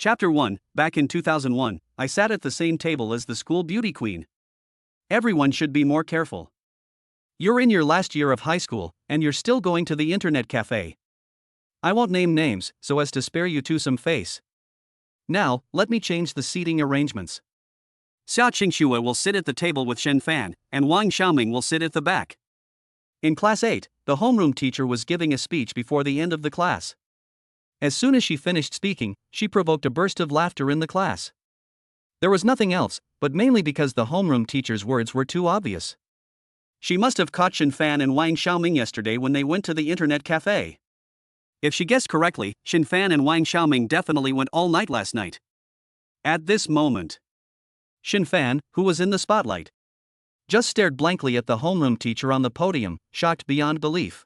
Chapter 1. Back in 2001, I sat at the same table as the school beauty queen. Everyone should be more careful. You're in your last year of high school, and you're still going to the internet cafe. I won't name names, so as to spare you some face. Now, let me change the seating arrangements. Xiaoxue will sit at the table with Shen Fan, and Wang Xiaoming will sit at the back. In Class 8, the homeroom teacher was giving a speech before the end of the class. As soon as she finished speaking, she provoked a burst of laughter in the class. There was nothing else, but mainly because the homeroom teacher's words were too obvious. She must have caught Shen Fan and Wang Xiaoming yesterday when they went to the internet cafe. If she guessed correctly, Shen Fan and Wang Xiaoming definitely went all night last night. At this moment, Shen Fan, who was in the spotlight, just stared blankly at the homeroom teacher on the podium, shocked beyond belief.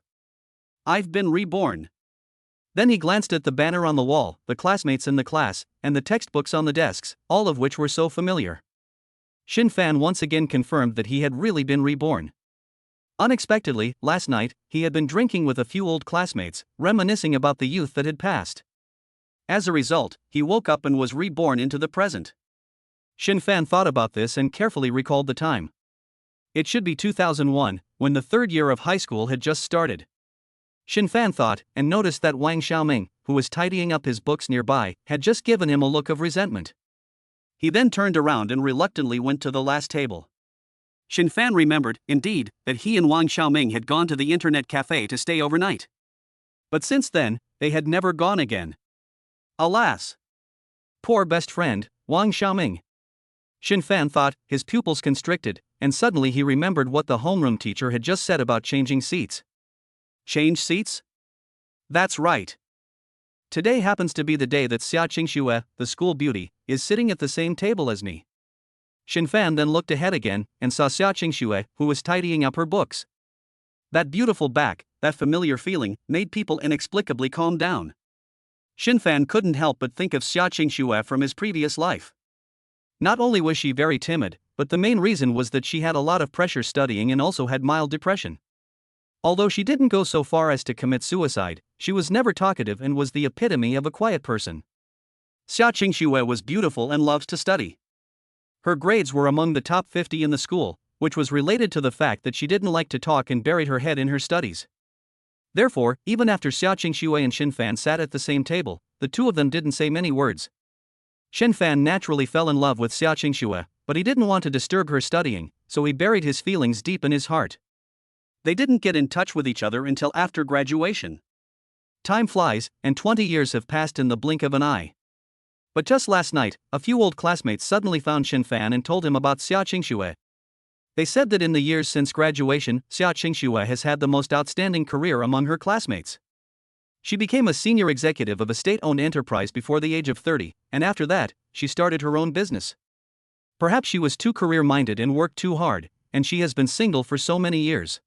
I've been reborn. Then he glanced at the banner on the wall, the classmates in the class, and the textbooks on the desks, all of which were so familiar. Shen Fan once again confirmed that he had really been reborn. Unexpectedly, last night, he had been drinking with a few old classmates, reminiscing about the youth that had passed. As a result, he woke up and was reborn into the present. Shen Fan thought about this and carefully recalled the time. It should be 2001, when the third year of high school had just started. Shen Fan thought, and noticed that Wang Xiaoming, who was tidying up his books nearby, had just given him a look of resentment. He then turned around and reluctantly went to the last table. Shen Fan remembered, indeed, that he and Wang Xiaoming had gone to the internet cafe to stay overnight. But since then, they had never gone again. Alas! Poor best friend, Wang Xiaoming. Shen Fan thought, his pupils constricted, and suddenly he remembered what the homeroom teacher had just said about changing seats. Change seats? That's right. Today happens to be the day that Xiaoxue, the school beauty, is sitting at the same table as me. Shen Fan then looked ahead again and saw Xiaoxue, who was tidying up her books. That beautiful back, that familiar feeling, made people inexplicably calm down. Shen Fan couldn't help but think of Xiaoxue from his previous life. Not only was she very timid, but the main reason was that she had a lot of pressure studying and also had mild depression. Although she didn't go so far as to commit suicide, she was never talkative and was the epitome of a quiet person. Xiaoxue was beautiful and loved to study. Her grades were among the top 50 in the school, which was related to the fact that she didn't like to talk and buried her head in her studies. Therefore, even after Xiaoxue and Shen Fan sat at the same table, the two of them didn't say many words. Shen Fan naturally fell in love with Xiaoxue, but he didn't want to disturb her studying, so he buried his feelings deep in his heart. They didn't get in touch with each other until after graduation. Time flies, and 20 years have passed in the blink of an eye. But just last night, a few old classmates suddenly found Shen Fan and told him about Xiaoxue. They said that in the years since graduation, Xiaoxue has had the most outstanding career among her classmates. She became a senior executive of a state-owned enterprise before the age of 30, and after that, she started her own business. Perhaps she was too career-minded and worked too hard, and she has been single for so many years.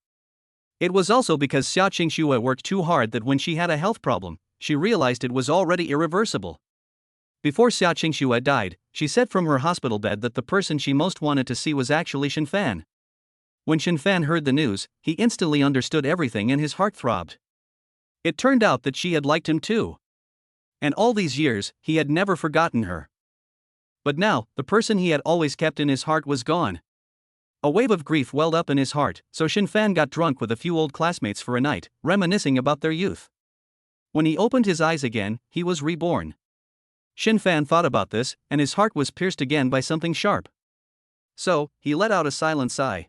It was also because Xiaoxue worked too hard that when she had a health problem, she realized it was already irreversible. Before Xiaoxue died, she said from her hospital bed that the person she most wanted to see was actually Shen Fan. When Shen Fan heard the news, he instantly understood everything and his heart throbbed. It turned out that she had liked him too. And all these years, he had never forgotten her. But now, the person he had always kept in his heart was gone. A wave of grief welled up in his heart, so Shen Fan got drunk with a few old classmates for a night, reminiscing about their youth. When he opened his eyes again, he was reborn. Shen Fan thought about this, and his heart was pierced again by something sharp. So, he let out a silent sigh.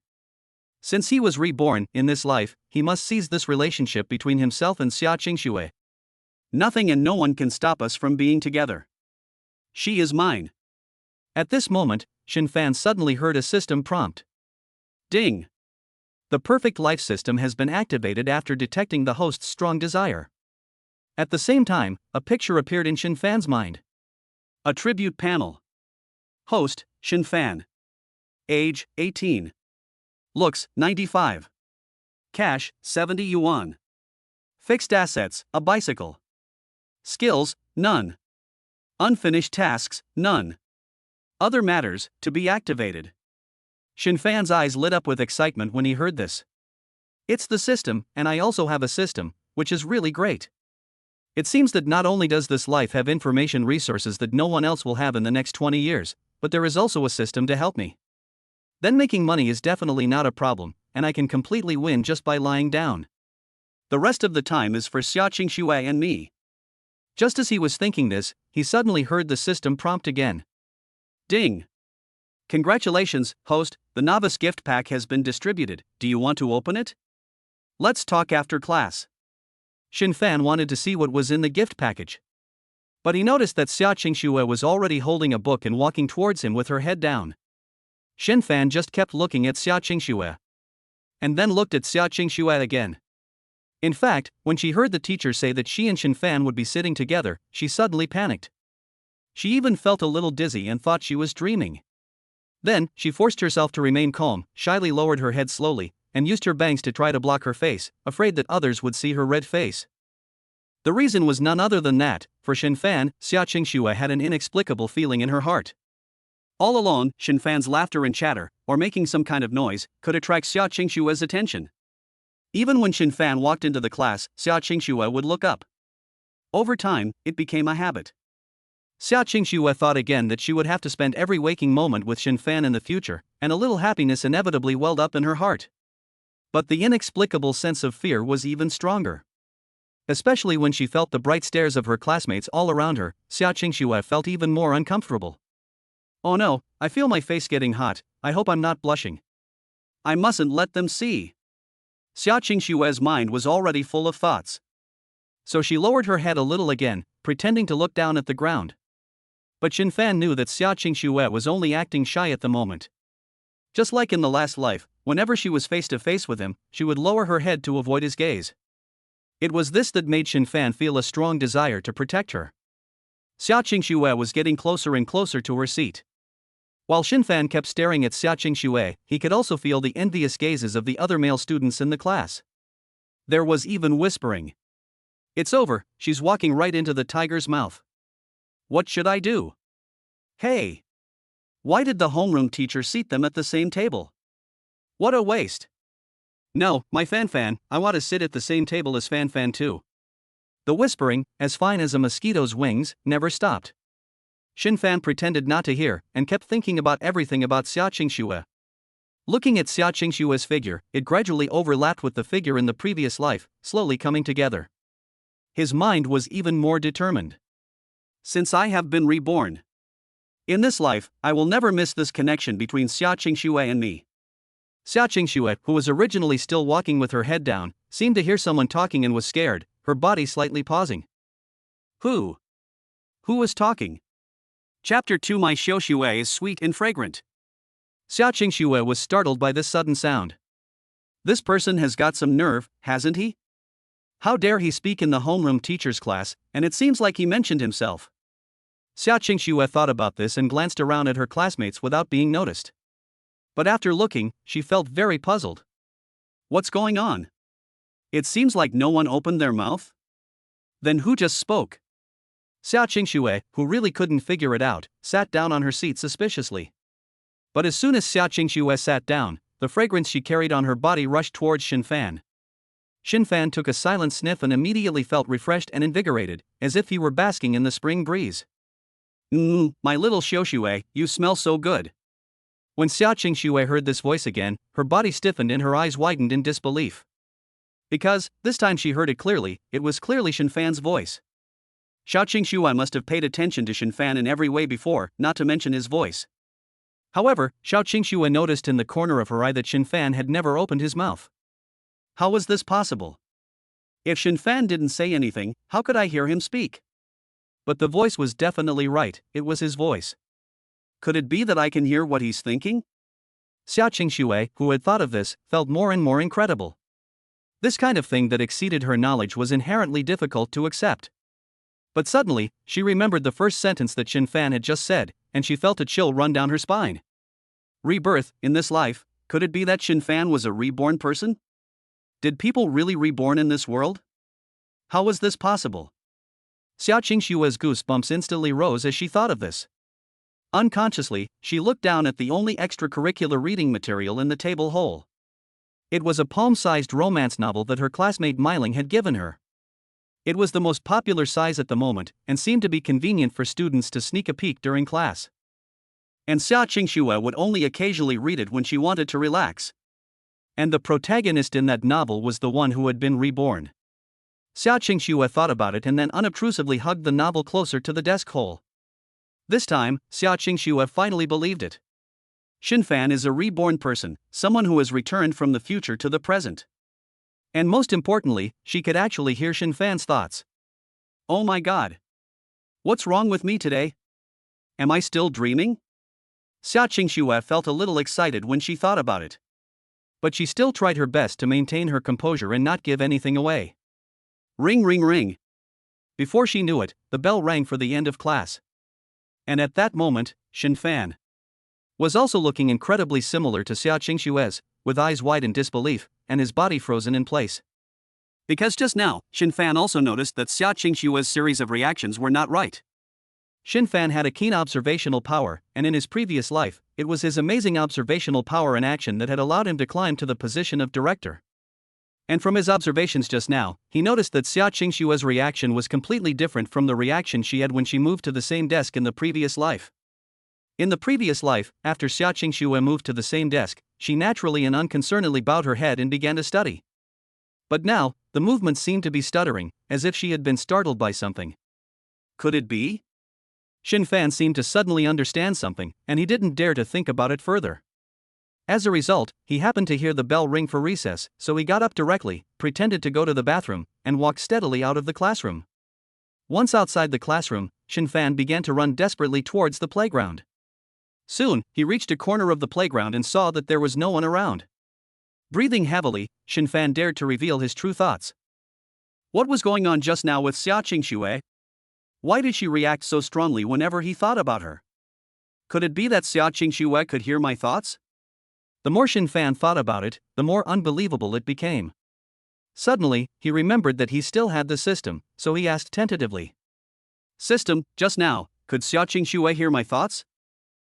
Since he was reborn in this life, he must seize this relationship between himself and Xiaoxue. Nothing and no one can stop us from being together. She is mine. At this moment, Shen Fan suddenly heard a system prompt. Ding! The perfect life system has been activated after detecting the host's strong desire. At the same time, a picture appeared in Shen Fan's mind. A tribute panel. Host, Shen Fan. Age, 18. Looks, 95. Cash, 70 yuan. Fixed assets, a bicycle. Skills, none. Unfinished tasks, none. Other matters, to be activated. Shen Fan's eyes lit up with excitement when he heard this. It's the system, and I also have a system, which is really great. It seems that not only does this life have information resources that no one else will have in the next 20 years, but there is also a system to help me. Then making money is definitely not a problem, and I can completely win just by lying down. The rest of the time is for Xiaoxue and me. Just as he was thinking this, he suddenly heard the system prompt again. Ding! Congratulations, host, the novice gift pack has been distributed. Do you want to open it? Let's talk after class. Shen Fan wanted to see what was in the gift package. But he noticed that Xiaoxue was already holding a book and walking towards him with her head down. Shen Fan just kept looking at Xiaoxue. And then looked at Xiaoxue again. In fact, when she heard the teacher say that she and Shen Fan would be sitting together, she suddenly panicked. She even felt a little dizzy and thought she was dreaming. Then, she forced herself to remain calm, shyly lowered her head slowly, and used her bangs to try to block her face, afraid that others would see her red face. The reason was none other than that, for Shen Fan, Xiaoxue had an inexplicable feeling in her heart. All alone, Shen Fan's laughter and chatter, or making some kind of noise, could attract Xiaoxue's attention. Even when Shen Fan walked into the class, Xiaoxue would look up. Over time, it became a habit. Xiaoxue thought again that she would have to spend every waking moment with Shen Fan in the future, and a little happiness inevitably welled up in her heart. But the inexplicable sense of fear was even stronger. Especially when she felt the bright stares of her classmates all around her, Xiaoxue felt even more uncomfortable. Oh no, I feel my face getting hot, I hope I'm not blushing. I mustn't let them see. Xiaoxue's mind was already full of thoughts. So she lowered her head a little again, pretending to look down at the ground. But Shen Fan knew that Xiaoxue was only acting shy at the moment. Just like in the last life, whenever she was face to face with him, she would lower her head to avoid his gaze. It was this that made Shen Fan feel a strong desire to protect her. Xiaoxue was getting closer and closer to her seat. While Shen Fan kept staring at Xiaoxue, he could also feel the envious gazes of the other male students in the class. There was even whispering. It's over, she's walking right into the tiger's mouth. What should I do? Hey! Why did the homeroom teacher seat them at the same table? What a waste! No, my Fan, I want to sit at the same table as Fan too. The whispering, as fine as a mosquito's wings, never stopped. Shen Fan pretended not to hear, and kept thinking about everything about Xiaoxue. Looking at Xiaoxue's figure, it gradually overlapped with the figure in the previous life, slowly coming together. His mind was even more determined. Since I have been reborn. In this life, I will never miss this connection between Xiaoxue and me. Xiaoxue, who was originally still walking with her head down, seemed to hear someone talking and was scared, her body slightly pausing. Who? Who was talking? Chapter 2. My Xiaoxue is sweet and fragrant. Xiaoxue was startled by this sudden sound. This person has got some nerve, hasn't he? How dare he speak in the homeroom teacher's class, and it seems like he mentioned himself. Xiaoxue thought about this and glanced around at her classmates without being noticed. But after looking, she felt very puzzled. What's going on? It seems like no one opened their mouth. Then who just spoke? Xiaoxue, who really couldn't figure it out, sat down on her seat suspiciously. But as soon as Xiaoxue sat down, the fragrance she carried on her body rushed towards Shen Fan. Shen Fan took a silent sniff and immediately felt refreshed and invigorated, as if he were basking in the spring breeze. My little Xiaoxue, you smell so good. When Xiaoxue heard this voice again, her body stiffened and her eyes widened in disbelief. Because, this time she heard it clearly, it was clearly Shen Fan's voice. Xiaoxue must have paid attention to Shen Fan in every way before, not to mention his voice. However, Xiaoxue noticed in the corner of her eye that Shen Fan had never opened his mouth. How was this possible? If Shen Fan didn't say anything, how could I hear him speak? But the voice was definitely right, it was his voice. Could it be that I can hear what he's thinking? Xiaoxue, who had thought of this, felt more and more incredible. This kind of thing that exceeded her knowledge was inherently difficult to accept. But suddenly, she remembered the first sentence that Shen Fan had just said, and she felt a chill run down her spine. Rebirth, in this life, could it be that Shen Fan was a reborn person? Did people really reborn in this world? How was this possible? Xiaoxue's goosebumps instantly rose as she thought of this. Unconsciously, she looked down at the only extracurricular reading material in the table hole. It was a palm-sized romance novel that her classmate Miling had given her. It was the most popular size at the moment and seemed to be convenient for students to sneak a peek during class. And Xiaoxue would only occasionally read it when she wanted to relax. And the protagonist in that novel was the one who had been reborn. Xiaoxue thought about it and then unobtrusively hugged the novel closer to the desk hole. This time, Xiaoxue finally believed it. Shen Fan is a reborn person, someone who has returned from the future to the present. And most importantly, she could actually hear Shen Fan's thoughts. Oh my god. What's wrong with me today? Am I still dreaming? Xiaoxue felt a little excited when she thought about it. But she still tried her best to maintain her composure and not give anything away. Ring ring ring. Before she knew it, the bell rang for the end of class. And at that moment, Shen Fan was also looking incredibly similar to Xiaoxue's, with eyes wide in disbelief, and his body frozen in place. Because just now, Shen Fan also noticed that Xiaoxue's series of reactions were not right. Shen Fan had a keen observational power, and in his previous life, it was his amazing observational power in action that had allowed him to climb to the position of director. And from his observations just now, he noticed that Xiaoxue's reaction was completely different from the reaction she had when she moved to the same desk in the previous life. In the previous life, after Xiaoxue moved to the same desk, she naturally and unconcernedly bowed her head and began to study. But now, the movements seemed to be stuttering, as if she had been startled by something. Could it be? Shen Fan seemed to suddenly understand something, and he didn't dare to think about it further. As a result, he happened to hear the bell ring for recess, so he got up directly, pretended to go to the bathroom, and walked steadily out of the classroom. Once outside the classroom, Shen Fan began to run desperately towards the playground. Soon, he reached a corner of the playground and saw that there was no one around. Breathing heavily, Shen Fan dared to reveal his true thoughts. What was going on just now with Xiaoxue? Why did she react so strongly whenever he thought about her? Could it be that Xiaoxue could hear my thoughts? The more Shen Fan thought about it, the more unbelievable it became. Suddenly, he remembered that he still had the system, so he asked tentatively. System, just now, could Xiaoxue hear my thoughts?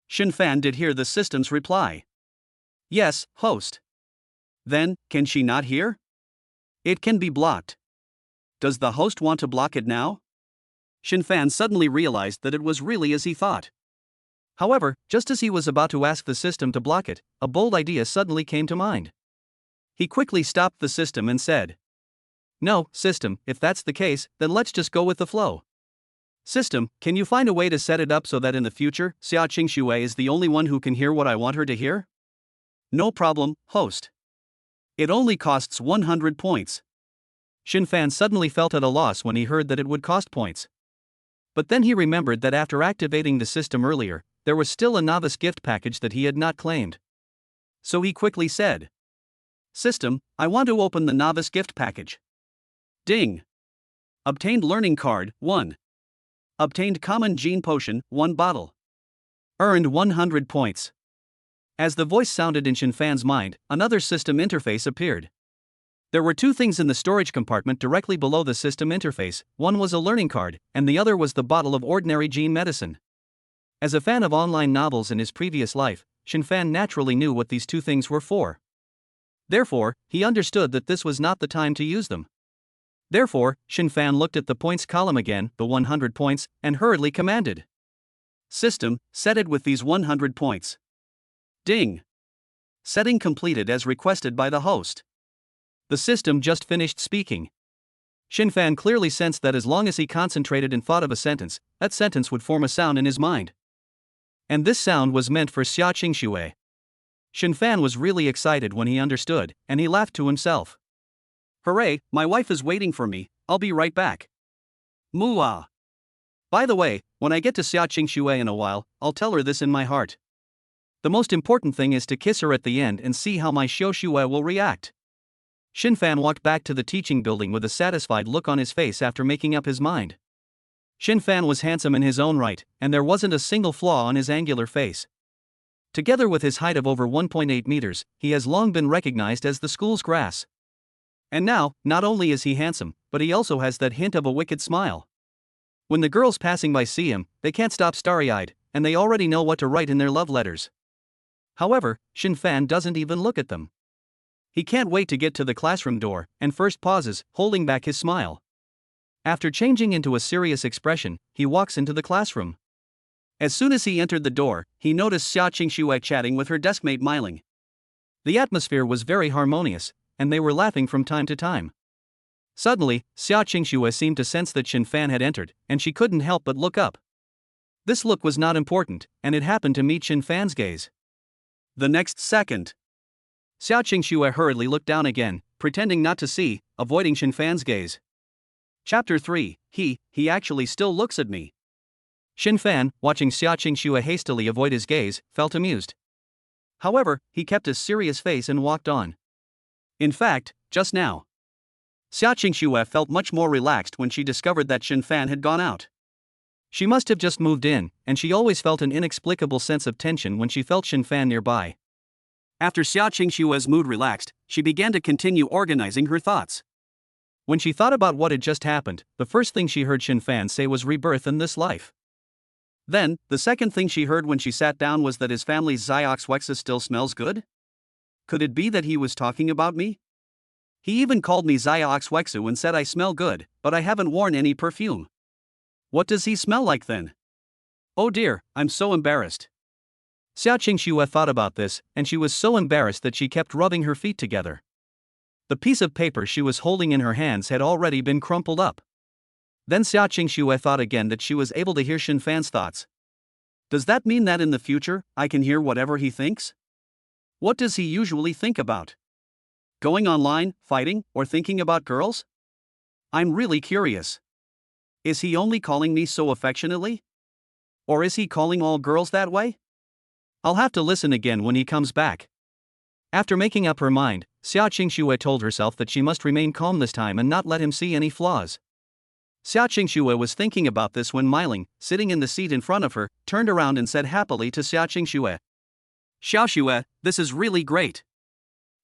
Shen Fan did hear the system's reply. Yes, host. Then, can she not hear? It can be blocked. Does the host want to block it now? Shen Fan suddenly realized that it was really as he thought. However, just as he was about to ask the system to block it, a bold idea suddenly came to mind. He quickly stopped the system and said, No, system, if that's the case, then let's just go with the flow. System, can you find a way to set it up so that in the future, Xiaoxue is the only one who can hear what I want her to hear? No problem, host. It only costs 100 points. Shen Fan suddenly felt at a loss when he heard that it would cost points. But then he remembered that after activating the system earlier, there was still a novice gift package that he had not claimed. So he quickly said, System, I want to open the novice gift package. Ding! Obtained learning card, 1. Obtained common gene potion, 1 bottle. Earned 100 points. As the voice sounded in Shen Fan's mind, another system interface appeared. There were 2 things in the storage compartment directly below the system interface, one was a learning card, and the other was the bottle of ordinary gene medicine. As a fan of online novels in his previous life, Shen Fan naturally knew what these 2 things were for. Therefore, he understood that this was not the time to use them. Therefore, Shen Fan looked at the points column again, the 100 points, and hurriedly commanded. System, set it with these 100 points. Ding! Setting completed as requested by the host. The system just finished speaking. Shen Fan clearly sensed that as long as he concentrated and thought of a sentence, that sentence would form a sound in his mind. And this sound was meant for Xiaoxue. Shen Fan was really excited when he understood, and he laughed to himself. Hooray, my wife is waiting for me, I'll be right back. Mooah. By the way, when I get to Xiaoxue in a while, I'll tell her this in my heart. The most important thing is to kiss her at the end and see how my Xiaoxue will react. Shen Fan walked back to the teaching building with a satisfied look on his face after making up his mind. Shen Fan was handsome in his own right, and there wasn't a single flaw on his angular face. Together with his height of over 1.8 meters, he has long been recognized as the school's grass. And now, not only is he handsome, but he also has that hint of a wicked smile. When the girls passing by see him, they can't stop starry-eyed, and they already know what to write in their love letters. However, Shen Fan doesn't even look at them. He can't wait to get to the classroom door, and first pauses, holding back his smile. After changing into a serious expression, he walks into the classroom. As soon as he entered the door, he noticed Xiaoxue chatting with her deskmate Miling. The atmosphere was very harmonious, and they were laughing from time to time. Suddenly, Xiaoxue seemed to sense that Shen Fan had entered, and she couldn't help but look up. This look was not important, and it happened to meet Shen Fan's gaze. The next second, Xiaoxue hurriedly looked down again, pretending not to see, avoiding Shen Fan's gaze. Chapter 3, He actually still looks at me. Shen Fan, watching Xiaoxue hastily avoid his gaze, felt amused. However, he kept a serious face and walked on. In fact, just now, Xiaoxue felt much more relaxed when she discovered that Shen Fan had gone out. She must have just moved in, and she always felt an inexplicable sense of tension when she felt Shen Fan nearby. After Xiaoxue's mood relaxed, she began to continue organizing her thoughts. When she thought about what had just happened, the first thing she heard Shen Fan say was rebirth in this life. Then, the second thing she heard when she sat down was that his family's Xiaoxue still smells good? Could it be that he was talking about me? He even called me Xiaoxue and said I smell good, but I haven't worn any perfume. What does he smell like then? Oh dear, I'm so embarrassed. Xiaoxue thought about this, and she was so embarrassed that she kept rubbing her feet together. The piece of paper she was holding in her hands had already been crumpled up. Then Xiaoxue thought again that she was able to hear Shen Fan's thoughts. Does that mean that in the future, I can hear whatever he thinks? What does he usually think about? Going online, fighting, or thinking about girls? I'm really curious. Is he only calling me so affectionately? Or is he calling all girls that way? I'll have to listen again when he comes back. After making up her mind, Xiaoxue told herself that she must remain calm this time and not let him see any flaws. Xiaoxue was thinking about this when Miling, sitting in the seat in front of her, turned around and said happily to Xiaoxue, "Xiaoxue, this is really great.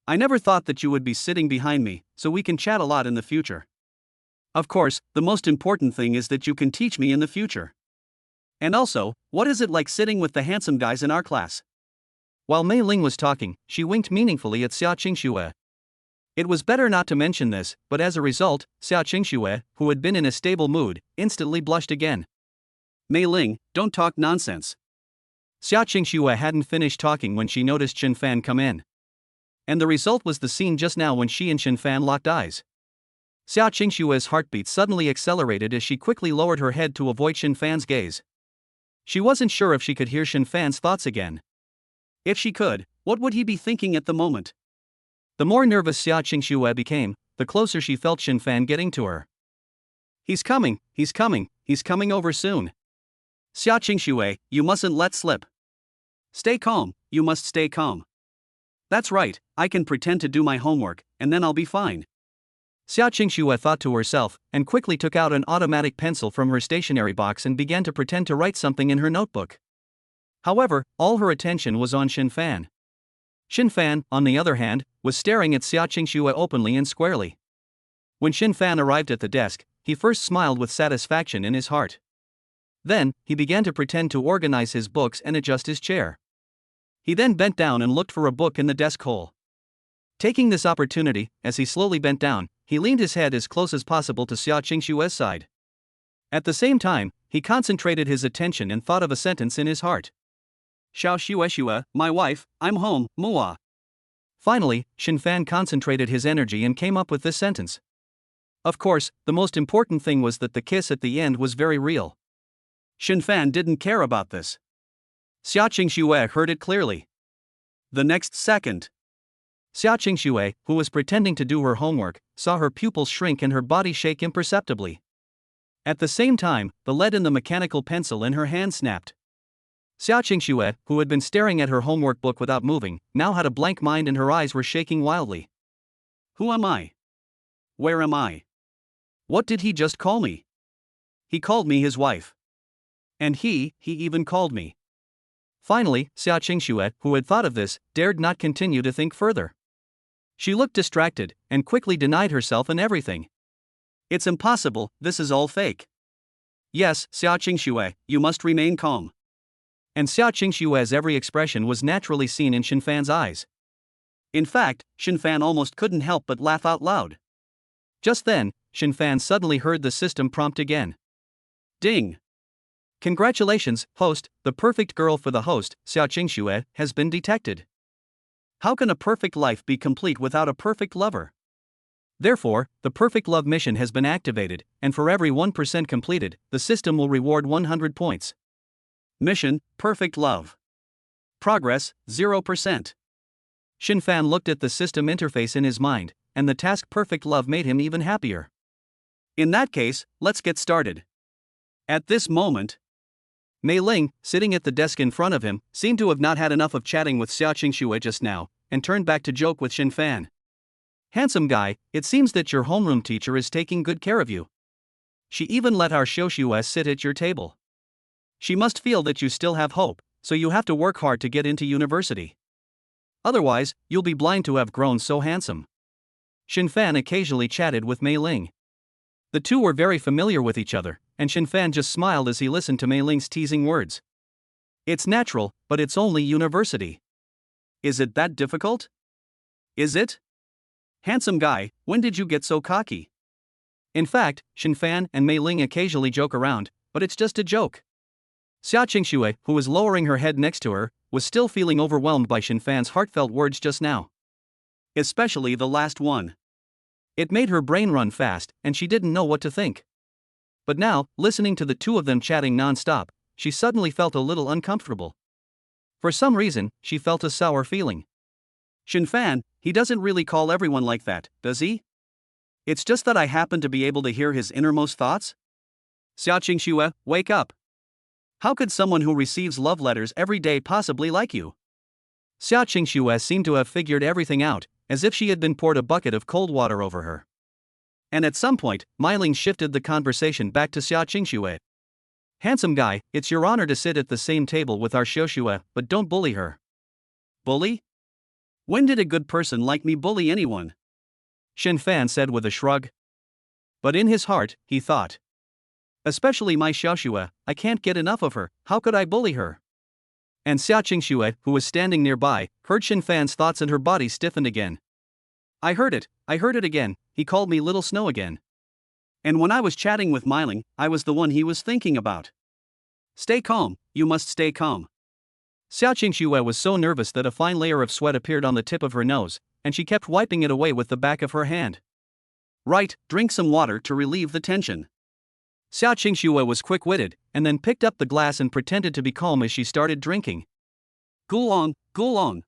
I never thought that you would be sitting behind me, so we can chat a lot in the future. Of course, the most important thing is that you can teach me in the future. And also, what is it like sitting with the handsome guys in our class?" While Mei Ling was talking, she winked meaningfully at Xiaoxue. It was better not to mention this, but as a result, Xiaoxue, who had been in a stable mood, instantly blushed again. Mei Ling, don't talk nonsense. Xiaoxue hadn't finished talking when she noticed Shen Fan come in. And the result was the scene just now when she and Shen Fan locked eyes. Xiaoxue's heartbeat suddenly accelerated as she quickly lowered her head to avoid Shen Fan's gaze. She wasn't sure if she could hear Shen Fan's thoughts again. If she could, what would he be thinking at the moment? The more nervous Xiaoxue became, the closer she felt Shen Fan getting to her. He's coming over soon. Xiaoxue, you mustn't let slip. Stay calm, you must stay calm. That's right, I can pretend to do my homework, and then I'll be fine. Xiaoxue thought to herself, and quickly took out an automatic pencil from her stationery box and began to pretend to write something in her notebook. However, all her attention was on Shen Fan. Shen Fan, on the other hand, was staring at Xiaoxue openly and squarely. When Shen Fan arrived at the desk, he first smiled with satisfaction in his heart. Then, he began to pretend to organize his books and adjust his chair. He then bent down and looked for a book in the desk hole. Taking this opportunity, as he slowly bent down, he leaned his head as close as possible to Xiaoxue's side. At the same time, he concentrated his attention and thought of a sentence in his heart. Xiaoxue, my wife, I'm home, mua. Finally, Shen Fan concentrated his energy and came up with this sentence. Of course, the most important thing was that the kiss at the end was very real. Shen Fan didn't care about this. Xiaoxue heard it clearly. The next second, Xiaoxue, who was pretending to do her homework, saw her pupils shrink and her body shake imperceptibly. At the same time, the lead in the mechanical pencil in her hand snapped. Xiaoxue, who had been staring at her homework book without moving, now had a blank mind and her eyes were shaking wildly. Who am I? Where am I? What did he just call me? He called me his wife. And he even called me. Finally, Xiaoxue, who had thought of this, dared not continue to think further. She looked distracted, and quickly denied herself and everything. It's impossible, this is all fake. Yes, Xiaoxue, you must remain calm. And Xiaoxue's every expression was naturally seen in Shen Fan's eyes. In fact, Shen Fan almost couldn't help but laugh out loud. Just then, Shen Fan suddenly heard the system prompt again. Ding! Congratulations, host, the perfect girl for the host, Xiaoxue, has been detected. How can a perfect life be complete without a perfect lover? Therefore, the perfect love mission has been activated, and for every 1% completed, the system will reward 100 points. Mission, perfect love. Progress, 0%. Shen Fan looked at the system interface in his mind, and the task perfect love made him even happier. In that case, let's get started. At this moment, Mei Ling, sitting at the desk in front of him, seemed to have not had enough of chatting with Xiaoxue just now, and turned back to joke with Shen Fan. Handsome guy, it seems that your homeroom teacher is taking good care of you. She even let our Xiaoxue sit at your table. She must feel that you still have hope, so you have to work hard to get into university. Otherwise, you'll be blind to have grown so handsome. Shen Fan occasionally chatted with Mei Ling. The two were very familiar with each other, and Shen Fan just smiled as he listened to Mei Ling's teasing words. It's natural, but it's only university. Is it that difficult? Is it? Handsome guy, when did you get so cocky? In fact, Shen Fan and Mei Ling occasionally joke around, but it's just a joke. Xiaoxue, who was lowering her head next to her, was still feeling overwhelmed by Shen Fan's heartfelt words just now. Especially the last one. It made her brain run fast, and she didn't know what to think. But now, listening to the two of them chatting non-stop, she suddenly felt a little uncomfortable. For some reason, she felt a sour feeling. Shen Fan, he doesn't really call everyone like that, does he? It's just that I happen to be able to hear his innermost thoughts? Xiaoxue, wake up. How could someone who receives love letters every day possibly like you? Xiaoxue seemed to have figured everything out, as if she had been poured a bucket of cold water over her. And at some point, Mei Ling shifted the conversation back to Xiaoxue. Handsome guy, it's your honor to sit at the same table with our Xiaoxue, but don't bully her. Bully? When did a good person like me bully anyone? Shen Fan said with a shrug. But in his heart, he thought. Especially my Xiaoxue, I can't get enough of her, how could I bully her? And Xiaoxue, who was standing nearby, heard Shen Fan's thoughts and her body stiffened again. I heard it again, he called me Little Snow again. And when I was chatting with Mei Ling, I was the one he was thinking about. Stay calm, you must stay calm. Xiaoxue was so nervous that a fine layer of sweat appeared on the tip of her nose, and she kept wiping it away with the back of her hand. Right, drink some water to relieve the tension. Xiaoxue was quick-witted, and then picked up the glass and pretended to be calm as she started drinking. Gulong, gulong.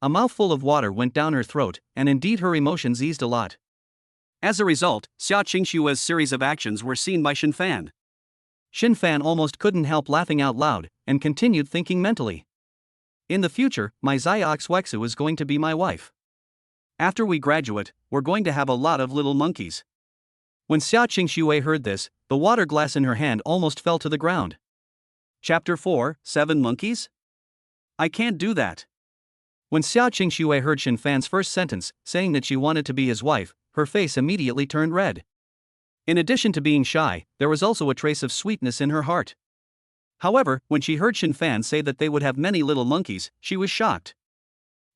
A mouthful of water went down her throat, and indeed her emotions eased a lot. As a result, Xiaoxue's series of actions were seen by Shen Fan. Shen Fan almost couldn't help laughing out loud, and continued thinking mentally. In the future, my Xiaoxue is going to be my wife. After we graduate, we're going to have a lot of little monkeys. When Xiaoxue heard this, the water glass in her hand almost fell to the ground. Chapter 4, 7 Monkeys? I can't do that. When Xiaoxue heard Shen Fan's first sentence, saying that she wanted to be his wife, her face immediately turned red. In addition to being shy, there was also a trace of sweetness in her heart. However, when she heard Shen Fan say that they would have many little monkeys, she was shocked.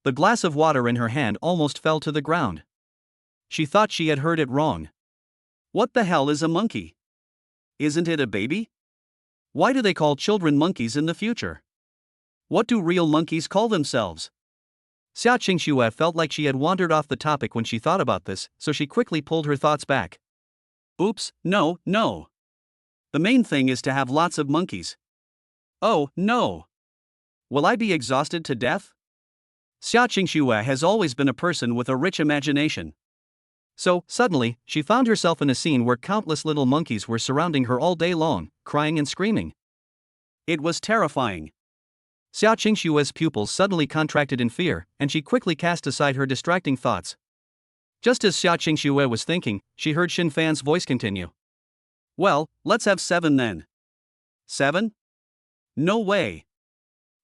The glass of water in her hand almost fell to the ground. She thought she had heard it wrong. What the hell is a monkey? Isn't it a baby? Why do they call children monkeys in the future? What do real monkeys call themselves? Xiaoxue felt like she had wandered off the topic when she thought about this, so she quickly pulled her thoughts back. Oops, no. The main thing is to have lots of monkeys. Oh, no. Will I be exhausted to death? Xiaoxue has always been a person with a rich imagination. So, suddenly, she found herself in a scene where countless little monkeys were surrounding her all day long, crying and screaming. It was terrifying. Xiaoxue's pupils suddenly contracted in fear, and she quickly cast aside her distracting thoughts. Just as Xiaoxue was thinking, she heard Shen Fan's voice continue. Well, let's have 7 then. 7? No way.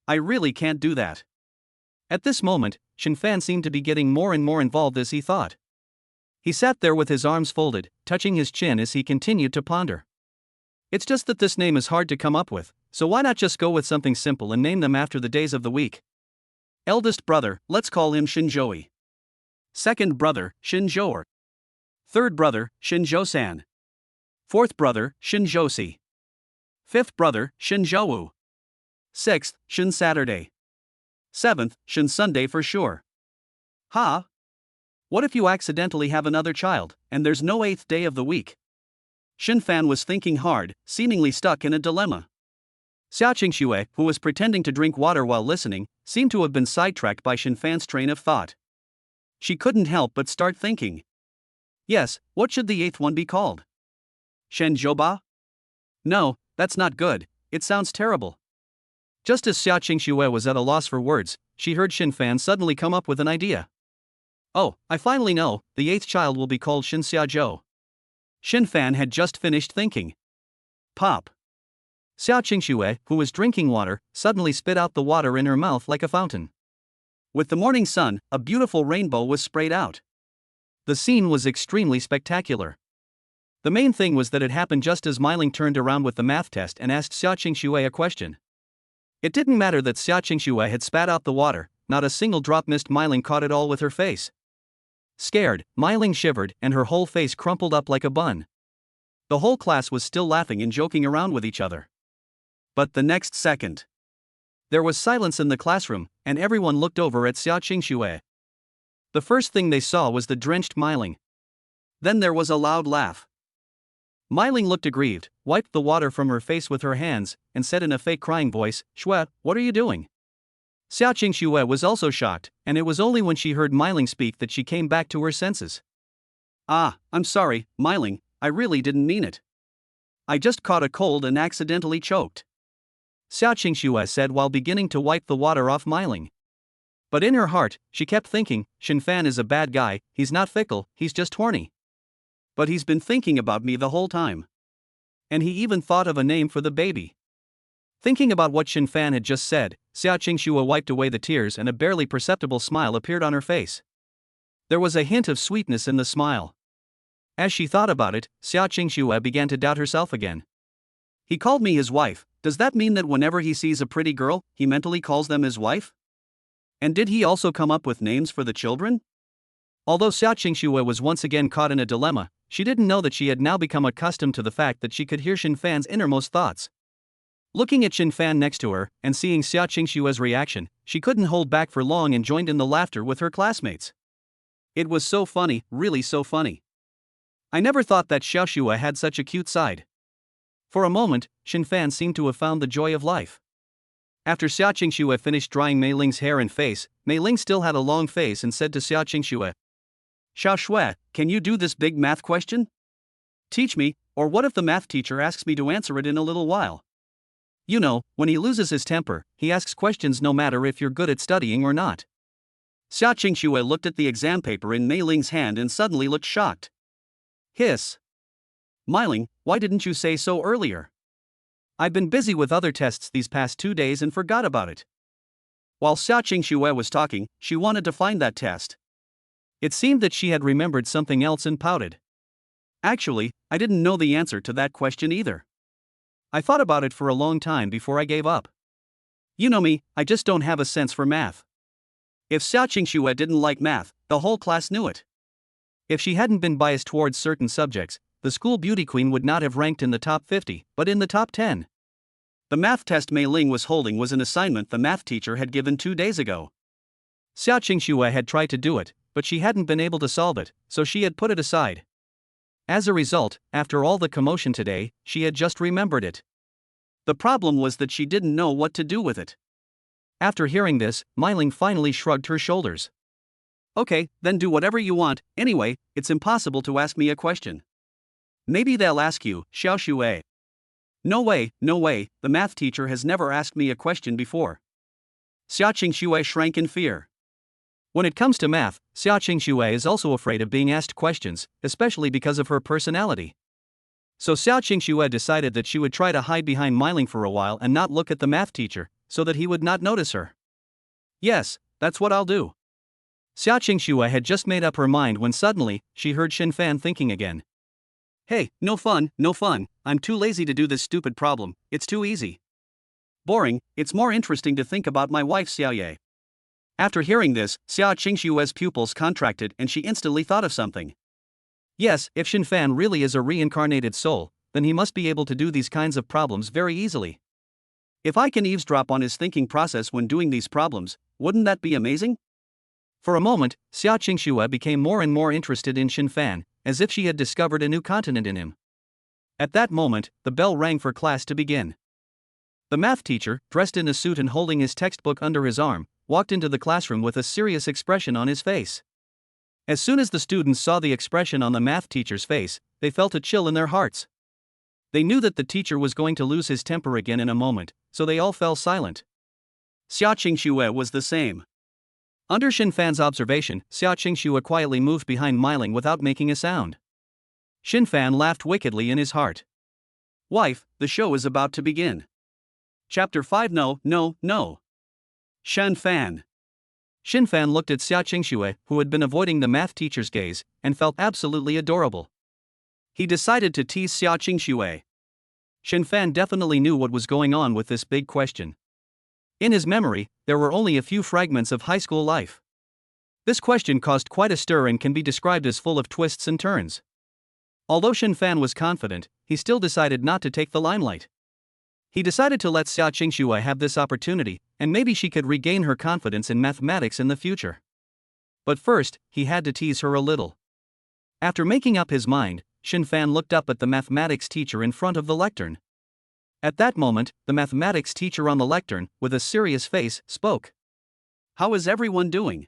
I really can't do that. At this moment, Shen Fan seemed to be getting more and more involved as he thought. He sat there with his arms folded, touching his chin as he continued to ponder. It's just that this name is hard to come up with, so why not just go with something simple and name them after the days of the week? Eldest brother, let's call him Shinjoui. Second brother, Shinjour. Third brother, Shen San. Fourth brother, Shen Si. Fifth brother, Shen Zhou. Sixth, Shen Saturday. Seventh, Shen Sunday for sure. Ha! What if you accidentally have another child, and there's no eighth day of the week? Shen Fan was thinking hard, seemingly stuck in a dilemma. Xiaoxue, who was pretending to drink water while listening, seemed to have been sidetracked by Shen Fan's train of thought. She couldn't help but start thinking. Yes, what should the eighth one be called? Shen Zhouba? No, that's not good, it sounds terrible. Just as Xiaoxue was at a loss for words, she heard Shen Fan suddenly come up with an idea. Oh, I finally know, the eighth child will be called Shen Xiaozhou. Shen Fan had just finished thinking. Pop. Xiaoxue, who was drinking water, suddenly spit out the water in her mouth like a fountain. With the morning sun, a beautiful rainbow was sprayed out. The scene was extremely spectacular. The main thing was that it happened just as Meiling turned around with the math test and asked Xiaoxue a question. It didn't matter that Xiaoxue had spat out the water, not a single drop missed. Meiling caught it all with her face. Scared, Meiling shivered and her whole face crumpled up like a bun. The whole class was still laughing and joking around with each other. But the next second, there was silence in the classroom, and everyone looked over at Xiaoxue. The first thing they saw was the drenched Meiling. Then there was a loud laugh. Meiling looked aggrieved, wiped the water from her face with her hands, and said in a fake crying voice, "Xue, what are you doing?" Xiaoxue was also shocked, and it was only when she heard Meiling speak that she came back to her senses. Ah, I'm sorry, Meiling, I really didn't mean it. I just caught a cold and accidentally choked. Xiaoxue said while beginning to wipe the water off Meiling. But in her heart, she kept thinking, Shen Fan is a bad guy, he's not fickle, he's just horny. But he's been thinking about me the whole time. And he even thought of a name for the baby. Thinking about what Shen Fan had just said, Xiaoxue wiped away the tears and a barely perceptible smile appeared on her face. There was a hint of sweetness in the smile. As she thought about it, Xiaoxue began to doubt herself again. He called me his wife, does that mean that whenever he sees a pretty girl, he mentally calls them his wife? And did he also come up with names for the children? Although Xiaoxue was once again caught in a dilemma, she didn't know that she had now become accustomed to the fact that she could hear Shen Fan's innermost thoughts. Looking at Shen Fan next to her, and seeing Xiaoxue's reaction, she couldn't hold back for long and joined in the laughter with her classmates. It was so funny, really so funny. I never thought that Xiaoxue had such a cute side. For a moment, Shen Fan seemed to have found the joy of life. After Xiaoxue finished drying Mei Ling's hair and face, Mei Ling still had a long face and said to Xiaoxue, "Xiaoxue, can you do this big math question? Teach me, or what if the math teacher asks me to answer it in a little while? You know, when he loses his temper, he asks questions no matter if you're good at studying or not." Xiaoxue looked at the exam paper in Mei Ling's hand and suddenly looked shocked. Hiss. Meiling, why didn't you say so earlier? I've been busy with other tests these past 2 days and forgot about it. While Xiaoxue was talking, she wanted to find that test. It seemed that she had remembered something else and pouted. Actually, I didn't know the answer to that question either. I thought about it for a long time before I gave up. You know me, I just don't have a sense for math. If Xiaoxue didn't like math, the whole class knew it. If she hadn't been biased towards certain subjects, the school beauty queen would not have ranked in the top 50, but in the top 10. The math test Mei Ling was holding was an assignment the math teacher had given 2 days ago. Xiaoxue had tried to do it, but she hadn't been able to solve it, so she had put it aside. As a result, after all the commotion today, she had just remembered it. The problem was that she didn't know what to do with it. After hearing this, Mei Ling finally shrugged her shoulders. Okay, then do whatever you want, anyway, it's impossible to ask me a question. Maybe they'll ask you, Xiaoxue. No way, the math teacher has never asked me a question before. Xiaoxue shrank in fear. When it comes to math, Xiaoxue is also afraid of being asked questions, especially because of her personality. So Xiaoxue decided that she would try to hide behind Mei Ling for a while and not look at the math teacher, so that he would not notice her. Yes, that's what I'll do. Xiaoxue had just made up her mind when suddenly, she heard Shen Fan thinking again. Hey, no fun, I'm too lazy to do this stupid problem, it's too easy. Boring, it's more interesting to think about my wife Xiaoye. After hearing this, Xiaoxue's pupils contracted and she instantly thought of something. Yes, if Shen Fan really is a reincarnated soul, then he must be able to do these kinds of problems very easily. If I can eavesdrop on his thinking process when doing these problems, wouldn't that be amazing? For a moment, Xiaoxue became more and more interested in Shen Fan, as if she had discovered a new continent in him. At that moment, the bell rang for class to begin. The math teacher, dressed in a suit and holding his textbook under his arm, walked into the classroom with a serious expression on his face. As soon as the students saw the expression on the math teacher's face, they felt a chill in their hearts. They knew that the teacher was going to lose his temper again in a moment, so they all fell silent. Xiaoxue was the same. Under Shen Fan's observation, Xiaoxue quietly moved behind Miling without making a sound. Shen Fan laughed wickedly in his heart. Wife, the show is about to begin. Chapter 5. No, no, no. Shen Fan. Shen Fan looked at Xiaoxue, who had been avoiding the math teacher's gaze, and felt absolutely adorable. He decided to tease Xiaoxue. Shen Fan definitely knew what was going on with this big question. In his memory, there were only a few fragments of high school life. This question caused quite a stir and can be described as full of twists and turns. Although Shen Fan was confident, he still decided not to take the limelight. He decided to let Xiaoxue have this opportunity, and maybe she could regain her confidence in mathematics in the future. But first, he had to tease her a little. After making up his mind, Shen Fan looked up at the mathematics teacher in front of the lectern. At that moment, the mathematics teacher on the lectern, with a serious face, spoke. How is everyone doing?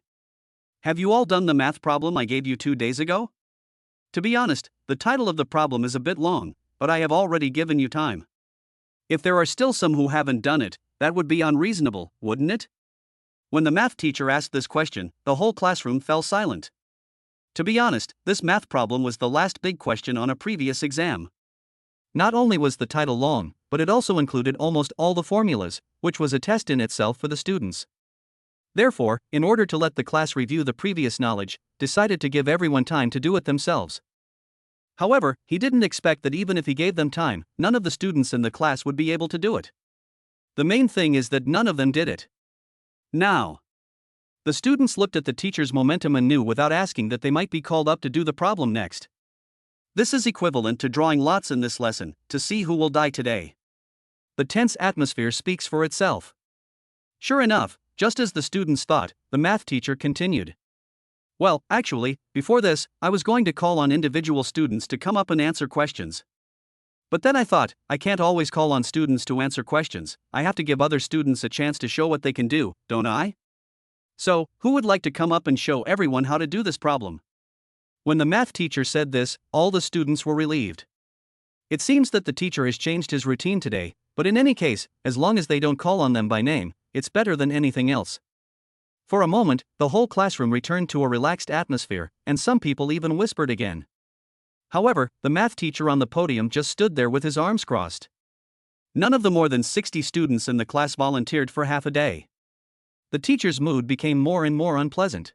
Have you all done the math problem I gave you 2 days ago? To be honest, the title of the problem is a bit long, but I have already given you time. If there are still some who haven't done it, that would be unreasonable, wouldn't it? When the math teacher asked this question, the whole classroom fell silent. To be honest, this math problem was the last big question on a previous exam. Not only was the title long, but it also included almost all the formulas, which was a test in itself for the students. Therefore, in order to let the class review the previous knowledge, decided to give everyone time to do it themselves. However, he didn't expect that even if he gave them time, none of the students in the class would be able to do it. The main thing is that none of them did it. Now, the students looked at the teacher's momentum and knew without asking that they might be called up to do the problem next. This is equivalent to drawing lots in this lesson, to see who will die today. The tense atmosphere speaks for itself. Sure enough, just as the students thought, the math teacher continued. Well, actually, before this, I was going to call on individual students to come up and answer questions. But then I thought, I can't always call on students to answer questions, I have to give other students a chance to show what they can do, don't I? So, who would like to come up and show everyone how to do this problem? When the math teacher said this, all the students were relieved. It seems that the teacher has changed his routine today, but in any case, as long as they don't call on them by name, it's better than anything else. For a moment, the whole classroom returned to a relaxed atmosphere, and some people even whispered again. However, the math teacher on the podium just stood there with his arms crossed. None of the more than 60 students in the class volunteered for half a day. The teacher's mood became more and more unpleasant.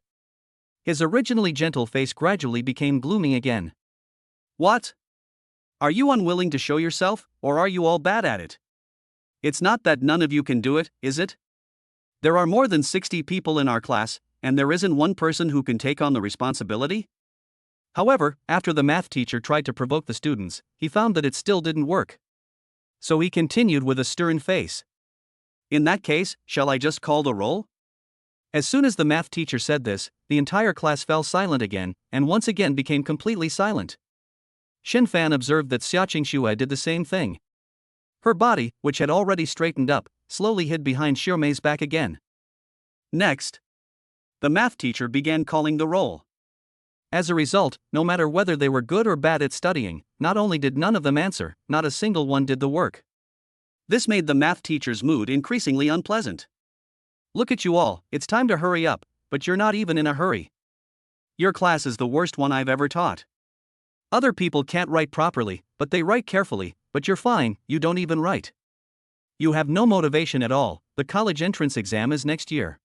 His originally gentle face gradually became gloomy again. What? Are you unwilling to show yourself, or are you all bad at it? It's not that none of you can do it, is it? There are more than 60 people in our class, and there isn't one person who can take on the responsibility? However, after the math teacher tried to provoke the students, he found that it still didn't work. So he continued with a stern face. In that case, shall I just call the roll? As soon as the math teacher said this, the entire class fell silent again, and once again became completely silent. Shen Fan observed that Xiaoxue did the same thing. Her body, which had already straightened up, slowly hid behind Xiaomei's back again. Next, the math teacher began calling the roll. As a result, no matter whether they were good or bad at studying, not only did none of them answer, not a single one did the work. This made the math teacher's mood increasingly unpleasant. Look at you all, it's time to hurry up, but you're not even in a hurry. Your class is the worst one I've ever taught. Other people can't write properly, but they write carefully, but you're fine, you don't even write. You have no motivation at all, the college entrance exam is next year.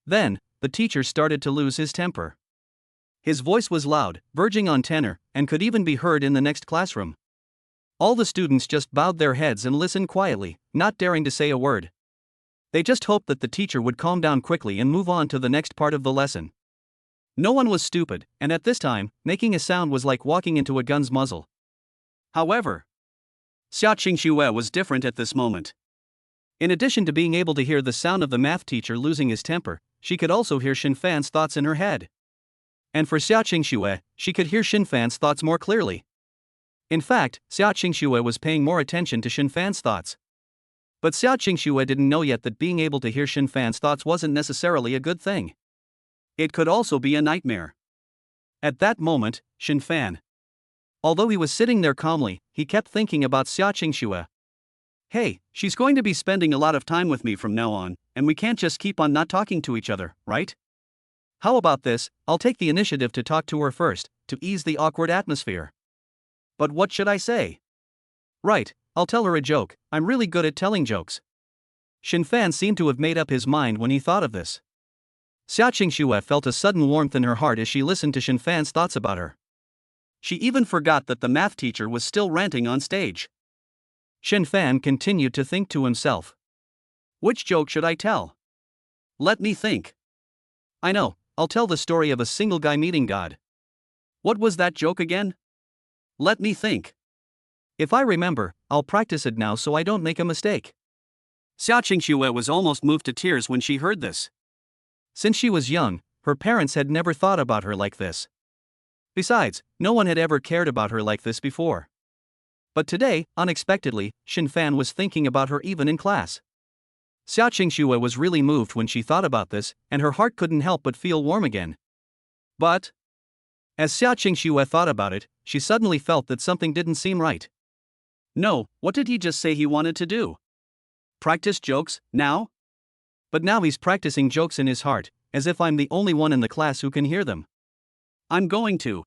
Then, the teacher started to lose his temper. His voice was loud, verging on tenor, and could even be heard in the next classroom. All the students just bowed their heads and listened quietly, not daring to say a word. They just hoped that the teacher would calm down quickly and move on to the next part of the lesson. No one was stupid, and at this time, making a sound was like walking into a gun's muzzle. However, Xiaoxue was different at this moment. In addition to being able to hear the sound of the math teacher losing his temper, she could also hear Shen Fan's thoughts in her head. And for Xiaoxue, she could hear Shen Fan's thoughts more clearly. In fact, Xiaoxue was paying more attention to Shen Fan's thoughts. But Xiaoxue didn't know yet that being able to hear Shen Fan's thoughts wasn't necessarily a good thing. It could also be a nightmare. At that moment, Shen Fan, although he was sitting there calmly, he kept thinking about Xiaoxue. Hey, she's going to be spending a lot of time with me from now on, and we can't just keep on not talking to each other, right? How about this? I'll take the initiative to talk to her first, to ease the awkward atmosphere. But what should I say? Right, I'll tell her a joke. I'm really good at telling jokes. Shen Fan seemed to have made up his mind when he thought of this. Xiaoxue felt a sudden warmth in her heart as she listened to Shen Fan's thoughts about her. She even forgot that the math teacher was still ranting on stage. Shen Fan continued to think to himself. Which joke should I tell? Let me think. I know, I'll tell the story of a single guy meeting God. What was that joke again? Let me think. If I remember, I'll practice it now so I don't make a mistake. Xiaoxue was almost moved to tears when she heard this. Since she was young, her parents had never thought about her like this. Besides, no one had ever cared about her like this before. But today, unexpectedly, Shen Fan was thinking about her even in class. Xiaoxue was really moved when she thought about this, and her heart couldn't help but feel warm again. But as Xiaoxue thought about it, she suddenly felt that something didn't seem right. No, what did he just say he wanted to do? Practice jokes, now? But now he's practicing jokes in his heart, as if I'm the only one in the class who can hear them. I'm going to.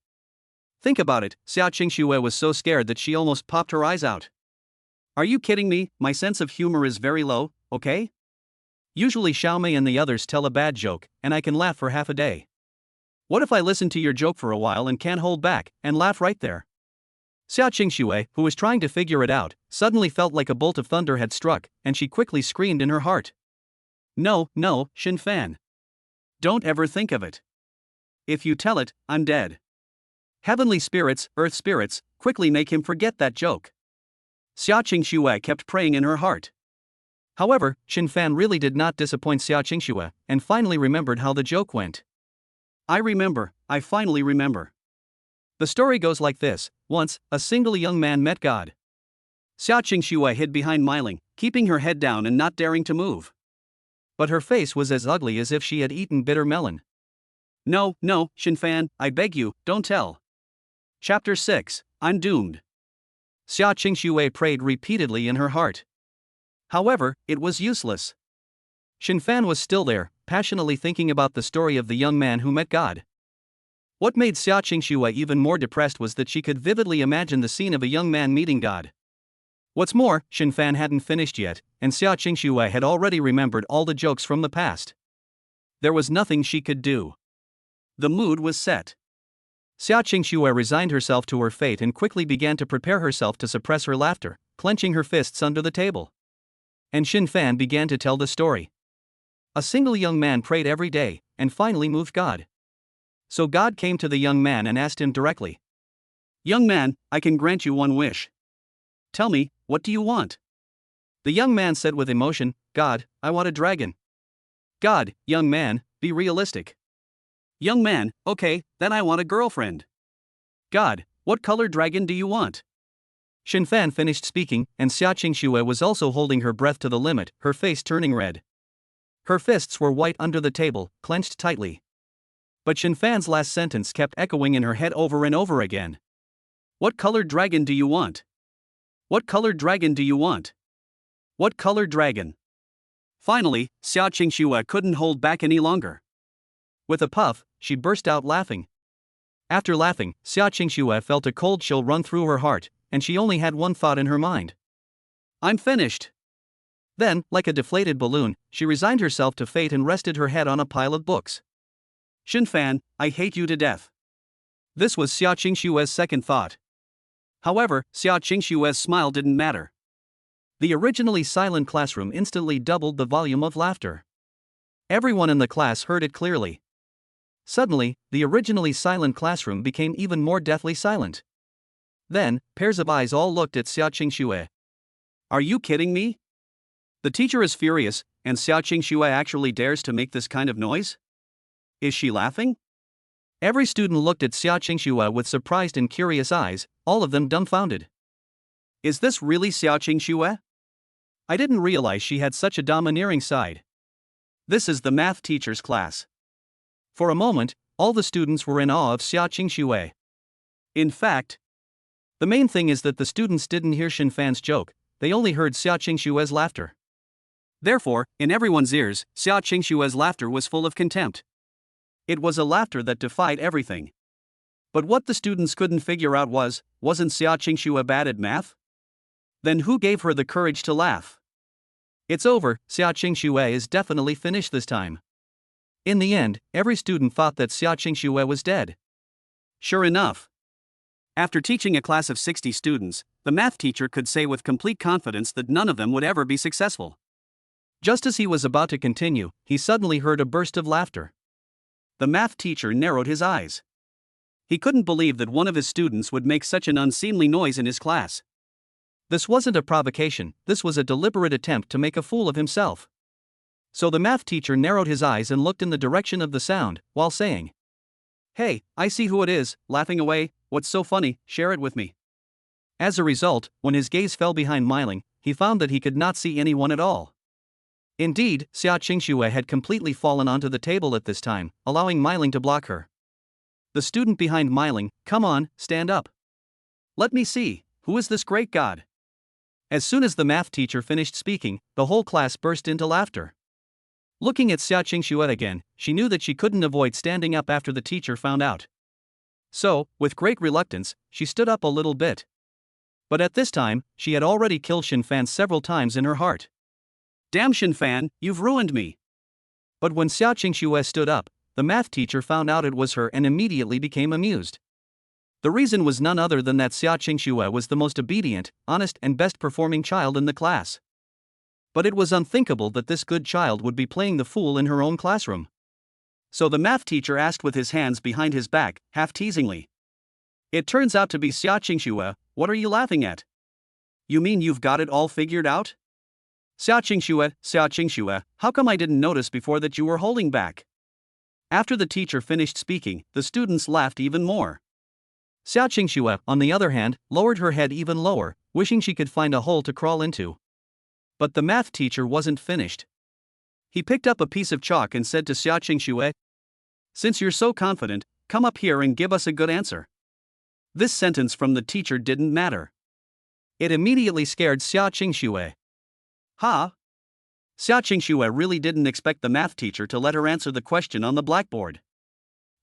Think about it, Xiaoxue was so scared that she almost popped her eyes out. Are you kidding me? My sense of humor is very low, okay? Usually Xiaoming and the others tell a bad joke, and I can laugh for half a day. What if I listen to your joke for a while and can't hold back, and laugh right there? Xiaoxue, who was trying to figure it out, suddenly felt like a bolt of thunder had struck, and she quickly screamed in her heart. No, Shen Fan. Don't ever think of it. If you tell it, I'm dead. Heavenly spirits, earth spirits, quickly make him forget that joke. Xiaoxue kept praying in her heart. However, Shen Fan really did not disappoint Xiaoxue, and finally remembered how the joke went. I finally remember. The story goes like this. Once, a single young man met God. Xiaoxue hid behind Miling, keeping her head down and not daring to move. But her face was as ugly as if she had eaten bitter melon. No, Shen Fan, I beg you, don't tell. Chapter 6, I'm doomed. Xiaoxue prayed repeatedly in her heart. However, it was useless. Shen Fan was still there, passionately thinking about the story of the young man who met God. What made Xiaoxue even more depressed was that she could vividly imagine the scene of a young man meeting God. What's more, Shen Fan hadn't finished yet, and Xiaoxue had already remembered all the jokes from the past. There was nothing she could do. The mood was set. Xiaoxue resigned herself to her fate and quickly began to prepare herself to suppress her laughter, clenching her fists under the table. And Shen Fan began to tell the story. A single young man prayed every day, and finally moved God. So God came to the young man and asked him directly. Young man, I can grant you one wish. Tell me, what do you want? The young man said with emotion, God, I want a dragon. God, young man, be realistic. Young man, okay, then I want a girlfriend. God, what color dragon do you want? Shen Fan finished speaking, and Xiaoxue was also holding her breath to the limit, her face turning red. Her fists were white under the table, clenched tightly. But Shen Fan's last sentence kept echoing in her head over and over again. What colored dragon do you want? What colored dragon do you want? What colored dragon? Finally, Xiaoxue couldn't hold back any longer. With a puff, she burst out laughing. After laughing, Xiaoxue felt a cold chill run through her heart, and she only had one thought in her mind. I'm finished. Then, like a deflated balloon, she resigned herself to fate and rested her head on a pile of books. Shen Fan, I hate you to death. This was Xiaoxue's second thought. However, Xiaoxue's smile didn't matter. The originally silent classroom instantly doubled the volume of laughter. Everyone in the class heard it clearly. Suddenly, the originally silent classroom became even more deathly silent. Then, pairs of eyes all looked at Xiaoxue. Are you kidding me? The teacher is furious, and Xiaoxue actually dares to make this kind of noise? Is she laughing? Every student looked at Xiaoxue with surprised and curious eyes, all of them dumbfounded. Is this really Xiaoxue? I didn't realize she had such a domineering side. This is the math teacher's class. For a moment, all the students were in awe of Xiaoxue. In fact, the main thing is that the students didn't hear Shen Fan's joke, they only heard Xiaoxue's laughter. Therefore, in everyone's ears, Xiaoxue's laughter was full of contempt. It was a laughter that defied everything. But what the students couldn't figure out wasn't Xiaoxue bad at math? Then who gave her the courage to laugh? It's over, Xiaoxue is definitely finished this time. In the end, every student thought that Xiaoxue was dead. Sure enough. After teaching a class of 60 students, the math teacher could say with complete confidence that none of them would ever be successful. Just as he was about to continue, he suddenly heard a burst of laughter. The math teacher narrowed his eyes. He couldn't believe that one of his students would make such an unseemly noise in his class. This wasn't a provocation, this was a deliberate attempt to make a fool of himself. So the math teacher narrowed his eyes and looked in the direction of the sound, while saying, "Hey, I see who it is, laughing away, what's so funny, share it with me." As a result, when his gaze fell behind Myling, he found that he could not see anyone at all. Indeed, Xiaoxue had completely fallen onto the table at this time, allowing Myling to block her. The student behind Myling, come on, stand up. Let me see, who is this great god? As soon as the math teacher finished speaking, the whole class burst into laughter. Looking at Xiaoxue again, she knew that she couldn't avoid standing up after the teacher found out. So, with great reluctance, she stood up a little bit. But at this time, she had already killed Shen Fan several times in her heart. Damn Shen Fan, you've ruined me. But when Xiaoxue stood up, the math teacher found out it was her and immediately became amused. The reason was none other than that Xiaoxue was the most obedient, honest and best performing child in the class. But it was unthinkable that this good child would be playing the fool in her own classroom. So the math teacher asked with his hands behind his back, half teasingly. It turns out to be Xiaoxue, what are you laughing at? You mean you've got it all figured out? Xiaoxue, how come I didn't notice before that you were holding back? After the teacher finished speaking, the students laughed even more. Xiaoxue, on the other hand, lowered her head even lower, wishing she could find a hole to crawl into. But the math teacher wasn't finished. He picked up a piece of chalk and said to Xiaoxue, "Since you're so confident, come up here and give us a good answer." This sentence from the teacher didn't matter. It immediately scared Xiaoxue. Ha! Xiaoxue really didn't expect the math teacher to let her answer the question on the blackboard.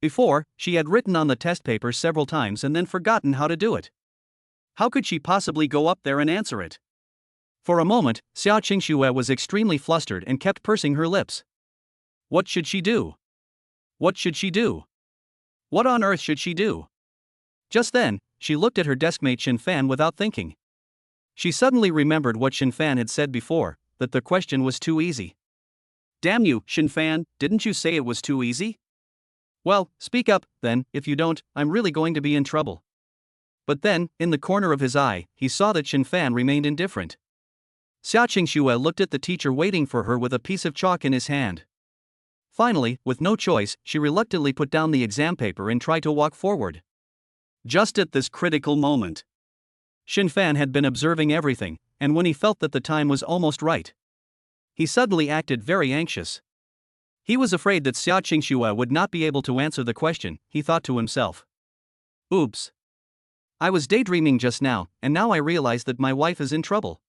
Before, she had written on the test paper several times and then forgotten how to do it. How could she possibly go up there and answer it? For a moment, Xiaoxue was extremely flustered and kept pursing her lips. What should she do? What should she do? What on earth should she do? Just then, she looked at her deskmate Shen Fan without thinking. She suddenly remembered what Shen Fan had said before, that the question was too easy. Damn you, Shen Fan, didn't you say it was too easy? Well, speak up, then, if you don't, I'm really going to be in trouble. But then, in the corner of his eye, he saw that Shen Fan remained indifferent. Xiaoxue looked at the teacher waiting for her with a piece of chalk in his hand. Finally, with no choice, she reluctantly put down the exam paper and tried to walk forward. Just at this critical moment, Shen Fan had been observing everything, and when he felt that the time was almost right, he suddenly acted very anxious. He was afraid that Xiaoxue would not be able to answer the question, he thought to himself. Oops. I was daydreaming just now, and now I realize that my wife is in trouble.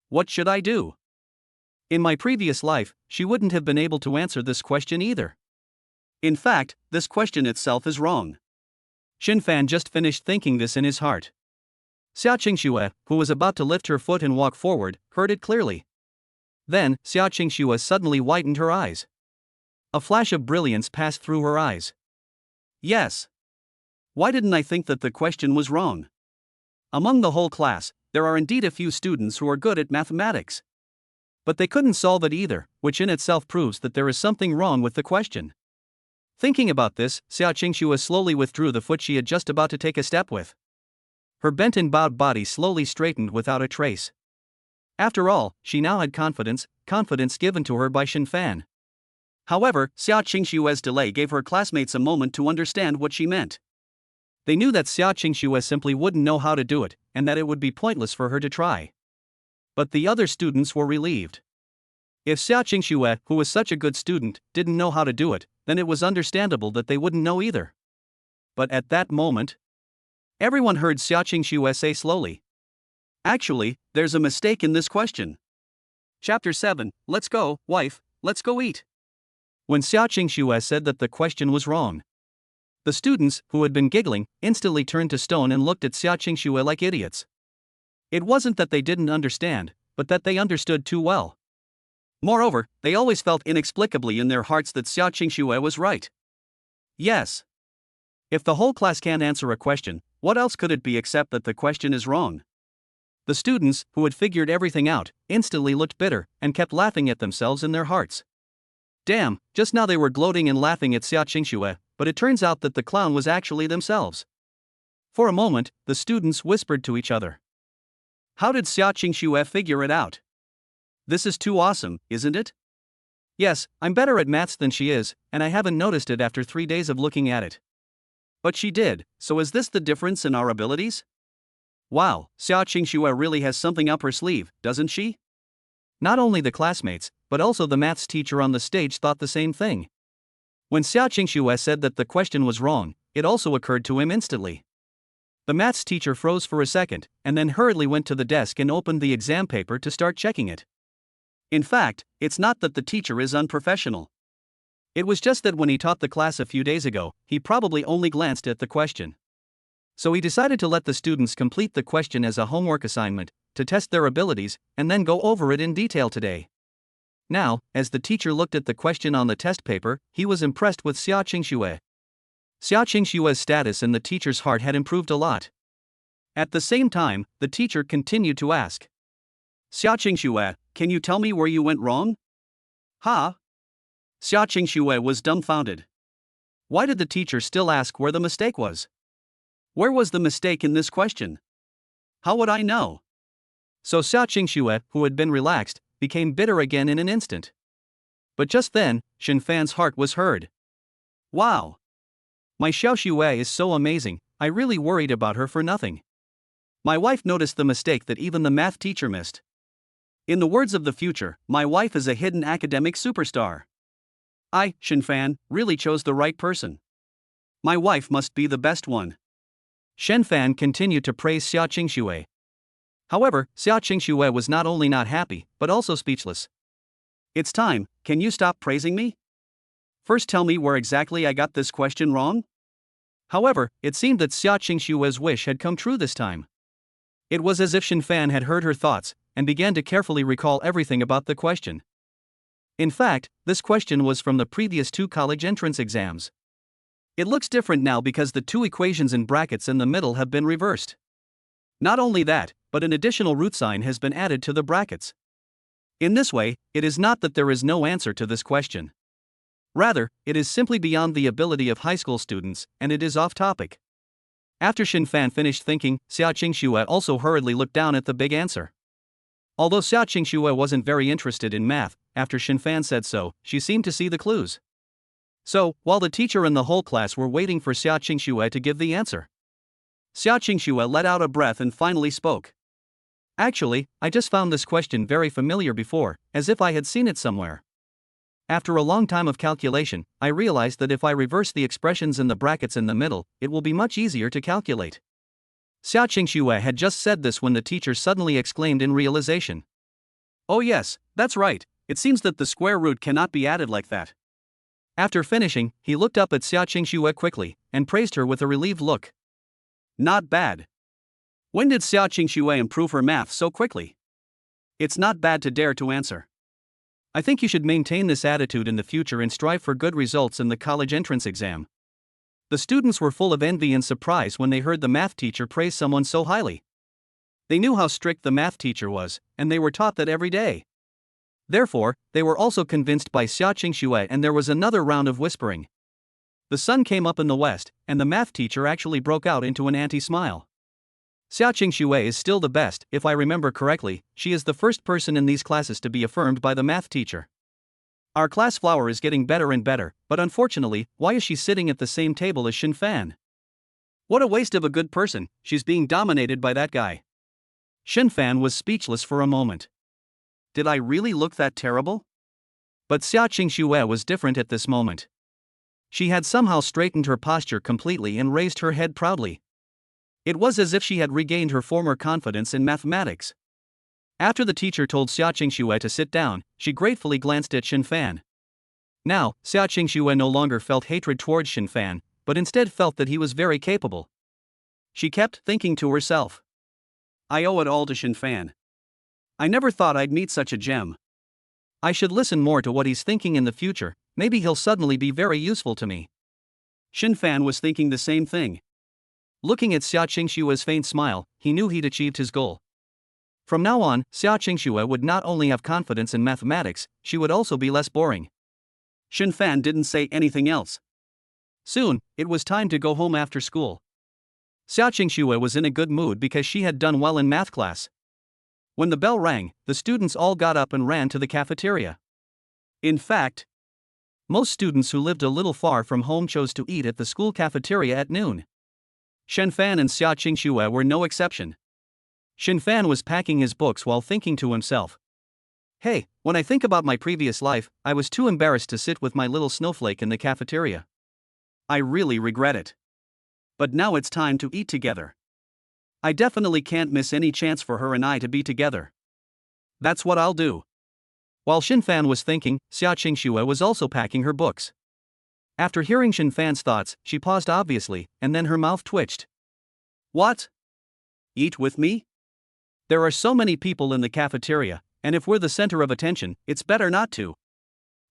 What should I do? In my previous life, she wouldn't have been able to answer this question either. In fact, this question itself is wrong. Shen Fan just finished thinking this in his heart. Xiaoxue, who was about to lift her foot and walk forward, heard it clearly. Then, Xiaoxue suddenly widened her eyes. A flash of brilliance passed through her eyes. Yes. Why didn't I think that the question was wrong? Among the whole class, there are indeed a few students who are good at mathematics. But they couldn't solve it either, which in itself proves that there is something wrong with the question. Thinking about this, Xiaoxue slowly withdrew the foot she had just about to take a step with. Her bent and bowed body slowly straightened without a trace. After all, she now had confidence given to her by Shen Fan. However, Xiaoxue's delay gave her classmates a moment to understand what she meant. They knew that Xiaoxue simply wouldn't know how to do it, and that it would be pointless for her to try. But the other students were relieved. If Xiaoxue, who was such a good student, didn't know how to do it, then it was understandable that they wouldn't know either. But at that moment, everyone heard Xiaoxue say slowly, "Actually, there's a mistake in this question." Chapter 7, Let's go, wife, let's go eat. When Xiaoxue said that the question was wrong, the students, who had been giggling, instantly turned to stone and looked at Xiaoxue like idiots. It wasn't that they didn't understand, but that they understood too well. Moreover, they always felt inexplicably in their hearts that Xiaoxue was right. Yes. If the whole class can't answer a question, what else could it be except that the question is wrong? The students, who had figured everything out, instantly looked bitter and kept laughing at themselves in their hearts. Damn, just now they were gloating and laughing at Xiaoxue, but it turns out that the clown was actually themselves. For a moment, the students whispered to each other. How did Xiaoxue figure it out? This is too awesome, isn't it? Yes, I'm better at maths than she is, and I haven't noticed it after 3 days of looking at it. But she did, so is this the difference in our abilities? Wow, Xiaoxue really has something up her sleeve, doesn't she? Not only the classmates, but also the maths teacher on the stage thought the same thing. When Xiaoxue said that the question was wrong, it also occurred to him instantly. The maths teacher froze for a second, and then hurriedly went to the desk and opened the exam paper to start checking it. In fact, it's not that the teacher is unprofessional. It was just that when he taught the class a few days ago, he probably only glanced at the question. So he decided to let the students complete the question as a homework assignment, to test their abilities, and then go over it in detail today. Now, as the teacher looked at the question on the test paper, he was impressed with Xiaoxue. Xiaoxue's status in the teacher's heart had improved a lot. At the same time, the teacher continued to ask, Xiaoxue, can you tell me where you went wrong? Ha? Xiaoxue was dumbfounded. Why did the teacher still ask where the mistake was? Where was the mistake in this question? How would I know? So Xiaoxue, who had been relaxed, became bitter again in an instant. But just then, Shen Fan's heart was heard. Wow! My Xiaoxue is so amazing, I really worried about her for nothing. My wife noticed the mistake that even the math teacher missed. In the words of the future, my wife is a hidden academic superstar. I, Shen Fan, really chose the right person. My wife must be the best one. Shen Fan continued to praise Xiaoxue. However, Xiaoxue was not only not happy, but also speechless. It's time, can you stop praising me? First tell me where exactly I got this question wrong? However, it seemed that Xiaoxue's wish had come true this time. It was as if Shen Fan had heard her thoughts, and began to carefully recall everything about the question. In fact, this question was from the previous 2 college entrance exams. It looks different now because the 2 equations in brackets in the middle have been reversed. Not only that, but an additional root sign has been added to the brackets. In this way, it is not that there is no answer to this question. Rather, it is simply beyond the ability of high school students, and it is off topic. After Shen Fan finished thinking, Xiaoxue also hurriedly looked down at the big answer. Although Xiaoxue wasn't very interested in math, after Shen Fan said so, she seemed to see the clues. So, while the teacher and the whole class were waiting for Xiaoxue to give the answer, Xiaoxue let out a breath and finally spoke. Actually, I just found this question very familiar before, as if I had seen it somewhere. After a long time of calculation, I realized that if I reverse the expressions in the brackets in the middle, it will be much easier to calculate. Xiaoxue had just said this when the teacher suddenly exclaimed in realization. Oh yes, that's right, it seems that the square root cannot be added like that. After finishing, he looked up at Xiaoxue quickly, and praised her with a relieved look. Not bad. When did Xiaoxue improve her math so quickly? It's not bad to dare to answer. I think you should maintain this attitude in the future and strive for good results in the college entrance exam. The students were full of envy and surprise when they heard the math teacher praise someone so highly. They knew how strict the math teacher was, and they were taught that every day. Therefore, they were also convinced by Xiaoxue, and there was another round of whispering. The sun came up in the west, and the math teacher actually broke out into an anti-smile. Xiaoxue is still the best. If I remember correctly, she is the first person in these classes to be affirmed by the math teacher. Our class flower is getting better and better, but unfortunately, why is she sitting at the same table as Shen Fan? What a waste of a good person, she's being dominated by that guy. Shen Fan was speechless for a moment. Did I really look that terrible? But Xiaoxue was different at this moment. She had somehow straightened her posture completely and raised her head proudly. It was as if she had regained her former confidence in mathematics. After the teacher told Xiaoxue to sit down, she gratefully glanced at Shen Fan. Now, Xiaoxue no longer felt hatred towards Shen Fan, but instead felt that he was very capable. She kept thinking to herself, I owe it all to Shen Fan. I never thought I'd meet such a gem. I should listen more to what he's thinking in the future, maybe he'll suddenly be very useful to me. Shen Fan was thinking the same thing. Looking at Xiaoxue's faint smile, he knew he'd achieved his goal. From now on, Xiaoxue would not only have confidence in mathematics, she would also be less boring. Shen Fan didn't say anything else. Soon, it was time to go home after school. Xiaoxue was in a good mood because she had done well in math class. When the bell rang, the students all got up and ran to the cafeteria. In fact, most students who lived a little far from home chose to eat at the school cafeteria at noon. Shen Fan and Xiaoxue were no exception. Shen Fan was packing his books while thinking to himself, hey, when I think about my previous life, I was too embarrassed to sit with my little snowflake in the cafeteria. I really regret it. But now it's time to eat together. I definitely can't miss any chance for her and I to be together. That's what I'll do. While Shen Fan was thinking, Xiaoxue was also packing her books. After hearing Shen Fan's thoughts, she paused obviously, and then her mouth twitched. What? Eat with me? There are so many people in the cafeteria, and if we're the center of attention, it's better not to.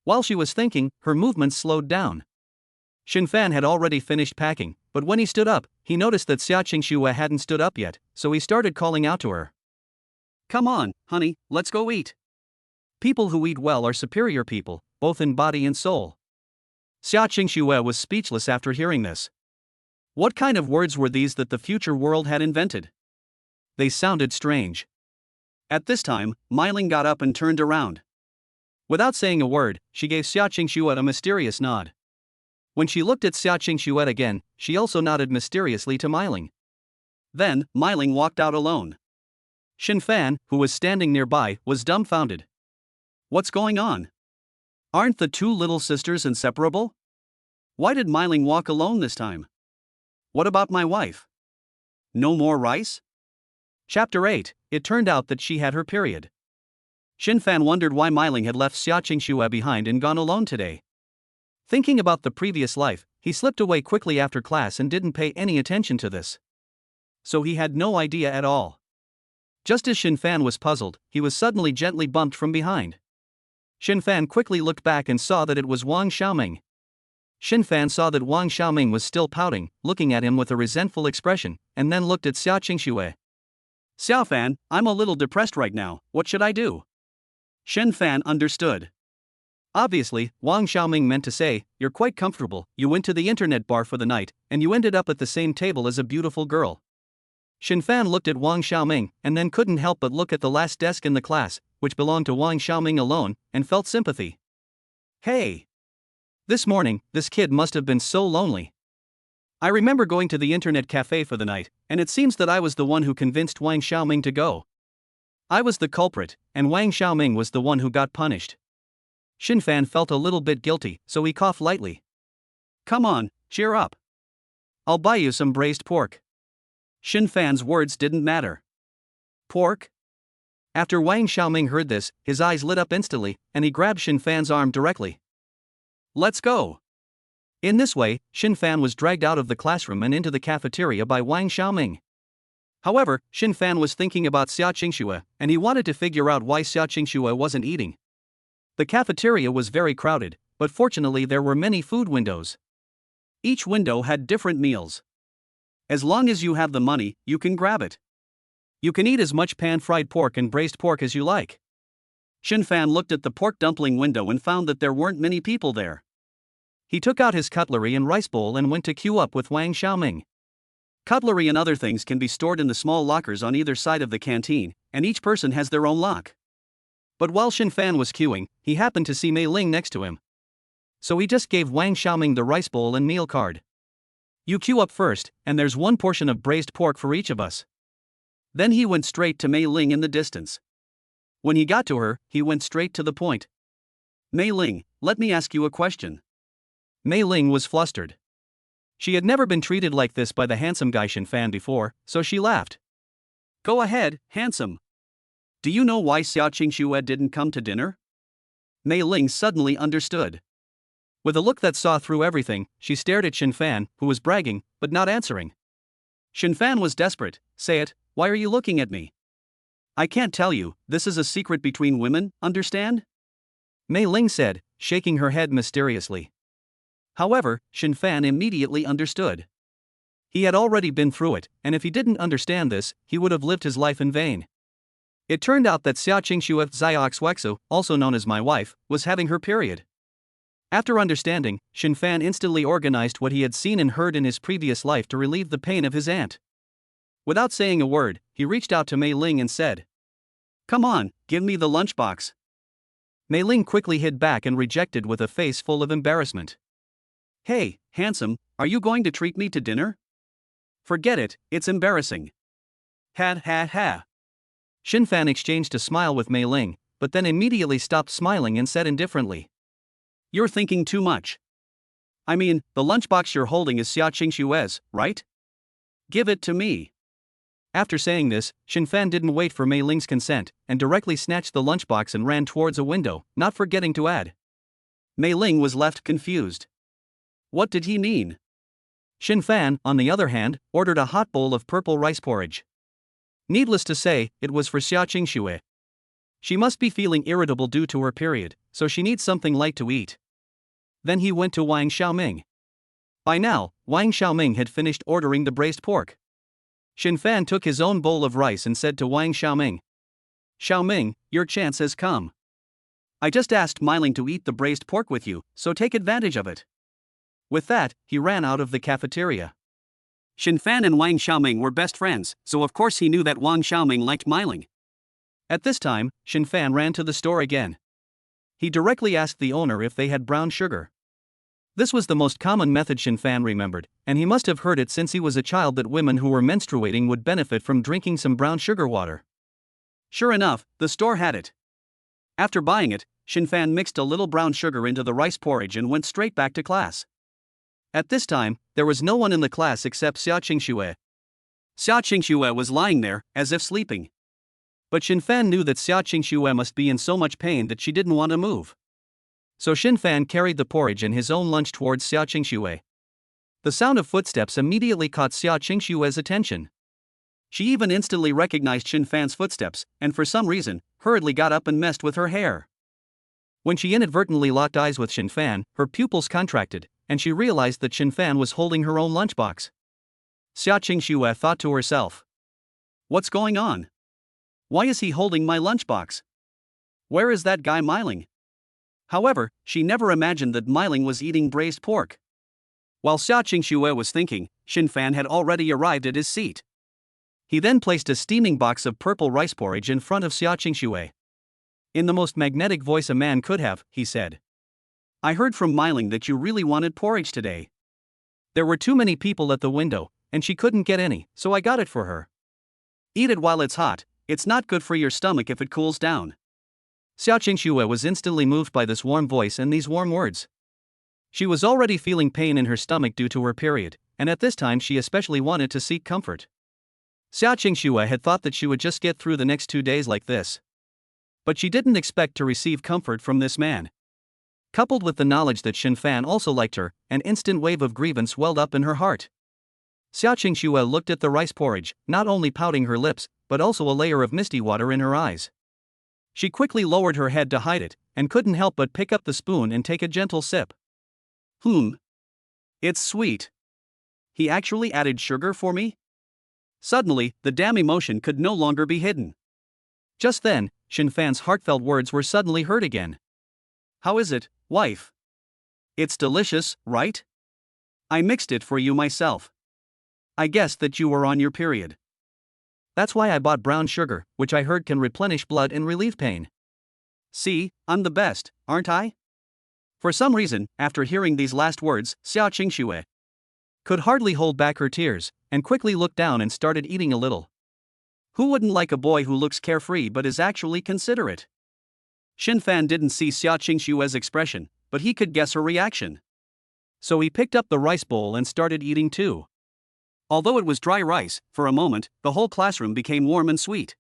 While she was thinking, her movements slowed down. Shen Fan had already finished packing, but when he stood up, he noticed that Xiaoxue hadn't stood up yet, so he started calling out to her. Come on, honey, let's go eat. People who eat well are superior people, both in body and soul. Xiaoxue was speechless after hearing this. What kind of words were these that the future world had invented? They sounded strange. At this time, Meiling got up and turned around. Without saying a word, she gave Xiaoxue a mysterious nod. When she looked at Xiaoxue again, she also nodded mysteriously to Meiling. Then, Meiling walked out alone. Shen Fan, who was standing nearby, was dumbfounded. What's going on? Aren't the two little sisters inseparable? Why did Meiling walk alone this time? What about my wife? No more rice? Chapter 8, it turned out that she had her period. Shen Fan wondered why Meiling had left Xiaoxue behind and gone alone today. Thinking about the previous life, he slipped away quickly after class and didn't pay any attention to this. So he had no idea at all. Just as Shen Fan was puzzled, he was suddenly gently bumped from behind. Shen Fan quickly looked back and saw that it was Wang Xiaoming. Shen Fan saw that Wang Xiaoming was still pouting, looking at him with a resentful expression, and then looked at Xiaoxue. Xiao Fan, I'm a little depressed right now, what should I do? Shen Fan understood. Obviously, Wang Xiaoming meant to say, you're quite comfortable, you went to the internet bar for the night, and you ended up at the same table as a beautiful girl. Shen Fan looked at Wang Xiaoming, and then couldn't help but look at the last desk in the class, which belonged to Wang Xiaoming alone, and felt sympathy. Hey! This morning, this kid must have been so lonely. I remember going to the internet cafe for the night, and it seems that I was the one who convinced Wang Xiaoming to go. I was the culprit, and Wang Xiaoming was the one who got punished. Shen Fan felt a little bit guilty, so he coughed lightly. Come on, cheer up. I'll buy you some braised pork. Shen Fan's words didn't matter. Pork? After Wang Xiaoming heard this, his eyes lit up instantly, and he grabbed Shen Fan's arm directly. Let's go. In this way, Shen Fan was dragged out of the classroom and into the cafeteria by Wang Xiaoming. However, Shen Fan was thinking about Xiaoxue, and he wanted to figure out why Xiaoxue wasn't eating. The cafeteria was very crowded, but fortunately there were many food windows. Each window had different meals. As long as you have the money, you can grab it. You can eat as much pan-fried pork and braised pork as you like. Shen Fan looked at the pork dumpling window and found that there weren't many people there. He took out his cutlery and rice bowl and went to queue up with Wang Xiaoming. Cutlery and other things can be stored in the small lockers on either side of the canteen, and each person has their own lock. But while Shen Fan was queuing, he happened to see Mei Ling next to him. So he just gave Wang Xiaoming the rice bowl and meal card. You queue up first, and there's one portion of braised pork for each of us. Then he went straight to Mei Ling in the distance. When he got to her, he went straight to the point. Mei Ling, let me ask you a question. Mei Ling was flustered. She had never been treated like this by the handsome guy Shen Fan before, so she laughed. Go ahead, handsome. Do you know why Xiaoxue didn't come to dinner? Mei Ling suddenly understood. With a look that saw through everything, she stared at Shen Fan, who was bragging, but not answering. Shen Fan was desperate. Say it, why are you looking at me? I can't tell you, this is a secret between women, understand? Mei Ling said, shaking her head mysteriously. However, Shen Fan immediately understood. He had already been through it, and if he didn't understand this, he would have lived his life in vain. It turned out that Xiaoxue, also known as my wife, was having her period. After understanding, Shen Fan instantly organized what he had seen and heard in his previous life to relieve the pain of his aunt. Without saying a word, he reached out to Mei Ling and said, Come on, give me the lunchbox. Mei Ling quickly hid back and rejected with a face full of embarrassment. Hey, handsome, are you going to treat me to dinner? Forget it, it's embarrassing. Ha ha ha. Shen Fan exchanged a smile with Mei Ling, but then immediately stopped smiling and said indifferently. You're thinking too much. I mean, the lunchbox you're holding is Xiaoxue's, right? Give it to me. After saying this, Shen Fan didn't wait for Mei Ling's consent, and directly snatched the lunchbox and ran towards a window, not forgetting to add. Mei Ling was left confused. What did he mean? Shen Fan, on the other hand, ordered a hot bowl of purple rice porridge. Needless to say, it was for Xiaoxue. She must be feeling irritable due to her period, so she needs something light to eat. Then he went to Wang Xiaoming. By now, Wang Xiaoming had finished ordering the braised pork. Shen Fan took his own bowl of rice and said to Wang Xiaoming, Xiaoming, your chance has come. I just asked Mei Ling to eat the braised pork with you, so take advantage of it. With that, he ran out of the cafeteria. Shen Fan and Wang Xiaoming were best friends, so of course he knew that Wang Xiaoming liked Mei Ling. At this time, Shen Fan ran to the store again. He directly asked the owner if they had brown sugar. This was the most common method Shen Fan remembered, and he must have heard it since he was a child that women who were menstruating would benefit from drinking some brown sugar water. Sure enough, the store had it. After buying it, Shen Fan mixed a little brown sugar into the rice porridge and went straight back to class. At this time, there was no one in the class except Xiaoxue. Xiaoxue was lying there, as if sleeping. But Shen Fan knew that Xiaoxue must be in so much pain that she didn't want to move. So Shen Fan carried the porridge and his own lunch towards Xiaoxue. The sound of footsteps immediately caught Xiaoxue's attention. She even instantly recognized Shen Fan's footsteps, and for some reason, hurriedly got up and messed with her hair. When she inadvertently locked eyes with Shen Fan, her pupils contracted, and she realized that Shen Fan was holding her own lunchbox. Xiaoxue thought to herself. What's going on? Why is he holding my lunchbox? Where is that guy Mei Ling? However, she never imagined that Mei Ling was eating braised pork. While Xiaoxue was thinking, Shen Fan had already arrived at his seat. He then placed a steaming box of purple rice porridge in front of Xiaoxue. In the most magnetic voice a man could have, he said. I heard from Mei Ling that you really wanted porridge today. There were too many people at the window, and she couldn't get any, so I got it for her. Eat it while it's hot, it's not good for your stomach if it cools down. Xiaoxue was instantly moved by this warm voice and these warm words. She was already feeling pain in her stomach due to her period, and at this time she especially wanted to seek comfort. Xiaoxue had thought that she would just get through the next 2 days like this. But she didn't expect to receive comfort from this man. Coupled with the knowledge that Shen Fan also liked her, an instant wave of grievance welled up in her heart. Xiaoxue looked at the rice porridge, not only pouting her lips, but also a layer of misty water in her eyes. She quickly lowered her head to hide it, and couldn't help but pick up the spoon and take a gentle sip. It's sweet. He actually added sugar for me? Suddenly, the damn emotion could no longer be hidden. Just then, Shen Fan's heartfelt words were suddenly heard again. How is it, wife? It's delicious, right? I mixed it for you myself. I guessed that you were on your period. That's why I bought brown sugar, which I heard can replenish blood and relieve pain. See, I'm the best, aren't I? For some reason, after hearing these last words, Xiaoxue could hardly hold back her tears, and quickly looked down and started eating a little. Who wouldn't like a boy who looks carefree but is actually considerate? Shen Fan didn't see Xiaoxue's expression, but he could guess her reaction. So he picked up the rice bowl and started eating too. Although it was dry rice, for a moment, the whole classroom became warm and sweet.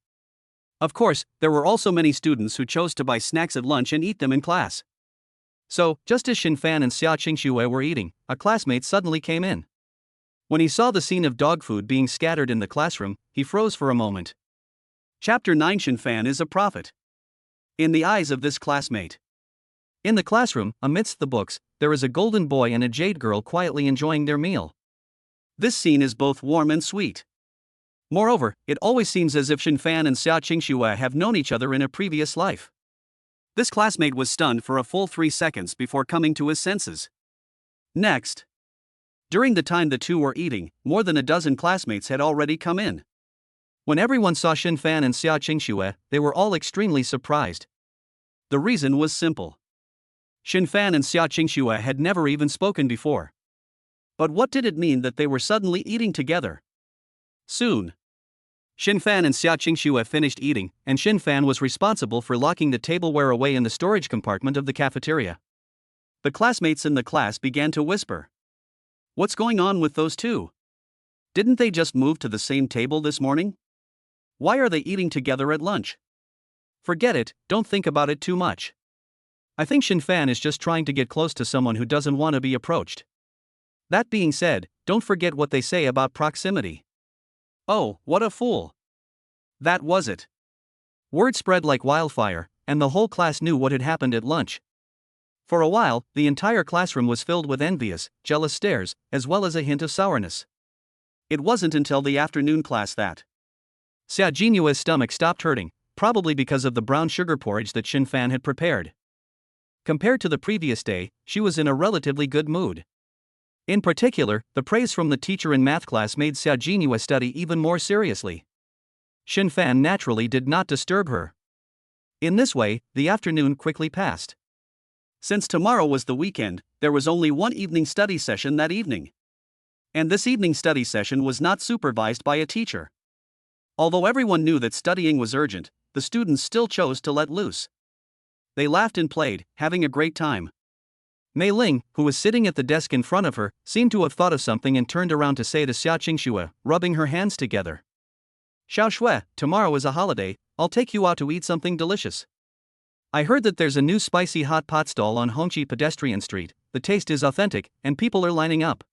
Of course, there were also many students who chose to buy snacks at lunch and eat them in class. So, just as Shen Fan and Xiaoxue were eating, a classmate suddenly came in. When he saw the scene of dog food being scattered in the classroom, he froze for a moment. Chapter 9. Shen Fan is a prophet. In the eyes of this classmate. In the classroom, amidst the books, there is a golden boy and a jade girl quietly enjoying their meal. This scene is both warm and sweet. Moreover, it always seems as if Shen Fan and Xiaoxue have known each other in a previous life. This classmate was stunned for a full 3 seconds before coming to his senses. Next. During the time the two were eating, more than a dozen classmates had already come in. When everyone saw Shen Fan and Xiaoxue, they were all extremely surprised. The reason was simple. Shen Fan and Xiaoxue had never even spoken before. But what did it mean that they were suddenly eating together? Soon. Shen Fan and Xiaoxue finished eating, and Shen Fan was responsible for locking the tableware away in the storage compartment of the cafeteria. The classmates in the class began to whisper. What's going on with those two? Didn't they just move to the same table this morning? Why are they eating together at lunch? Forget it, don't think about it too much. I think Shen Fan is just trying to get close to someone who doesn't want to be approached. That being said, don't forget what they say about proximity. Oh, what a fool. That was it. Word spread like wildfire, and the whole class knew what had happened at lunch. For a while, the entire classroom was filled with envious, jealous stares, as well as a hint of sourness. It wasn't until the afternoon class that Xiaoxue's stomach stopped hurting, probably because of the brown sugar porridge that Shen Fan had prepared. Compared to the previous day, she was in a relatively good mood. In particular, the praise from the teacher in math class made Xiaoxue study even more seriously. Shen Fan naturally did not disturb her. In this way, the afternoon quickly passed. Since tomorrow was the weekend, there was only one evening study session that evening. And this evening study session was not supervised by a teacher. Although everyone knew that studying was urgent, the students still chose to let loose. They laughed and played, having a great time. Mei Ling, who was sitting at the desk in front of her, seemed to have thought of something and turned around to say to Xiaoxue, rubbing her hands together. Xiaoxue, tomorrow is a holiday, I'll take you out to eat something delicious. I heard that there's a new spicy hot pot stall on Hongqi Pedestrian Street, the taste is authentic, and people are lining up.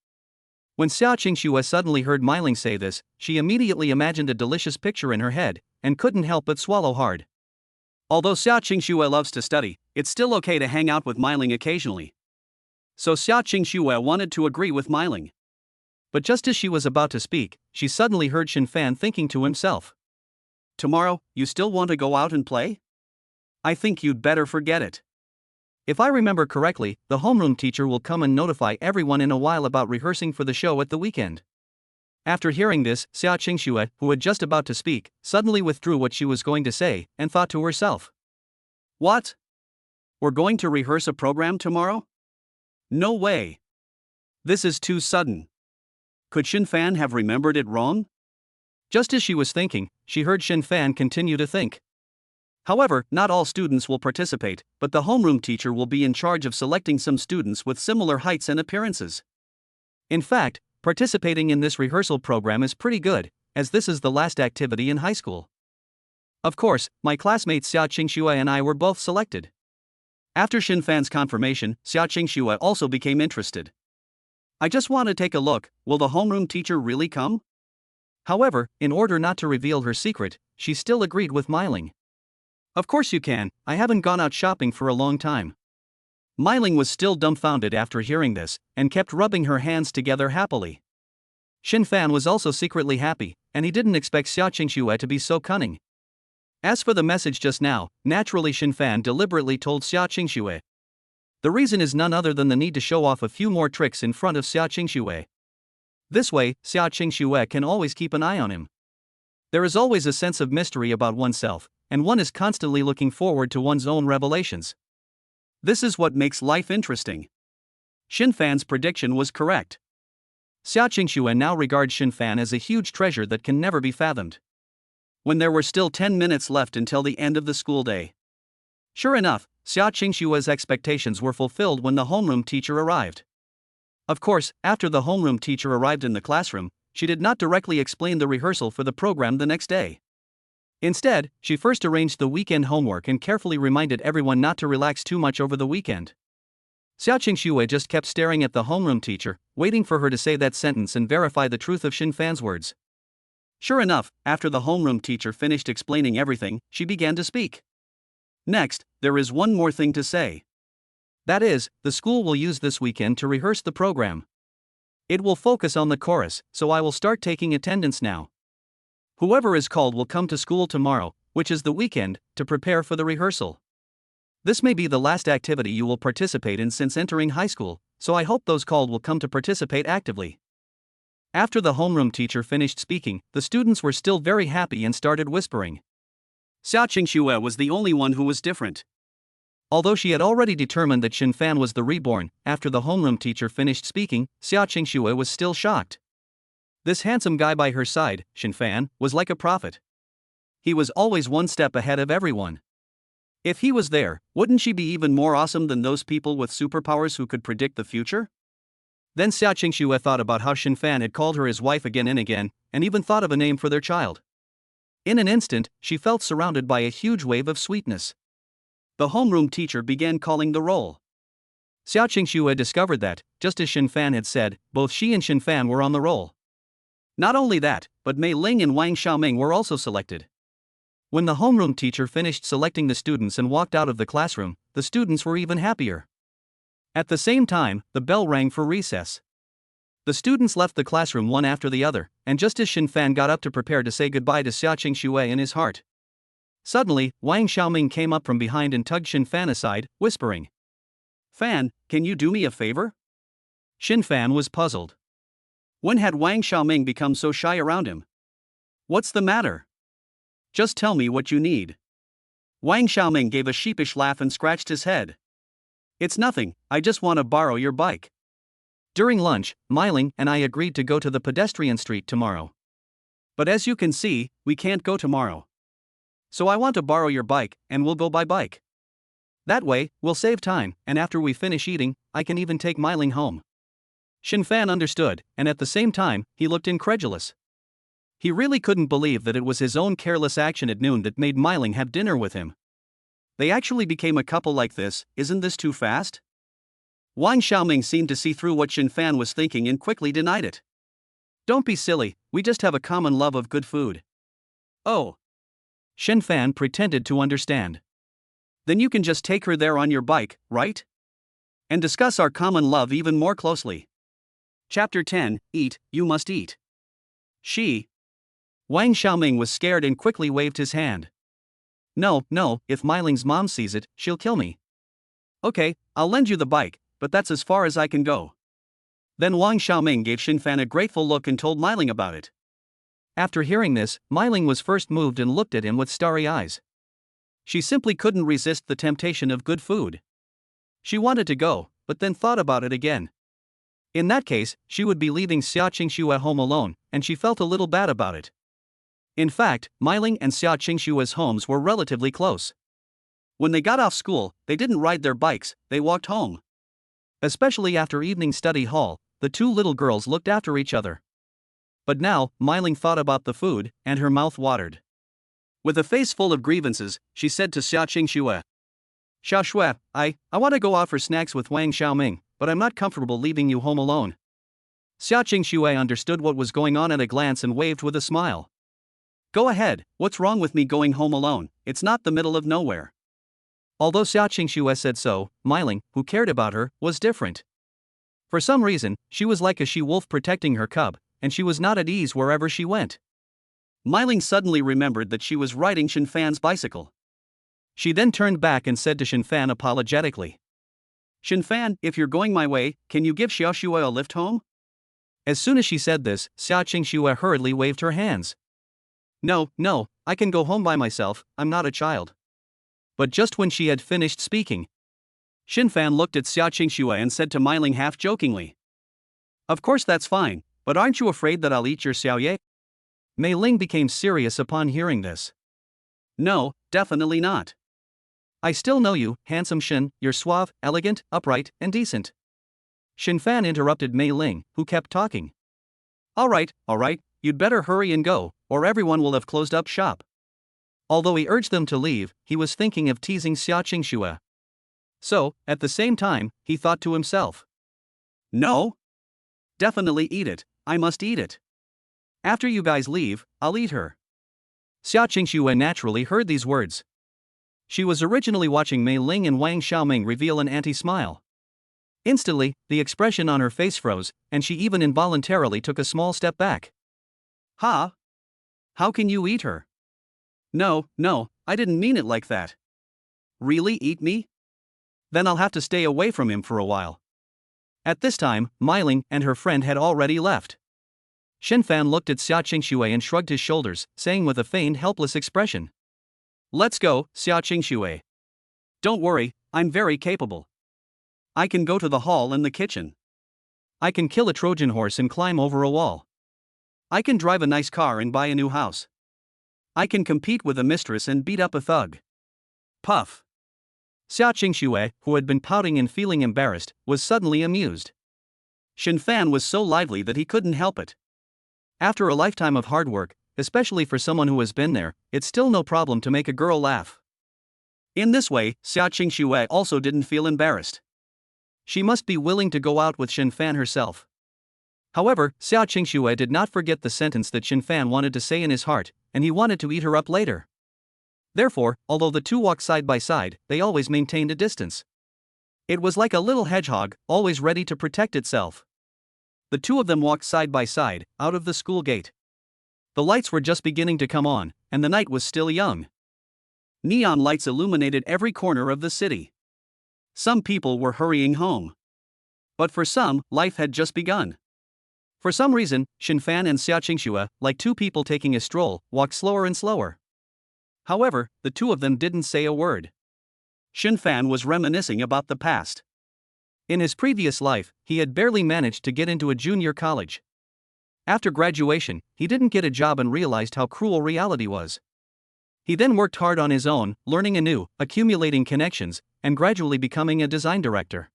When Xiaoxue suddenly heard Mei Ling say this, she immediately imagined a delicious picture in her head, and couldn't help but swallow hard. Although Xiaoxue loves to study, it's still okay to hang out with Mei Ling occasionally. So Xiaoxue wanted to agree with Mei Ling. But just as she was about to speak, she suddenly heard Shen Fan thinking to himself. Tomorrow, you still want to go out and play? I think you'd better forget it. If I remember correctly, the homeroom teacher will come and notify everyone in a while about rehearsing for the show at the weekend. After hearing this, Xiaoxue, who was just about to speak, suddenly withdrew what she was going to say, and thought to herself. What? We're going to rehearse a program tomorrow? No way. This is too sudden. Could Shen Fan have remembered it wrong? Just as she was thinking, she heard Shen Fan continue to think. However, not all students will participate, but the homeroom teacher will be in charge of selecting some students with similar heights and appearances. In fact, participating in this rehearsal program is pretty good, as this is the last activity in high school. Of course, my classmates Xiaoxue and I were both selected. After Shen Fan's confirmation, Xiaoxue also became interested. I just want to take a look, will the homeroom teacher really come? However, in order not to reveal her secret, she still agreed with Mei Ling. Of course you can, I haven't gone out shopping for a long time. Mei Ling was still dumbfounded after hearing this, and kept rubbing her hands together happily. Shen Fan was also secretly happy, and he didn't expect Xiaoxue to be so cunning. As for the message just now, naturally Shen Fan deliberately told Xiaoxue. The reason is none other than the need to show off a few more tricks in front of Xiaoxue. This way, Xiaoxue can always keep an eye on him. There is always a sense of mystery about oneself, and one is constantly looking forward to one's own revelations. This is what makes life interesting. Shen Fan's prediction was correct. Xiaoxue now regards Shen Fan as a huge treasure that can never be fathomed. When there were still 10 minutes left until the end of the school day. Sure enough, Xiaoxue's expectations were fulfilled when the homeroom teacher arrived. Of course, after the homeroom teacher arrived in the classroom, she did not directly explain the rehearsal for the program the next day. Instead, she first arranged the weekend homework and carefully reminded everyone not to relax too much over the weekend. Xiaoxue just kept staring at the homeroom teacher, waiting for her to say that sentence and verify the truth of Shen Fan's words. Sure enough, after the homeroom teacher finished explaining everything, she began to speak. Next, there is one more thing to say. That is, the school will use this weekend to rehearse the program. It will focus on the chorus, so I will start taking attendance now. Whoever is called will come to school tomorrow, which is the weekend, to prepare for the rehearsal. This may be the last activity you will participate in since entering high school, so I hope those called will come to participate actively. After the homeroom teacher finished speaking, the students were still very happy and started whispering. Xiaoxue was the only one who was different. Although she had already determined that Shen Fan was the reborn, after the homeroom teacher finished speaking, Xiaoxue was still shocked. This handsome guy by her side, Shen Fan, was like a prophet. He was always one step ahead of everyone. If he was there, wouldn't she be even more awesome than those people with superpowers who could predict the future? Then Xiaoxue thought about how Shen Fan had called her his wife again and again, and even thought of a name for their child. In an instant, she felt surrounded by a huge wave of sweetness. The homeroom teacher began calling the roll. Xiaoxue discovered that, just as Shen Fan had said, both she and Shen Fan were on the roll. Not only that, but Mei Ling and Wang Xiaoming were also selected. When the homeroom teacher finished selecting the students and walked out of the classroom, the students were even happier. At the same time, the bell rang for recess. The students left the classroom one after the other, and just as Shen Fan got up to prepare to say goodbye to Xiaoxue in his heart. Suddenly, Wang Xiaoming came up from behind and tugged Shen Fan aside, whispering, "Fan, can you do me a favor?" Shen Fan was puzzled. When had Wang Xiaoming become so shy around him? What's the matter? Just tell me what you need. Wang Xiaoming gave a sheepish laugh and scratched his head. It's nothing, I just want to borrow your bike. During lunch, Mei and I agreed to go to the pedestrian street tomorrow. But as you can see, we can't go tomorrow. So I want to borrow your bike, and we'll go by bike. That way, we'll save time, and after we finish eating, I can even take Mei home. Shen Fan understood, and at the same time, he looked incredulous. He really couldn't believe that it was his own careless action at noon that made Mei have dinner with him. They actually became a couple like this, isn't this too fast? Wang Xiaoming seemed to see through what Shen Fan was thinking and quickly denied it. Don't be silly, we just have a common love of good food. Oh. Shen Fan pretended to understand. Then you can just take her there on your bike, right? And discuss our common love even more closely. Chapter 10, Eat, You Must Eat. Wang Xiaoming was scared and quickly waved his hand. No, if Meiling's mom sees it, she'll kill me. Okay, I'll lend you the bike, but that's as far as I can go. Then Wang Xiaoming gave Shen Fan a grateful look and told Meiling about it. After hearing this, Meiling was first moved and looked at him with starry eyes. She simply couldn't resist the temptation of good food. She wanted to go, but then thought about it again. In that case, she would be leaving Xiaoxue at home alone, and she felt a little bad about it. In fact, Meiling and Xiaoxue's homes were relatively close. When they got off school, they didn't ride their bikes, they walked home. Especially after evening study hall, the two little girls looked after each other. But now, Meiling thought about the food, and her mouth watered. With a face full of grievances, she said to Xiaoxue, "Xiaoxue, I want to go out for snacks with Wang Xiaoming, but I'm not comfortable leaving you home alone." Xiaoxue understood what was going on at a glance and waved with a smile. "Go ahead, what's wrong with me going home alone? It's not the middle of nowhere." Although Xiaoxue said so, Meiling, who cared about her, was different. For some reason, she was like a she-wolf protecting her cub, and she was not at ease wherever she went. Meiling suddenly remembered that she was riding Shen Fan's bicycle. She then turned back and said to Shen Fan apologetically, Shen Fan, if you're going my way, can you give Xiaoxue a lift home? As soon as she said this, Xiaoxue hurriedly waved her hands. No, no, I can go home by myself, I'm not a child. But just when she had finished speaking, Shen Fan looked at Xiaoxue and said to Mei Ling half-jokingly. Of course that's fine, but aren't you afraid that I'll eat your Xiaoye? Mei Ling became serious upon hearing this. No, definitely not. I still know you, handsome Shen, you're suave, elegant, upright, and decent. Shen Fan interrupted Mei Ling, who kept talking. All right, you'd better hurry and go, or everyone will have closed up shop. Although he urged them to leave, he was thinking of teasing Xiaoxue. So, at the same time, he thought to himself. No? Definitely eat it, I must eat it. After you guys leave, I'll eat her. Xiaoxue naturally heard these words. She was originally watching Mei Ling and Wang Xiaoming reveal an anti-smile. Instantly, the expression on her face froze, and she even involuntarily took a small step back. Ha! How can you eat her? No, I didn't mean it like that. Really eat me? Then I'll have to stay away from him for a while. At this time, Mei Ling and her friend had already left. Shen Fan looked at Xiaoxue and shrugged his shoulders, saying with a feigned helpless expression. Let's go, Xiaoxue. Don't worry, I'm very capable. I can go to the hall and the kitchen. I can kill a Trojan horse and climb over a wall. I can drive a nice car and buy a new house. I can compete with a mistress and beat up a thug. Puff. Xiaoxue, who had been pouting and feeling embarrassed, was suddenly amused. Shen Fan was so lively that he couldn't help it. After a lifetime of hard work, especially for someone who has been there, it's still no problem to make a girl laugh. In this way, Xiaoxue also didn't feel embarrassed. She must be willing to go out with Shen Fan herself. However, Xiaoxue did not forget the sentence that Shen Fan wanted to say in his heart, and he wanted to eat her up later. Therefore, although the two walked side by side, they always maintained a distance. It was like a little hedgehog, always ready to protect itself. The two of them walked side by side, out of the school gate. The lights were just beginning to come on, and the night was still young. Neon lights illuminated every corner of the city. Some people were hurrying home. But for some, life had just begun. For some reason, Shen Fan and Xiaoxue, like two people taking a stroll, walked slower and slower. However, the two of them didn't say a word. Shen Fan was reminiscing about the past. In his previous life, he had barely managed to get into a junior college. After graduation, he didn't get a job and realized how cruel reality was. He then worked hard on his own, learning anew, accumulating connections, and gradually becoming a design director.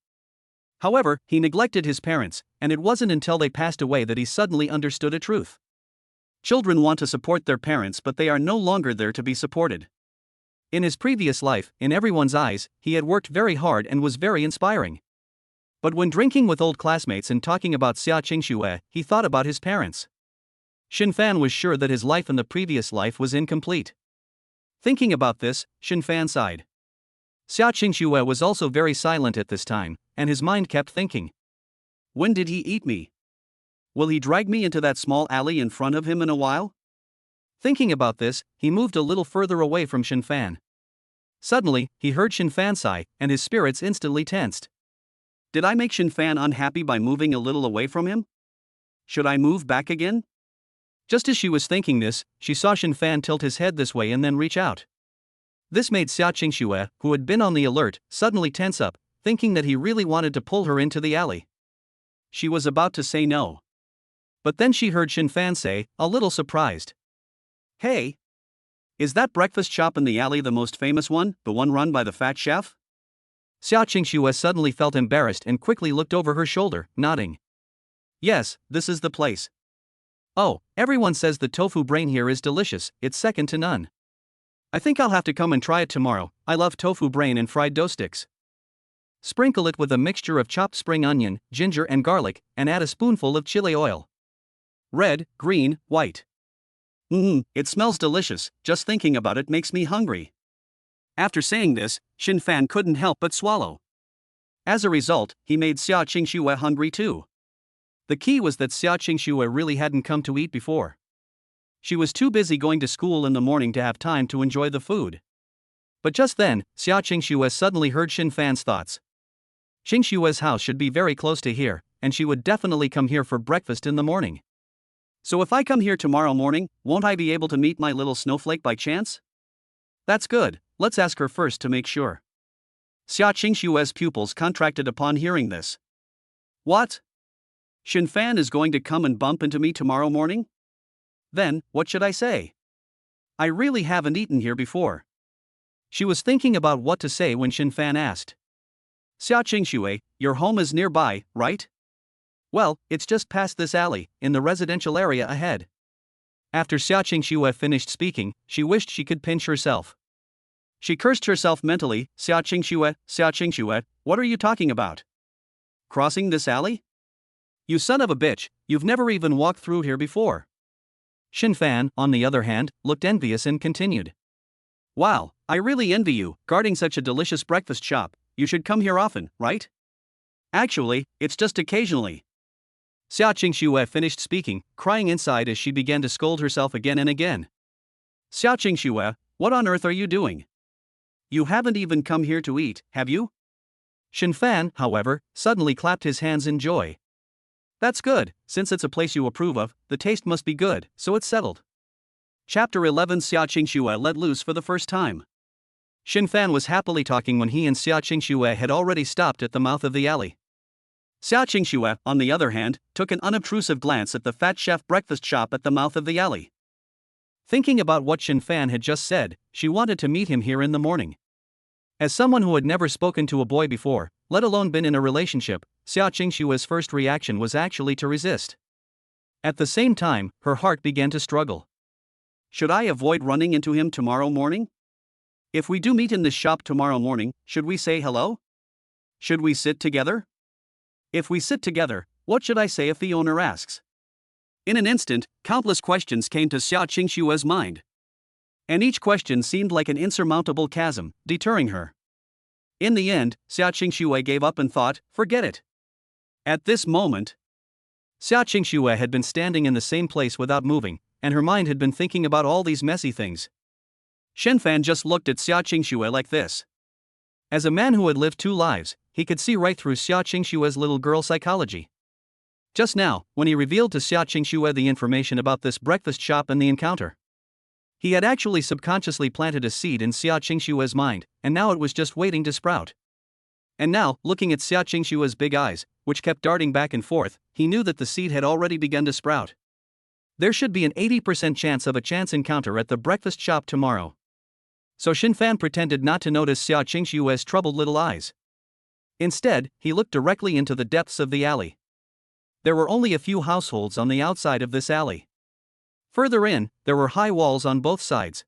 However, he neglected his parents, and it wasn't until they passed away that he suddenly understood a truth. Children want to support their parents, but they are no longer there to be supported. In his previous life, in everyone's eyes, he had worked very hard and was very inspiring. But when drinking with old classmates and talking about Xiaoxue, he thought about his parents. Shen Fan was sure that his life in the previous life was incomplete. Thinking about this, Shen Fan sighed. Xiaoxue was also very silent at this time, and his mind kept thinking. When did he eat me? Will he drag me into that small alley in front of him in a while? Thinking about this, he moved a little further away from Shen Fan. Suddenly, he heard Shen Fan sigh, and his spirits instantly tensed. Did I make Shen Fan unhappy by moving a little away from him? Should I move back again? Just as she was thinking this, she saw Shen Fan tilt his head this way and then reach out. This made Xiaoxue, who had been on the alert, suddenly tense up, thinking that he really wanted to pull her into the alley. She was about to say no. But then she heard Shen Fan say, a little surprised. Hey! Is that breakfast shop in the alley the most famous one, the one run by the fat chef? Xiaoxue suddenly felt embarrassed and quickly looked over her shoulder, nodding. Yes, this is the place. Oh, everyone says the tofu brain here is delicious, it's second to none. I think I'll have to come and try it tomorrow, I love tofu brain and fried dough sticks. Sprinkle it with a mixture of chopped spring onion, ginger and garlic, and add a spoonful of chili oil. Red, green, white. It smells delicious, just thinking about it makes me hungry. After saying this, Shen Fan couldn't help but swallow. As a result, he made Xiaoxue hungry too. The key was that Xiaoxue really hadn't come to eat before. She was too busy going to school in the morning to have time to enjoy the food. But just then, Xiaoxue suddenly heard Shen Fan's thoughts. Xiaoxue's house should be very close to here, and she would definitely come here for breakfast in the morning. So if I come here tomorrow morning, won't I be able to meet my little snowflake by chance? That's good, let's ask her first to make sure. Xiaoxue's pupils contracted upon hearing this. What? Shen Fan is going to come and bump into me tomorrow morning? Then, what should I say? I really haven't eaten here before. She was thinking about what to say when Shen Fan asked. Xiaoxue, your home is nearby, right? Well, it's just past this alley, in the residential area ahead. After Xiaoxue finished speaking, she wished she could pinch herself. She cursed herself mentally. Xiaoxue, what are you talking about? Crossing this alley? You son of a bitch, you've never even walked through here before. Shen Fan, on the other hand, looked envious and continued. Wow, I really envy you, guarding such a delicious breakfast shop. You should come here often, right? Actually, it's just occasionally. Xiaoxue finished speaking, crying inside as she began to scold herself again and again. Xiaoxue, what on earth are you doing? You haven't even come here to eat, have you? Shen Fan, however, suddenly clapped his hands in joy. That's good, since it's a place you approve of, the taste must be good, so it's settled. Chapter 11. Xiaoxue let loose for the first time. Shen Fan was happily talking when he and Xiaoxue had already stopped at the mouth of the alley. Xiaoxue, on the other hand, took an unobtrusive glance at the fat chef breakfast shop at the mouth of the alley. Thinking about what Shen Fan had just said, she wanted to meet him here in the morning. As someone who had never spoken to a boy before, let alone been in a relationship, Xiaoxue's first reaction was actually to resist. At the same time, her heart began to struggle. Should I avoid running into him tomorrow morning? If we do meet in this shop tomorrow morning, should we say hello? Should we sit together? If we sit together, what should I say if the owner asks? In an instant, countless questions came to Xiaoxue's mind. And each question seemed like an insurmountable chasm, deterring her. In the end, Xiaoxue gave up and thought, forget it. At this moment, Xiaoxue had been standing in the same place without moving, and her mind had been thinking about all these messy things. Shen Fan just looked at Xiaoxue like this. As a man who had lived two lives, he could see right through Xiaoxue's little girl psychology. Just now, when he revealed to Xiaoxue the information about this breakfast shop and the encounter, he had actually subconsciously planted a seed in Xiaoxue's mind, and now it was just waiting to sprout. And now, looking at Xiaoxue's big eyes, which kept darting back and forth, he knew that the seed had already begun to sprout. There should be an 80% chance of a chance encounter at the breakfast shop tomorrow. So Shen Fan pretended not to notice Xiaoxue's troubled little eyes. Instead, he looked directly into the depths of the alley. There were only a few households on the outside of this alley. Further in, there were high walls on both sides.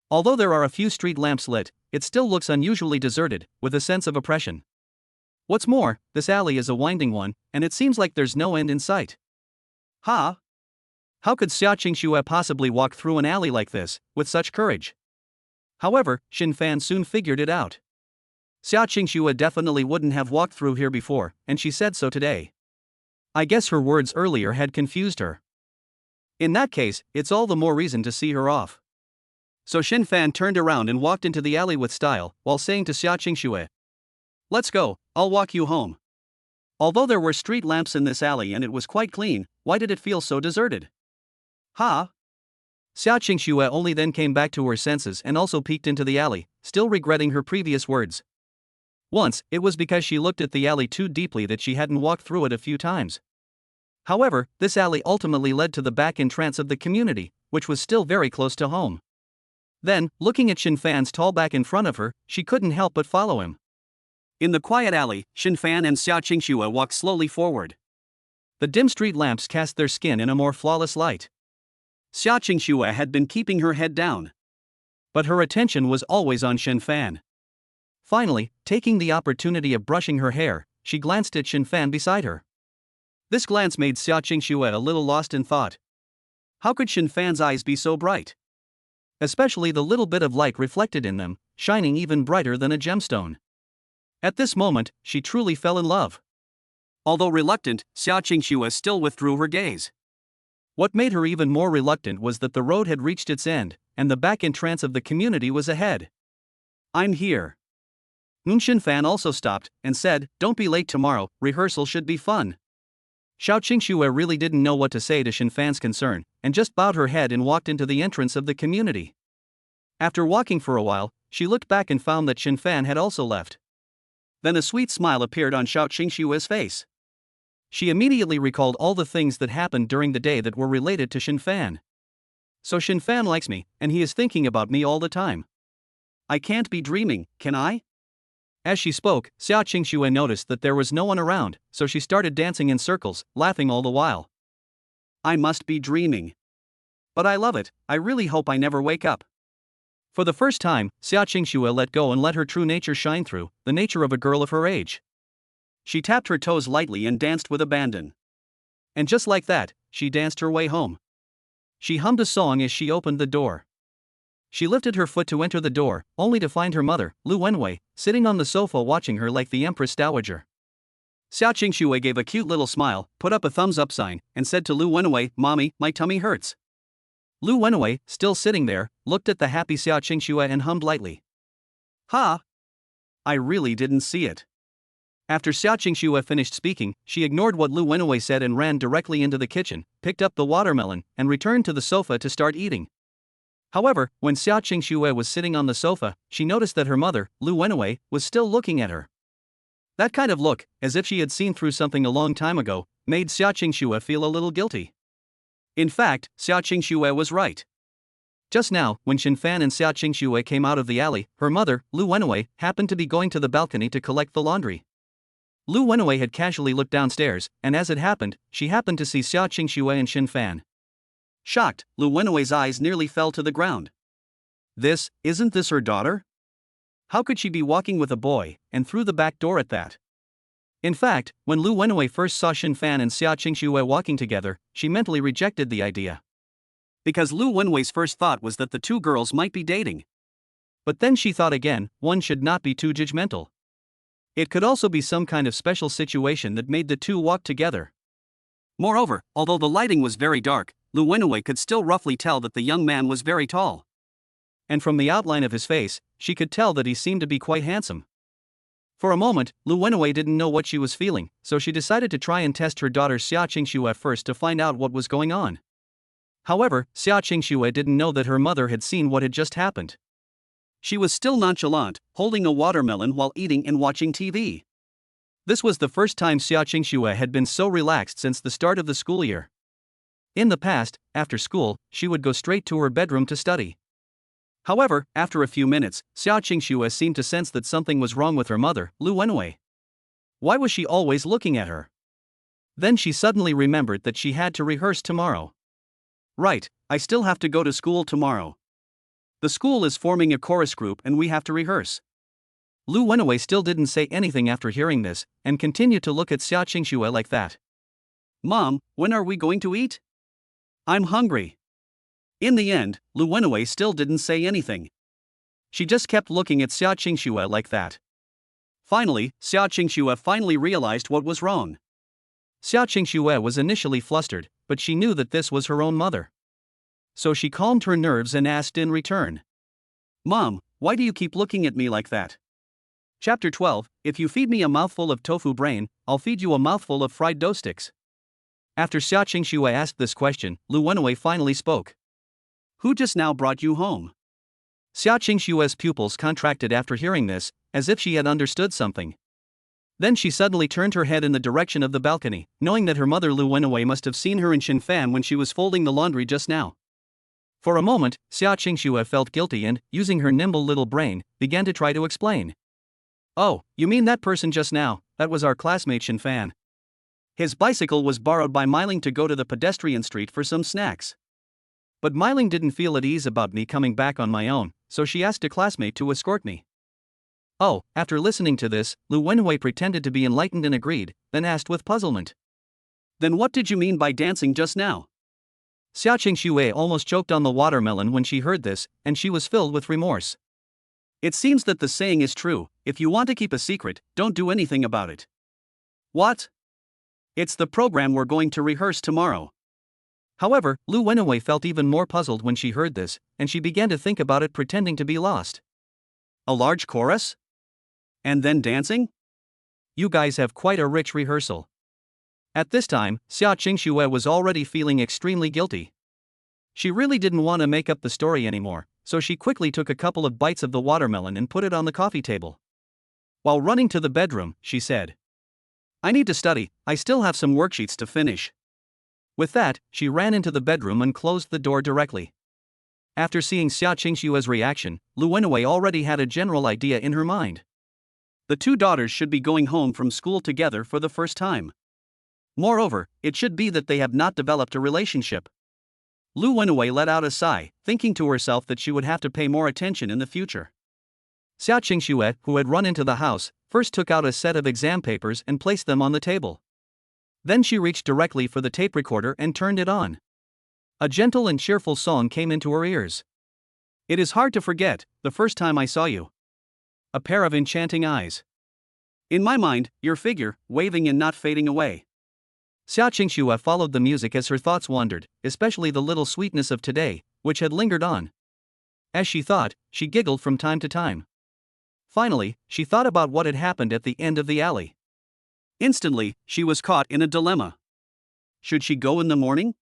Although there are a few street lamps lit, it still looks unusually deserted, with a sense of oppression. What's more, this alley is a winding one, and it seems like there's no end in sight. Ha! How could Xiaoxue possibly walk through an alley like this, with such courage? However, Shen Fan soon figured it out. Xiaoxue definitely wouldn't have walked through here before, and she said so today. I guess her words earlier had confused her. In that case, it's all the more reason to see her off. So Shen Fan turned around and walked into the alley with style, while saying to Xiaoxue, "Let's go, I'll walk you home." Although there were street lamps in this alley and it was quite clean, why did it feel so deserted? Ha! Xiaoxue only then came back to her senses and also peeked into the alley, still regretting her previous words. Once, it was because she looked at the alley too deeply that she hadn't walked through it a few times. However, this alley ultimately led to the back entrance of the community, which was still very close to home. Then, looking at Shen Fan's tall back in front of her, she couldn't help but follow him. In the quiet alley, Shen Fan and Xiaoxue walked slowly forward. The dim street lamps cast their skin in a more flawless light. Xiaoxue had been keeping her head down, but her attention was always on Shen Fan. Finally, taking the opportunity of brushing her hair, she glanced at Shen Fan beside her. This glance made Xiaoxue a little lost in thought. How could Shen Fan's eyes be so bright? Especially the little bit of light reflected in them, shining even brighter than a gemstone. At this moment, she truly fell in love. Although reluctant, Xiaoxue still withdrew her gaze. What made her even more reluctant was that the road had reached its end, and the back entrance of the community was ahead. I'm here. Shen Fan also stopped and said, "Don't be late tomorrow, rehearsal should be fun." Xiaoxue really didn't know what to say to Shen Fan's concern, and just bowed her head and walked into the entrance of the community. After walking for a while, she looked back and found that Shen Fan had also left. Then a sweet smile appeared on Xiaoxue's face. She immediately recalled all the things that happened during the day that were related to Shen Fan. So Shen Fan likes me, and he is thinking about me all the time. I can't be dreaming, can I? As she spoke, Xiaoxue noticed that there was no one around, so she started dancing in circles, laughing all the while. I must be dreaming. But I love it, I really hope I never wake up. For the first time, Xiaoxue let go and let her true nature shine through, the nature of a girl of her age. She tapped her toes lightly and danced with abandon. And just like that, she danced her way home. She hummed a song as she opened the door. She lifted her foot to enter the door, only to find her mother, Lu Wenwei, sitting on the sofa watching her like the Empress Dowager. Xiaoxue gave a cute little smile, put up a thumbs up sign, and said to Lu Wenwei, "Mommy, my tummy hurts." Lu Wenwei, still sitting there, looked at the happy Xiaoxue and hummed lightly. "Ha! I really didn't see it." After Xiaoxue finished speaking, she ignored what Lu Wenwei said and ran directly into the kitchen, picked up the watermelon, and returned to the sofa to start eating. However, when Xiaoxue was sitting on the sofa, she noticed that her mother, Lu Wenwei, was still looking at her. That kind of look, as if she had seen through something a long time ago, made Xiaoxue feel a little guilty. In fact, Xiaoxue was right. Just now, when Shen Fan and Xiaoxue came out of the alley, her mother, Lu Wenwei, happened to be going to the balcony to collect the laundry. Lu Wenwei had casually looked downstairs, and as it happened, she happened to see Xiaoxue and Shen Fan. Shocked, Lu Wenwei's eyes nearly fell to the ground. Isn't this her daughter? How could she be walking with a boy, and through the back door at that? In fact, when Lu Wenwei first saw Shen Fan and Xiaoxue walking together, she mentally rejected the idea. Because Lu Wenwei's first thought was that the two girls might be dating. But then she thought again, one should not be too judgmental. It could also be some kind of special situation that made the two walk together. Moreover, although the lighting was very dark, Lu Wenwei could still roughly tell that the young man was very tall. And from the outline of his face, she could tell that he seemed to be quite handsome. For a moment, Lu Wenwei didn't know what she was feeling, so she decided to try and test her daughter Xiaoxue first to find out what was going on. However, Xiaoxue didn't know that her mother had seen what had just happened. She was still nonchalant, holding a watermelon while eating and watching TV. This was the first time Xiaoxue had been so relaxed since the start of the school year. In the past, after school, she would go straight to her bedroom to study. However, after a few minutes, Xiaoxue seemed to sense that something was wrong with her mother, Lu Wenwei. Why was she always looking at her? Then she suddenly remembered that she had to rehearse tomorrow. Right, I still have to go to school tomorrow. The school is forming a chorus group and we have to rehearse. Lu Wenwei still didn't say anything after hearing this, and continued to look at Xiaoxue like that. Mom, when are we going to eat? I'm hungry. In the end, Lu Wenwei still didn't say anything. She just kept looking at Xiaoxue like that. Finally, Xiaoxue finally realized what was wrong. Xiaoxue was initially flustered, but she knew that this was her own mother. So she calmed her nerves and asked in return. Mom, why do you keep looking at me like that? Chapter 12, If you feed me a mouthful of tofu brain, I'll feed you a mouthful of fried dough sticks. After Xiaoxue asked this question, Lu Wenwei finally spoke. Who just now brought you home? Xiaoxue's pupils contracted after hearing this, as if she had understood something. Then she suddenly turned her head in the direction of the balcony, knowing that her mother Lu Wenwei must have seen her in Shen Fan when she was folding the laundry just now. For a moment, Xiaoxue felt guilty and, using her nimble little brain, began to try to explain. Oh, you mean that person just now? That was our classmate Shen Fan. His bicycle was borrowed by Meiling to go to the pedestrian street for some snacks. But Meiling didn't feel at ease about me coming back on my own, so she asked a classmate to escort me. Oh, after listening to this, Lu Wenwei pretended to be enlightened and agreed, then asked with puzzlement. Then what did you mean by dancing just now? Xiaoxue almost choked on the watermelon when she heard this, and she was filled with remorse. It seems that the saying is true, if you want to keep a secret, don't do anything about it. What? It's the program we're going to rehearse tomorrow. However, Lu Wenwei felt even more puzzled when she heard this, and she began to think about it pretending to be lost. A large chorus? And then dancing? You guys have quite a rich rehearsal. At this time, Xiaoxue was already feeling extremely guilty. She really didn't want to make up the story anymore, so she quickly took a couple of bites of the watermelon and put it on the coffee table. While running to the bedroom, she said, "I need to study, I still have some worksheets to finish." With that, she ran into the bedroom and closed the door directly. After seeing Xiaoxue's reaction, Lu Wenwei already had a general idea in her mind. The two daughters should be going home from school together for the first time. Moreover, it should be that they have not developed a relationship. Lu Wenwei let out a sigh, thinking to herself that she would have to pay more attention in the future. Xiaoxue, who had run into the house, first took out a set of exam papers and placed them on the table. Then she reached directly for the tape recorder and turned it on. A gentle and cheerful song came into her ears. "It is hard to forget, the first time I saw you. A pair of enchanting eyes. In my mind, your figure, waving and not fading away." Xiaoxue followed the music as her thoughts wandered, especially the little sweetness of today, which had lingered on. As she thought, she giggled from time to time. Finally, she thought about what had happened at the end of the alley. Instantly, she was caught in a dilemma. Should she go in the morning?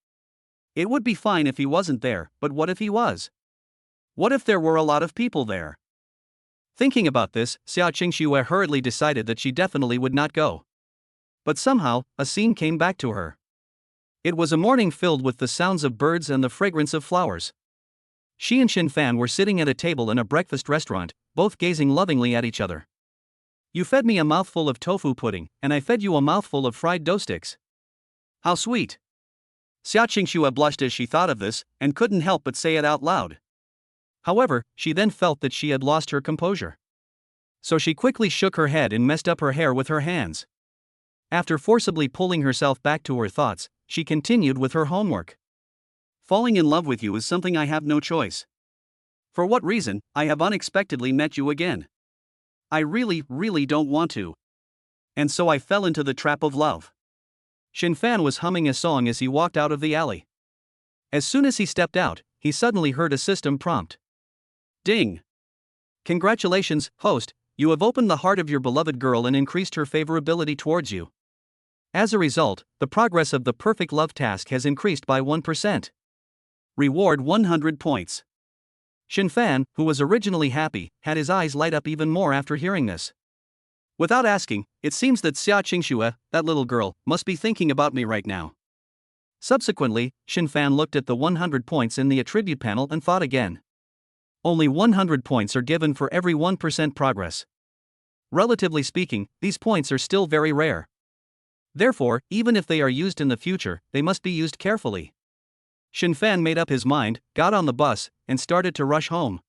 It would be fine if he wasn't there, but what if he was? What if there were a lot of people there? Thinking about this, Xiaoxue hurriedly decided that she definitely would not go. But somehow, a scene came back to her. It was a morning filled with the sounds of birds and the fragrance of flowers. She and Shen Fan were sitting at a table in a breakfast restaurant, both gazing lovingly at each other. "You fed me a mouthful of tofu pudding, and I fed you a mouthful of fried dough sticks. How sweet." Xiaoxue blushed as she thought of this, and couldn't help but say it out loud. However, she then felt that she had lost her composure. So she quickly shook her head and messed up her hair with her hands. After forcibly pulling herself back to her thoughts, she continued with her homework. "Falling in love with you is something I have no choice. For what reason, I have unexpectedly met you again. I really don't want to. And so I fell into the trap of love." Shen Fan was humming a song as he walked out of the alley. As soon as he stepped out, he suddenly heard a system prompt. Ding! Congratulations, host, you have opened the heart of your beloved girl and increased her favorability towards you. As a result, the progress of the perfect love task has increased by 1%. Reward 100 points. Shen Fan, who was originally happy, had his eyes light up even more after hearing this. Without asking, it seems that Xiaoxue, that little girl, must be thinking about me right now. Subsequently, Shen Fan looked at the 100 points in the attribute panel and thought again. Only 100 points are given for every 1% progress. Relatively speaking, these points are still very rare. Therefore, even if they are used in the future, they must be used carefully. Shen Fan made up his mind, got on the bus, and started to rush home.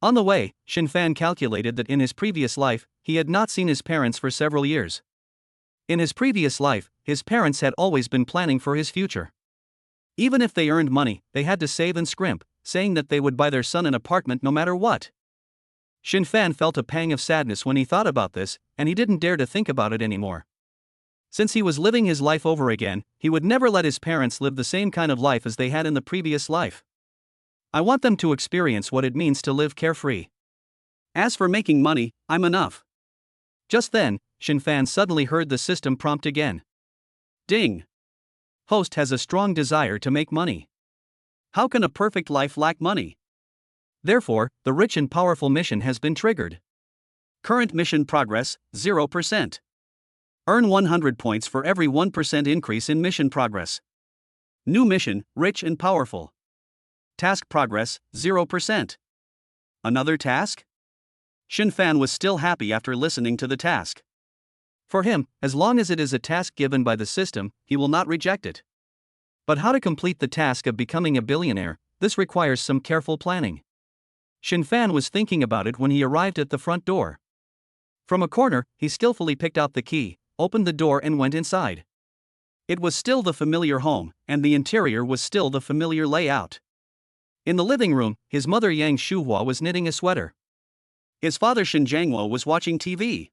On the way, Shen Fan calculated that in his previous life, he had not seen his parents for several years. In his previous life, his parents had always been planning for his future. Even if they earned money, they had to save and scrimp, saying that they would buy their son an apartment no matter what. Shen Fan felt a pang of sadness when he thought about this, and he didn't dare to think about it anymore. Since he was living his life over again, he would never let his parents live the same kind of life as they had in the previous life. I want them to experience what it means to live carefree. As for making money, I'm enough. Just then, Shen Fan suddenly heard the system prompt again. Ding! Host has a strong desire to make money. How can a perfect life lack money? Therefore, the rich and powerful mission has been triggered. Current mission progress, 0%. Earn 100 points for every 1% increase in mission progress. New mission, rich and powerful. Task progress, 0%. Another task? Shen Fan was still happy after listening to the task. For him, as long as it is a task given by the system, he will not reject it. But how to complete the task of becoming a billionaire, this requires some careful planning. Shen Fan was thinking about it when he arrived at the front door. From a corner, he skillfully picked out the key, opened the door and went inside. It was still the familiar home, and the interior was still the familiar layout. In the living room, his mother Yang Shuhua was knitting a sweater. His father Shen Jiangwo was watching TV.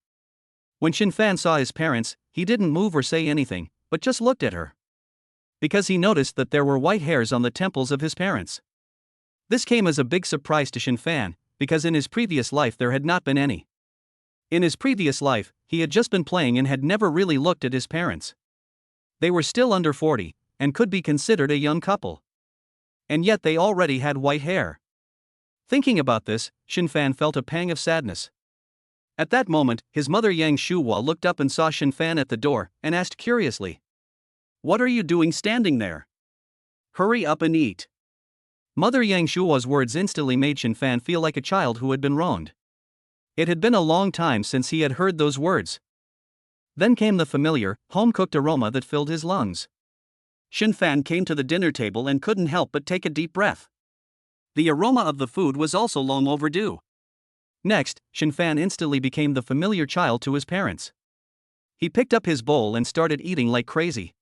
When Shen Fan saw his parents, he didn't move or say anything, but just looked at her. Because he noticed that there were white hairs on the temples of his parents. This came as a big surprise to Shen Fan, because in his previous life there had not been any. In his previous life, he had just been playing and had never really looked at his parents. They were still under 40, and could be considered a young couple. And yet they already had white hair. Thinking about this, Shen Fan felt a pang of sadness. At that moment, his mother Yang Shuhua looked up and saw Shen Fan at the door, and asked curiously, "What are you doing standing there? Hurry up and eat." Mother Yang Shuhua's words instantly made Shen Fan feel like a child who had been wronged. It had been a long time since he had heard those words. Then came the familiar, home-cooked aroma that filled his lungs. Shen Fan came to the dinner table and couldn't help but take a deep breath. The aroma of the food was also long overdue. Next, Shen Fan instantly became the familiar child to his parents. He picked up his bowl and started eating like crazy.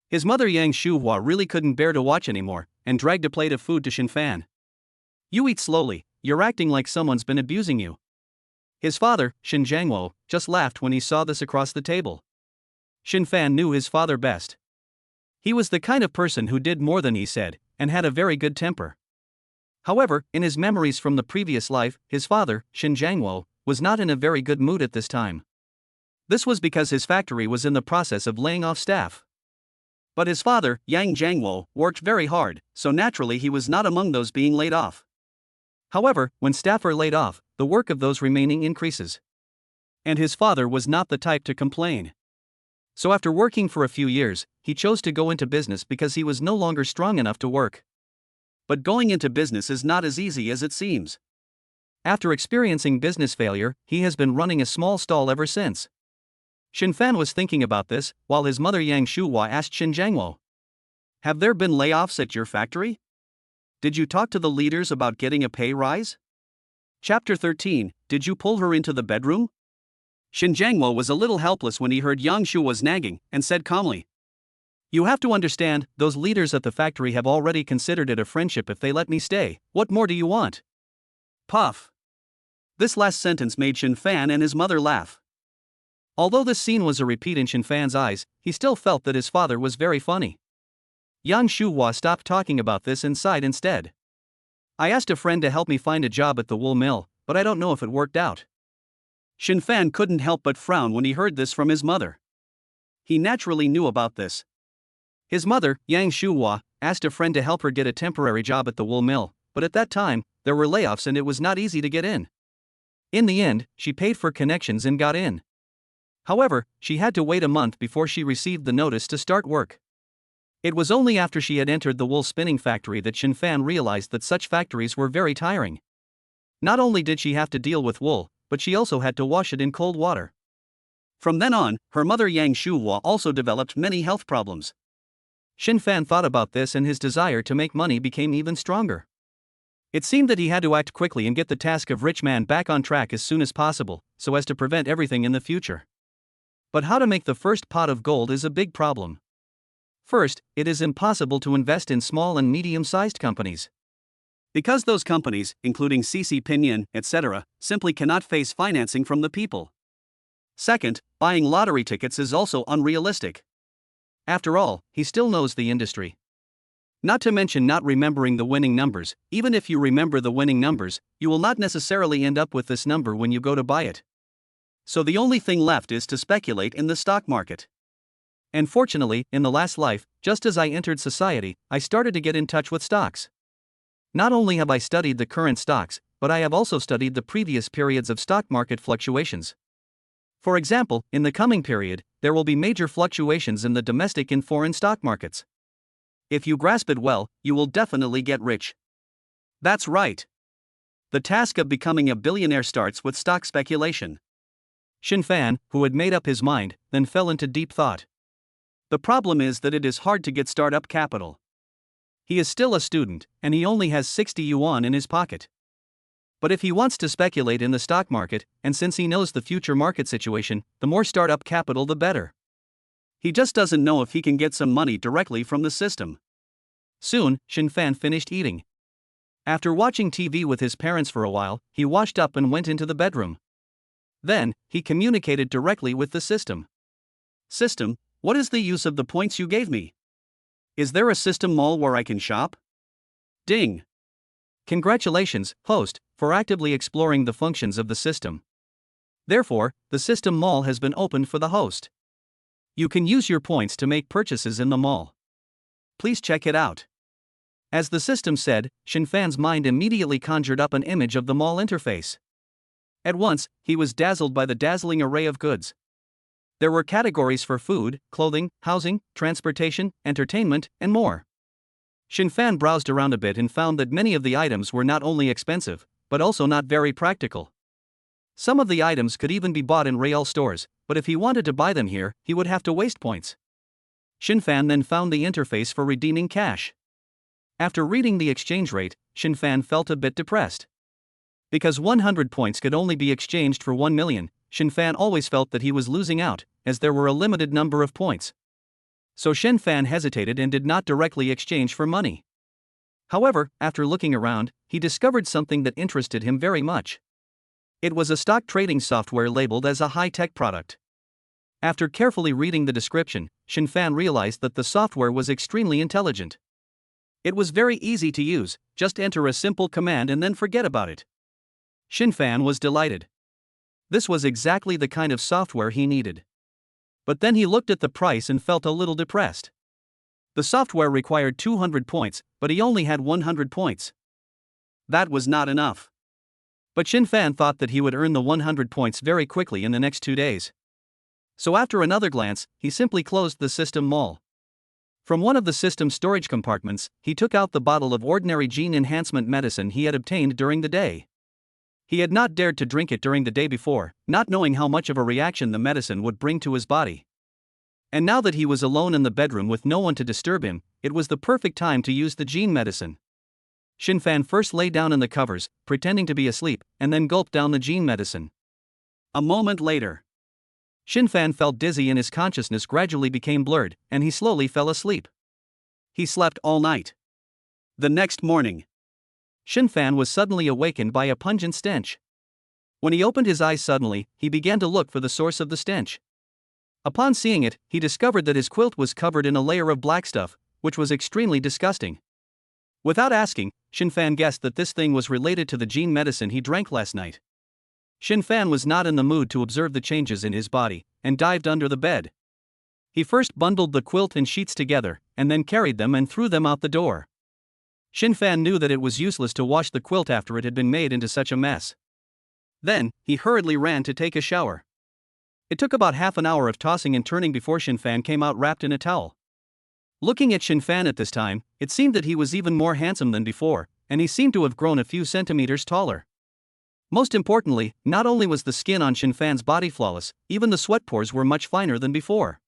His mother Yang Shuhua really couldn't bear to watch anymore, and dragged a plate of food to Shen Fan. "You eat slowly, you're acting like someone's been abusing you." His father, Shen Jiangwo, just laughed when he saw this across the table. Shen Fan knew his father best. He was the kind of person who did more than he said, and had a very good temper. However, in his memories from the previous life, his father, Shen Jiangwo, was not in a very good mood at this time. This was because his factory was in the process of laying off staff. But his father, Yang Jiangwo, worked very hard, so naturally he was not among those being laid off. However, when staff are laid off, the work of those remaining increases. And his father was not the type to complain. So after working for a few years, he chose to go into business because he was no longer strong enough to work. But going into business is not as easy as it seems. After experiencing business failure, he has been running a small stall ever since. Shen Fan was thinking about this, while his mother Yang Shuhua asked Shen Jiangwo, "Have there been layoffs at your factory? Did you talk to the leaders about getting a pay rise?" Chapter 13, Did you pull her into the bedroom? Shen Jiangwo was a little helpless when he heard Yang Shuhua's nagging, and said calmly, "You have to understand, those leaders at the factory have already considered it a friendship if they let me stay. What more do you want?" Puff. This last sentence made Shen Fan and his mother laugh. Although this scene was a repeat in Shen Fan's eyes, he still felt that his father was very funny. Yang Shuhua stopped talking about this and sighed instead. "I asked a friend to help me find a job at the wool mill, but I don't know if it worked out." Shen Fan couldn't help but frown when he heard this from his mother. He naturally knew about this. His mother, Yang Shuhua, asked a friend to help her get a temporary job at the wool mill, but at that time, there were layoffs and it was not easy to get in. In the end, she paid for connections and got in. However, she had to wait a month before she received the notice to start work. It was only after she had entered the wool spinning factory that Shen Fan realized that such factories were very tiring. Not only did she have to deal with wool, but she also had to wash it in cold water. From then on, her mother Yang Shuhua also developed many health problems. Shen Fan thought about this and his desire to make money became even stronger. It seemed that he had to act quickly and get the task of rich man back on track as soon as possible, so as to prevent everything in the future. But how to make the first pot of gold is a big problem. First, it is impossible to invest in small and medium-sized companies. Because those companies, including CC Pinyin, etc., simply cannot face financing from the people. Second, buying lottery tickets is also unrealistic. After all, he still knows the industry. Not to mention not remembering the winning numbers. Even if you remember the winning numbers, you will not necessarily end up with this number when you go to buy it. So the only thing left is to speculate in the stock market. And fortunately, in the last life, just as I entered society, I started to get in touch with stocks. Not only have I studied the current stocks, but I have also studied the previous periods of stock market fluctuations. For example, in the coming period, there will be major fluctuations in the domestic and foreign stock markets. If you grasp it well, you will definitely get rich. That's right. The task of becoming a billionaire starts with stock speculation. Shen Fan, who had made up his mind, then fell into deep thought. The problem is that it is hard to get startup capital. He is still a student, and he only has 60 yuan in his pocket. But if he wants to speculate in the stock market, and since he knows the future market situation, the more startup capital the better. He just doesn't know if he can get some money directly from the system. Soon, Shen Fan finished eating. After watching TV with his parents for a while, he washed up and went into the bedroom. Then, he communicated directly with the system. "System, what is the use of the points you gave me? Is there a system mall where I can shop?" Ding! Congratulations, host, for actively exploring the functions of the system. Therefore, the system mall has been opened for the host. You can use your points to make purchases in the mall. Please check it out. As the system said, Shen Fan's mind immediately conjured up an image of the mall interface. At once, he was dazzled by the dazzling array of goods. There were categories for food, clothing, housing, transportation, entertainment, and more. Shen Fan browsed around a bit and found that many of the items were not only expensive, but also not very practical. Some of the items could even be bought in real stores, but if he wanted to buy them here, he would have to waste points. Shen Fan then found the interface for redeeming cash. After reading the exchange rate, Shen Fan felt a bit depressed. Because 100 points could only be exchanged for 1 million, Shen Fan always felt that he was losing out, as there were a limited number of points. So Shen Fan hesitated and did not directly exchange for money. However, after looking around, he discovered something that interested him very much. It was a stock trading software labeled as a high-tech product. After carefully reading the description, Shen Fan realized that the software was extremely intelligent. It was very easy to use, just enter a simple command and then forget about it. Shen Fan was delighted. This was exactly the kind of software he needed. But then he looked at the price and felt a little depressed. The software required 200 points, but he only had 100 points. That was not enough. But Shen Fan thought that he would earn the 100 points very quickly in the next 2 days. So after another glance, he simply closed the system mall. From one of the system storage compartments, he took out the bottle of ordinary gene enhancement medicine he had obtained during the day. He had not dared to drink it during the day before, not knowing how much of a reaction the medicine would bring to his body. And now that he was alone in the bedroom with no one to disturb him, it was the perfect time to use the gene medicine. Shen Fan first lay down in the covers, pretending to be asleep, and then gulped down the gene medicine. A moment later, Shen Fan felt dizzy and his consciousness gradually became blurred, and he slowly fell asleep. He slept all night. The next morning, Shen Fan was suddenly awakened by a pungent stench. When he opened his eyes suddenly, he began to look for the source of the stench. Upon seeing it, he discovered that his quilt was covered in a layer of black stuff, which was extremely disgusting. Without asking, Shen Fan guessed that this thing was related to the gene medicine he drank last night. Shen Fan was not in the mood to observe the changes in his body, and dived under the bed. He first bundled the quilt and sheets together, and then carried them and threw them out the door. Shen Fan knew that it was useless to wash the quilt after it had been made into such a mess. Then, he hurriedly ran to take a shower. It took about half an hour of tossing and turning before Shen Fan came out wrapped in a towel. Looking at Shen Fan at this time, it seemed that he was even more handsome than before, and he seemed to have grown a few centimeters taller. Most importantly, not only was the skin on Shen Fan's body flawless, even the sweat pores were much finer than before.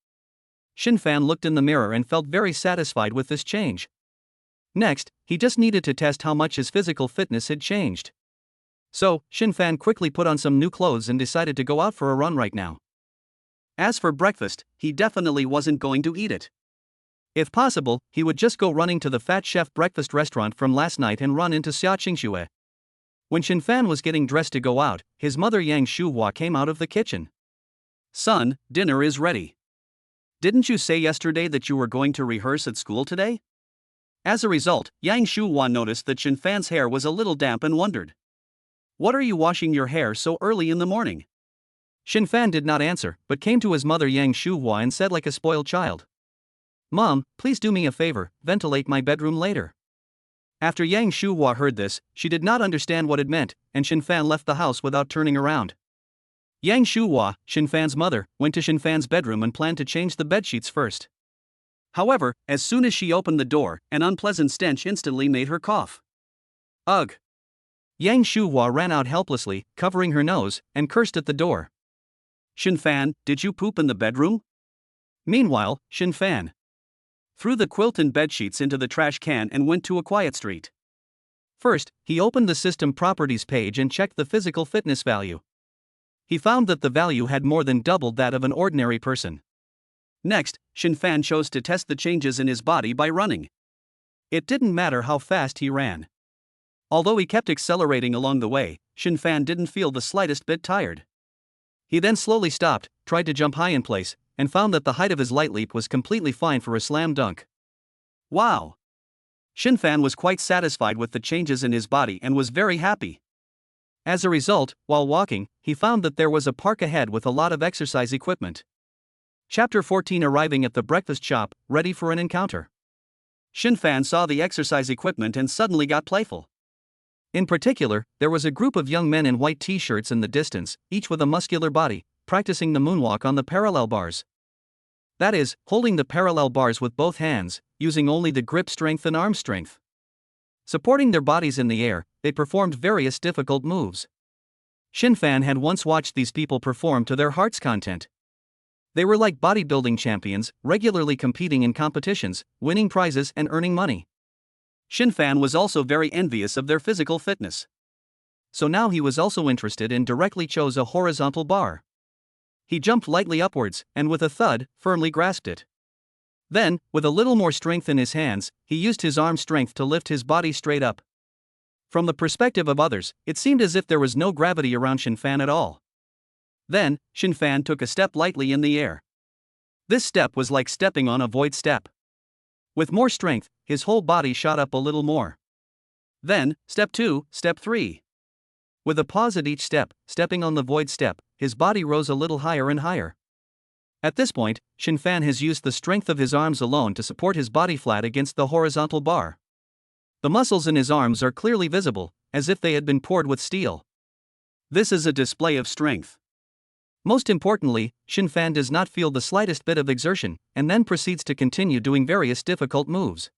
Shen Fan looked in the mirror and felt very satisfied with this change. Next, he just needed to test how much his physical fitness had changed. So, Shen Fan quickly put on some new clothes and decided to go out for a run right now. As for breakfast, he definitely wasn't going to eat it. If possible, he would just go running to the Fat Chef breakfast restaurant from last night and run into Xiaoxue. When Shen Fan was getting dressed to go out, his mother Wang Xiaoming came out of the kitchen. "Son, dinner is ready. Didn't you say yesterday that you were going to rehearse at school today?" As a result, Wang Xiaoming noticed that Shen Fan's hair was a little damp and wondered, "What are you washing your hair so early in the morning?" Shen Fan did not answer, but came to his mother Wang Xiaoming and said like a spoiled child, "Mom, please do me a favor, ventilate my bedroom later." After Wang Xiaoming heard this, she did not understand what it meant, and Shen Fan left the house without turning around. Wang Xiaoming, Shen Fan's mother, went to Shen Fan's bedroom and planned to change the bedsheets first. However, as soon as she opened the door, an unpleasant stench instantly made her cough. "Ugh!" Wang Xiaoming ran out helplessly, covering her nose, and cursed at the door. "Shen Fan, did you poop in the bedroom?" Meanwhile, Shen Fan threw the quilt and bedsheets into the trash can and went to a quiet street. First, he opened the system properties page and checked the physical fitness value. He found that the value had more than doubled that of an ordinary person. Next, Shen Fan chose to test the changes in his body by running. It didn't matter how fast he ran. Although he kept accelerating along the way, Shen Fan didn't feel the slightest bit tired. He then slowly stopped, tried to jump high in place, and found that the height of his light leap was completely fine for a slam dunk. Wow! Shen Fan was quite satisfied with the changes in his body and was very happy. As a result, while walking, he found that there was a park ahead with a lot of exercise equipment. Chapter 14. Arriving at the breakfast shop, ready for an encounter. Shen Fan saw the exercise equipment and suddenly got playful. In particular, there was a group of young men in white t-shirts in the distance, each with a muscular body, practicing the moonwalk on the parallel bars. That is, holding the parallel bars with both hands, using only the grip strength and arm strength. Supporting their bodies in the air, they performed various difficult moves. Shen Fan had once watched these people perform to their heart's content. They were like bodybuilding champions, regularly competing in competitions, winning prizes and earning money. Shen Fan was also very envious of their physical fitness. So now he was also interested and directly chose a horizontal bar. He jumped lightly upwards, and with a thud, firmly grasped it. Then, with a little more strength in his hands, he used his arm strength to lift his body straight up. From the perspective of others, it seemed as if there was no gravity around Shen Fan at all. Then, Shen Fan took a step lightly in the air. This step was like stepping on a void step. With more strength, his whole body shot up a little more. Then, step 2, step 3. With a pause at each step, stepping on the void step, his body rose a little higher and higher. At this point, Shen Fan has used the strength of his arms alone to support his body flat against the horizontal bar. The muscles in his arms are clearly visible, as if they had been poured with steel. This is a display of strength. Most importantly, Shen Fan does not feel the slightest bit of exertion, and then proceeds to continue doing various difficult moves.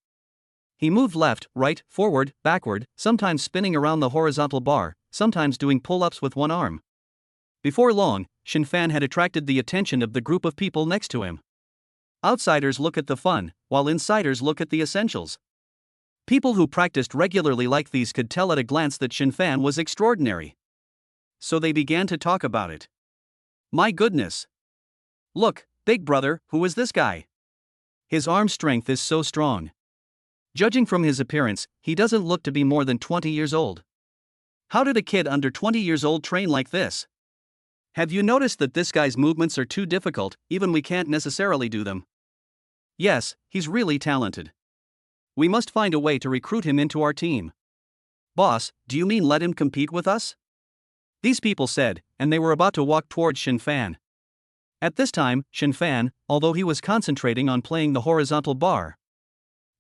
He moved left, right, forward, backward, sometimes spinning around the horizontal bar, sometimes doing pull-ups with one arm. Before long, Shen Fan had attracted the attention of the group of people next to him. Outsiders look at the fun, while insiders look at the essentials. People who practiced regularly like these could tell at a glance that Shen Fan was extraordinary. So they began to talk about it. My goodness! Look, big brother, who is this guy? His arm strength is so strong. Judging from his appearance, he doesn't look to be more than 20 years old. How did a kid under 20 years old train like this? Have you noticed that this guy's movements are too difficult, even we can't necessarily do them? Yes, he's really talented. We must find a way to recruit him into our team. Boss, do you mean let him compete with us? These people said, and they were about to walk towards Shen Fan. At this time, Shen Fan, although he was concentrating on playing the horizontal bar.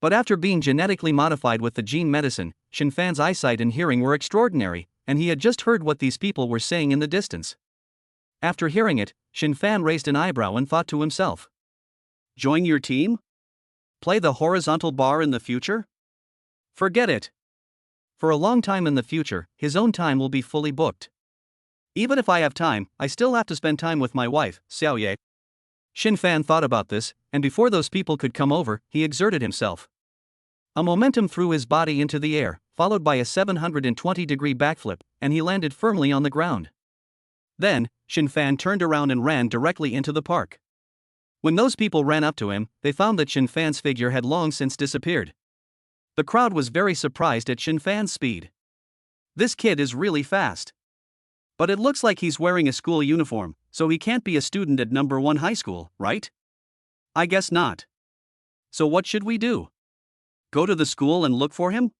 But after being genetically modified with the gene medicine, Shen Fan's eyesight and hearing were extraordinary, and he had just heard what these people were saying in the distance. After hearing it, Shen Fan raised an eyebrow and thought to himself. Join your team? Play the horizontal bar in the future? Forget it. For a long time in the future, his own time will be fully booked. Even if I have time, I still have to spend time with my wife, Xiaoxue. Shen Fan thought about this, and before those people could come over, he exerted himself. A momentum threw his body into the air, followed by a 720-degree backflip, and he landed firmly on the ground. Then, Shen Fan turned around and ran directly into the park. When those people ran up to him, they found that Shen Fan's figure had long since disappeared. The crowd was very surprised at Shen Fan's speed. This kid is really fast. But it looks like he's wearing a school uniform, so he can't be a student at number 1 high school, right? I guess not. So what should we do? Go to the school and look for him?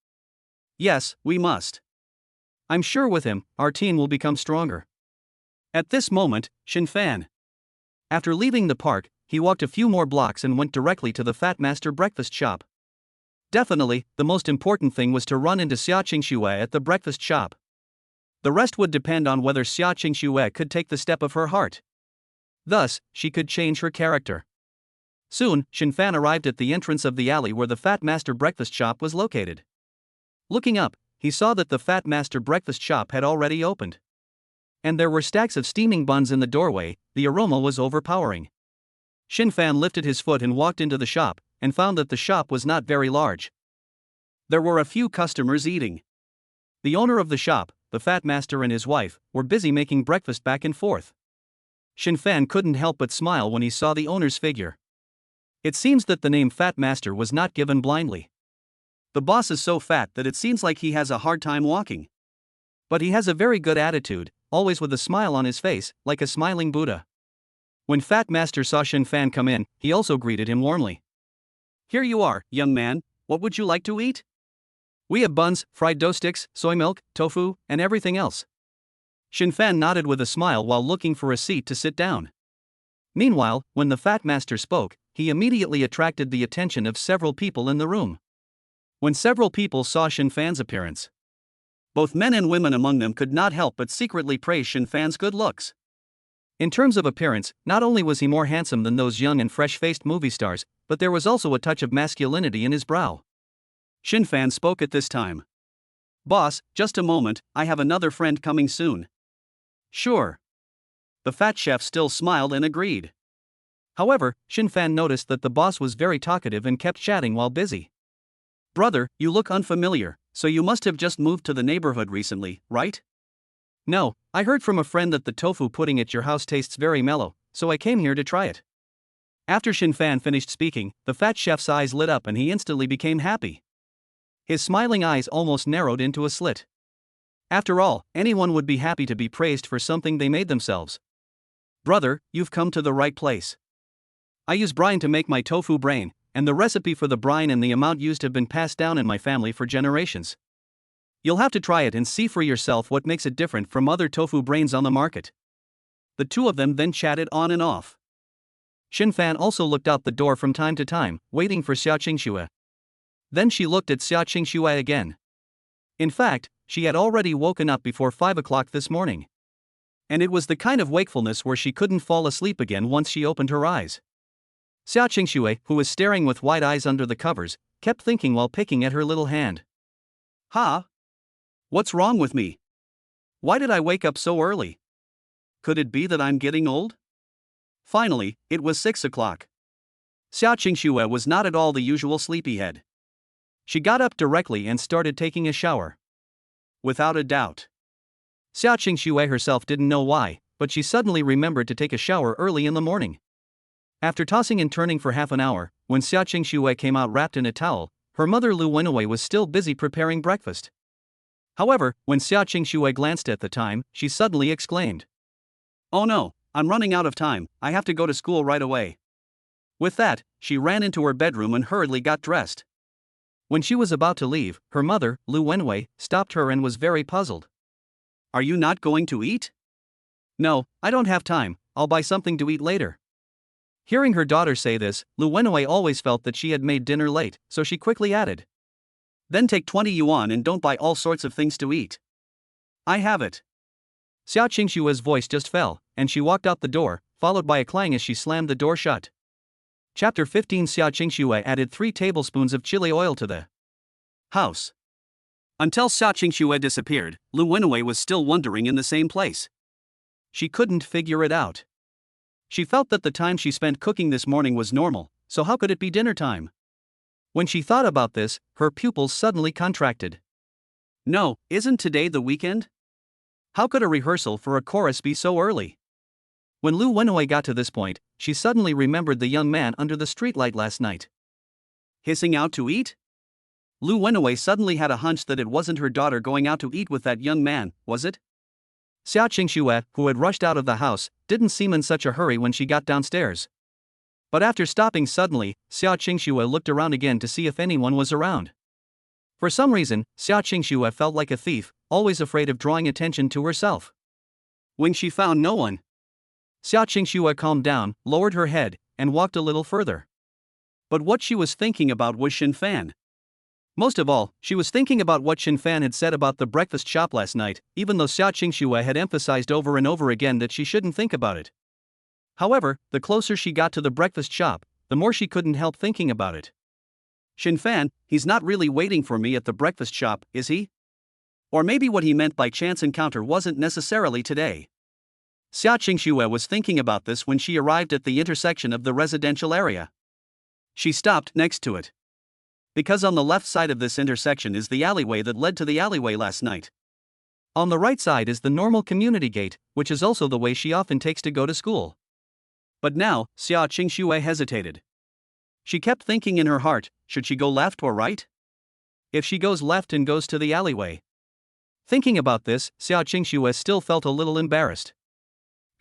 Yes, we must. I'm sure with him, our team will become stronger. At this moment, Shen Fan. After leaving the park, he walked a few more blocks and went directly to the Fat Master breakfast shop. Definitely, the most important thing was to run into Xiaoxue at the breakfast shop. The rest would depend on whether Xiaoxue could take the step of her heart. Thus, she could change her character. Soon, Shen Fan arrived at the entrance of the alley where the Fat Master breakfast shop was located. Looking up, he saw that the Fat Master breakfast shop had already opened. And there were stacks of steaming buns in the doorway. The aroma was overpowering. Shen Fan lifted his foot and walked into the shop, and found that the shop was not very large. There were a few customers eating. The owner of the shop, the Fat Master and his wife, were busy making breakfast back and forth. Shen Fan couldn't help but smile when he saw the owner's figure. It seems that the name Fat Master was not given blindly. The boss is so fat that it seems like he has a hard time walking. But he has a very good attitude, always with a smile on his face, like a smiling Buddha. When Fat Master saw Shen Fan come in, he also greeted him warmly. Here you are, young man, what would you like to eat? We have buns, fried dough sticks, soy milk, tofu, and everything else. Shen Fan nodded with a smile while looking for a seat to sit down. Meanwhile, when the fat master spoke, he immediately attracted the attention of several people in the room. When several people saw Shen Fan's appearance, both men and women among them could not help but secretly praise Shen Fan's good looks. In terms of appearance, not only was he more handsome than those young and fresh-faced movie stars, but there was also a touch of masculinity in his brow. Shen Fan spoke at this time. "Boss, just a moment, I have another friend coming soon." "Sure." The fat chef still smiled and agreed. However, Shen Fan noticed that the boss was very talkative and kept chatting while busy. "Brother, you look unfamiliar, so you must have just moved to the neighborhood recently, right?" "No, I heard from a friend that the tofu pudding at your house tastes very mellow, so I came here to try it." After Shen Fan finished speaking, the fat chef's eyes lit up and he instantly became happy. His smiling eyes almost narrowed into a slit. After all, anyone would be happy to be praised for something they made themselves. "Brother, you've come to the right place. I use brine to make my tofu brain, and the recipe for the brine and the amount used have been passed down in my family for generations. You'll have to try it and see for yourself what makes it different from other tofu brains on the market." The two of them then chatted on and off. Shen Fan also looked out the door from time to time, waiting for Xiaoxue. Then she looked at Xiaoxue again. In fact, she had already woken up before 5 o'clock this morning. And it was the kind of wakefulness where she couldn't fall asleep again once she opened her eyes. Xiaoxue, who was staring with wide eyes under the covers, kept thinking while picking at her little hand. "Ha? What's wrong with me? Why did I wake up so early? Could it be that I'm getting old?" Finally, it was 6 o'clock. Xiaoxue was not at all the usual sleepyhead. She got up directly and started taking a shower. Without a doubt. Xiaoxue herself didn't know why, but she suddenly remembered to take a shower early in the morning. After tossing and turning for half an hour, when Xiaoxue came out wrapped in a towel, her mother Lu Wenwei was still busy preparing breakfast. However, when Xiaoxue glanced at the time, she suddenly exclaimed, "Oh no, I'm running out of time, I have to go to school right away." With that, she ran into her bedroom and hurriedly got dressed. When she was about to leave, her mother, Lu Wenwei, stopped her and was very puzzled. "Are you not going to eat?" "No, I don't have time, I'll buy something to eat later." Hearing her daughter say this, Lu Wenwei always felt that she had made dinner late, so she quickly added, "Then take 20 yuan and don't buy all sorts of things to eat. I have it." Xiaoxue's voice just fell, and she walked out the door, followed by a clang as she slammed the door shut. Chapter 15. Xiaoxue added 3 tablespoons of chili oil to the house. Until Xiaoxue disappeared, Lu Wenwei was still wondering in the same place. She couldn't figure it out. She felt that the time she spent cooking this morning was normal, so how could it be dinner time? When she thought about this, her pupils suddenly contracted. No, isn't today the weekend? How could a rehearsal for a chorus be so early? When Lu Wenwei got to this point, she suddenly remembered the young man under the streetlight last night. Hissing out to eat? Lu Wenwei suddenly had a hunch that it wasn't her daughter going out to eat with that young man, was it? Xiaoxue, who had rushed out of the house, didn't seem in such a hurry when she got downstairs. But after stopping suddenly, Xiaoxue looked around again to see if anyone was around. For some reason, Xiaoxue felt like a thief, always afraid of drawing attention to herself. When she found no one, Xiaoxue calmed down, lowered her head, and walked a little further. But what she was thinking about was Shen Fan. Most of all, she was thinking about what Shen Fan had said about the breakfast shop last night, even though Xiaoxue had emphasized over and over again that she shouldn't think about it. However, the closer she got to the breakfast shop, the more she couldn't help thinking about it. Shen Fan, he's not really waiting for me at the breakfast shop, is he? Or maybe what he meant by chance encounter wasn't necessarily today. Xiaoxue was thinking about this when she arrived at the intersection of the residential area. She stopped next to it. Because on the left side of this intersection is the alleyway that led to the alleyway last night. On the right side is the normal community gate, which is also the way she often takes to go to school. But now, Xiaoxue hesitated. She kept thinking in her heart, should she go left or right? If she goes left and goes to the alleyway. Thinking about this, Xiaoxue still felt a little embarrassed.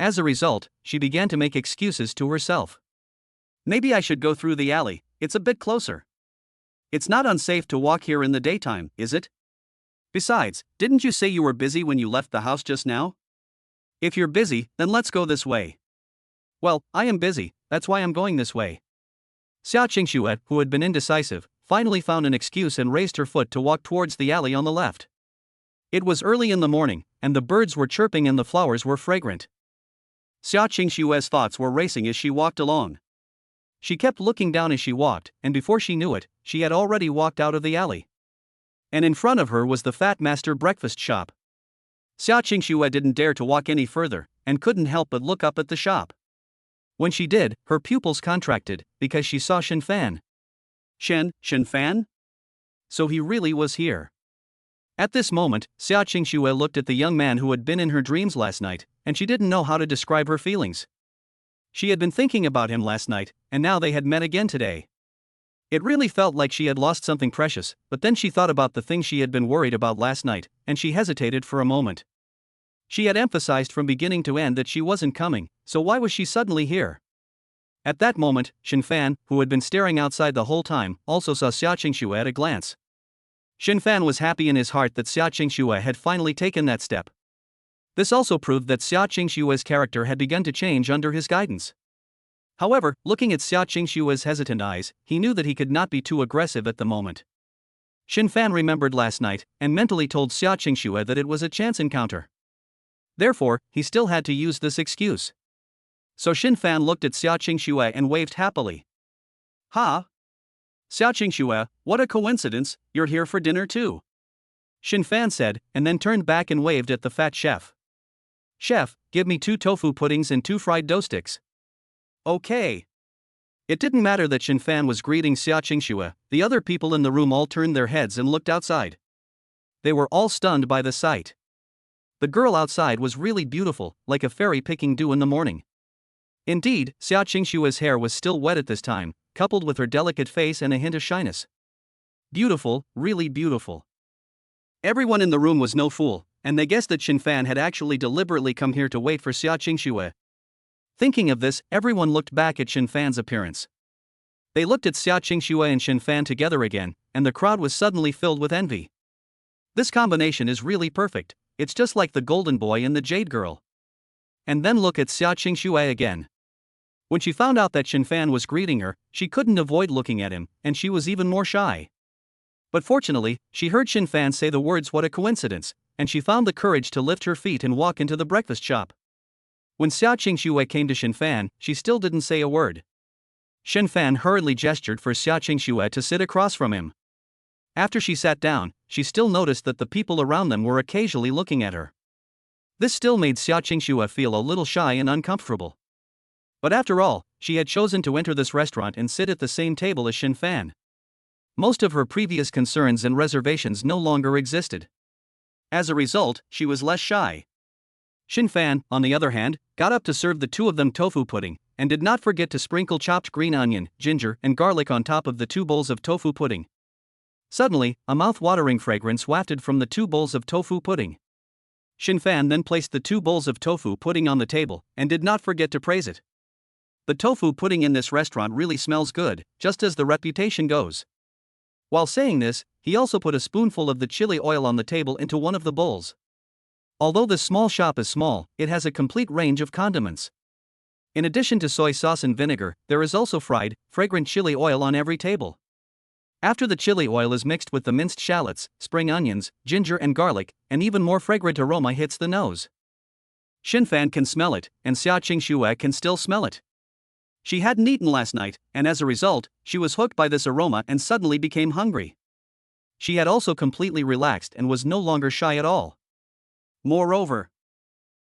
As a result, she began to make excuses to herself. Maybe I should go through the alley, it's a bit closer. It's not unsafe to walk here in the daytime, is it? Besides, didn't you say you were busy when you left the house just now? If you're busy, then let's go this way. Well, I am busy, that's why I'm going this way. Xiaoxue, who had been indecisive, finally found an excuse and raised her foot to walk towards the alley on the left. It was early in the morning, and the birds were chirping and the flowers were fragrant. Xiaoxue's thoughts were racing as she walked along. She kept looking down as she walked, and before she knew it, she had already walked out of the alley. And in front of her was the Fat Master breakfast shop. Xiaoxue didn't dare to walk any further, and couldn't help but look up at the shop. When she did, her pupils contracted, because she saw Shen Fan. Shen Fan? So he really was here. At this moment, Xiaoxue looked at the young man who had been in her dreams last night, and she didn't know how to describe her feelings. She had been thinking about him last night, and now they had met again today. It really felt like she had lost something precious, but then she thought about the things she had been worried about last night, and she hesitated for a moment. She had emphasized from beginning to end that she wasn't coming, so why was she suddenly here? At that moment, Shen Fan, who had been staring outside the whole time, also saw Xiaoxue at a glance. Shen Fan was happy in his heart that Xiaoxue had finally taken that step. This also proved that Xiaoxue's character had begun to change under his guidance. However, looking at Xiaoxue's hesitant eyes, he knew that he could not be too aggressive at the moment. Shen Fan remembered last night, and mentally told Xiaoxue that it was a chance encounter. Therefore, he still had to use this excuse. So Shen Fan looked at Xiaoxue and waved happily. Ha! Xiaoxue, what a coincidence, you're here for dinner too. Shen Fan said, and then turned back and waved at the fat chef. Chef, give me 2 tofu puddings and 2 fried dough sticks. Okay. It didn't matter that Shen Fan was greeting Xiaoxue, the other people in the room all turned their heads and looked outside. They were all stunned by the sight. The girl outside was really beautiful, like a fairy picking dew in the morning. Indeed, Xiaoxue's hair was still wet at this time, coupled with her delicate face and a hint of shyness. Beautiful, really beautiful. Everyone in the room was no fool, and they guessed that Shen Fan had actually deliberately come here to wait for Xiaoxue. Thinking of this, everyone looked back at Shen Fan's appearance. They looked at Xiaoxue and Shen Fan together again, and the crowd was suddenly filled with envy. This combination is really perfect, it's just like the golden boy and the jade girl. And then look at Xiaoxue again. When she found out that Shen Fan was greeting her, she couldn't avoid looking at him, and she was even more shy. But fortunately, she heard Shen Fan say the words "what a coincidence," and she found the courage to lift her feet and walk into the breakfast shop. When Xiaoxue came to Shen Fan, she still didn't say a word. Shen Fan hurriedly gestured for Xiaoxue to sit across from him. After she sat down, she still noticed that the people around them were occasionally looking at her. This still made Xiaoxue feel a little shy and uncomfortable. But after all, she had chosen to enter this restaurant and sit at the same table as Shen Fan. Most of her previous concerns and reservations no longer existed. As a result, she was less shy. Shen Fan, on the other hand, got up to serve the 2 of them tofu pudding, and did not forget to sprinkle chopped green onion, ginger, and garlic on top of the 2 bowls of tofu pudding. Suddenly, a mouth-watering fragrance wafted from the 2 bowls of tofu pudding. Shen Fan then placed the 2 bowls of tofu pudding on the table, and did not forget to praise it. The tofu pudding in this restaurant really smells good, just as the reputation goes. While saying this, he also put a spoonful of the chili oil on the table into one of the bowls. Although this small shop is small, it has a complete range of condiments. In addition to soy sauce and vinegar, there is also fried, fragrant chili oil on every table. After the chili oil is mixed with the minced shallots, spring onions, ginger and garlic, an even more fragrant aroma hits the nose. Shen Fan can smell it, and Xiaoxue can still smell it. She hadn't eaten last night, and as a result, she was hooked by this aroma and suddenly became hungry. She had also completely relaxed and was no longer shy at all. Moreover,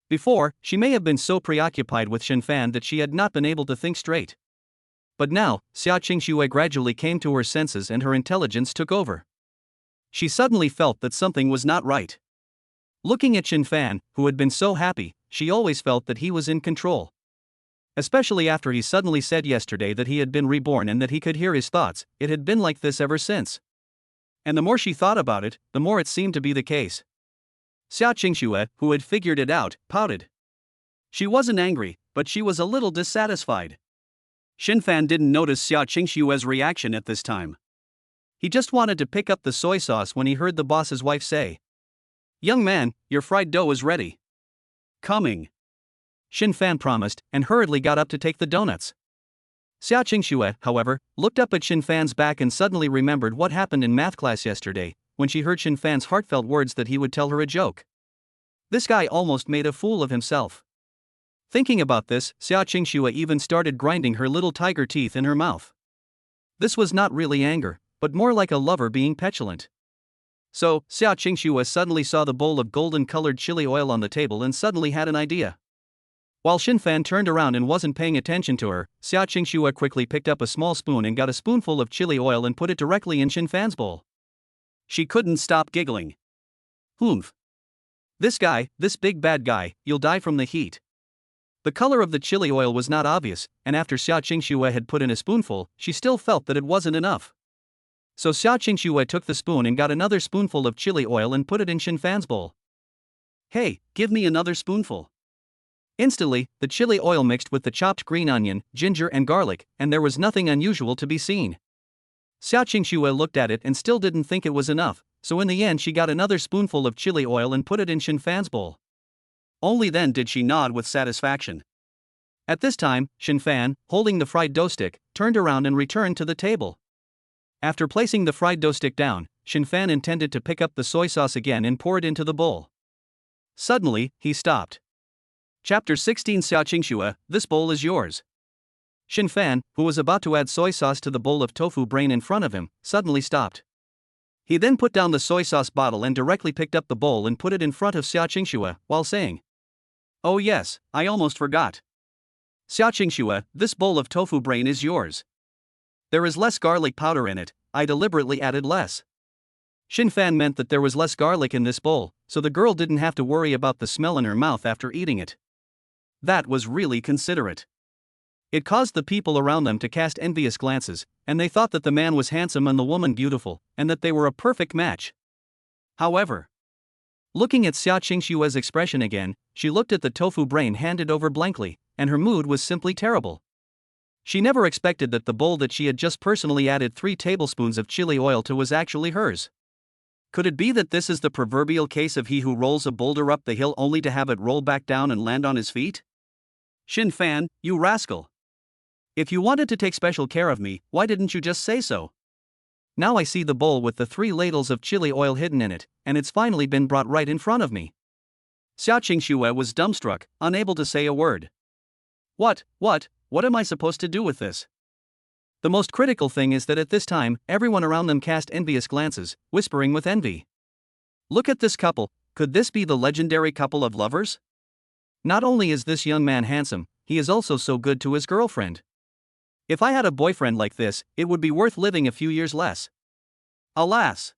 before, she may have been so preoccupied with Shen Fan that she had not been able to think straight. But now, Xiaoxue gradually came to her senses and her intelligence took over. She suddenly felt that something was not right. Looking at Shen Fan, who had been so happy, she always felt that he was in control. Especially after he suddenly said yesterday that he had been reborn and that he could hear his thoughts, it had been like this ever since. And the more she thought about it, the more it seemed to be the case. Xiaoxue, who had figured it out, pouted. She wasn't angry, but she was a little dissatisfied. Shen Fan didn't notice Xiaoxue's reaction at this time. He just wanted to pick up the soy sauce when he heard the boss's wife say, "Young man, your fried dough is ready." Coming. Shen Fan promised, and hurriedly got up to take the donuts. Xiaoxue, however, looked up at Shen Fan's back and suddenly remembered what happened in math class yesterday, when she heard Shen Fan's heartfelt words that he would tell her a joke. This guy almost made a fool of himself. Thinking about this, Xiaoxue even started grinding her little tiger teeth in her mouth. This was not really anger, but more like a lover being petulant. So, Xiaoxue suddenly saw the bowl of golden-colored chili oil on the table and suddenly had an idea. While Shen Fan turned around and wasn't paying attention to her, Xiaoxue quickly picked up a small spoon and got a spoonful of chili oil and put it directly in Shen Fan's bowl. She couldn't stop giggling. Humph. This guy, this big bad guy, you'll die from the heat. The color of the chili oil was not obvious, and after Xiaoxue had put in a spoonful, she still felt that it wasn't enough. So Xiaoxue took the spoon and got another spoonful of chili oil and put it in Shen Fan's bowl. Hey, give me another spoonful. Instantly, the chili oil mixed with the chopped green onion, ginger and garlic, and there was nothing unusual to be seen. Xiaoxue looked at it and still didn't think it was enough, so in the end she got another spoonful of chili oil and put it in Shen Fan's bowl. Only then did she nod with satisfaction. At this time, Shen Fan, holding the fried dough stick, turned around and returned to the table. After placing the fried dough stick down, Shen Fan intended to pick up the soy sauce again and pour it into the bowl. Suddenly, he stopped. Chapter 16 Xiaoxue, this bowl is yours. Shen Fan, who was about to add soy sauce to the bowl of tofu brain in front of him, suddenly stopped. He then put down the soy sauce bottle and directly picked up the bowl and put it in front of Xiaoxue, while saying, "Oh yes, I almost forgot. Xiaoxue, this bowl of tofu brain is yours. There is less garlic powder in it, I deliberately added less." Shen Fan meant that there was less garlic in this bowl, so the girl didn't have to worry about the smell in her mouth after eating it. That was really considerate. It caused the people around them to cast envious glances, and they thought that the man was handsome and the woman beautiful, and that they were a perfect match. However, looking at Xiaoxue's expression again, she looked at the tofu brain handed over blankly, and her mood was simply terrible. She never expected that the bowl that she had just personally added 3 tablespoons of chili oil to was actually hers. Could it be that this is the proverbial case of he who rolls a boulder up the hill only to have it roll back down and land on his feet? Shen Fan, you rascal. If you wanted to take special care of me, why didn't you just say so? Now I see the bowl with the 3 ladles of chili oil hidden in it, and it's finally been brought right in front of me. Xiaoxue was dumbstruck, unable to say a word. What am I supposed to do with this? The most critical thing is that at this time, everyone around them cast envious glances, whispering with envy. Look at this couple, could this be the legendary couple of lovers? Not only is this young man handsome, he is also so good to his girlfriend. If I had a boyfriend like this, it would be worth living a few years less. Alas!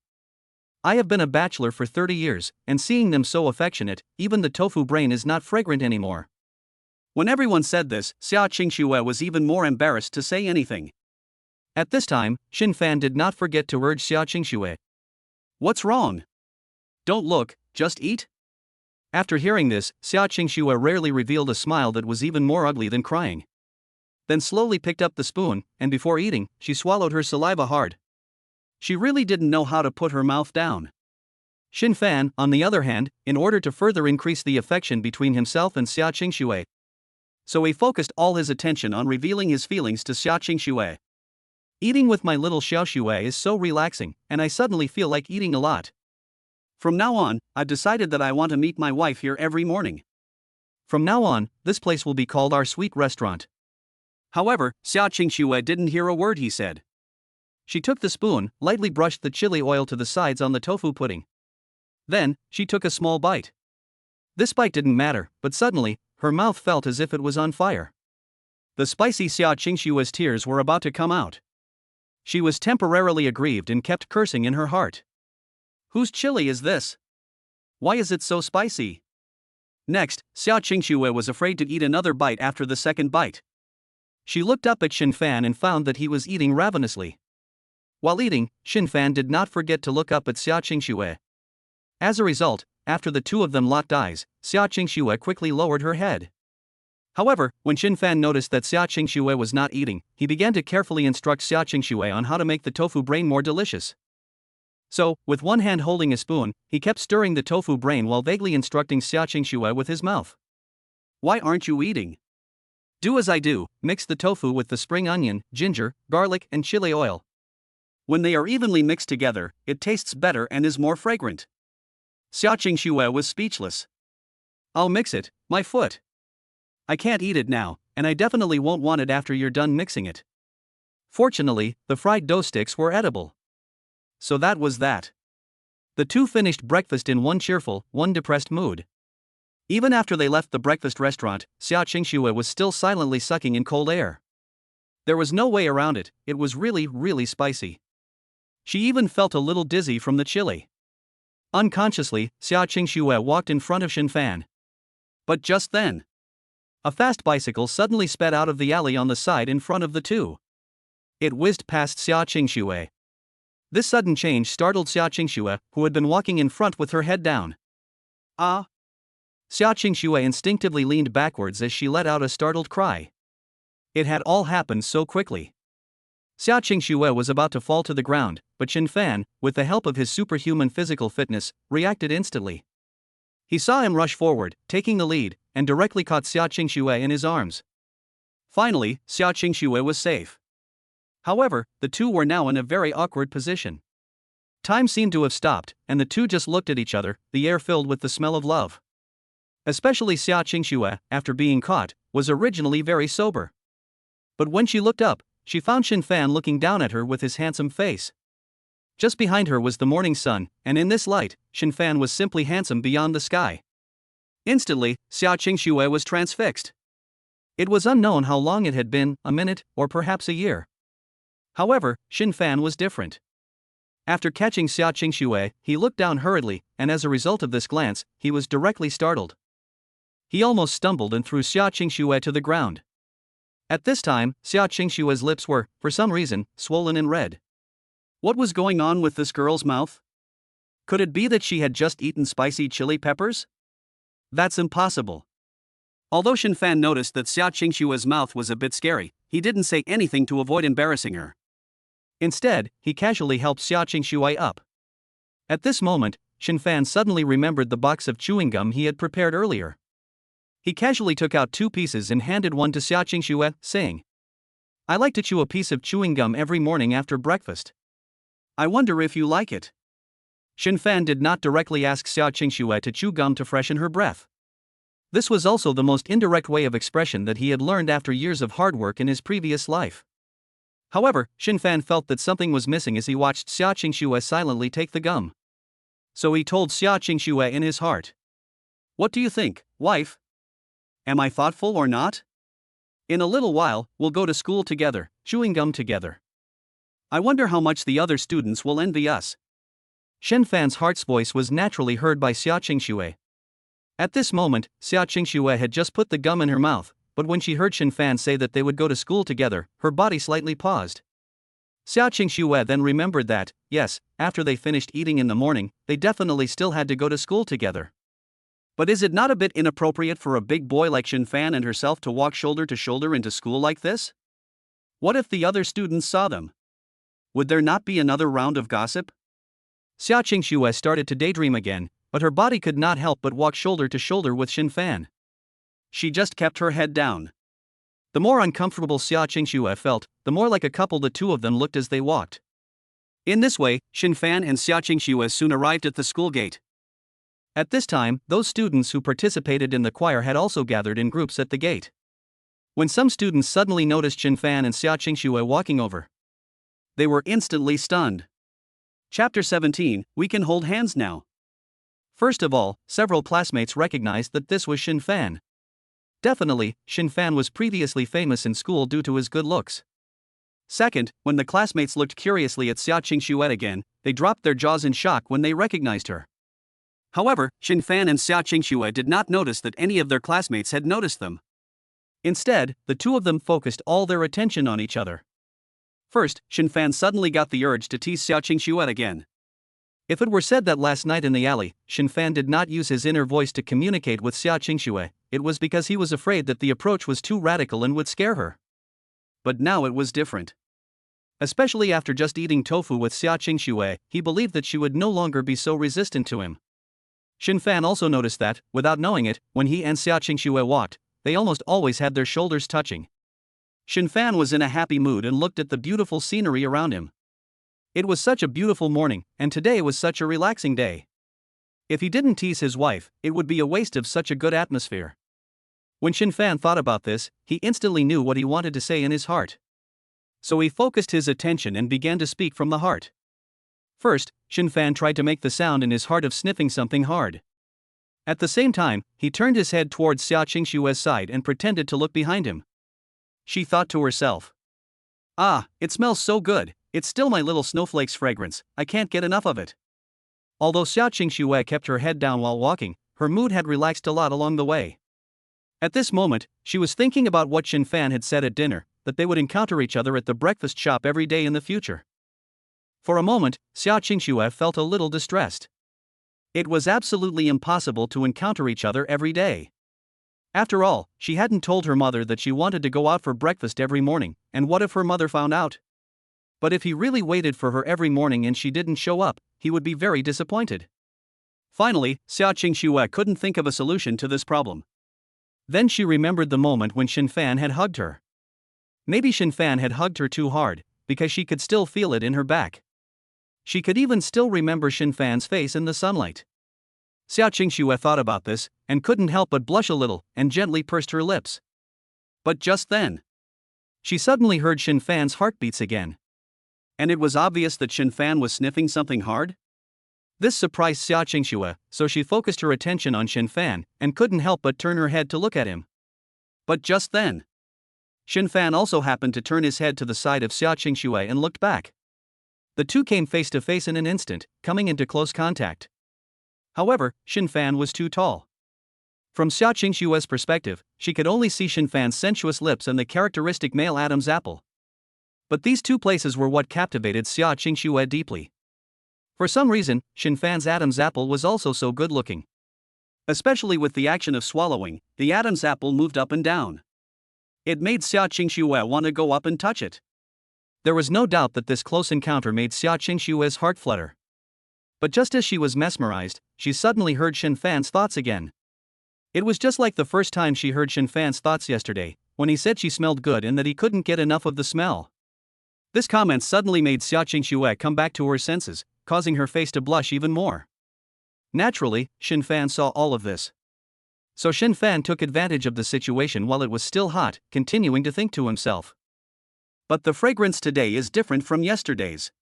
I have been a bachelor for 30 years, and seeing them so affectionate, even the tofu brain is not fragrant anymore. When everyone said this, Xiaoxue was even more embarrassed to say anything. At this time, Shen Fan did not forget to urge Xiaoxue. What's wrong? Don't look, just eat? After hearing this, Xiaoxue rarely revealed a smile that was even more ugly than crying. Then slowly picked up the spoon, and before eating, she swallowed her saliva hard. She really didn't know how to put her mouth down. Shen Fan, on the other hand, in order to further increase the affection between himself and Xiaoxue, so he focused all his attention on revealing his feelings to Xiaoxue. Eating with my little Xiaoxue is so relaxing, and I suddenly feel like eating a lot. From now on, I've decided that I want to meet my wife here every morning. From now on, this place will be called our sweet restaurant. However, Xiaoxue didn't hear a word he said. She took the spoon, lightly brushed the chili oil to the sides on the tofu pudding. Then, she took a small bite. This bite didn't matter, but suddenly, her mouth felt as if it was on fire. The spicy Xiaoxue's tears were about to come out. She was temporarily aggrieved and kept cursing in her heart. Whose chili is this? Why is it so spicy? Next, Xiaoxue was afraid to eat another bite after the second bite. She looked up at Shen Fan and found that he was eating ravenously. While eating, Shen Fan did not forget to look up at Xiaoxue. As a result, after the two of them locked eyes, Xiaoxue quickly lowered her head. However, when Shen Fan noticed that Xiaoxue was not eating, he began to carefully instruct Xiaoxue on how to make the tofu brain more delicious. So, with one hand holding a spoon, he kept stirring the tofu brain while vaguely instructing Xiaoxue with his mouth. Why aren't you eating? Do as I do, mix the tofu with the spring onion, ginger, garlic, and chili oil. When they are evenly mixed together, it tastes better and is more fragrant. Xiaoxue was speechless. I'll mix it, my foot. I can't eat it now, and I definitely won't want it after you're done mixing it. Fortunately, the fried dough sticks were edible. So that was that. The two finished breakfast in one cheerful, one depressed mood. Even after they left the breakfast restaurant, Xiaoxue was still silently sucking in cold air. There was no way around it, it was really, really spicy. She even felt a little dizzy from the chili. Unconsciously, Xiaoxue walked in front of Shen Fan. But just then, a fast bicycle suddenly sped out of the alley on the side in front of the two. It whizzed past Xiaoxue. This sudden change startled Xiaoxue, who had been walking in front with her head down. Ah! Xiaoxue instinctively leaned backwards as she let out a startled cry. It had all happened so quickly. Xiaoxue was about to fall to the ground, but Shen Fan, with the help of his superhuman physical fitness, reacted instantly. He saw him rush forward, taking the lead, and directly caught Xiaoxue in his arms. Finally, Xiaoxue was safe. However, the two were now in a very awkward position. Time seemed to have stopped, and the two just looked at each other, the air filled with the smell of love. Especially Xiaoxue, after being caught, was originally very sober. But when she looked up, she found Shen Fan looking down at her with his handsome face. Just behind her was the morning sun, and in this light, Shen Fan was simply handsome beyond the sky. Instantly, Xiaoxue was transfixed. It was unknown how long it had been, a minute, or perhaps a year. However, Shen Fan was different. After catching Xiaoxue, he looked down hurriedly, and as a result of this glance, he was directly startled. He almost stumbled and threw Xiaoxue to the ground. At this time, Xiaoxue's lips were, for some reason, swollen and red. What was going on with this girl's mouth? Could it be that she had just eaten spicy chili peppers? That's impossible. Although Shen Fan noticed that Xiaoxue's mouth was a bit scary, he didn't say anything to avoid embarrassing her. Instead, he casually helped Xiaoxue up. At this moment, Shen Fan suddenly remembered the box of chewing gum he had prepared earlier. He casually took out 2 pieces and handed one to Xiaoxue, saying, "I like to chew a piece of chewing gum every morning after breakfast. I wonder if you like it." Shen Fan did not directly ask Xiaoxue to chew gum to freshen her breath. This was also the most indirect way of expression that he had learned after years of hard work in his previous life. However, Shen Fan felt that something was missing as he watched Xiaoxue silently take the gum. So he told Xiaoxue in his heart, "What do you think, wife? Am I thoughtful or not? In a little while, we'll go to school together, chewing gum together. I wonder how much the other students will envy us." Shen Fan's heart's voice was naturally heard by Xiaoxue. At this moment, Xiaoxue had just put the gum in her mouth, but when she heard Shen Fan say that they would go to school together, her body slightly paused. Xiaoxue then remembered that, yes, after they finished eating in the morning, they definitely still had to go to school together. But is it not a bit inappropriate for a big boy like Shen Fan and herself to walk shoulder to shoulder into school like this? What if the other students saw them? Would there not be another round of gossip? Xiaoxue started to daydream again, but her body could not help but walk shoulder to shoulder with Shen Fan. She just kept her head down. The more uncomfortable Xiaoxue felt, the more like a couple the two of them looked as they walked. In this way, Shen Fan and Xiaoxue soon arrived at the school gate. At this time, those students who participated in the choir had also gathered in groups at the gate. When some students suddenly noticed Shen Fan and Xiaoxue walking over, they were instantly stunned. Chapter 17, We Can Hold Hands Now. First of all, several classmates recognized that this was Shen Fan. Definitely, Shen Fan was previously famous in school due to his good looks. Second, when the classmates looked curiously at Xiaoxue again, they dropped their jaws in shock when they recognized her. However, Shen Fan and Xiaoxue did not notice that any of their classmates had noticed them. Instead, the two of them focused all their attention on each other. First, Shen Fan suddenly got the urge to tease Xiaoxue again. If it were said that last night in the alley, Shen Fan did not use his inner voice to communicate with Xiaoxue, it was because he was afraid that the approach was too radical and would scare her. But now it was different. Especially after just eating tofu with Xiaoxue, he believed that she would no longer be so resistant to him. Shen Fan also noticed that, without knowing it, when he and Xiaoxue walked, they almost always had their shoulders touching. Shen Fan was in a happy mood and looked at the beautiful scenery around him. It was such a beautiful morning, and today was such a relaxing day. If he didn't tease his wife, it would be a waste of such a good atmosphere. When Shen Fan thought about this, he instantly knew what he wanted to say in his heart. So he focused his attention and began to speak from the heart. First, Shen Fan tried to make the sound in his heart of sniffing something hard. At the same time, he turned his head towards Xiaoxue's side and pretended to look behind him. She thought to herself, "Ah, it smells so good, it's still my little snowflake's fragrance, I can't get enough of it." Although Xiaoxue kept her head down while walking, her mood had relaxed a lot along the way. At this moment, she was thinking about what Shen Fan had said at dinner, that they would encounter each other at the breakfast shop every day in the future. For a moment, Xiaoxue felt a little distressed. It was absolutely impossible to encounter each other every day. After all, she hadn't told her mother that she wanted to go out for breakfast every morning, and what if her mother found out? But if he really waited for her every morning and she didn't show up, he would be very disappointed. Finally, Xiaoxue couldn't think of a solution to this problem. Then she remembered the moment when Shen Fan had hugged her. Maybe Shen Fan had hugged her too hard, because she could still feel it in her back. She could even still remember Shen Fan's face in the sunlight. Xiaoxue thought about this, and couldn't help but blush a little, and gently pursed her lips. But just then, she suddenly heard Shen Fan's heartbeats again. And it was obvious that Shen Fan was sniffing something hard? This surprised Xiaoxue, so she focused her attention on Shen Fan, and couldn't help but turn her head to look at him. But just then, Shen Fan also happened to turn his head to the side of Xiaoxue and looked back. The two came face to face in an instant, coming into close contact. However, Shen Fan was too tall. From Xiaoxue's perspective, she could only see Shen Fan's sensuous lips and the characteristic male Adam's apple. But these two places were what captivated Xiaoxue deeply. For some reason, Shen Fan's Adam's apple was also so good-looking. Especially with the action of swallowing, the Adam's apple moved up and down. It made Xiaoxue want to go up and touch it. There was no doubt that this close encounter made Xiaoxue's heart flutter. But just as she was mesmerized, she suddenly heard Shen Fan's thoughts again. It was just like the first time she heard Shen Fan's thoughts yesterday, when he said she smelled good and that he couldn't get enough of the smell. This comment suddenly made Xiaoxue come back to her senses, causing her face to blush even more. Naturally, Shen Fan saw all of this. So Shen Fan took advantage of the situation while it was still hot, continuing to think to himself. But the fragrance today is different from yesterday's.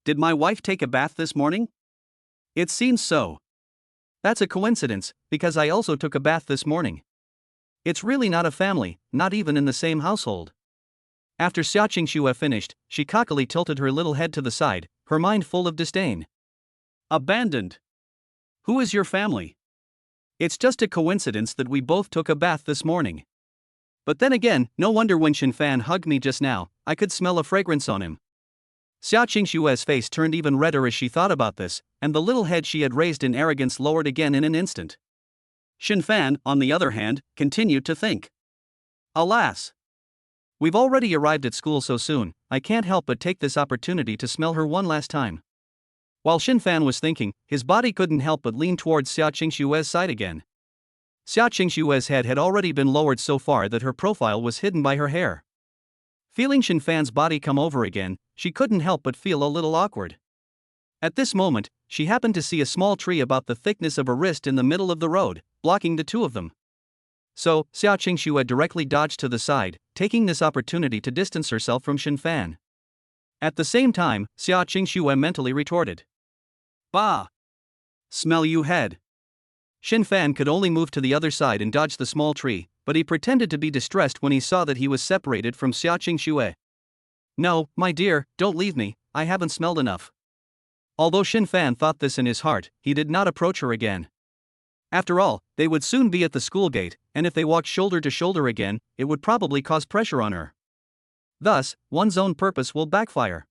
Did my wife take a bath this morning? It seems so. That's a coincidence, because I also took a bath this morning. It's really not a family, not even in the same household. After Xiaoxue finished, she cockily tilted her little head to the side, her mind full of disdain. Abandoned. Who is your family? It's just a coincidence that we both took a bath this morning. But then again, no wonder when Shen Fan hugged me just now, I could smell a fragrance on him. Xiaoxue's face turned even redder as she thought about this, and the little head she had raised in arrogance lowered again in an instant. Shen Fan, on the other hand, continued to think. Alas! We've already arrived at school so soon, I can't help but take this opportunity to smell her one last time. While Shen Fan was thinking, his body couldn't help but lean towards Xiaoxue's side again. Xiaoxue's head had already been lowered so far that her profile was hidden by her hair. Feeling Shen Fan's body come over again, she couldn't help but feel a little awkward. At this moment, she happened to see a small tree about the thickness of a wrist in the middle of the road, blocking the two of them. So, Xiaoxue directly dodged to the side, taking this opportunity to distance herself from Shen Fan. At the same time, Xiaoxue mentally retorted. Bah! Smell you head. Shen Fan could only move to the other side and dodge the small tree, but he pretended to be distressed when he saw that he was separated from Xiaoxue. No, my dear, don't leave me, I haven't smelled enough. Although Shen Fan thought this in his heart, he did not approach her again. After all, they would soon be at the school gate, and if they walked shoulder to shoulder again, it would probably cause pressure on her. Thus, one's own purpose will backfire.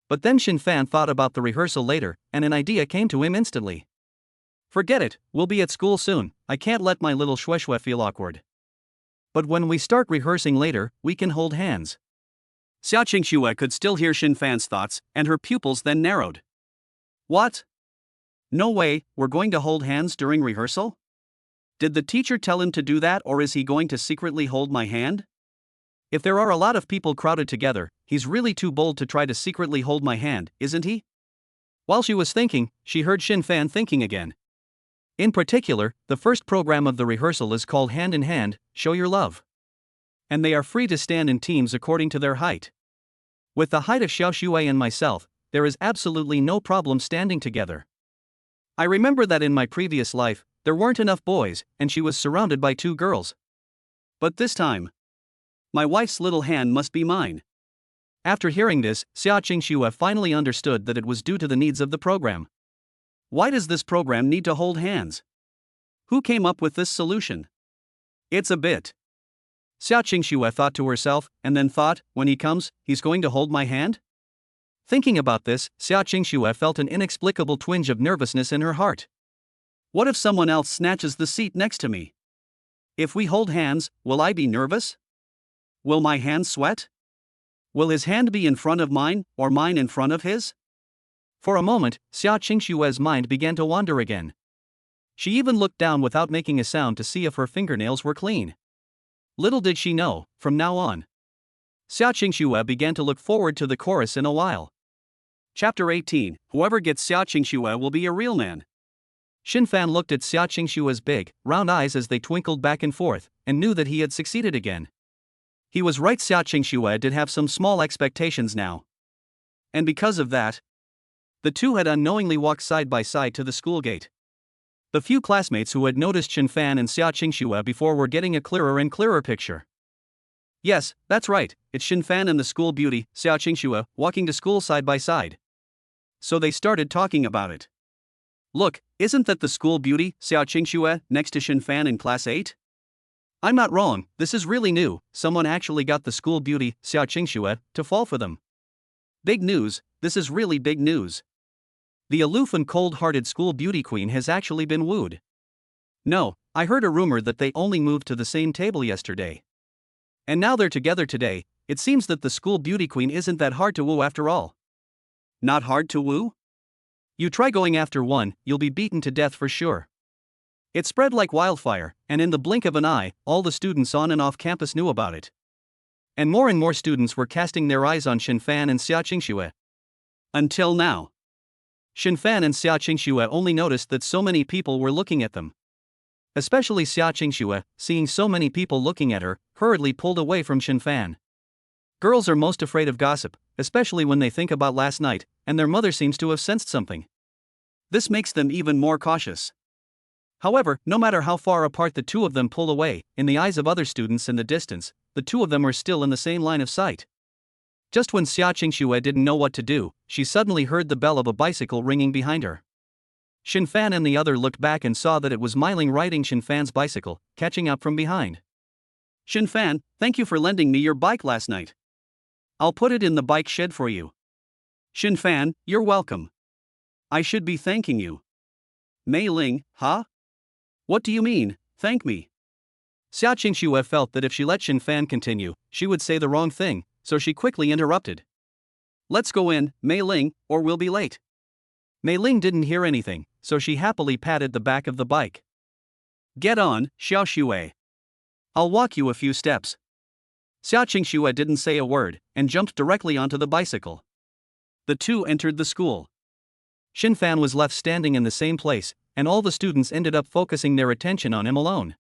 But then Shen Fan thought about the rehearsal later, and an idea came to him instantly. Forget it, we'll be at school soon, I can't let my little Xiaoxue feel awkward. But when we start rehearsing later, we can hold hands. Xiaoxue could still hear Shen Fan's thoughts, and her pupils then narrowed. What? No way, we're going to hold hands during rehearsal? Did the teacher tell him to do that, or is he going to secretly hold my hand? If there are a lot of people crowded together, he's really too bold to try to secretly hold my hand, isn't he? While she was thinking, she heard Shen Fan thinking again. In particular, the first program of the rehearsal is called Hand in Hand, Show Your Love. And they are free to stand in teams according to their height. With the height of Xiaoxue and myself, there is absolutely no problem standing together. I remember that in my previous life, there weren't enough boys, and she was surrounded by 2 girls. But this time, my wife's little hand must be mine. After hearing this, Xiaoxue finally understood that it was due to the needs of the program. Why does this program need to hold hands? Who came up with this solution? It's a bit. Xiaoxue thought to herself, and then thought, when he comes, he's going to hold my hand? Thinking about this, Xiaoxue felt an inexplicable twinge of nervousness in her heart. What if someone else snatches the seat next to me? If we hold hands, will I be nervous? Will my hand sweat? Will his hand be in front of mine, or mine in front of his? For a moment, Xiaoxue's mind began to wander again. She even looked down without making a sound to see if her fingernails were clean. Little did she know, from now on, Xiaoxue began to look forward to the chorus in a while. Chapter 18, Whoever gets Xiaoxue will be a real man. Shen Fan looked at Xiaoxue's big, round eyes as they twinkled back and forth, and knew that he had succeeded again. He was right, Xiaoxue did have some small expectations now. And because of that, the two had unknowingly walked side by side to the school gate. The few classmates who had noticed Shen Fan and Xiaoxue before were getting a clearer and clearer picture. Yes, that's right, it's Shen Fan and the school beauty, Xiaoxue, walking to school side by side. So they started talking about it. Look, isn't that the school beauty, Xiaoxue, next to Shen Fan in class 8? I'm not wrong, this is really new, someone actually got the school beauty, Xiaoxue, to fall for them. Big news, this is really big news. The aloof and cold-hearted school beauty queen has actually been wooed. No, I heard a rumor that they only moved to the same table yesterday. And now they're together today. It seems that the school beauty queen isn't that hard to woo after all. Not hard to woo? You try going after one, you'll be beaten to death for sure. It spread like wildfire, and in the blink of an eye, all the students on and off campus knew about it. And more students were casting their eyes on Shen Fan and Xiaoxue. Until now, Shen Fan and Xiaoxue only noticed that so many people were looking at them. Especially Xiaoxue, seeing so many people looking at her, hurriedly pulled away from Shen Fan. Girls are most afraid of gossip, especially when they think about last night, and their mother seems to have sensed something. This makes them even more cautious. However, no matter how far apart the two of them pull away, in the eyes of other students in the distance, the two of them are still in the same line of sight. Just when Xiaoxue didn't know what to do, she suddenly heard the bell of a bicycle ringing behind her. Shen Fan and the other looked back and saw that it was Mei Ling riding Shen Fan's bicycle, catching up from behind. Shen Fan, thank you for lending me your bike last night. I'll put it in the bike shed for you. Shen Fan, you're welcome. I should be thanking you. Mei Ling, huh? What do you mean, thank me? Xiaoxue felt that if she let Shen Fan continue, she would say the wrong thing, so she quickly interrupted. Let's go in, Mei Ling, or we'll be late. Mei Ling didn't hear anything, so she happily patted the back of the bike. Get on, Xiaoxue. I'll walk you a few steps. Xiaoxue didn't say a word, and jumped directly onto the bicycle. The two entered the school. Shen Fan was left standing in the same place, and all the students ended up focusing their attention on him alone.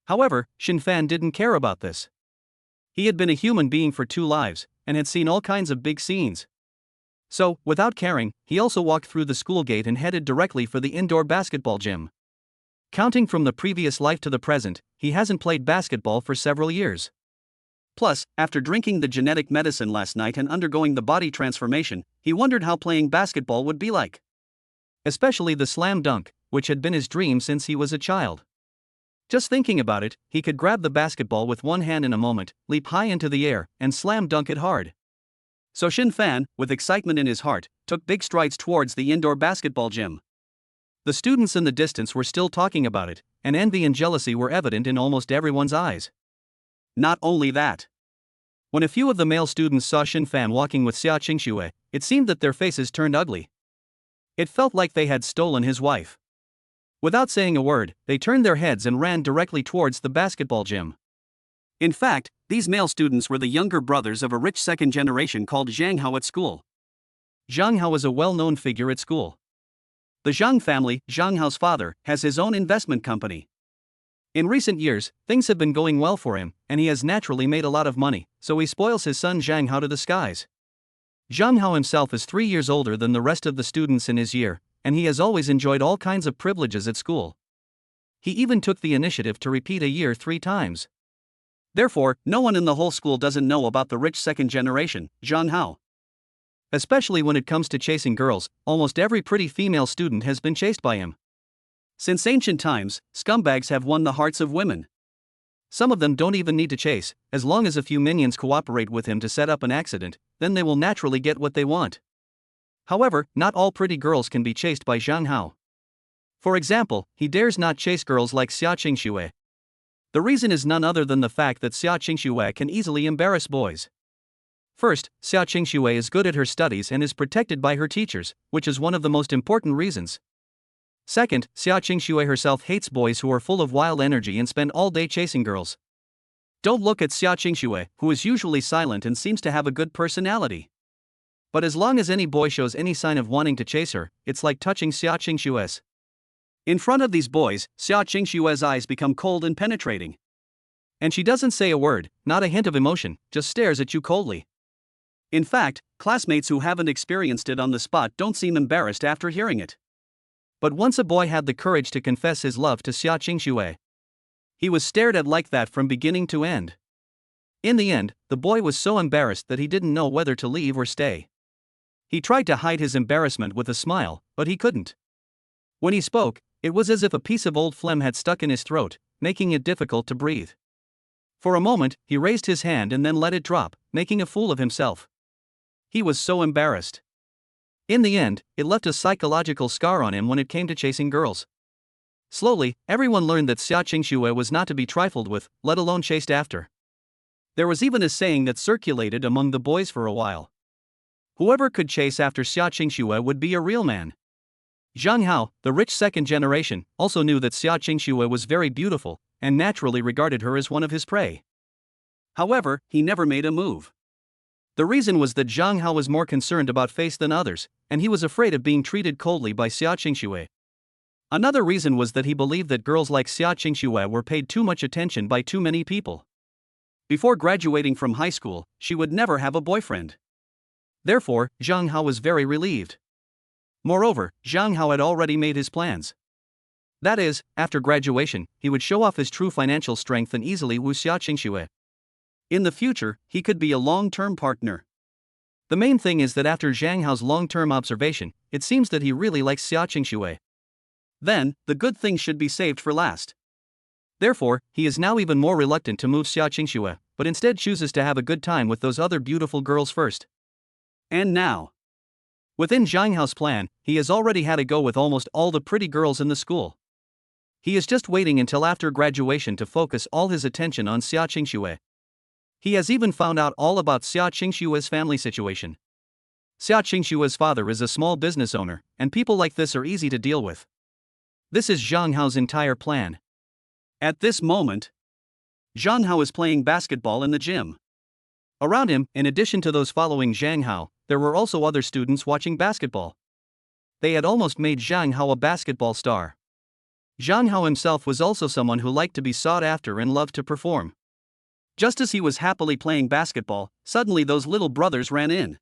However, Shen Fan didn't care about this. He had been a human being for 2 lives, and had seen all kinds of big scenes. So, without caring, he also walked through the school gate and headed directly for the indoor basketball gym. Counting from the previous life to the present, he hasn't played basketball for several years. Plus, after drinking the genetic medicine last night and undergoing the body transformation, he wondered how playing basketball would be like. Especially the slam dunk, which had been his dream since he was a child. Just thinking about it, he could grab the basketball with one hand in a moment, leap high into the air, and slam dunk it hard. So Shen Fan, with excitement in his heart, took big strides towards the indoor basketball gym. The students in the distance were still talking about it, and envy and jealousy were evident in almost everyone's eyes. Not only that. When a few of the male students saw Shen Fan walking with Xiaoxue, it seemed that their faces turned ugly. It felt like they had stolen his wife. Without saying a word, they turned their heads and ran directly towards the basketball gym. In fact, these male students were the younger brothers of a rich second generation called Jang Ha at school. Jang Ha was a well-known figure at school. The Zhang family, Zhang Hao's father, has his own investment company. In recent years, things have been going well for him, and he has naturally made a lot of money, so he spoils his son Zhang Hao to the skies. Zhang Hao himself is 3 years older than the rest of the students in his year, and he has always enjoyed all kinds of privileges at school. He even took the initiative to repeat a year 3 times. Therefore, no one in the whole school doesn't know about the rich second generation, Zhang Hao. Especially when it comes to chasing girls, almost every pretty female student has been chased by him. Since ancient times, scumbags have won the hearts of women. Some of them don't even need to chase, as long as a few minions cooperate with him to set up an accident, then they will naturally get what they want. However, not all pretty girls can be chased by Zhang Hao. For example, he dares not chase girls like Xiaoxue. The reason is none other than the fact that Xiaoxue can easily embarrass boys. First, Xiaoxue is good at her studies and is protected by her teachers, which is one of the most important reasons. Second, Xiaoxue herself hates boys who are full of wild energy and spend all day chasing girls. Don't look at Xiaoxue, who is usually silent and seems to have a good personality. But as long as any boy shows any sign of wanting to chase her, it's like touching Xiaoxue's. In front of these boys, Xiaoxue's eyes become cold and penetrating. And she doesn't say a word, not a hint of emotion, just stares at you coldly. In fact, classmates who haven't experienced it on the spot don't seem embarrassed after hearing it. But once a boy had the courage to confess his love to Xiaoxue, he was stared at like that from beginning to end. In the end, the boy was so embarrassed that he didn't know whether to leave or stay. He tried to hide his embarrassment with a smile, but he couldn't. When he spoke, it was as if a piece of old phlegm had stuck in his throat, making it difficult to breathe. For a moment, he raised his hand and then let it drop, making a fool of himself. He was so embarrassed. In the end, it left a psychological scar on him when it came to chasing girls. Slowly, everyone learned that Xiaoxue was not to be trifled with, let alone chased after. There was even a saying that circulated among the boys for a while. Whoever could chase after Xiaoxue would be a real man. Zhang Hao, the rich second generation, also knew that Xiaoxue was very beautiful, and naturally regarded her as one of his prey. However, he never made a move. The reason was that Zhang Hao was more concerned about face than others, and he was afraid of being treated coldly by Xiaoxue. Another reason was that he believed that girls like Xiaoxue were paid too much attention by too many people. Before graduating from high school, she would never have a boyfriend. Therefore, Zhang Hao was very relieved. Moreover, Zhang Hao had already made his plans. That is, after graduation, he would show off his true financial strength and easily woo Xiaoxue. In the future, he could be a long-term partner. The main thing is that after Zhang Hao's long-term observation, it seems that he really likes Xiaoxue. Then, the good things should be saved for last. Therefore, he is now even more reluctant to move Xiaoxue, but instead chooses to have a good time with those other beautiful girls first. And now, within Zhang Hao's plan, he has already had a go with almost all the pretty girls in the school. He is just waiting until after graduation to focus all his attention on Xiaoxue. He has even found out all about Xiaoxue's family situation. Xiaoxue's father is a small business owner, and people like this are easy to deal with. This is Zhang Hao's entire plan. At this moment, Zhang Hao is playing basketball in the gym. Around him, in addition to those following Zhang Hao, there were also other students watching basketball. They had almost made Zhang Hao a basketball star. Zhang Hao himself was also someone who liked to be sought after and loved to perform. Just as he was happily playing basketball, suddenly those little brothers ran in.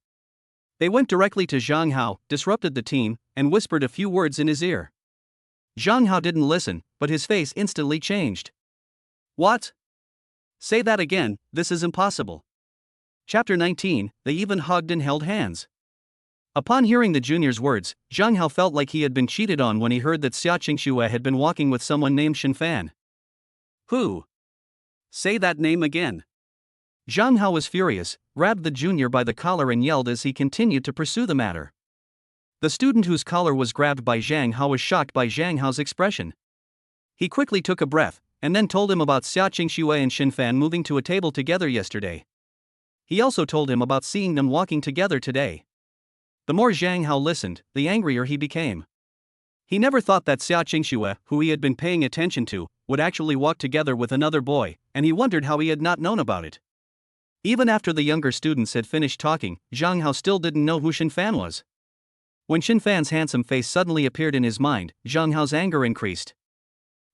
They went directly to Zhang Hao, disrupted the team, and whispered a few words in his ear. Zhang Hao didn't listen, but his face instantly changed. What? Say that again, this is impossible. Chapter 19, they even hugged and held hands. Upon hearing the junior's words, Zhang Hao felt like he had been cheated on when he heard that Xiaoxue had been walking with someone named Shen Fan. Who? Say that name again. Zhang Hao was furious, grabbed the junior by the collar and yelled as he continued to pursue the matter. The student whose collar was grabbed by Zhang Hao was shocked by Zhang Hao's expression. He quickly took a breath, and then told him about Xiaoxue and Shen Fan moving to a table together yesterday. He also told him about seeing them walking together today. The more Zhang Hao listened, the angrier he became. He never thought that Xiaoxue, who he had been paying attention to, would actually walk together with another boy, and he wondered how he had not known about it. Even after the younger students had finished talking, Jang Ha still didn't know who Shen Fan was. When Shen Fan's handsome face suddenly appeared in his mind, Jang Ha's anger increased.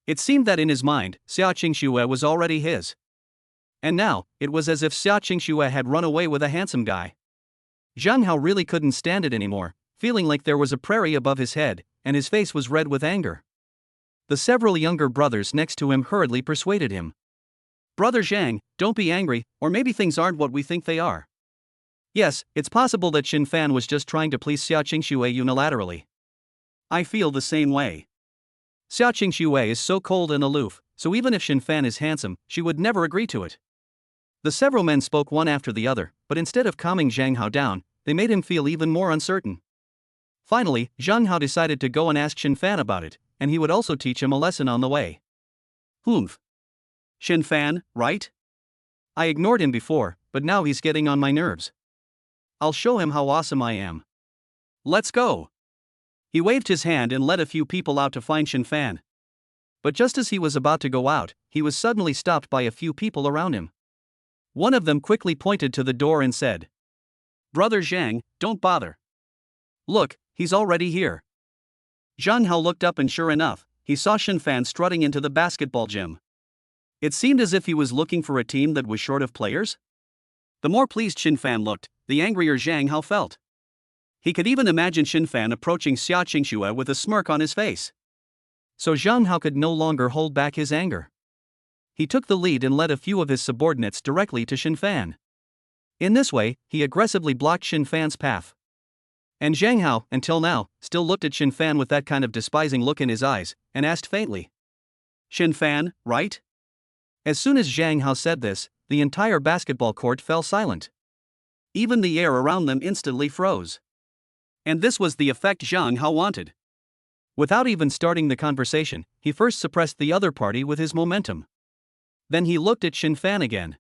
It seemed that in his mind, Xiaoxue was already his. And now, it was as if Xiaoxue had run away with a handsome guy. Jang Ha really couldn't stand it anymore, feeling like there was a prairie above his head, and his face was red with anger. The several younger brothers next to him hurriedly persuaded him. "Brother Zhang, don't be angry, or maybe things aren't what we think they are. Yes, it's possible that Shen Fan was just trying to please Xiaoxue unilaterally. I feel the same way. Xiaoxue is so cold and aloof, so even if Shen Fan is handsome, she would never agree to it." The several men spoke one after the other, but instead of calming Zhang Hao down, they made him feel even more uncertain. Finally, Zhang Hao decided to go and ask Shen Fan about it, and he would also teach him a lesson on the way. "Humph. Shen Fan, right? I ignored him before, but now he's getting on my nerves. I'll show him how awesome I am. Let's go." He waved his hand and led a few people out to find Shen Fan. But just as he was about to go out, he was suddenly stopped by a few people around him. One of them quickly pointed to the door and said, "Brother Zhang, don't bother. Look, he's already here." Zhang Hao looked up and sure enough, he saw Shen Fan strutting into the basketball gym. It seemed as if he was looking for a team that was short of players. The more pleased Shen Fan looked, the angrier Zhang Hao felt. He could even imagine Shen Fan approaching Xiaoxue with a smirk on his face. So Zhang Hao could no longer hold back his anger. He took the lead and led a few of his subordinates directly to Shen Fan. In this way, he aggressively blocked Shen Fan's path. And Zhang Hao, until now, still looked at Shen Fan with that kind of despising look in his eyes, and asked faintly, "Shen Fan, right?" As soon as Zhang Hao said this, the entire basketball court fell silent. Even the air around them instantly froze. And this was the effect Zhang Hao wanted. Without even starting the conversation, he first suppressed the other party with his momentum. Then he looked at Shen Fan again.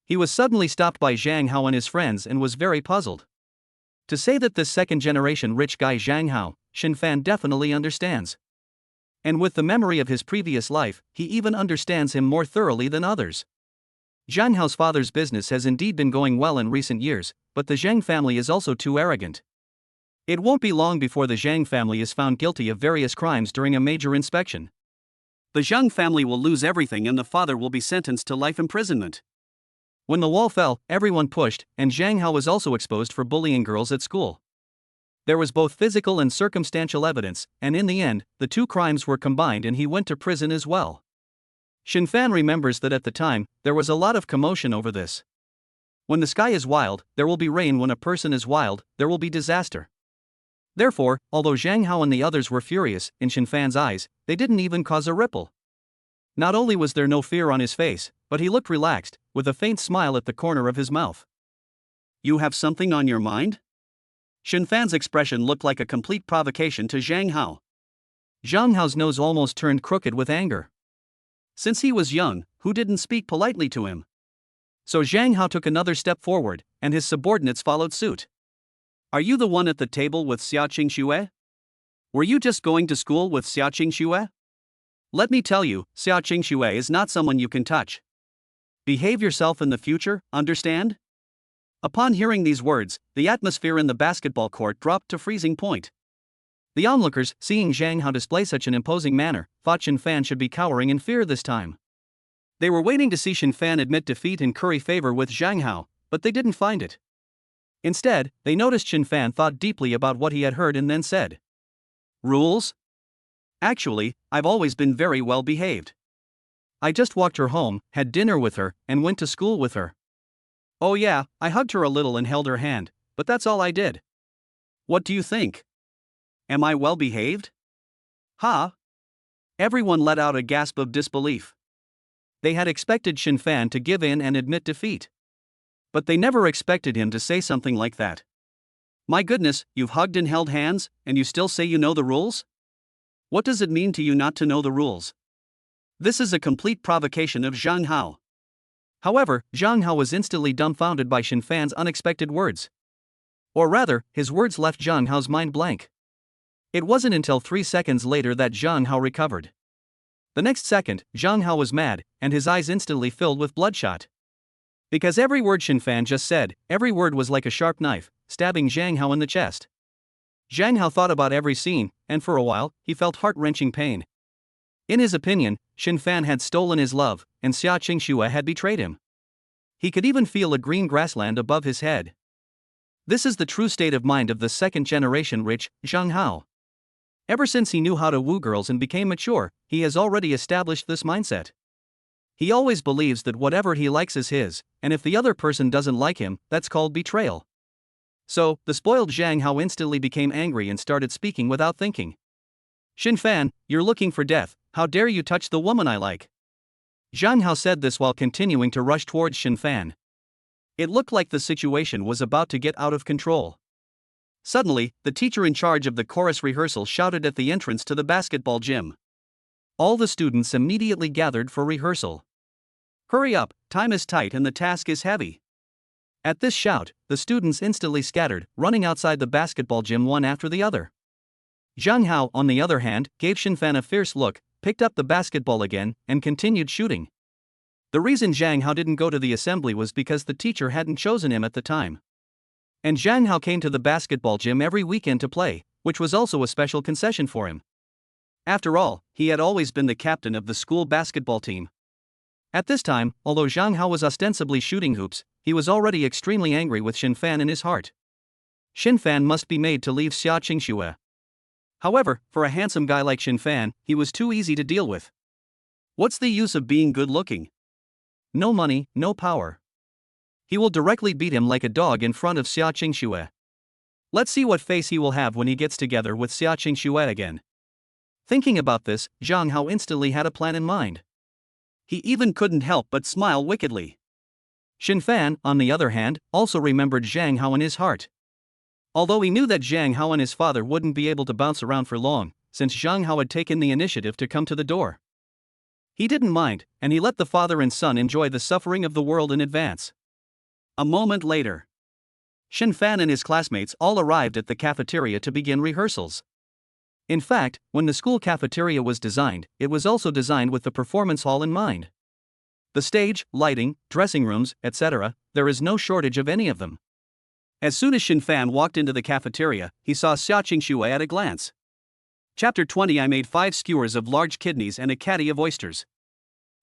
He was suddenly stopped by Zhang Hao and his friends and was very puzzled. To say that this second-generation rich guy Zhang Hao, Shen Fan definitely understands. And with the memory of his previous life, he even understands him more thoroughly than others. Zhang Hao's father's business has indeed been going well in recent years, but the Zhang family is also too arrogant. It won't be long before the Zhang family is found guilty of various crimes during a major inspection. The Zhang family will lose everything and the father will be sentenced to life imprisonment. When the wall fell, everyone pushed, and Zhang Hao was also exposed for bullying girls at school. There was both physical and circumstantial evidence, and in the end, the two crimes were combined and he went to prison as well. Shen Fan remembers that at the time, there was a lot of commotion over this. When the sky is wild, there will be rain. When a person is wild, there will be disaster. Therefore, although Zhang Hao and the others were furious, in Shen Fan's eyes, they didn't even cause a ripple. Not only was there no fear on his face, but he looked relaxed, with a faint smile at the corner of his mouth. "You have something on your mind?" Shen Fan's expression looked like a complete provocation to Zhang Hao. Zhang Hao's nose almost turned crooked with anger. Since he was young, who didn't speak politely to him? So Zhang Hao took another step forward, and his subordinates followed suit. "Are you the one at the table with Xiaoxue? Were you just going to school with Xiaoxue? Let me tell you, Xiaoxue is not someone you can touch. Behave yourself in the future, understand?" Upon hearing these words, the atmosphere in the basketball court dropped to freezing point. The onlookers, seeing Zhang Hao display such an imposing manner, thought Shen Fan should be cowering in fear this time. They were waiting to see Shen Fan admit defeat and curry favor with Zhang Hao, but they didn't find it. Instead, they noticed Shen Fan thought deeply about what he had heard and then said, "Rules? Actually, I've always been very well behaved. I just walked her home, had dinner with her, and went to school with her. Oh yeah, I hugged her a little and held her hand, but that's all I did. What do you think? Am I well behaved?" "Ha!" Everyone let out a gasp of disbelief. They had expected Shen Fan to give in and admit defeat. But they never expected him to say something like that. "My goodness, you've hugged and held hands, and you still say you know the rules? What does it mean to you not to know the rules?" This is a complete provocation of Zhang Hao. However, Zhang Hao was instantly dumbfounded by Shen Fan's unexpected words. Or rather, his words left Zhang Hao's mind blank. It wasn't until 3 seconds later that Jang Ha recovered. The next second, Jang Ha was mad, and his eyes instantly filled with bloodshot. Because every word Shen Fan just said, every word was like a sharp knife, stabbing Jang Ha in the chest. Jang Ha thought about every scene, and for a while, he felt heart-wrenching pain. In his opinion, Shen Fan had stolen his love, and Xiaoxue had betrayed him. He could even feel a green grassland above his head. This is the true state of mind of the second-generation rich, Jang Ha. Ever since he knew how to woo girls and became mature, he has already established this mindset. He always believes that whatever he likes is his, and if the other person doesn't like him, that's called betrayal. So, the spoiled Jang Ha instantly became angry and started speaking without thinking. Shen Fan, you're looking for death, how dare you touch the woman I like? Jang Ha said this while continuing to rush towards Shen Fan. It looked like the situation was about to get out of control. Suddenly, the teacher in charge of the chorus rehearsal shouted at the entrance to the basketball gym. All the students immediately gathered for rehearsal. Hurry up, time is tight and the task is heavy. At this shout, the students instantly scattered, running outside the basketball gym one after the other. Jang Ha, on the other hand, gave Shen Fan a fierce look, picked up the basketball again, and continued shooting. The reason Jang Ha didn't go to the assembly was because the teacher hadn't chosen him at the time. And Jang Ha came to the basketball gym every weekend to play, which was also a special concession for him. After all, he had always been the captain of the school basketball team. At this time, although Jang Ha was ostensibly shooting hoops, he was already extremely angry with Shen Fan in his heart. Shen Fan must be made to leave Xiaoxue. However, for a handsome guy like Shen Fan, he was too easy to deal with. What's the use of being good-looking? No money, no power. He will directly beat him like a dog in front of Xiaoxue. Let's see what face he will have when he gets together with Xiaoxue again. Thinking about this, Jang Ha instantly had a plan in mind. He even couldn't help but smile wickedly. Shen Fan, on the other hand, also remembered Jang Ha in his heart. Although he knew that Jang Ha and his father wouldn't be able to bounce around for long, since Jang Ha had taken the initiative to come to the door. He didn't mind, and he let the father and son enjoy the suffering of the world in advance. A moment later, Shen Fan and his classmates all arrived at the cafeteria to begin rehearsals. In fact, when the school cafeteria was designed, it was also designed with the performance hall in mind. The stage, lighting, dressing rooms, etc., there is no shortage of any of them. As soon as Shen Fan walked into the cafeteria, he saw Xiaoxue at a glance. Chapter 20 I made 5 skewers of large kidneys and a caddy of oysters.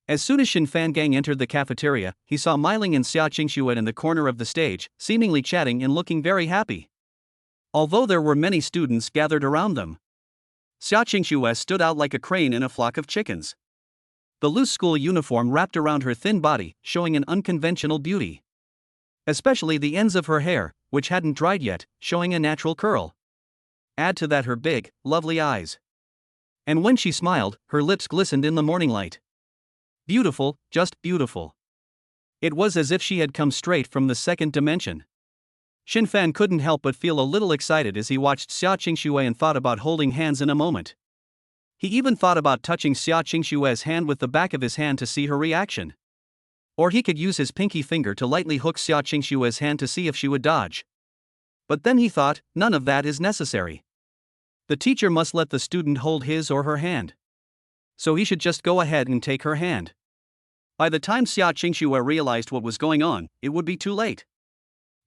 As soon as Shen Fan gang entered the cafeteria, he saw Meiling and Xiaoxue in the corner of the stage, seemingly chatting and looking very happy. Although there were many students gathered around them, Xiaoxue stood out like a crane in a flock of chickens. The loose school uniform wrapped around her thin body, showing an unconventional beauty. Especially the ends of her hair, which hadn't dried yet, showing a natural curl. Add to that her big, lovely eyes. And when she smiled, her lips glistened in the morning light. Beautiful, just beautiful. It was as if she had come straight from the second dimension. Shen Fan couldn't help but feel a little excited as he watched Xiaoxue and thought about holding hands in a moment. He even thought about touching Xiaoxue's hand with the back of his hand to see her reaction. Or he could use his pinky finger to lightly hook Xiaoxue's hand to see if she would dodge. But then he thought, none of that is necessary. The teacher must let the student hold his or her hand. So he should just go ahead and take her hand. By the time Xiaoxue realized what was going on, it would be too late.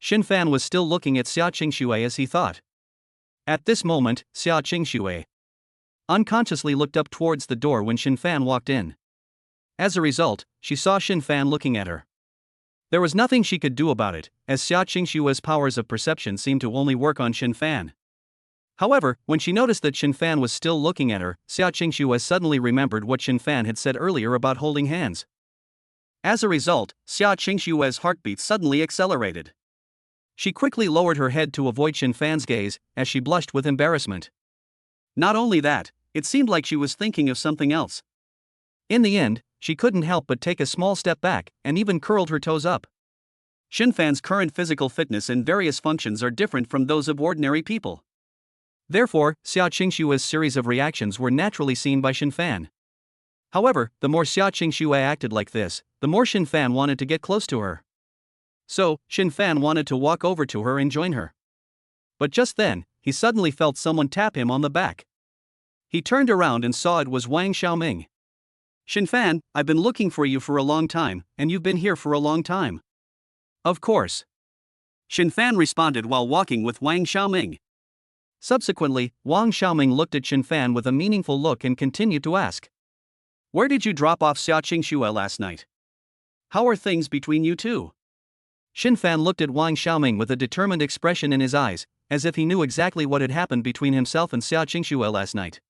Shen Fan was still looking at Xiaoxue as he thought. At this moment, Xiaoxue unconsciously looked up towards the door when Shen Fan walked in. As a result, she saw Shen Fan looking at her. There was nothing she could do about it, as Xiaoxue's powers of perception seemed to only work on Shen Fan. However, when she noticed that Shen Fan was still looking at her, Xiaoxue suddenly remembered what Shen Fan had said earlier about holding hands. As a result, Xiaoxue's heartbeat suddenly accelerated. She quickly lowered her head to avoid Shen Fan's gaze, as she blushed with embarrassment. Not only that, it seemed like she was thinking of something else. In the end, she couldn't help but take a small step back, and even curled her toes up. Shen Fan's current physical fitness and various functions are different from those of ordinary people. Therefore, Xiaoxue's series of reactions were naturally seen by Shen Fan. However, the more Xiaoxue acted like this, the more Shen Fan wanted to get close to her. So, Shen Fan wanted to walk over to her and join her. But just then, he suddenly felt someone tap him on the back. He turned around and saw it was Wang Xiaoming. "Shen Fan, I've been looking for you for a long time, and you've been here for a long time." "Of course," Shen Fan responded while walking with Wang Xiaoming. Subsequently, Wang Xiaoming looked at Shen Fan with a meaningful look and continued to ask, "Where did you drop off Xiaoxue last night? How are things between you two?" Shen Fan looked at Wang Xiaoming with a determined expression in his eyes, as if he knew exactly what had happened between himself and Xiaoxue last night.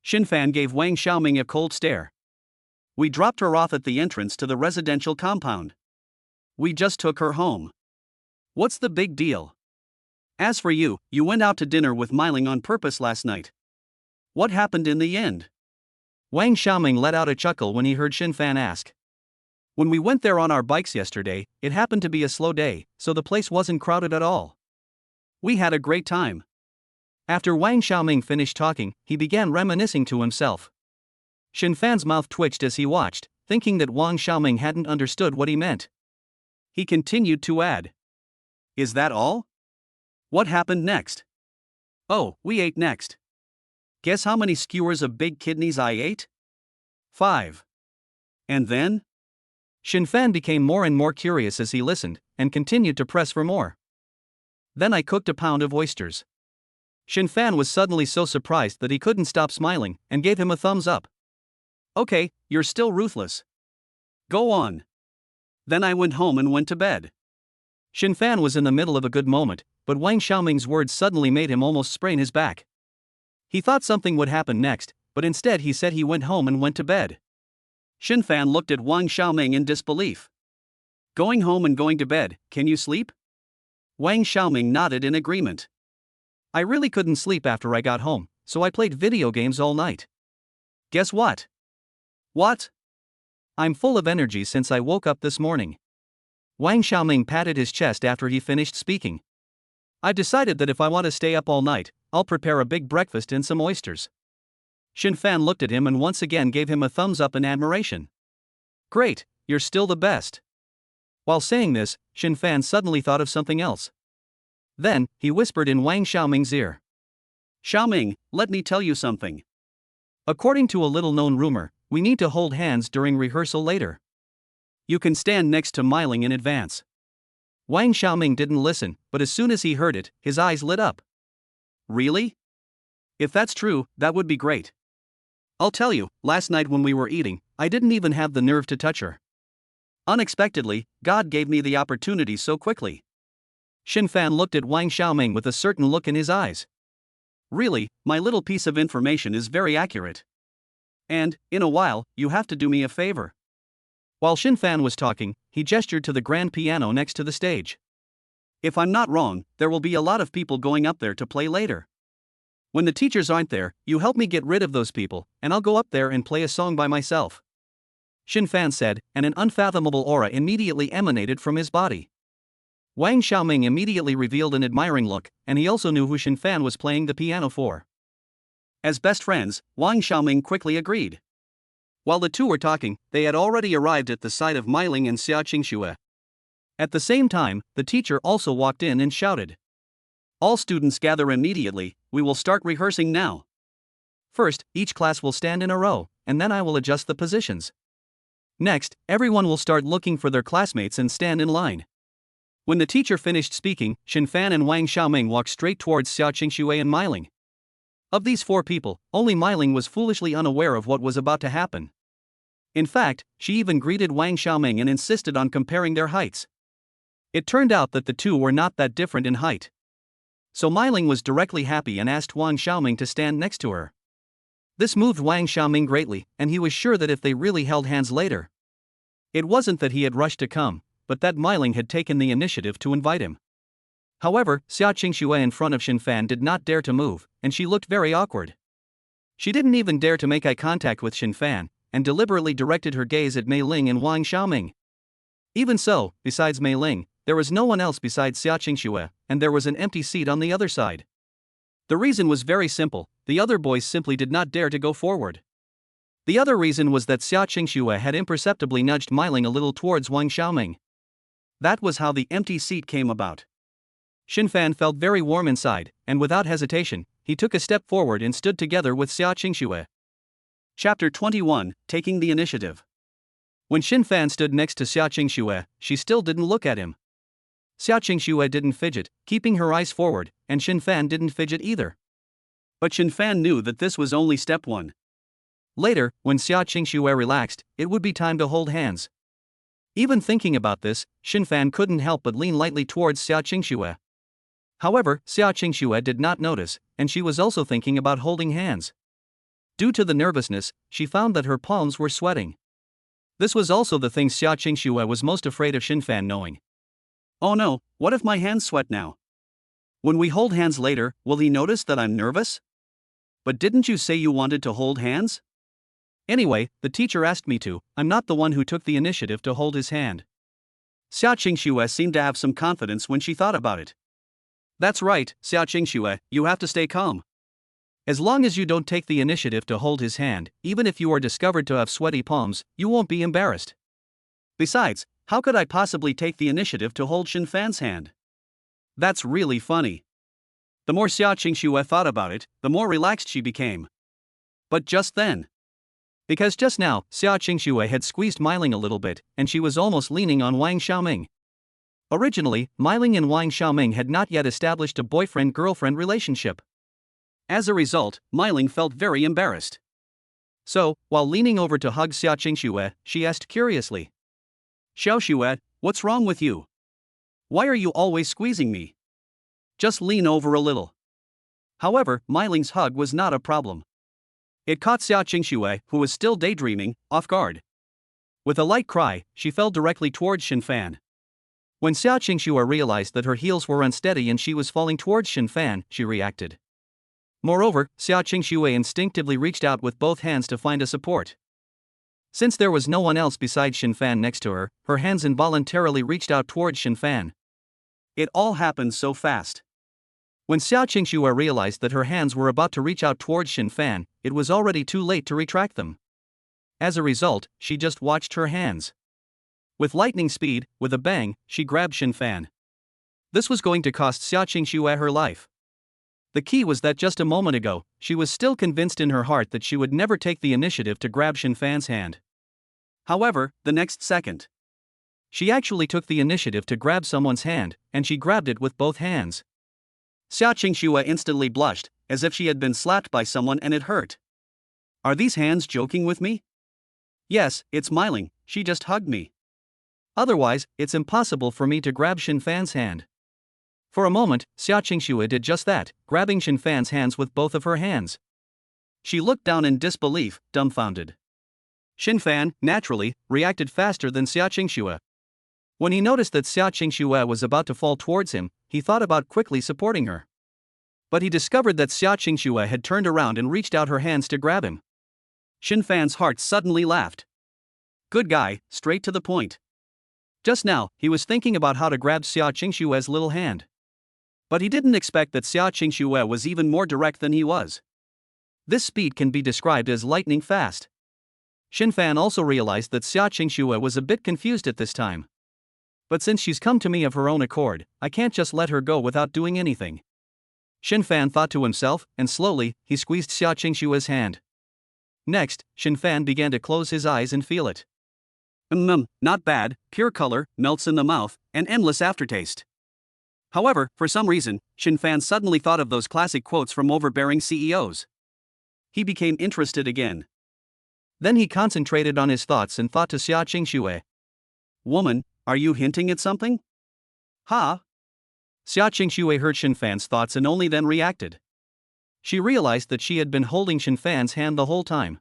Shen Fan gave Wang Xiaoming a cold stare. "We dropped her off at the entrance to the residential compound. We just took her home. What's the big deal? As for you, you went out to dinner with Miling on purpose last night. What happened in the end?" Wang Xiaoming let out a chuckle when he heard Shen Fan ask. "When we went there on our bikes yesterday, it happened to be a slow day, so the place wasn't crowded at all. We had a great time." After Wang Xiaoming finished talking, he began reminiscing to himself. Shen Fan's mouth twitched as he watched, thinking that Wang Xiaoming hadn't understood what he meant. He continued to add, "Is that all? What happened next?" "Oh, we ate next. Guess how many skewers of big kidneys I ate? 5. And then?" Shen Fan became more and more curious as he listened, and continued to press for more. "Then I cooked a pound of oysters." Shen Fan was suddenly so surprised that he couldn't stop smiling, and gave him a thumbs up. "Okay, you're still ruthless. Go on." "Then I went home and went to bed." Shen Fan was in the middle of a good moment, but Wang Xiaoming's words suddenly made him almost sprain his back. He thought something would happen next, but instead he said he went home and went to bed. Shen Fan looked at Wang Xiaoming in disbelief. "Going home and going to bed, can you sleep?" Wang Xiaoming nodded in agreement. "I really couldn't sleep after I got home, so I played video games all night. Guess what?" "What?" "I'm full of energy since I woke up this morning." Wang Xiaoming patted his chest after he finished speaking. "I've decided that if I want to stay up all night, I'll prepare a big breakfast and some oysters." Shen Fan looked at him and once again gave him a thumbs up in admiration. "Great, you're still the best." While saying this, Shen Fan suddenly thought of something else. Then, he whispered in Wang Xiaoming's ear. "Xiaoming, let me tell you something. According to a little-known rumor, we need to hold hands during rehearsal later. You can stand next to Miling in advance." Wang Xiaoming didn't listen, but as soon as he heard it, his eyes lit up. "Really? If that's true, that would be great. I'll tell you, last night when we were eating, I didn't even have the nerve to touch her. Unexpectedly, God gave me the opportunity so quickly." Shen Fan looked at Wang Xiaoming with a certain look in his eyes. "Really, my little piece of information is very accurate. And, in a while, you have to do me a favor." While Shen Fan was talking, he gestured to the grand piano next to the stage. "If I'm not wrong, there will be a lot of people going up there to play later. When the teachers aren't there, you help me get rid of those people, and I'll go up there and play a song by myself." Shen Fan said, and an unfathomable aura immediately emanated from his body. Wang Xiaoming immediately revealed an admiring look, and he also knew who Shen Fan was playing the piano for. As best friends, Wang Xiaoming quickly agreed. While the two were talking, they had already arrived at the site of Miling and Xiaoxue. At the same time, the teacher also walked in and shouted, "All students gather immediately, we will start rehearsing now. First, each class will stand in a row, and then I will adjust the positions. Next, everyone will start looking for their classmates and stand in line." When the teacher finished speaking, Shen Fan and Wang Xiaoming walked straight towards Xiaoxue and Miling. Of these 4 people, only Miling was foolishly unaware of what was about to happen. In fact, she even greeted Wang Xiaoming and insisted on comparing their heights. It turned out that the two were not that different in height. So Miling was directly happy and asked Wang Xiaoming to stand next to her. This moved Wang Xiaoming greatly, and he was sure that if they really held hands later. It wasn't that he had rushed to come, but that Miling had taken the initiative to invite him. However, Xiaoxue in front of Shen Fan did not dare to move, and she looked very awkward. She didn't even dare to make eye contact with Shen Fan, and deliberately directed her gaze at Mei Ling and Wang Xiaoming. Even so, besides Mei Ling, there was no one else besides Xiaoxue, and there was an empty seat on the other side. The reason was very simple: the other boys simply did not dare to go forward. The other reason was that Xiaoxue had imperceptibly nudged Miling a little towards Wang Xiaoming. That was how the empty seat came about. Shen Fan felt very warm inside, and without hesitation, he took a step forward and stood together with Xiaoxue. Chapter 21, Taking the Initiative. When Shen Fan stood next to Xiaoxue, she still didn't look at him. Xiaoxue didn't fidget, keeping her eyes forward, and Shen Fan didn't fidget either. But Shen Fan knew that this was only step one. Later, when Xiaoxue relaxed, it would be time to hold hands. Even thinking about this, Shen Fan couldn't help but lean lightly towards Xiaoxue. However, Xiaoxue did not notice, and she was also thinking about holding hands. Due to the nervousness, she found that her palms were sweating. This was also the thing Xiaoxue was most afraid of Shen Fan knowing. Oh no, what if my hands sweat now? When we hold hands later, will he notice that I'm nervous? But didn't you say you wanted to hold hands? Anyway, the teacher asked me to. I'm not the one who took the initiative to hold his hand. Xiaoxue seemed to have some confidence when she thought about it. That's right, Xiaoxue, you have to stay calm. As long as you don't take the initiative to hold his hand, even if you are discovered to have sweaty palms, you won't be embarrassed. Besides, how could I possibly take the initiative to hold Shen Fan's hand? That's really funny. The more Xiaoxue thought about it, the more relaxed she became. But just then. Because just now, Xiaoxue had squeezed Meiling a little bit, and she was almost leaning on Wang Xiaoming. Originally, Meiling and Wang Xiaoming had not yet established a boyfriend-girlfriend relationship. As a result, Meiling felt very embarrassed. So, while leaning over to hug Xiaoxue, she asked curiously, Xiaoxue, what's wrong with you? Why are you always squeezing me? Just lean over a little. However, Meiling's hug was not a problem. It caught Xiaoxue, who was still daydreaming, off guard. With a light cry, she fell directly towards Shen Fan. When Xiaoxue realized that her heels were unsteady and she was falling towards Shen Fan, she reacted. Moreover, Xiaoxue instinctively reached out with both hands to find a support. Since there was no one else besides Shen Fan next to her, her hands involuntarily reached out towards Shen Fan. It all happened so fast. When Xiaoxue realized that her hands were about to reach out towards Shen Fan, it was already too late to retract them. As a result, she just watched her hands. With lightning speed, with a bang, she grabbed Shen Fan. This was going to cost Xiaoxue her life. The key was that just a moment ago, she was still convinced in her heart that she would never take the initiative to grab Shen Fan's hand. However, the next second, she actually took the initiative to grab someone's hand, and she grabbed it with both hands. Xiaoxue instantly blushed, as if she had been slapped by someone and it hurt. Are these hands joking with me? Yes, it's Meiling, she just hugged me. Otherwise, it's impossible for me to grab Shen Fan's hand. For a moment, Xiaoxue did just that, grabbing Shen Fan's hands with both of her hands. She looked down in disbelief, dumbfounded. Shen Fan, naturally, reacted faster than Xiaoxue. When he noticed that Xiaoxue was about to fall towards him, he thought about quickly supporting her. But he discovered that Xiaoxue had turned around and reached out her hands to grab him. Shen Fan's heart suddenly laughed. Good guy, straight to the point. Just now, he was thinking about how to grab Xiaoxue's little hand. But he didn't expect that Xiaoxue was even more direct than he was. This speed can be described as lightning fast. Shen Fan also realized that Xiaoxue was a bit confused at this time. But since she's come to me of her own accord, I can't just let her go without doing anything. Shen Fan thought to himself, and slowly, he squeezed Xiaoxue's hand. Next, Shen Fan began to close his eyes and feel it. Not bad, pure color, melts in the mouth, and endless aftertaste. However, for some reason, Shen Fan suddenly thought of those classic quotes from overbearing CEOs. He became interested again. Then he concentrated on his thoughts and thought to Xiaoxue. Woman, are you hinting at something? Ha? Xiaoxue heard Shen Fan's thoughts and only then reacted. She realized that she had been holding Shen Fan's hand the whole time.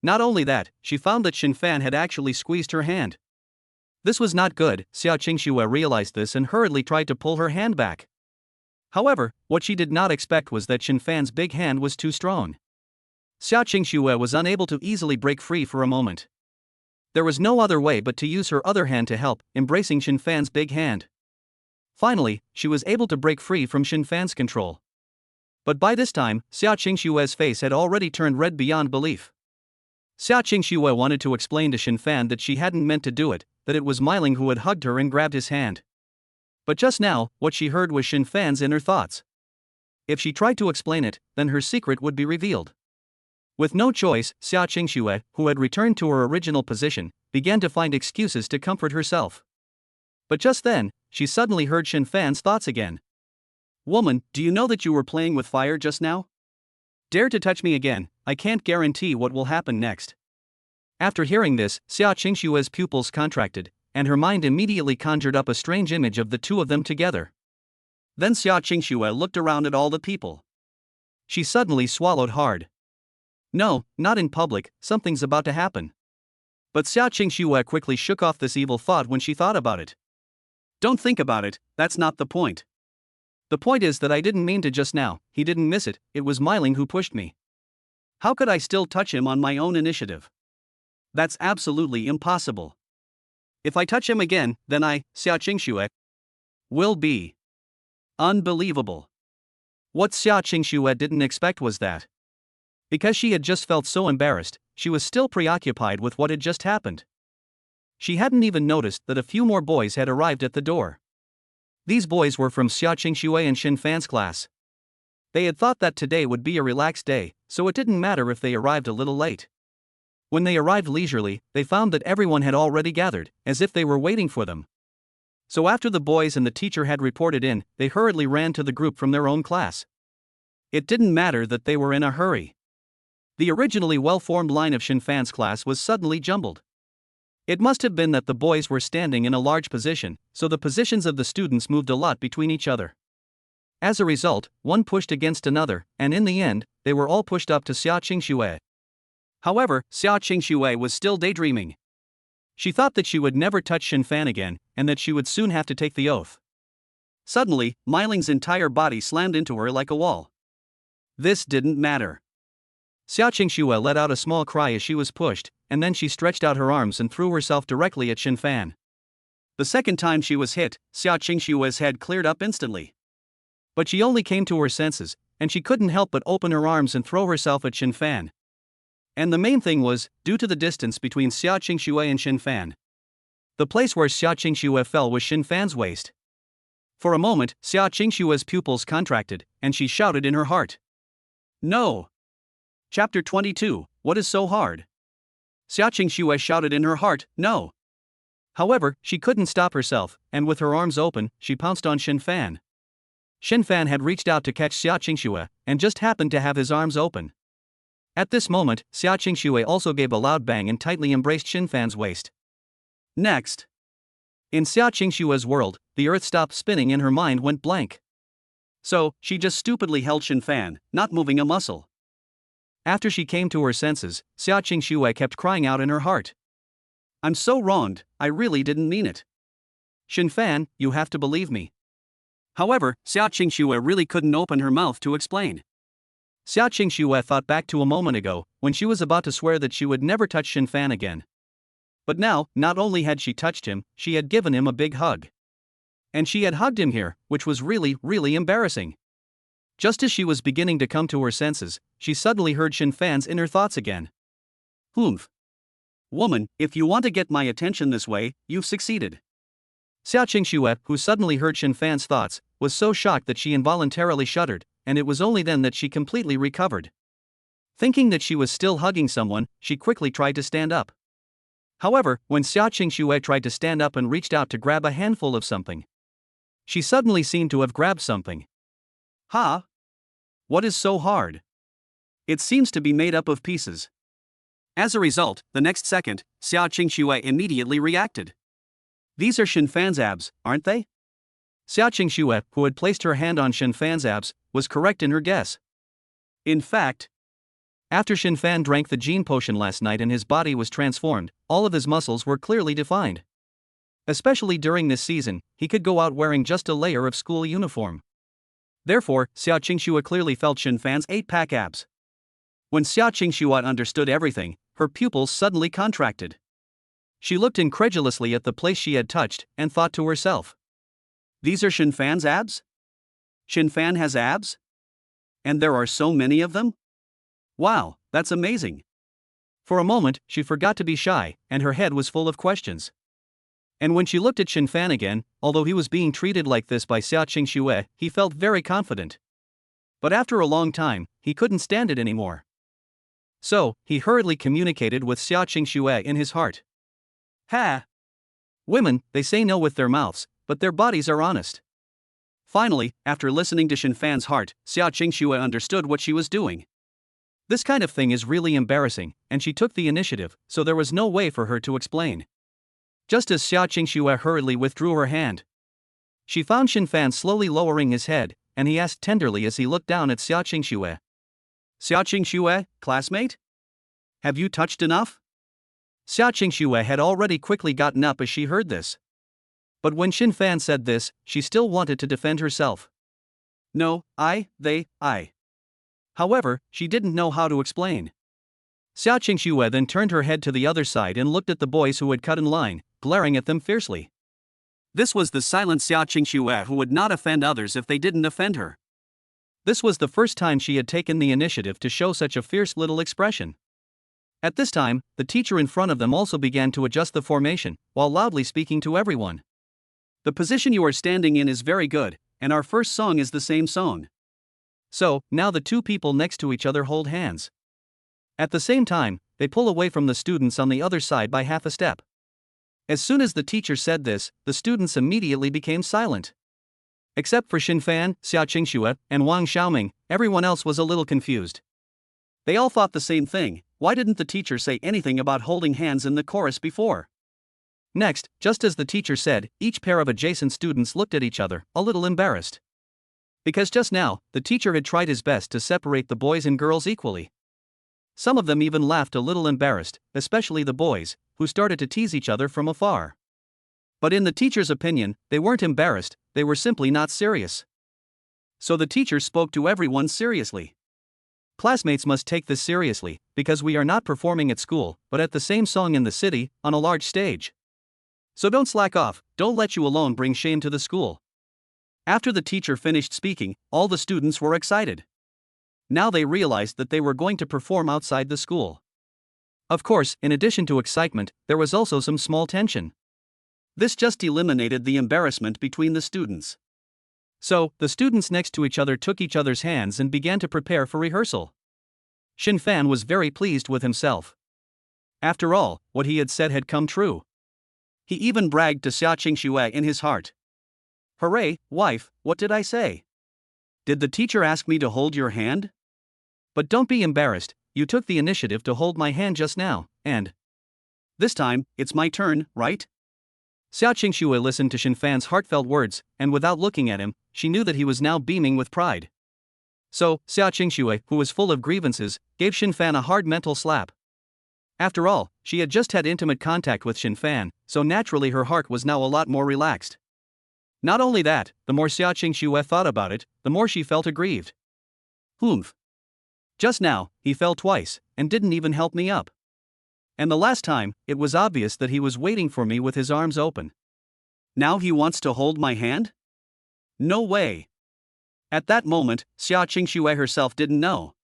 Not only that, she found that Shen Fan had actually squeezed her hand. This was not good. Xiaoxue realized this and hurriedly tried to pull her hand back. However, what she did not expect was that Shen Fan's big hand was too strong. Xiaoxue was unable to easily break free for a moment. There was no other way but to use her other hand to help, embracing Shen Fan's big hand. Finally, she was able to break free from Shen Fan's control. But by this time, Xiaoxue's face had already turned red beyond belief. Xiaoxue wanted to explain to Shen Fan that she hadn't meant to do it, that it was Meiling who had hugged her and grabbed his hand. But just now, what she heard was Shen Fan's inner thoughts. If she tried to explain it, then her secret would be revealed. With no choice, Xiaoxue, who had returned to her original position, began to find excuses to comfort herself. But just then, she suddenly heard Shen Fan's thoughts again. "Woman, do you know that you were playing with fire just now? Dare to touch me again, I can't guarantee what will happen next." After hearing this, Xiaoxue's pupils contracted, and her mind immediately conjured up a strange image of the two of them together. Then Xiaoxue looked around at all the people. She suddenly swallowed hard. No, not in public, something's about to happen. But Xiaoxue quickly shook off this evil thought when she thought about it. Don't think about it, that's not the point. The point is that I didn't mean to just now, he didn't miss it, it was Myling who pushed me. How could I still touch him on my own initiative? That's absolutely impossible. If I touch him again, then Xiaoxue, will be unbelievable. What Xiaoxue didn't expect was that, because she had just felt so embarrassed, she was still preoccupied with what had just happened. She hadn't even noticed that a few more boys had arrived at the door. These boys were from Xiaoxue and Shen Fan's class. They had thought that today would be a relaxed day, so it didn't matter if they arrived a little late. When they arrived leisurely, they found that everyone had already gathered, as if they were waiting for them. So after the boys and the teacher had reported in, they hurriedly ran to the group from their own class. It didn't matter that they were in a hurry. The originally well-formed line of Shen Fan's class was suddenly jumbled. It must have been that the boys were standing in a large position, so the positions of the students moved a lot between each other. As a result, one pushed against another, and in the end, they were all pushed up to Xiaoxue. However, Xiaoxue was still daydreaming. She thought that she would never touch Shen Fan again, and that she would soon have to take the oath. Suddenly, Myling's entire body slammed into her like a wall. This didn't matter. Xiaoxue let out a small cry as she was pushed, and then she stretched out her arms and threw herself directly at Shen Fan. The second time she was hit, Xiaoxue's head cleared up instantly. But she only came to her senses, and she couldn't help but open her arms and throw herself at Shen Fan. And the main thing was, due to the distance between Xiaoxue and Shen Fan, the place where Xiaoxue fell was Shen Fan's waist. For a moment, Xiaoxue's pupils contracted, and she shouted in her heart. No! Chapter 22, What is so hard? Xiaoxue shouted in her heart, no! However, she couldn't stop herself, and with her arms open, she pounced on Shen Fan. Shen Fan had reached out to catch Xiaoxue, and just happened to have his arms open. At this moment, Xiaoxue also gave a loud bang and tightly embraced Shen Fan's waist. Next. In Xiaoxue's world, the earth stopped spinning and her mind went blank. So, she just stupidly held Shen Fan, not moving a muscle. After she came to her senses, Xiaoxue kept crying out in her heart. I'm so wronged, I really didn't mean it. Shen Fan, you have to believe me. However, Xiaoxue really couldn't open her mouth to explain. Xiaoxue thought back to a moment ago, when she was about to swear that she would never touch Shen Fan again. But now, not only had she touched him, she had given him a big hug. And she had hugged him here, which was really, really embarrassing. Just as she was beginning to come to her senses, she suddenly heard Shen Fan's inner thoughts again. Humph. Woman, if you want to get my attention this way, you've succeeded. Xiaoxue, who suddenly heard Shen Fan's thoughts, was so shocked that she involuntarily shuddered, and it was only then that she completely recovered. Thinking that she was still hugging someone, she quickly tried to stand up. However, when Xiaoxue tried to stand up and reached out to grab a handful of something, she suddenly seemed to have grabbed something. Ha! What is so hard? It seems to be made up of pieces. As a result, the next second, Xiaoxue immediately reacted. These are Shen Fan's abs, aren't they? Xiaoxue, who had placed her hand on Shen Fan's abs, was correct in her guess. In fact, after Shen Fan drank the gene potion last night and his body was transformed, all of his muscles were clearly defined. Especially during this season, he could go out wearing just a layer of school uniform. Therefore, Xiaoxue clearly felt Shen Fan's 8-pack abs. When Xiaoxue understood everything, her pupils suddenly contracted. She looked incredulously at the place she had touched, and thought to herself. These are Shen Fan's abs? Shen Fan has abs? And there are so many of them? Wow, that's amazing. For a moment, she forgot to be shy, and her head was full of questions. And when she looked at Shen Fan again, although he was being treated like this by Xiaoxue, he felt very confident. But after a long time, he couldn't stand it anymore. So, he hurriedly communicated with Xiaoxue in his heart. Ha! Women, they say no with their mouths, but their bodies are honest. Finally, after listening to Shen Fan's heart, Xiaoxue understood what she was doing. This kind of thing is really embarrassing, and she took the initiative, so there was no way for her to explain. Just as Xiaoxue hurriedly withdrew her hand, she found Shen Fan slowly lowering his head, and he asked tenderly as he looked down at Xiaoxue. Xiaoxue, classmate? Have you touched enough? Xiaoxue had already quickly gotten up as she heard this. But when Shen Fan said this, she still wanted to defend herself. No, I. However, she didn't know how to explain. Xiaoxue then turned her head to the other side and looked at the boys who had cut in line, glaring at them fiercely. This was the silent Xiaoxue who would not offend others if they didn't offend her. This was the first time she had taken the initiative to show such a fierce little expression. At this time, the teacher in front of them also began to adjust the formation, while loudly speaking to everyone. The position you are standing in is very good, and our first song is the same song. So, now the two people next to each other hold hands. At the same time, they pull away from the students on the other side by half a step. As soon as the teacher said this, the students immediately became silent. Except for Shen Fan, Xiaoxue, and Wang Xiaoming, everyone else was a little confused. They all thought the same thing: why didn't the teacher say anything about holding hands in the chorus before? Next, just as the teacher said, each pair of adjacent students looked at each other, a little embarrassed. Because just now, the teacher had tried his best to separate the boys and girls equally. Some of them even laughed a little embarrassed, especially the boys, who started to tease each other from afar. But in the teacher's opinion, they weren't embarrassed, they were simply not serious. So the teacher spoke to everyone seriously. Classmates must take this seriously, because we are not performing at school, but at the same song in the city, on a large stage. So don't slack off, don't let you alone bring shame to the school. After the teacher finished speaking, all the students were excited. Now they realized that they were going to perform outside the school. Of course, in addition to excitement, there was also some small tension. This just eliminated the embarrassment between the students. So, the students next to each other took each other's hands and began to prepare for rehearsal. Shen Fan was very pleased with himself. After all, what he had said had come true. He even bragged to Xiaoxue in his heart. Hooray, wife, what did I say? Did the teacher ask me to hold your hand? But don't be embarrassed, you took the initiative to hold my hand just now, and this time, it's my turn, right? Xiaoxue listened to Shen Fan's heartfelt words, and without looking at him, she knew that he was now beaming with pride. So, Xiaoxue, who was full of grievances, gave Shen Fan a hard mental slap. After all, she had just had intimate contact with Shen Fan, so naturally her heart was now a lot more relaxed. Not only that, the more Xiaoxue thought about it, the more she felt aggrieved. Humph. Just now, he fell twice, and didn't even help me up. And the last time, it was obvious that he was waiting for me with his arms open. Now he wants to hold my hand? No way. At that moment, Xiaoxue herself didn't know.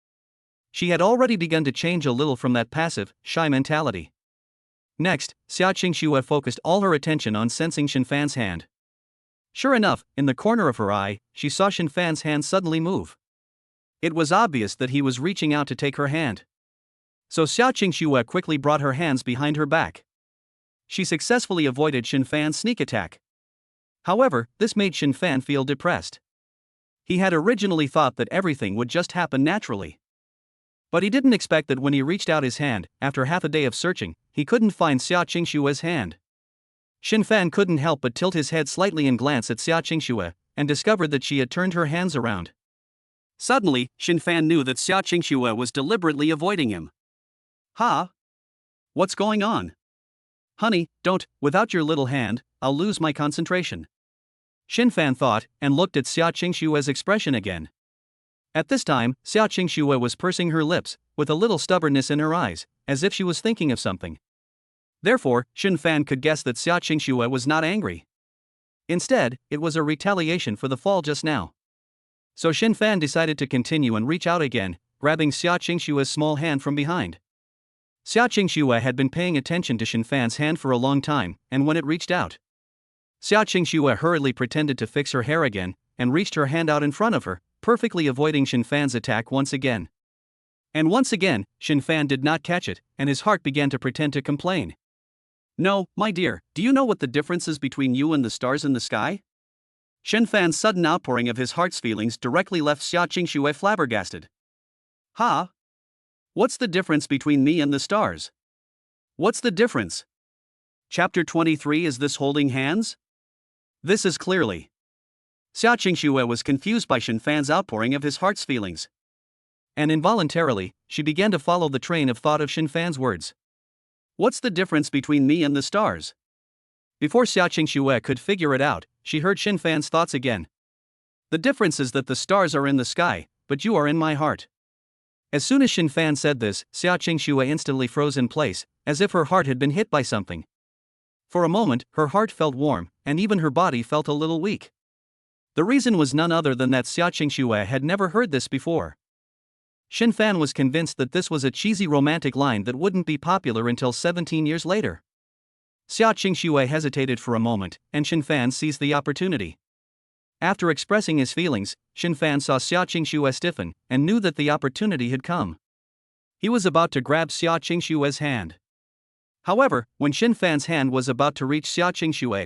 She had already begun to change a little from that passive, shy mentality. Next, Xiaoxue focused all her attention on sensing Shen Fan's hand. Sure enough, in the corner of her eye, she saw Shen Fan's hand suddenly move. It was obvious that he was reaching out to take her hand. So Xiaoxue quickly brought her hands behind her back. She successfully avoided Shen Fan's sneak attack. However, this made Shen Fan feel depressed. He had originally thought that everything would just happen naturally. But he didn't expect that when he reached out his hand, after half a day of searching, he couldn't find Xiaoxue's hand. Shen Fan couldn't help but tilt his head slightly and glance at Xiaoxue, and discovered that she had turned her hands around. Suddenly, Shen Fan knew that Xiaoxue was deliberately avoiding him. Ha! What's going on? Honey, don't, without your little hand, I'll lose my concentration. Shen Fan thought, and looked at Xiaoxue's expression again. At this time, Xiaoxue was pursing her lips, with a little stubbornness in her eyes, as if she was thinking of something. Therefore, Shen Fan could guess that Xiaoxue was not angry. Instead, it was a retaliation for the fall just now. So Shen Fan decided to continue and reach out again, grabbing Xiaoxue's small hand from behind. Xiaoxue had been paying attention to Shen Fan's hand for a long time, and when it reached out, Xiaoxue hurriedly pretended to fix her hair again, and reached her hand out in front of her, perfectly avoiding Shen Fan's attack once again. And once again, Shen Fan did not catch it, and his heart began to pretend to complain. "No, my dear, do you know what the difference is between you and the stars in the sky?" Shen Fan's sudden outpouring of his heart's feelings directly left Xiaoxue flabbergasted. "Ha? What's the difference between me and the stars? What's the difference? Chapter 23 Is this holding hands? This is clearly." Xiaoxue was confused by Shen Fan's outpouring of his heart's feelings. And involuntarily, she began to follow the train of thought of Shen Fan's words. "What's the difference between me and the stars?" Before Xiaoxue could figure it out, she heard Shen Fan's thoughts again. "The difference is that the stars are in the sky, but you are in my heart." As soon as Shen Fan said this, Xiaoxue instantly froze in place, as if her heart had been hit by something. For a moment, her heart felt warm, and even her body felt a little weak. The reason was none other than that Xiaoxue had never heard this before. Shen Fan was convinced that this was a cheesy romantic line that wouldn't be popular until 17 years later. Xiaoxue hesitated for a moment, and Shen Fan seized the opportunity. After expressing his feelings, Shen Fan saw Xiaoxue stiffen, and knew that the opportunity had come. He was about to grab Xiaoxue's hand. However, when Shen Fan's hand was about to reach Xiaoxue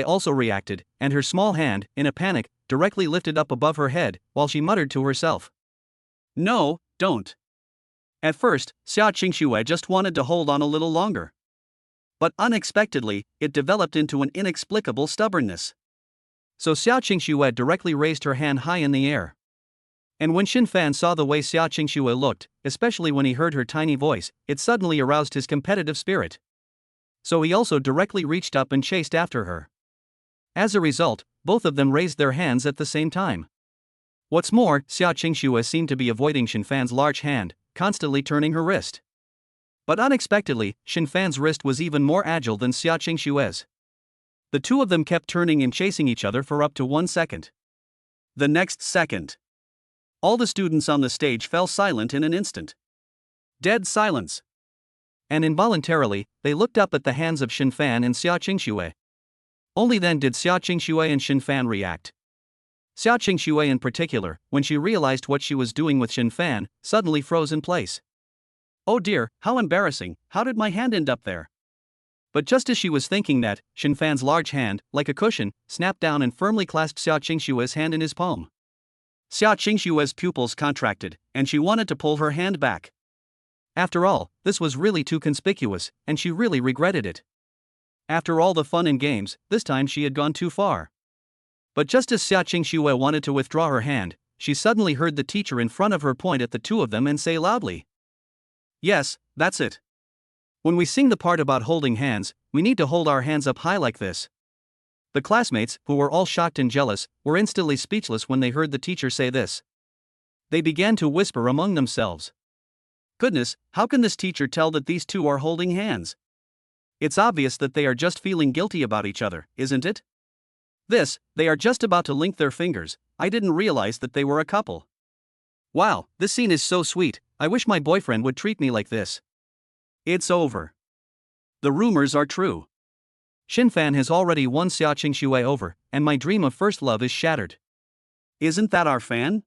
also reacted, and her small hand, in a panic, directly lifted up above her head, while she muttered to herself, "No, don't." At first, Xiaoxue just wanted to hold on a little longer. But unexpectedly, it developed into an inexplicable stubbornness. So Xiaoxue directly raised her hand high in the air. And when Shen Fan saw the way Xiaoxue looked, especially when he heard her tiny voice, it suddenly aroused his competitive spirit. So he also directly reached up and chased after her. As a result, both of them raised their hands at the same time. What's more, Xiaoxue seemed to be avoiding Shen Fan's large hand, constantly turning her wrist. But unexpectedly, Shen Fan's wrist was even more agile than Xiaoxue's. The two of them kept turning and chasing each other for up to 1 second. The next second, all the students on the stage fell silent in an instant. Dead silence. And involuntarily, they looked up at the hands of Shen Fan and Xiaoxue. Only then did Xiaoxue and Shen Fan react. Xiaoxue in particular, when she realized what she was doing with Shen Fan, suddenly froze in place. "Oh dear, how embarrassing, how did my hand end up there?" But just as she was thinking that, Shen Fan's large hand, like a cushion, snapped down and firmly clasped Xiaoxue's hand in his palm. Xiaoxue's pupils contracted, and she wanted to pull her hand back. After all, this was really too conspicuous, and she really regretted it. After all the fun and games, this time she had gone too far. But just as Xiaoxue wanted to withdraw her hand, she suddenly heard the teacher in front of her point at the two of them and say loudly, "Yes, that's it. When we sing the part about holding hands, we need to hold our hands up high like this." The classmates, who were all shocked and jealous, were instantly speechless when they heard the teacher say this. They began to whisper among themselves. "Goodness, how can this teacher tell that these two are holding hands? It's obvious that they are just feeling guilty about each other, isn't it? They are just about to link their fingers. I didn't realize that they were a couple. Wow, this scene is so sweet, I wish my boyfriend would treat me like this." It's over. The rumors are true. Shen Fan has already won Xiaoxue over, and my dream of first love is shattered. Isn't that our fan?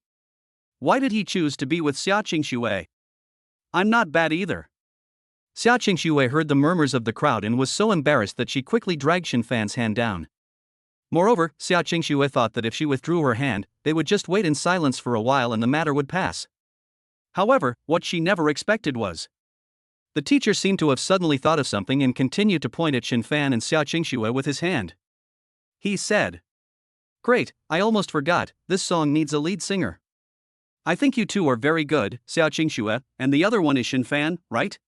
Why did he choose to be with Xiaoxue? I'm not bad either. Xiaoxue heard the murmurs of the crowd and was so embarrassed that she quickly dragged Shen Fan's hand down. Moreover, Xiaoxue thought that if she withdrew her hand, they would just wait in silence for a while and the matter would pass. However, what she never expected was, the teacher seemed to have suddenly thought of something and continued to point at Shen Fan and Xiaoxue with his hand. He said, "Great, I almost forgot, this song needs a lead singer. I think you two are very good, Xiaoxue, and the other one is Shen Fan, right?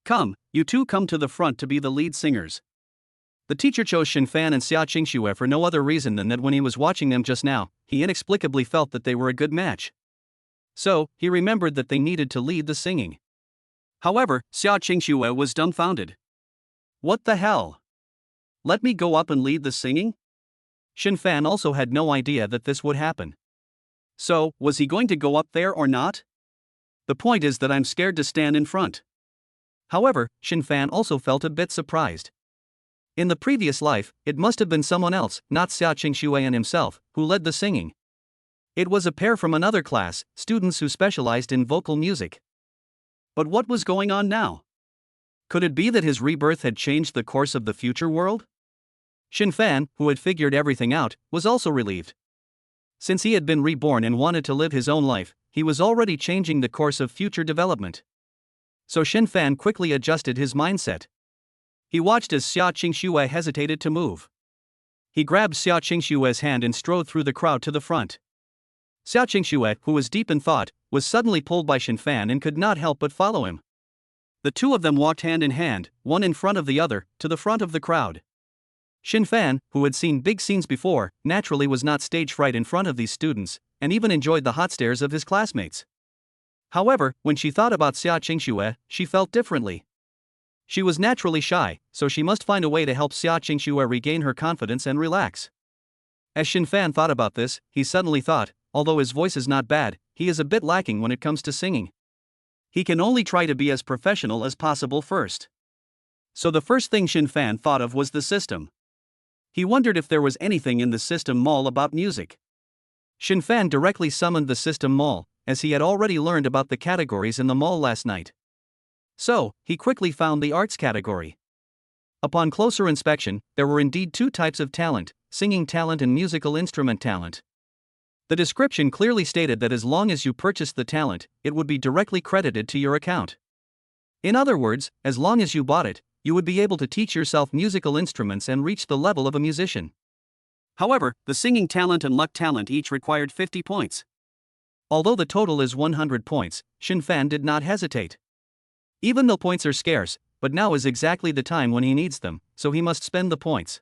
Come, you two come to the front to be the lead singers." The teacher chose Shen Fan and Xiaoxue for no other reason than that when he was watching them just now, he inexplicably felt that they were a good match. So, he remembered that they needed to lead the singing. However, Xiaoxue was dumbfounded. What the hell? Let me go up and lead the singing? Shen Fan also had no idea that this would happen. So, was he going to go up there or not? The point is that I'm scared to stand in front. However, Shen Fan also felt a bit surprised. In the previous life, it must have been someone else, not Xiaoxue himself, who led the singing. It was a pair from another class, students who specialized in vocal music. But what was going on now? Could it be that his rebirth had changed the course of the future world? Shen Fan, who had figured everything out, was also relieved. Since he had been reborn and wanted to live his own life, he was already changing the course of future development. So Shen Fan quickly adjusted his mindset. He watched as Xiaoxue hesitated to move. He grabbed Xiaoxue's hand and strode through the crowd to the front. Xiaoxue, who was deep in thought, was suddenly pulled by Shen Fan and could not help but follow him. The two of them walked hand in hand, one in front of the other, to the front of the crowd. Shen Fan, who had seen big scenes before, naturally was not stage fright in front of these students, and even enjoyed the hot stares of his classmates. However, when she thought about Xiaoxue, she felt differently. She was naturally shy, so she must find a way to help Xiaoxue regain her confidence and relax. As Shen Fan thought about this, he suddenly thought, although his voice is not bad, he is a bit lacking when it comes to singing. He can only try to be as professional as possible first. So the first thing Shen Fan thought of was the system. He wondered if there was anything in the system mall about music. Shen Fan directly summoned the system mall, as he had already learned about the categories in the mall last night. So, he quickly found the arts category. Upon closer inspection, there were indeed two types of talent, singing talent and musical instrument talent. The description clearly stated that as long as you purchased the talent, it would be directly credited to your account. In other words, as long as you bought it, you would be able to teach yourself musical instruments and reach the level of a musician. However, the singing talent and luck talent each required 50 points. Although the total is 100 points, Shen Fan did not hesitate. Even though points are scarce, but now is exactly the time when he needs them, so he must spend the points.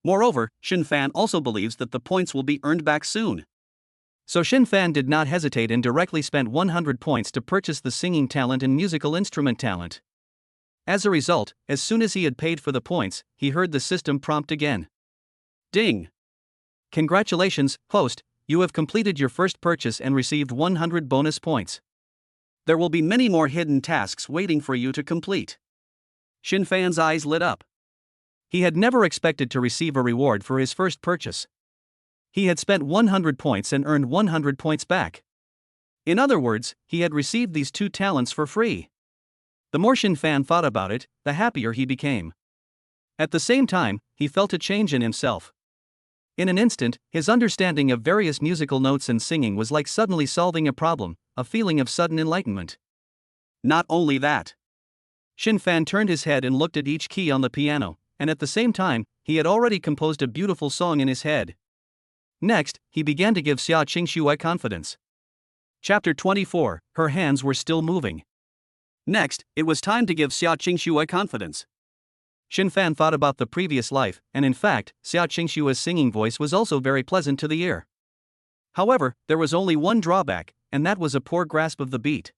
Moreover, Shen Fan also believes that the points will be earned back soon. So Shen Fan did not hesitate and directly spent 100 points to purchase the singing talent and musical instrument talent. As a result, as soon as he had paid for the points, he heard the system prompt again. Ding! Congratulations, host, you have completed your first purchase and received 100 bonus points. There will be many more hidden tasks waiting for you to complete. Shen Fan's eyes lit up. He had never expected to receive a reward for his first purchase. He had spent 100 points and earned 100 points back. In other words, he had received these two talents for free. The more Shen Fan thought about it, the happier he became. At the same time, he felt a change in himself. In an instant, his understanding of various musical notes and singing was like suddenly solving a problem, a feeling of sudden enlightenment. Not only that. Shen Fan turned his head and looked at each key on the piano, and at the same time, he had already composed a beautiful song in his head. Next, he began to give Xiaoxue confidence. Chapter 24, her hands were still moving. Next, it was time to give Xiaoxue confidence. Shen Fan thought about the previous life, and in fact, Xiaoxue's singing voice was also very pleasant to the ear. However, there was only one drawback, and that was a poor grasp of the beat.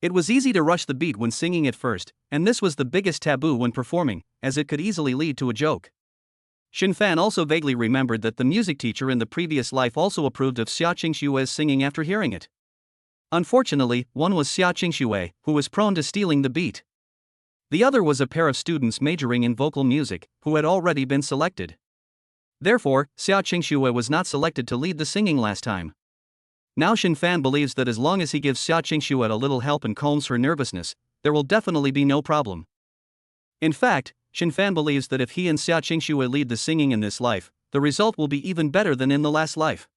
It was easy to rush the beat when singing at first, and this was the biggest taboo when performing, as it could easily lead to a joke. Shen Fan also vaguely remembered that the music teacher in the previous life also approved of Xiaoxue's singing after hearing it. Unfortunately, one was Xiaoxue, who was prone to stealing the beat. The other was a pair of students majoring in vocal music, who had already been selected. Therefore, Xiaoxue was not selected to lead the singing last time. Now Shen Fan believes that as long as he gives Xiaoxue a little help and calms her nervousness, there will definitely be no problem. In fact, Shen Fan believes that if he and Xiaoxue lead the singing in this life, the result will be even better than in the last life.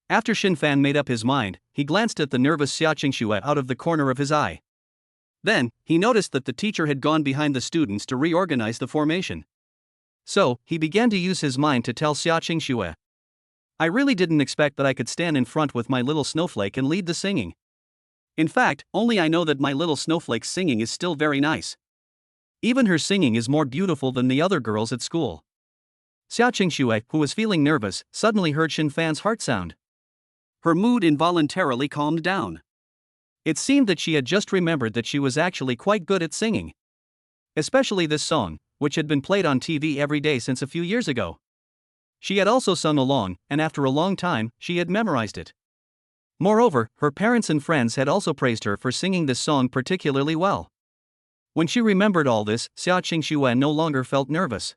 After Shen Fan made up his mind, he glanced at the nervous Xiaoxue out of the corner of his eye. Then, he noticed that the teacher had gone behind the students to reorganize the formation. So, he began to use his mind to tell Xiaoxue, I really didn't expect that I could stand in front with my little snowflake and lead the singing. In fact, only I know that my little snowflake's singing is still very nice. Even her singing is more beautiful than the other girls at school. Xiaoxue, who was feeling nervous, suddenly heard Shen Fan's heart sound. Her mood involuntarily calmed down. It seemed that she had just remembered that she was actually quite good at singing. Especially this song, which had been played on TV every day since a few years ago. She had also sung along, and after a long time, she had memorized it. Moreover, her parents and friends had also praised her for singing this song particularly well. When she remembered all this, Xiaoxue no longer felt nervous.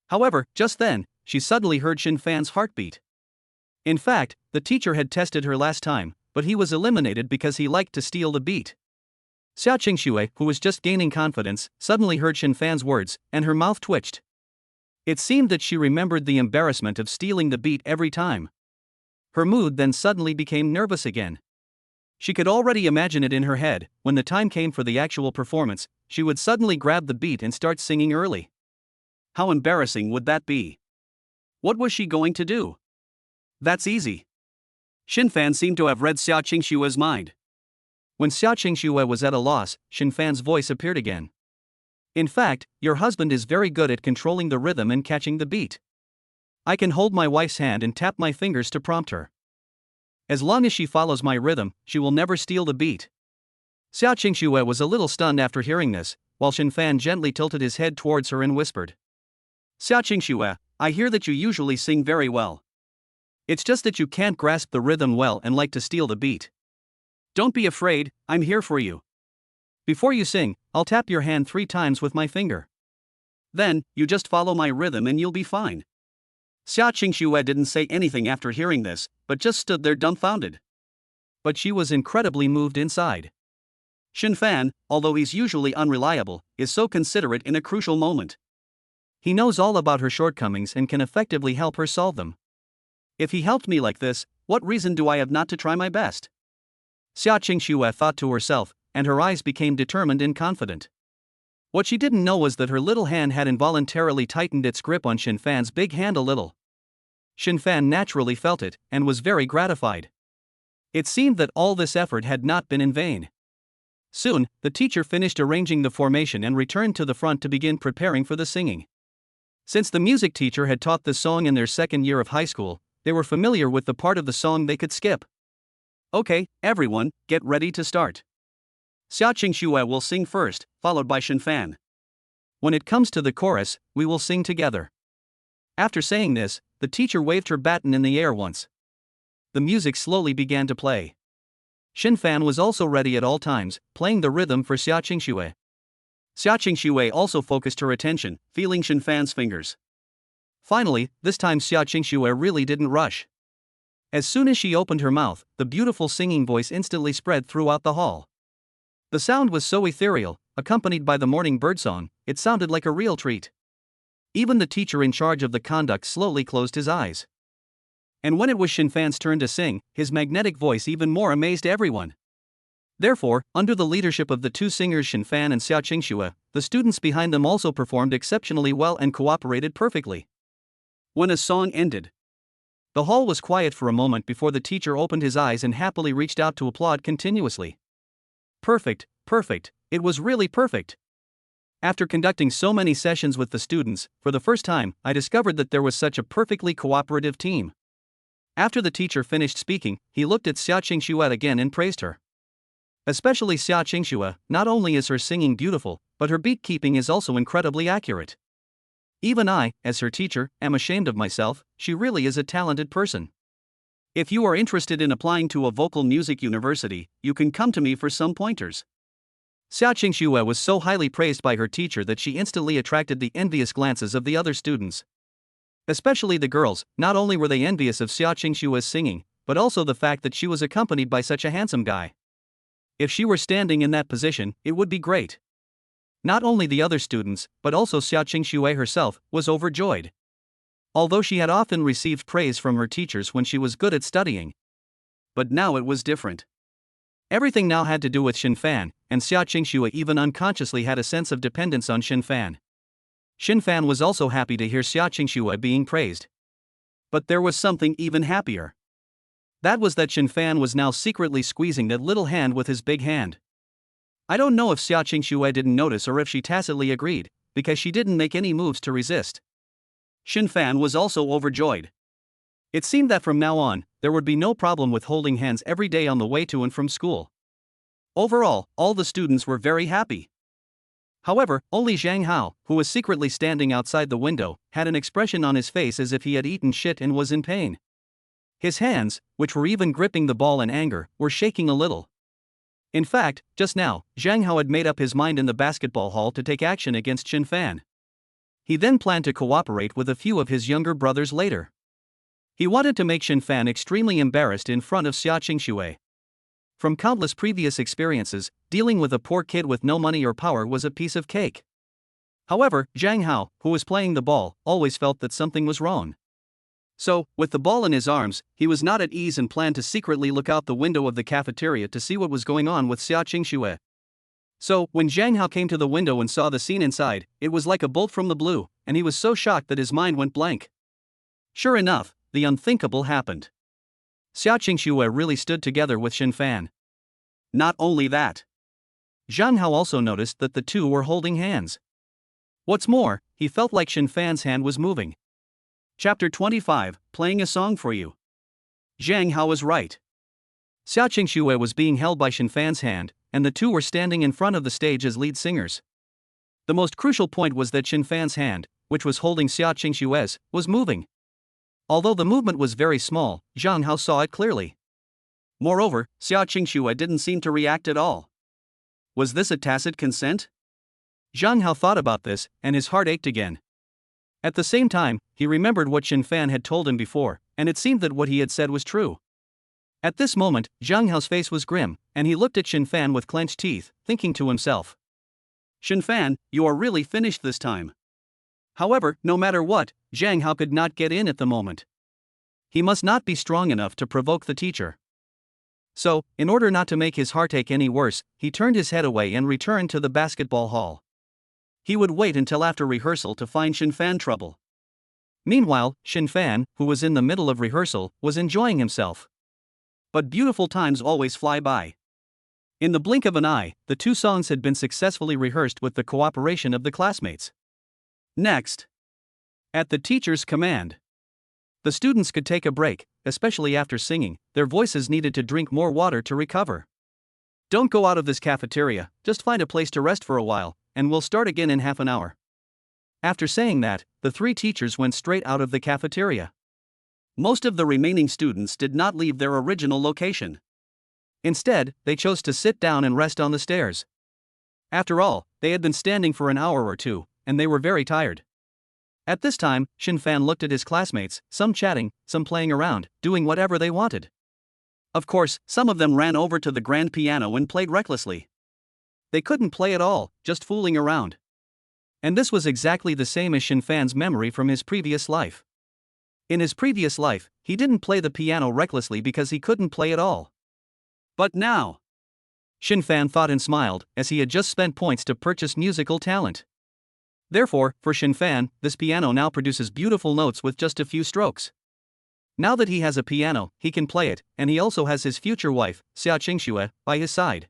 However, just then, she suddenly heard Shen Fan's heartbeat. In fact, the teacher had tested her last time, but he was eliminated because he liked to steal the beat. Xiaoxue, who was just gaining confidence, suddenly heard Shen Fan's words, and her mouth twitched. It seemed that she remembered the embarrassment of stealing the beat every time. Her mood then suddenly became nervous again. She could already imagine it in her head. When the time came for the actual performance, she would suddenly grab the beat and start singing early. How embarrassing would that be? What was she going to do? That's easy. Shen Fan seemed to have read Xiaoxue's mind. When Xiaoxue was at a loss, Shen Fan's voice appeared again. In fact, your husband is very good at controlling the rhythm and catching the beat. I can hold my wife's hand and tap my fingers to prompt her. As long as she follows my rhythm, she will never steal the beat. Xiaoxue was a little stunned after hearing this, while Shen Fan gently tilted his head towards her and whispered. Xiaoxue, I hear that you usually sing very well. It's just that you can't grasp the rhythm well and like to steal the beat. Don't be afraid, I'm here for you. Before you sing, I'll tap your hand 3 times with my finger. Then, you just follow my rhythm and you'll be fine. Xiaoxue didn't say anything after hearing this, but just stood there dumbfounded. But she was incredibly moved inside. Shen Fan, although he's usually unreliable, is so considerate in a crucial moment. He knows all about her shortcomings and can effectively help her solve them. If he helped me like this, what reason do I have not to try my best? Xiaoxue thought to herself, and her eyes became determined and confident. What she didn't know was that her little hand had involuntarily tightened its grip on Shen Fan's big hand a little. Shen Fan naturally felt it, and was very gratified. It seemed that all this effort had not been in vain. Soon, the teacher finished arranging the formation and returned to the front to begin preparing for the singing. Since the music teacher had taught the song in their second year of high school, they were familiar with the part of the song they could skip. Okay, everyone, get ready to start. Xiaoxue will sing first, followed by Shen Fan. When it comes to the chorus, we will sing together. After saying this, the teacher waved her baton in the air once. The music slowly began to play. Shen Fan was also ready at all times, playing the rhythm for Xiaoxue. Xiaoxue also focused her attention, feeling Shen Fan's fingers. Finally, this time Xiaoxue really didn't rush. As soon as she opened her mouth, the beautiful singing voice instantly spread throughout the hall. The sound was so ethereal, accompanied by the morning birdsong, it sounded like a real treat. Even the teacher in charge of the conduct slowly closed his eyes. And when it was Shen Fan's turn to sing, his magnetic voice even more amazed everyone. Therefore, under the leadership of the 2 singers Shen Fan and Xiaoxue, the students behind them also performed exceptionally well and cooperated perfectly. When a song ended, the hall was quiet for a moment before the teacher opened his eyes and happily reached out to applaud continuously. Perfect, perfect, it was really perfect. After conducting so many sessions with the students, for the first time, I discovered that there was such a perfectly cooperative team. After the teacher finished speaking, he looked at Xiaoxue again and praised her. Especially Xiaoxue, not only is her singing beautiful, but her beat keeping is also incredibly accurate. Even I, as her teacher, am ashamed of myself. She really is a talented person. If you are interested in applying to a vocal music university, you can come to me for some pointers. Xiaoxue was so highly praised by her teacher that she instantly attracted the envious glances of the other students. Especially the girls, not only were they envious of Xiaoxue's singing, but also the fact that she was accompanied by such a handsome guy. If she were standing in that position, it would be great. Not only the other students, but also Xiaoxue herself, was overjoyed. Although she had often received praise from her teachers when she was good at studying. But now it was different. Everything now had to do with Shen Fan, and Xiaoxue even unconsciously had a sense of dependence on Shen Fan. Shen Fan was also happy to hear Xiaoxue being praised. But there was something even happier. That was that Shen Fan was now secretly squeezing that little hand with his big hand. I don't know if Xiaoxue didn't notice or if she tacitly agreed, because she didn't make any moves to resist. Shen Fan was also overjoyed. It seemed that from now on, there would be no problem with holding hands every day on the way to and from school. Overall, all the students were very happy. However, only Jang Ha, who was secretly standing outside the window, had an expression on his face as if he had eaten shit and was in pain. His hands, which were even gripping the ball in anger, were shaking a little. In fact, just now, Jang Ha had made up his mind in the basketball hall to take action against Shen Fan. He then planned to cooperate with a few of his younger brothers later. He wanted to make Shen Fan extremely embarrassed in front of Xiaoxue. From countless previous experiences, dealing with a poor kid with no money or power was a piece of cake. However, Jang Ha, who was playing the ball, always felt that something was wrong. So, with the ball in his arms, he was not at ease and planned to secretly look out the window of the cafeteria to see what was going on with Xiaoxue. So, when Jang Ha came to the window and saw the scene inside, it was like a bolt from the blue, and he was so shocked that his mind went blank. Sure enough, the unthinkable happened. Xiaoxue really stood together with Shen Fan. Not only that, Jang Ha also noticed that the two were holding hands. What's more, he felt like Shen Fan's hand was moving. Chapter 25, Playing a Song for You. Jang Ha was right. Xiaoxue was being held by Shen Fan's hand, and the two were standing in front of the stage as lead singers. The most crucial point was that Shen Fan's hand, which was holding Xiaoxue's, was moving. Although the movement was very small, Jang Ha saw it clearly. Moreover, Xiaoxue didn't seem to react at all. Was this a tacit consent? Jang Ha thought about this, and his heart ached again. At the same time, he remembered what Shen Fan had told him before, and it seemed that what he had said was true. At this moment, Jang Ha's face was grim, and he looked at Shen Fan with clenched teeth, thinking to himself, Shen Fan, you are really finished this time. However, no matter what, Jang Ha could not get in at the moment. He must not be strong enough to provoke the teacher. So, in order not to make his heart ache any worse, he turned his head away and returned to the basketball hall. He would wait until after rehearsal to find Shen Fan trouble. Meanwhile, Shen Fan, who was in the middle of rehearsal, was enjoying himself. But beautiful times always fly by. In the blink of an eye, the two songs had been successfully rehearsed with the cooperation of the classmates. Next, at the teacher's command, the students could take a break, especially after singing. Their voices needed to drink more water to recover. Don't go out of this cafeteria, just find a place to rest for a while, and we'll start again in half an hour. After saying that, the three teachers went straight out of the cafeteria. Most of the remaining students did not leave their original location. Instead, they chose to sit down and rest on the stairs. After all, they had been standing for an hour or two, and they were very tired. At this time, Shen Fan looked at his classmates, some chatting, some playing around, doing whatever they wanted. Of course, some of them ran over to the grand piano and played recklessly. They couldn't play at all, just fooling around. And this was exactly the same as Shen Fan's memory from his previous life. In his previous life, he didn't play the piano recklessly because he couldn't play at all. But now, Shen Fan thought and smiled, as he had just spent points to purchase musical talent. Therefore, for Shen Fan, this piano now produces beautiful notes with just a few strokes. Now that he has a piano, he can play it, and he also has his future wife, Xiaoxue, by his side.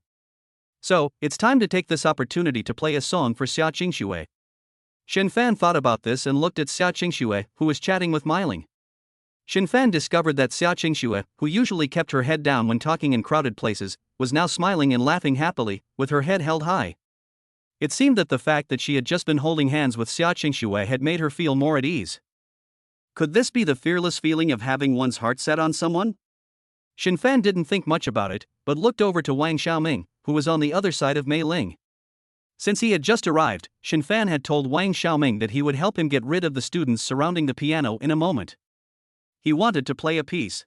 So, it's time to take this opportunity to play a song for Xiaoxue. Shen Fan thought about this and looked at Xiaoxue, who was chatting with Miling. Shen Fan discovered that Xiaoxue, who usually kept her head down when talking in crowded places, was now smiling and laughing happily, with her head held high. It seemed that the fact that she had just been holding hands with Xiaoxue had made her feel more at ease. Could this be the fearless feeling of having one's heart set on someone? Shen Fan didn't think much about it, but looked over to Wang Xiaoming, who was on the other side of Mei Ling. Since he had just arrived, Shen Fan had told Wang Xiaoming that he would help him get rid of the students surrounding the piano in a moment. He wanted to play a piece.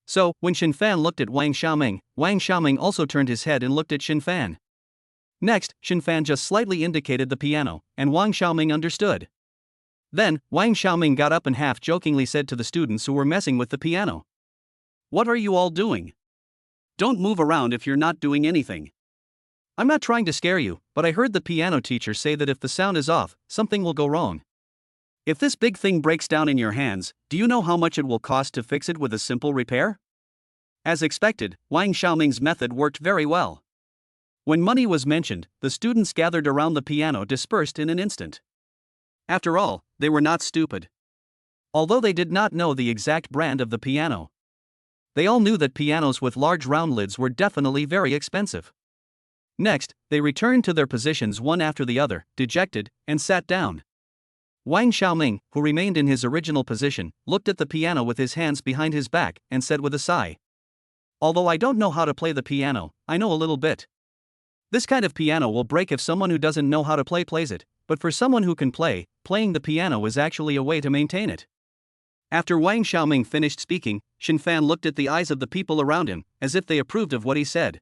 So, when Shen Fan looked at Wang Xiaoming also turned his head and looked at Shen Fan. Next, Shen Fan just slightly indicated the piano, and Wang Xiaoming understood. Then, Wang Xiaoming got up and half-jokingly said to the students who were messing with the piano, "What are you all doing? Don't move around if you're not doing anything. I'm not trying to scare you, but I heard the piano teacher say that if the sound is off, something will go wrong. If this big thing breaks down in your hands, do you know how much it will cost to fix it with a simple repair?" As expected, Wang Xiaoming's method worked very well. When money was mentioned, the students gathered around the piano dispersed in an instant. After all, they were not stupid. Although they did not know the exact brand of the piano, they all knew that pianos with large round lids were definitely very expensive. Next, they returned to their positions one after the other, dejected, and sat down. Wang Xiaoming, who remained in his original position, looked at the piano with his hands behind his back and said with a sigh, Although I don't know how to play the piano, I know a little bit. This kind of piano will break if someone who doesn't know how to play plays it, but for someone who can play, playing the piano is actually a way to maintain it. After Wang Xiaoming finished speaking, Shen Fan looked at the eyes of the people around him, as if they approved of what he said.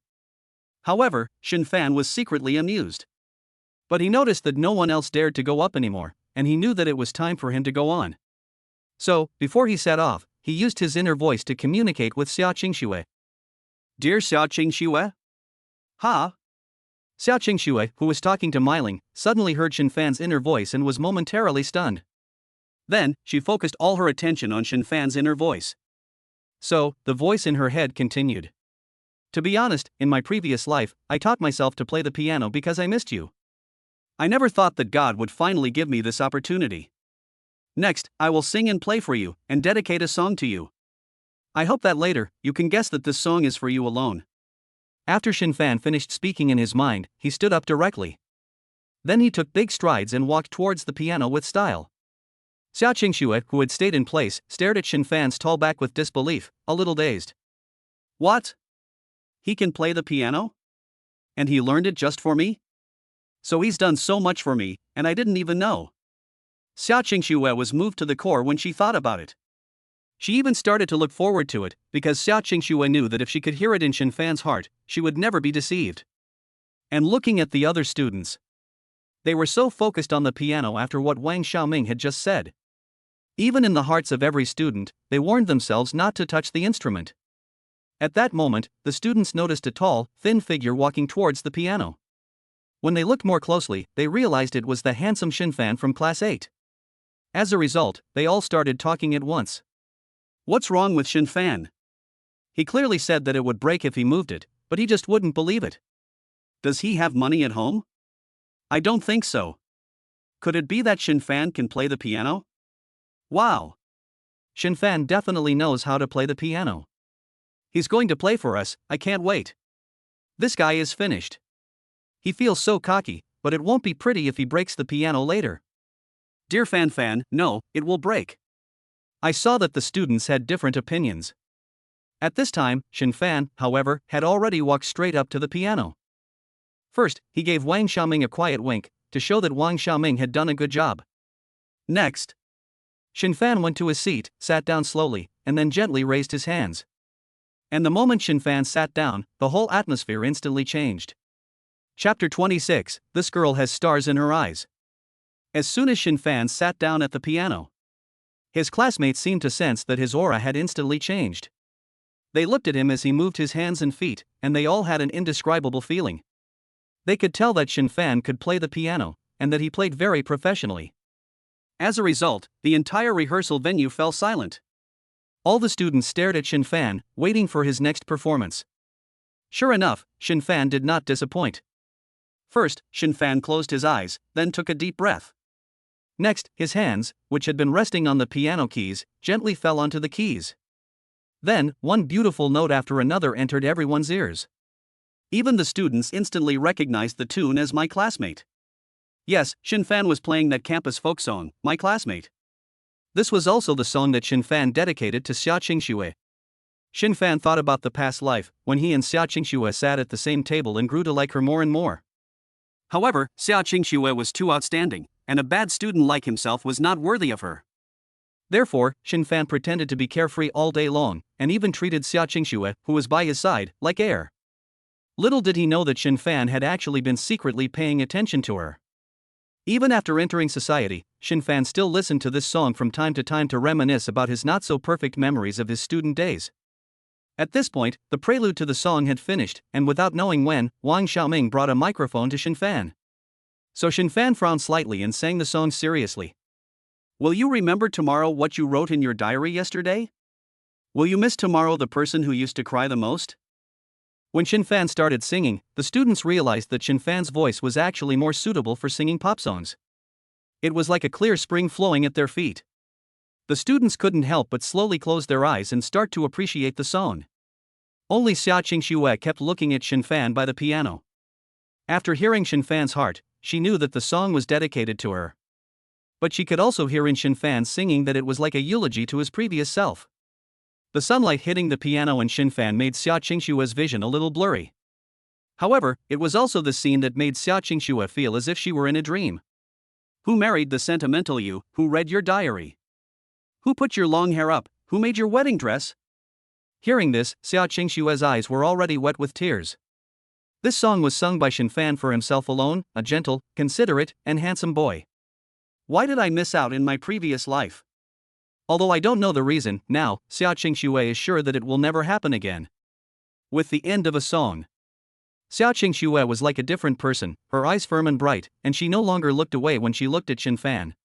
However, Shen Fan was secretly amused. But he noticed that no one else dared to go up anymore, and he knew that it was time for him to go on. So, before he set off, he used his inner voice to communicate with Xiaoxue. Dear Xiaoxue? Ha? Xiaoxue, who was talking to Myling, suddenly heard Shen Fan's inner voice and was momentarily stunned. Then, she focused all her attention on Shen Fan's inner voice. So, the voice in her head continued. To be honest, in my previous life, I taught myself to play the piano because I missed you. I never thought that God would finally give me this opportunity. Next, I will sing and play for you, and dedicate a song to you. I hope that later, you can guess that this song is for you alone. After Shen Fan finished speaking in his mind, he stood up directly. Then he took big strides and walked towards the piano with style. Xiaoxue, who had stayed in place, stared at Shen Fan's tall back with disbelief, a little dazed. What? He can play the piano? And he learned it just for me? So he's done so much for me, and I didn't even know. Xiaoxue was moved to the core when she thought about it. She even started to look forward to it, because Xiaoxue knew that if she could hear it in Shen Fan's heart, she would never be deceived. And looking at the other students, they were so focused on the piano after what Wang Xiaoming had just said. Even in the hearts of every student, they warned themselves not to touch the instrument. At that moment, the students noticed a tall, thin figure walking towards the piano. When they looked more closely, they realized it was the handsome Shen Fan from Class 8. As a result, they all started talking at once. What's wrong with Shen Fan? He clearly said that it would break if he moved it, but he just wouldn't believe it. Does he have money at home? I don't think so. Could it be that Shen Fan can play the piano? Wow! Shen Fan definitely knows how to play the piano. He's going to play for us, I can't wait. This guy is finished. He feels so cocky, but it won't be pretty if he breaks the piano later. Dear Fan, no, it will break. I saw that the students had different opinions. At this time, Shen Fan, however, had already walked straight up to the piano. First, he gave Wang Xiaoming a quiet wink, to show that Wang Xiaoming had done a good job. Next, Shen Fan went to his seat, sat down slowly, and then gently raised his hands. And the moment Shen Fan sat down, the whole atmosphere instantly changed. Chapter 26, This girl has stars in her eyes. As soon as Shen Fan sat down at the piano, his classmates seemed to sense that his aura had instantly changed. They looked at him as he moved his hands and feet, and they all had an indescribable feeling. They could tell that Shen Fan could play the piano, and that he played very professionally. As a result, the entire rehearsal venue fell silent. All the students stared at Shen Fan, waiting for his next performance. Sure enough, Shen Fan did not disappoint. First, Shen Fan closed his eyes, then took a deep breath. Next, his hands, which had been resting on the piano keys, gently fell onto the keys. Then, one beautiful note after another entered everyone's ears. Even the students instantly recognized the tune as My Classmate. Yes, Shen Fan was playing that campus folk song, My Classmate. This was also the song that Shen Fan dedicated to Xiaoxue. Shen Fan thought about the past life, when he and Xiaoxue sat at the same table and grew to like her more and more. However, Xiaoxue was too outstanding, and a bad student like himself was not worthy of her. Therefore, Shen Fan pretended to be carefree all day long, and even treated Xiaoxue, who was by his side, like air. Little did he know that Shen Fan had actually been secretly paying attention to her. Even after entering society, Shen Fan still listened to this song from time to reminisce about his not-so-perfect memories of his student days. At this point, the prelude to the song had finished, and without knowing when, Wang Xiaoming brought a microphone to Shen Fan. So Shen Fan frowned slightly and sang the song seriously. Will you remember tomorrow what you wrote in your diary yesterday? Will you miss tomorrow the person who used to cry the most? When Shen Fan started singing, the students realized that Shen Fan's voice was actually more suitable for singing pop songs. It was like a clear spring flowing at their feet. The students couldn't help but slowly close their eyes and start to appreciate the song. Only Xiaoxue kept looking at Shen Fan by the piano. After hearing Shen Fan's heart, she knew that the song was dedicated to her. But she could also hear in Shen Fan singing that it was like a eulogy to his previous self. The sunlight hitting the piano and Shen Fan made Xiaoxue's vision a little blurry. However, it was also the scene that made Xiaoxue feel as if she were in a dream. Who married the sentimental you? Who read your diary? Who put your long hair up? Who made your wedding dress? Hearing this, Xiaoxue's eyes were already wet with tears. This song was sung by Shen Fan for himself alone, a gentle, considerate, and handsome boy. Why did I miss out in my previous life? Although I don't know the reason, now, Xiaoxue is sure that it will never happen again. With the end of a song, Xiaoxue was like a different person, her eyes firm and bright, and she no longer looked away when she looked at Shen Fan.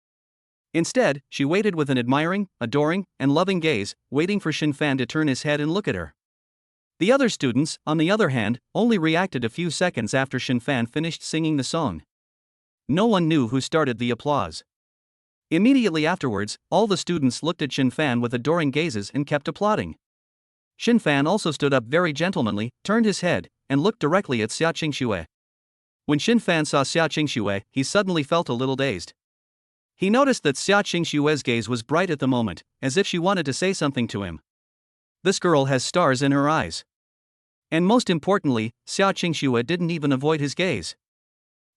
Instead, she waited with an admiring, adoring, and loving gaze, waiting for Shen Fan to turn his head and look at her. The other students, on the other hand, only reacted a few seconds after Shen Fan finished singing the song. No one knew who started the applause. Immediately afterwards, all the students looked at Shen Fan with adoring gazes and kept applauding. Shen Fan also stood up very gentlemanly, turned his head, and looked directly at Xiaoxue. When Shen Fan saw Xiaoxue, he suddenly felt a little dazed. He noticed that Xiaoxue's gaze was bright at the moment, as if she wanted to say something to him. This girl has stars in her eyes. And most importantly, Xiaoxue didn't even avoid his gaze.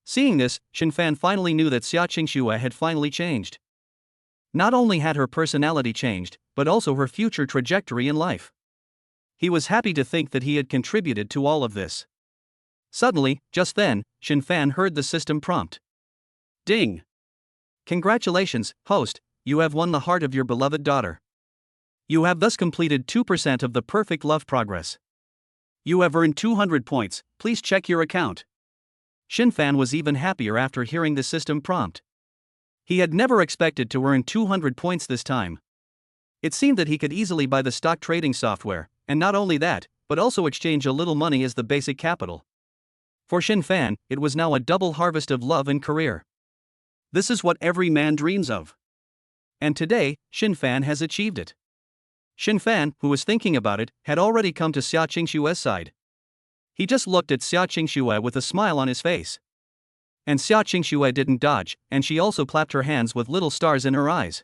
Seeing this, Shen Fan finally knew that Xiaoxue had finally changed. Not only had her personality changed, but also her future trajectory in life. He was happy to think that he had contributed to all of this. Suddenly, just then, Shen Fan heard the system prompt. Ding! Congratulations, host, you have won the heart of your beloved daughter. You have thus completed 2% of the perfect love progress. You have earned 200 points, please check your account. Shen Fan was even happier after hearing the system prompt. He had never expected to earn 200 points this time. It seemed that he could easily buy the stock trading software, and not only that, but also exchange a little money as the basic capital. For Shen Fan, it was now a double harvest of love and career. This is what every man dreams of. And today, Shen Fan has achieved it. Shen Fan, who was thinking about it, had already come to Xiaoxue's side. He just looked at Xiaoxue with a smile on his face. And Xiaoxue didn't dodge, and she also clapped her hands with little stars in her eyes.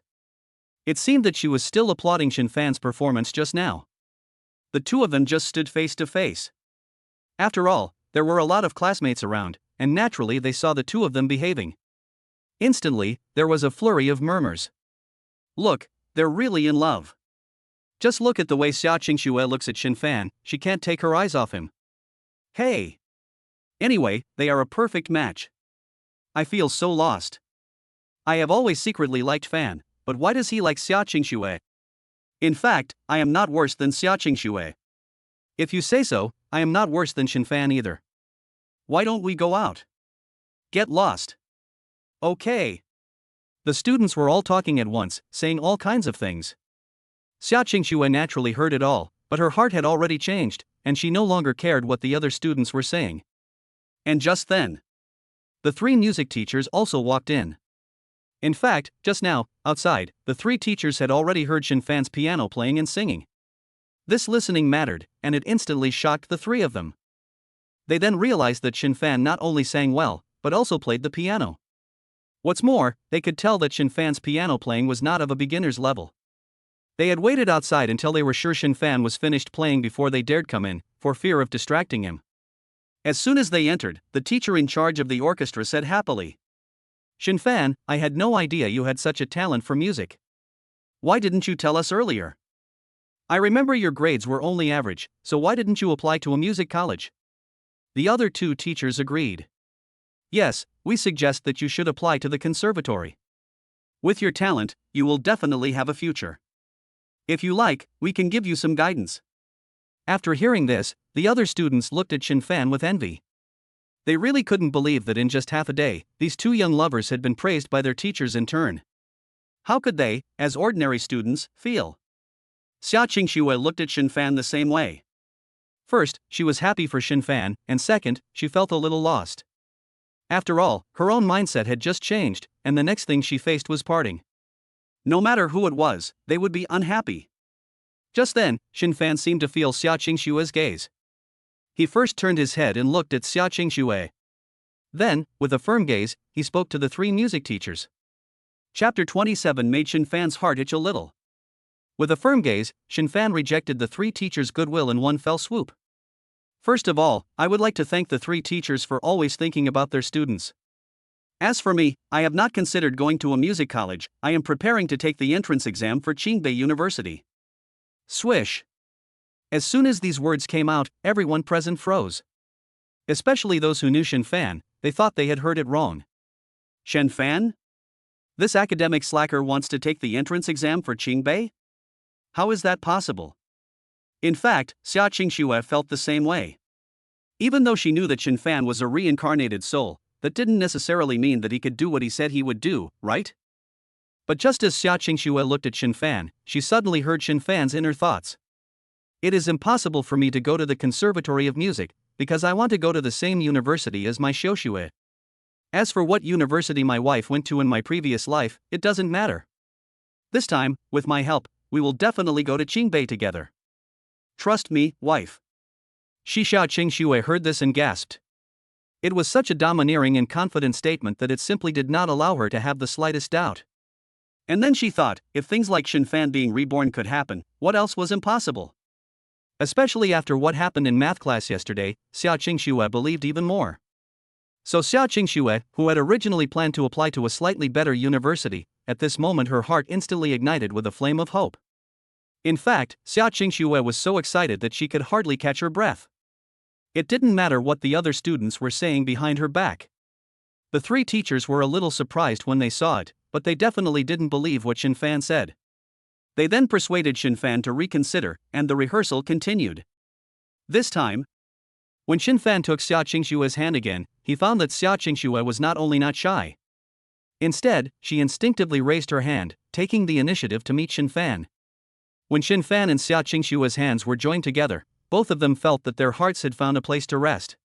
It seemed that she was still applauding Shen Fan's performance just now. The two of them just stood face to face. After all, there were a lot of classmates around, and naturally they saw the two of them behaving. Instantly, there was a flurry of murmurs. Look, they're really in love. Just look at the way Xiaoxue looks at Shen Fan, she can't take her eyes off him. Hey! Anyway, they are a perfect match. I feel so lost. I have always secretly liked Fan, but why does he like Xiaoxue? In fact, I am not worse than Xiaoxue. If you say so, I am not worse than Shen Fan either. Why don't we go out? Get lost. Okay. The students were all talking at once, saying all kinds of things. Xiaoxue naturally heard it all, but her heart had already changed, and she no longer cared what the other students were saying. And just then, the three music teachers also walked in. In fact, just now, outside, the three teachers had already heard Shen Fan's piano playing and singing. This listening mattered, and it instantly shocked the three of them. They then realized that Shen Fan not only sang well, but also played the piano. What's more, they could tell that Shen Fan's piano playing was not of a beginner's level. They had waited outside until they were sure Shen Fan was finished playing before they dared come in, for fear of distracting him. As soon as they entered, the teacher in charge of the orchestra said happily, Shen Fan, I had no idea you had such a talent for music. Why didn't you tell us earlier? I remember your grades were only average, so why didn't you apply to a music college? The other two teachers agreed. Yes, we suggest that you should apply to the conservatory. With your talent, you will definitely have a future. If you like, we can give you some guidance. After hearing this, the other students looked at Shen Fan with envy. They really couldn't believe that in just half a day, these two young lovers had been praised by their teachers in turn. How could they, as ordinary students, feel? Xiaoxue looked at Shen Fan the same way. First, she was happy for Shen Fan, and second, she felt a little lost. After all, her own mindset had just changed, and the next thing she faced was parting. No matter who it was, they would be unhappy. Just then, Shen Fan seemed to feel Xiaoxue's gaze. He first turned his head and looked at Xiaoxue. Then, with a firm gaze, he spoke to the three music teachers. Chapter 27 made Shen Fan's heart itch a little. With a firm gaze, Shen Fan rejected the three teachers' goodwill in one fell swoop. First of all, I would like to thank the three teachers for always thinking about their students. As for me, I have not considered going to a music college. I am preparing to take the entrance exam for Qingbei University. Swish. As soon as these words came out, everyone present froze. Especially those who knew Shen Fan, they thought they had heard it wrong. Shen Fan? This academic slacker wants to take the entrance exam for Qingbei? How is that possible? In fact, Xiaoxue felt the same way. Even though she knew that Shen Fan was a reincarnated soul, that didn't necessarily mean that he could do what he said he would do, right? But just as Xiaoxue looked at Shen Fan, she suddenly heard Shen Fan's inner thoughts. It is impossible for me to go to the Conservatory of Music, because I want to go to the same university as my Xiaoxue. As for what university my wife went to in my previous life, it doesn't matter. This time, with my help, we will definitely go to Qingbei together. Trust me, wife. Xiaoxue heard this and gasped. It was such a domineering and confident statement that it simply did not allow her to have the slightest doubt. And then she thought, if things like Shen Fan being reborn could happen, what else was impossible? Especially after what happened in math class yesterday, Xiaoxue believed even more. So Xiaoxue, who had originally planned to apply to a slightly better university, at this moment her heart instantly ignited with a flame of hope. In fact, Xiaoxue was so excited that she could hardly catch her breath. It didn't matter what the other students were saying behind her back. The three teachers were a little surprised when they saw it, but they definitely didn't believe what Shen Fan said. They then persuaded Shen Fan to reconsider, and the rehearsal continued. This time, when Shen Fan took Xiaoxue's hand again, he found that Xiaoxue was not only not shy. Instead, she instinctively raised her hand, taking the initiative to meet Shen Fan. When Shen Fan and Xiaoxue's hands were joined together, both of them felt that their hearts had found a place to rest.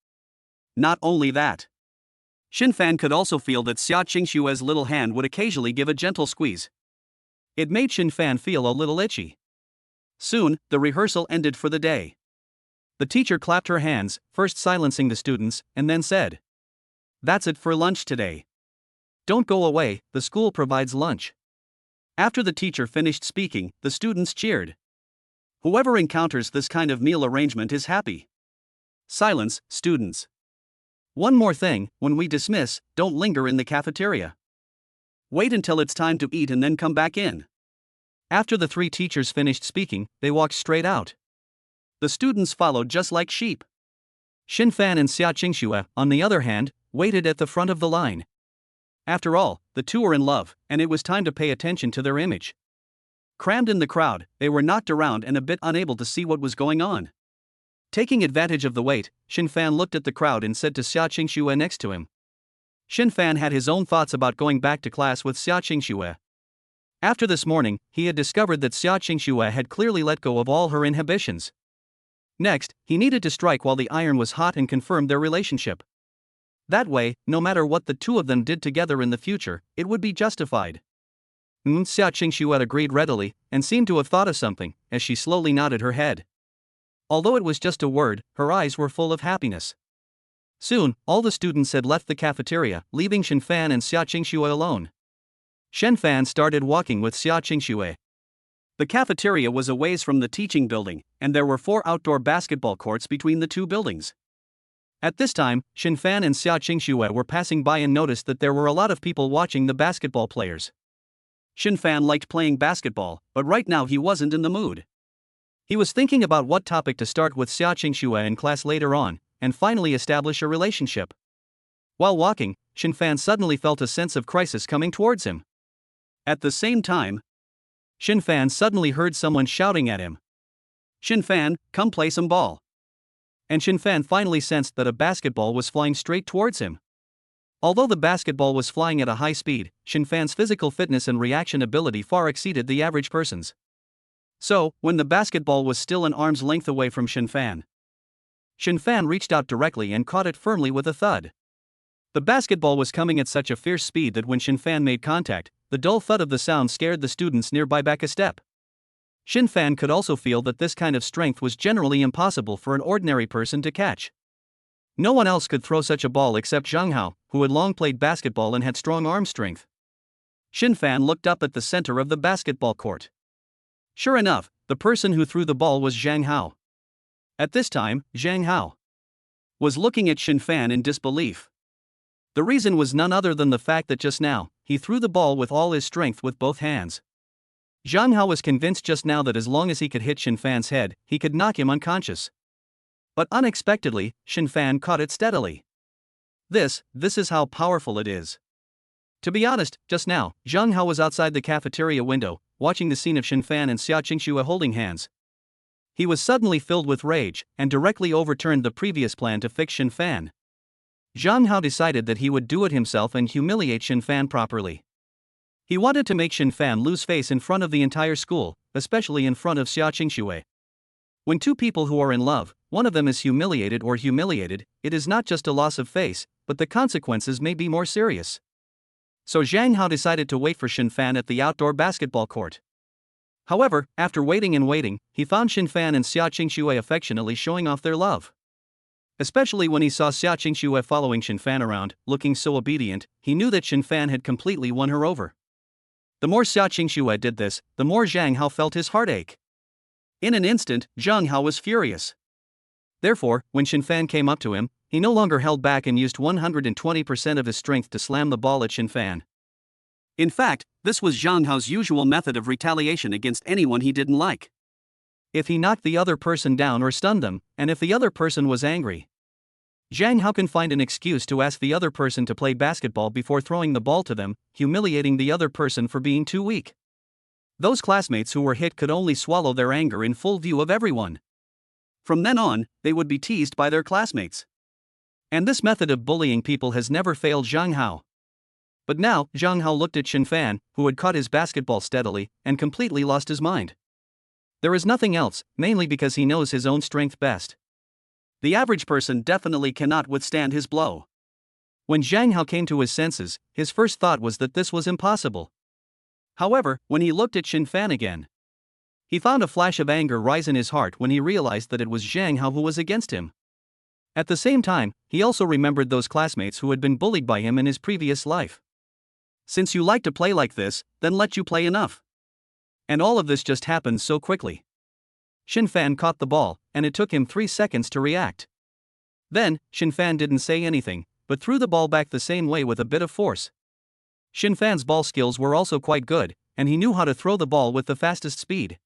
Not only that, Shen Fan could also feel that Xiaoxue's little hand would occasionally give a gentle squeeze. It made Shen Fan feel a little itchy. Soon, the rehearsal ended for the day. The teacher clapped her hands, first silencing the students, and then said, "That's it for lunch today. Don't go away, the school provides lunch." After the teacher finished speaking, the students cheered. Whoever encounters this kind of meal arrangement is happy. Silence, students. One more thing, when we dismiss, don't linger in the cafeteria. Wait until it's time to eat and then come back in. After the three teachers finished speaking, they walked straight out. The students followed just like sheep. Shen Fan and Xiaoxue, on the other hand, waited at the front of the line. After all, the two were in love, and it was time to pay attention to their image. Crammed in the crowd, they were knocked around and a bit unable to see what was going on. Taking advantage of the wait, Shen Fan looked at the crowd and said to Xiaoxue next to him. Shen Fan had his own thoughts about going back to class with Xiaoxue. After this morning, he had discovered that Xiaoxue had clearly let go of all her inhibitions. Next, he needed to strike while the iron was hot and confirm their relationship. That way, no matter what the two of them did together in the future, it would be justified. Xiaoxue agreed readily, and seemed to have thought of something, as she slowly nodded her head. Although it was just a word, her eyes were full of happiness. Soon, all the students had left the cafeteria, leaving Shen Fan and Xiaoxue alone. Shen Fan started walking with Xiaoxue. The cafeteria was a ways from the teaching building, and there were 4 outdoor basketball courts between the two buildings. At this time, Shen Fan and Xiaoxue were passing by and noticed that there were a lot of people watching the basketball players. Shen Fan liked playing basketball, but right now he wasn't in the mood. He was thinking about what topic to start with Xiaoxue in class later on, and finally establish a relationship. While walking, Shen Fan suddenly felt a sense of crisis coming towards him. At the same time, Shen Fan suddenly heard someone shouting at him. "Shen Fan, come play some ball." And Shen Fan finally sensed that a basketball was flying straight towards him. Although the basketball was flying at a high speed, Shen Fan's physical fitness and reaction ability far exceeded the average person's. So, when the basketball was still an arm's length away from Shen Fan reached out directly and caught it firmly with a thud. The basketball was coming at such a fierce speed that when Shen Fan made contact, the dull thud of the sound scared the students nearby back a step. Shen Fan could also feel that this kind of strength was generally impossible for an ordinary person to catch. No one else could throw such a ball except Jang Ha, who had long played basketball and had strong arm strength. Shen Fan looked up at the center of the basketball court. Sure enough, the person who threw the ball was Jang Ha. At this time, Jang Ha was looking at Shen Fan in disbelief. The reason was none other than the fact that just now, he threw the ball with all his strength with both hands. Jang Ha was convinced just now that as long as he could hit Shen Fan's head, he could knock him unconscious. But unexpectedly, Shen Fan caught it steadily. This is how powerful it is. To be honest, just now, Jang Ha was outside the cafeteria window, watching the scene of Shen Fan and Xiaoxue holding hands. He was suddenly filled with rage, and directly overturned the previous plan to fix Shen Fan. Jang Ha decided that he would do it himself and humiliate Shen Fan properly. He wanted to make Shen Fan lose face in front of the entire school, especially in front of Xiaoxue. When two people who are in love, one of them is humiliated, it is not just a loss of face, but the consequences may be more serious. So Jang Ha decided to wait for Shen Fan at the outdoor basketball court. However, after waiting and waiting, he found Shen Fan and Xiaoxue affectionately showing off their love. Especially when he saw Xiaoxue following Shen Fan around, looking so obedient, he knew that Shen Fan had completely won her over. The more Xiaoxue did this, the more Jang Ha felt his heart ache. In an instant, Jang Ha was furious. Therefore, when Shen Fan came up to him, he no longer held back and used 120% of his strength to slam the ball at Shen Fan. In fact, this was Jang Ha's usual method of retaliation against anyone he didn't like. If he knocked the other person down or stunned them, and if the other person was angry, Jang Ha can find an excuse to ask the other person to play basketball before throwing the ball to them, humiliating the other person for being too weak. Those classmates who were hit could only swallow their anger in full view of everyone. From then on, they would be teased by their classmates. And this method of bullying people has never failed Jang Ha. But now, Jang Ha looked at Shen Fan, who had caught his basketball steadily, and completely lost his mind. There is nothing else, mainly because he knows his own strength best. The average person definitely cannot withstand his blow. When Jang Ha came to his senses, his first thought was that this was impossible. However, when he looked at Shen Fan again, he found a flash of anger rise in his heart when he realized that it was Jang Ha who was against him. At the same time, he also remembered those classmates who had been bullied by him in his previous life. Since you like to play like this, then let you play enough. And all of this just happened so quickly. Shen Fan caught the ball, and it took him 3 seconds to react. Then, Shen Fan didn't say anything, but threw the ball back the same way with a bit of force. Shen Fan's ball skills were also quite good, and he knew how to throw the ball with the fastest speed.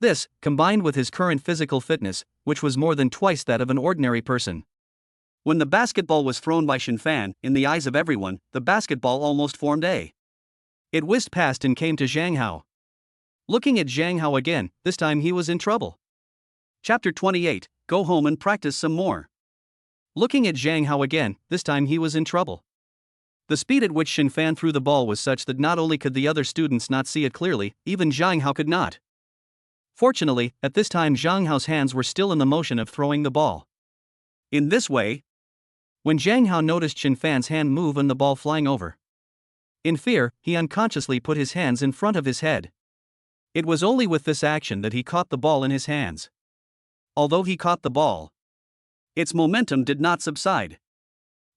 This, combined with his current physical fitness, which was more than twice that of an ordinary person. When the basketball was thrown by Shen Fan, in the eyes of everyone, the basketball almost formed a. It whizzed past and came to Jang Ha. Looking at Jang Ha again, this time he was in trouble. Chapter 28, Go home and practice some more. Looking at Jang Ha again, this time he was in trouble. The speed at which Shen Fan threw the ball was such that not only could the other students not see it clearly, even Jang Ha could not. Fortunately, at this time Jang Ha's hands were still in the motion of throwing the ball. In this way, when Jang Ha noticed Shen Fan's hand move and the ball flying over, in fear, he unconsciously put his hands in front of his head. It was only with this action that he caught the ball in his hands. Although he caught the ball, its momentum did not subside.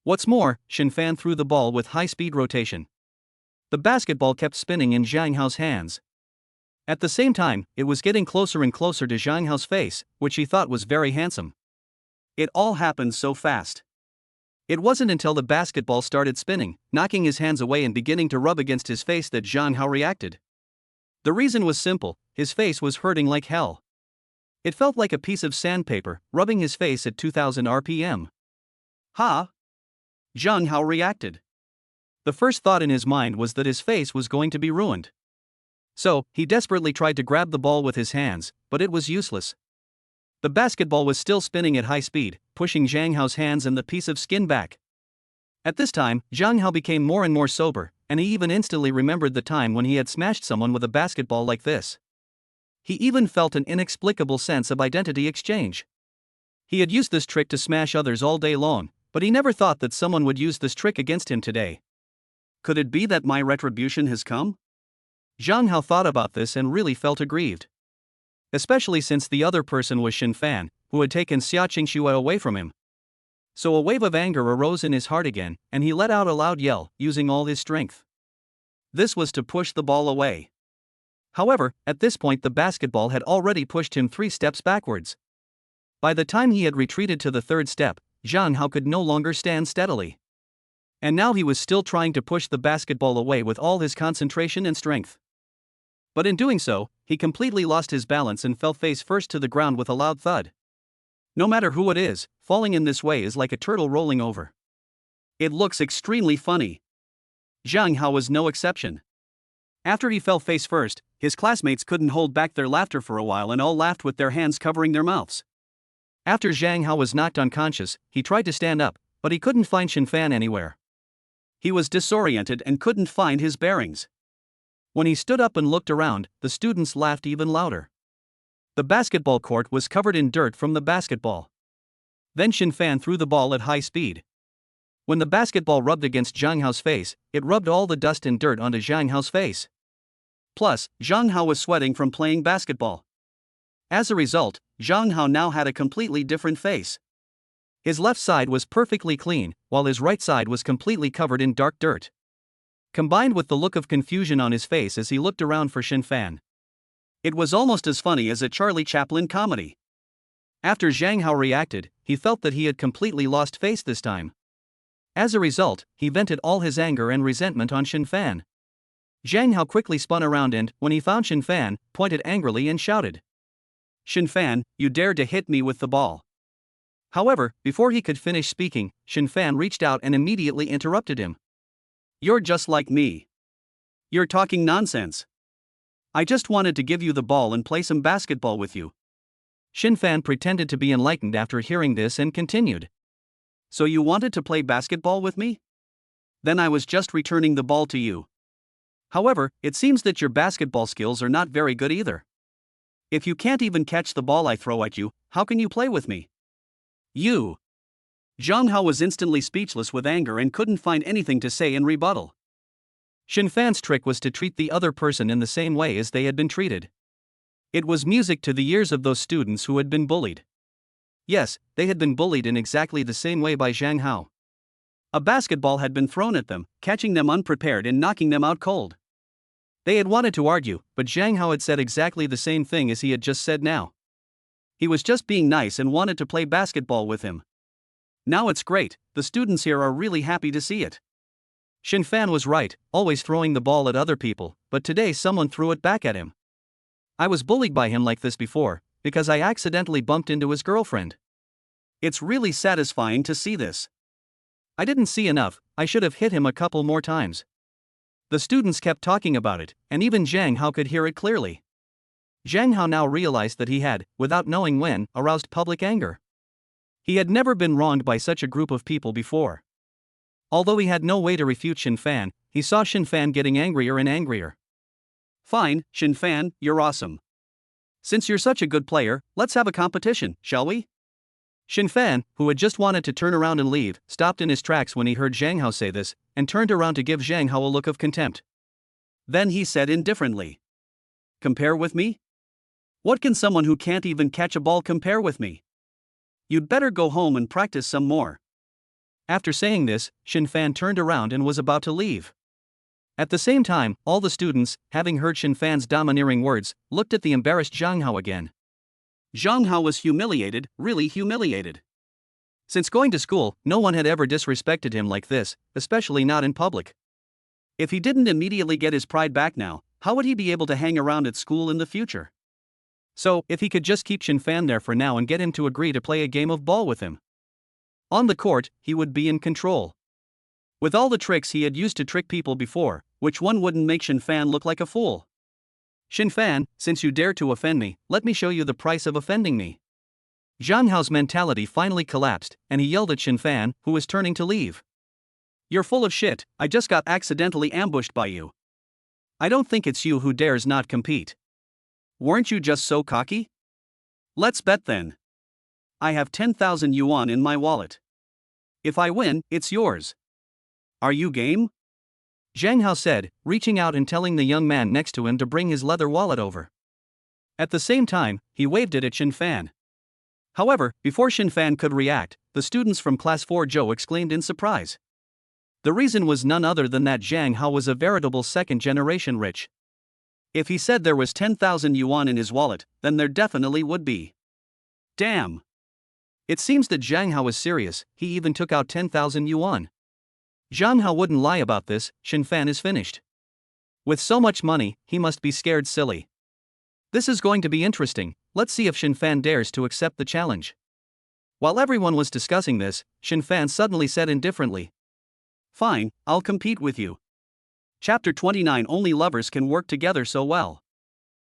What's more, Shen Fan threw the ball with high-speed rotation. The basketball kept spinning in Jang Ha's hands. At the same time, it was getting closer and closer to Jang Ha's face, which he thought was very handsome. It all happened so fast. It wasn't until the basketball started spinning, knocking his hands away and beginning to rub against his face that Jang Ha reacted. The reason was simple, his face was hurting like hell. It felt like a piece of sandpaper, rubbing his face at 2000 RPM. Ha! Jang Ha reacted. The first thought in his mind was that his face was going to be ruined. So, he desperately tried to grab the ball with his hands, but it was useless. The basketball was still spinning at high speed, pushing Jang Ha's hands and the piece of skin back. At this time, Jang Ha became more and more sober, and he even instantly remembered the time when he had smashed someone with a basketball like this. He even felt an inexplicable sense of identity exchange. He had used this trick to smash others all day long, but he never thought that someone would use this trick against him today. Could it be that my retribution has come? Jang Ha thought about this and really felt aggrieved. Especially since the other person was Shen Fan, who had taken Xiaoxue away from him. So a wave of anger arose in his heart again, and he let out a loud yell, using all his strength. This was to push the ball away. However, at this point the basketball had already pushed him 3 steps backwards. By the time he had retreated to the 3rd step, Jang Ha could no longer stand steadily. And now he was still trying to push the basketball away with all his concentration and strength. But in doing so, he completely lost his balance and fell face first to the ground with a loud thud. No matter who it is, falling in this way is like a turtle rolling over. It looks extremely funny. Jang Ha was no exception. After he fell face first, his classmates couldn't hold back their laughter for a while and all laughed with their hands covering their mouths. After Jang Ha was knocked unconscious, he tried to stand up, but he couldn't find Shen Fan anywhere. He was disoriented and couldn't find his bearings. When he stood up and looked around, the students laughed even louder. The basketball court was covered in dirt from the basketball. Then Shen Fan threw the ball at high speed. When the basketball rubbed against Jang Hao's face, it rubbed all the dust and dirt onto Jang Hao's face. Plus, Jang Ha was sweating from playing basketball. As a result, Jang Ha now had a completely different face. His left side was perfectly clean, while his right side was completely covered in dark dirt. Combined with the look of confusion on his face as he looked around for Shen Fan, it was almost as funny as a Charlie Chaplin comedy. After Jang Ha reacted, he felt that he had completely lost face this time. As a result, he vented all his anger and resentment on Shen Fan. Jang Ha quickly spun around and, when he found Shen Fan, pointed angrily and shouted, "Shen Fan, you dared to hit me with the ball." However, before he could finish speaking, Shen Fan reached out and immediately interrupted him. "You're just like me. You're talking nonsense. I just wanted to give you the ball and play some basketball with you." Shen Fan pretended to be enlightened after hearing this and continued. "So you wanted to play basketball with me? Then I was just returning the ball to you. However, it seems that your basketball skills are not very good either. If you can't even catch the ball I throw at you, how can you play with me? You." Jang Ha was instantly speechless with anger and couldn't find anything to say in rebuttal. Shen Fan's trick was to treat the other person in the same way as they had been treated. It was music to the ears of those students who had been bullied. Yes, they had been bullied in exactly the same way by Jang Ha. A basketball had been thrown at them, catching them unprepared and knocking them out cold. They had wanted to argue, but Jang Ha had said exactly the same thing as he had just said now. He was just being nice and wanted to play basketball with him. Now it's great, the students here are really happy to see it. Shen Fan was right, always throwing the ball at other people, but today someone threw it back at him. I was bullied by him like this before, because I accidentally bumped into his girlfriend. It's really satisfying to see this. I didn't see enough, I should have hit him a couple more times. The students kept talking about it, and even Jang Ha could hear it clearly. Jang Ha now realized that he had, without knowing when, aroused public anger. He had never been wronged by such a group of people before. Although he had no way to refute Shen Fan, he saw Shen Fan getting angrier and angrier. "Fine, Shen Fan, you're awesome. Since you're such a good player, let's have a competition, shall we?" Shen Fan, who had just wanted to turn around and leave, stopped in his tracks when he heard Jang Ha say this, and turned around to give Jang Ha a look of contempt. Then he said indifferently, "Compare with me? What can someone who can't even catch a ball compare with me? You'd better go home and practice some more." After saying this, Shen Fan turned around and was about to leave. At the same time, all the students, having heard Shen Fan's domineering words, looked at the embarrassed Jang Ha again. Jang Ha was humiliated, really humiliated. Since going to school, no one had ever disrespected him like this, especially not in public. If he didn't immediately get his pride back now, how would he be able to hang around at school in the future? So, if he could just keep Shen Fan there for now and get him to agree to play a game of ball with him. On the court, he would be in control. With all the tricks he had used to trick people before, which one wouldn't make Shen Fan look like a fool? "Shen Fan, since you dare to offend me, let me show you the price of offending me." Jang Hao's mentality finally collapsed, and he yelled at Shen Fan, who was turning to leave. "You're full of shit, I just got accidentally ambushed by you. I don't think it's you who dares not compete. Weren't you just so cocky? Let's bet then. I have 10,000 yuan in my wallet. If I win, it's yours. Are you game?" Jang Ha said, reaching out and telling the young man next to him to bring his leather wallet over. At the same time, he waved it at Shen Fan. However, before Shen Fan could react, the students from Class 4 Zhou exclaimed in surprise. The reason was none other than that Jang Ha was a veritable second-generation rich. If he said there was 10,000 yuan in his wallet, then there definitely would be. Damn. It seems that Jang Ha was serious, he even took out 10,000 yuan. Jang Ha wouldn't lie about this, Shen Fan is finished. With so much money, he must be scared silly. This is going to be interesting, let's see if Shen Fan dares to accept the challenge. While everyone was discussing this, Shen Fan suddenly said indifferently, "Fine, I'll compete with you." Chapter 29. Only lovers can work together so well.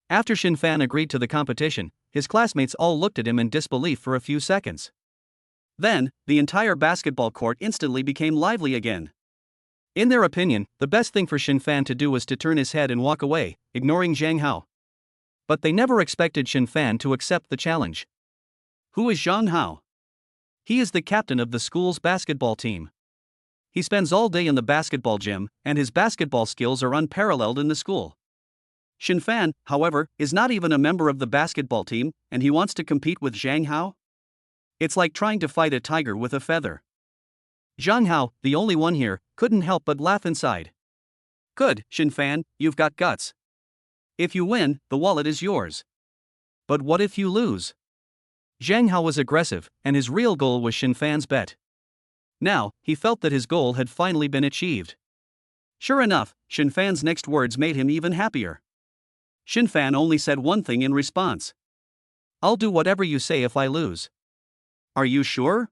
After Shen Fan agreed to the competition, his classmates all looked at him in disbelief for a few seconds. Then, the entire basketball court instantly became lively again. In their opinion, the best thing for Shen Fan to do was to turn his head and walk away, ignoring Jang Ha. But they never expected Shen Fan to accept the challenge. Who is Jang Ha? He is the captain of the school's basketball team. He spends all day in the basketball gym, and his basketball skills are unparalleled in the school. Shen Fan, however, is not even a member of the basketball team, and he wants to compete with Jang Ha? It's like trying to fight a tiger with a feather. Jang Ha, the only one here, couldn't help but laugh inside. Good, Shen Fan, you've got guts. If you win, the wallet is yours. But what if you lose? Jang Ha was aggressive, and his real goal was Shen Fan's bet. Now, he felt that his goal had finally been achieved. Sure enough, Shen Fan's next words made him even happier. Shen Fan only said one thing in response. "I'll do whatever you say if I lose." Are you sure?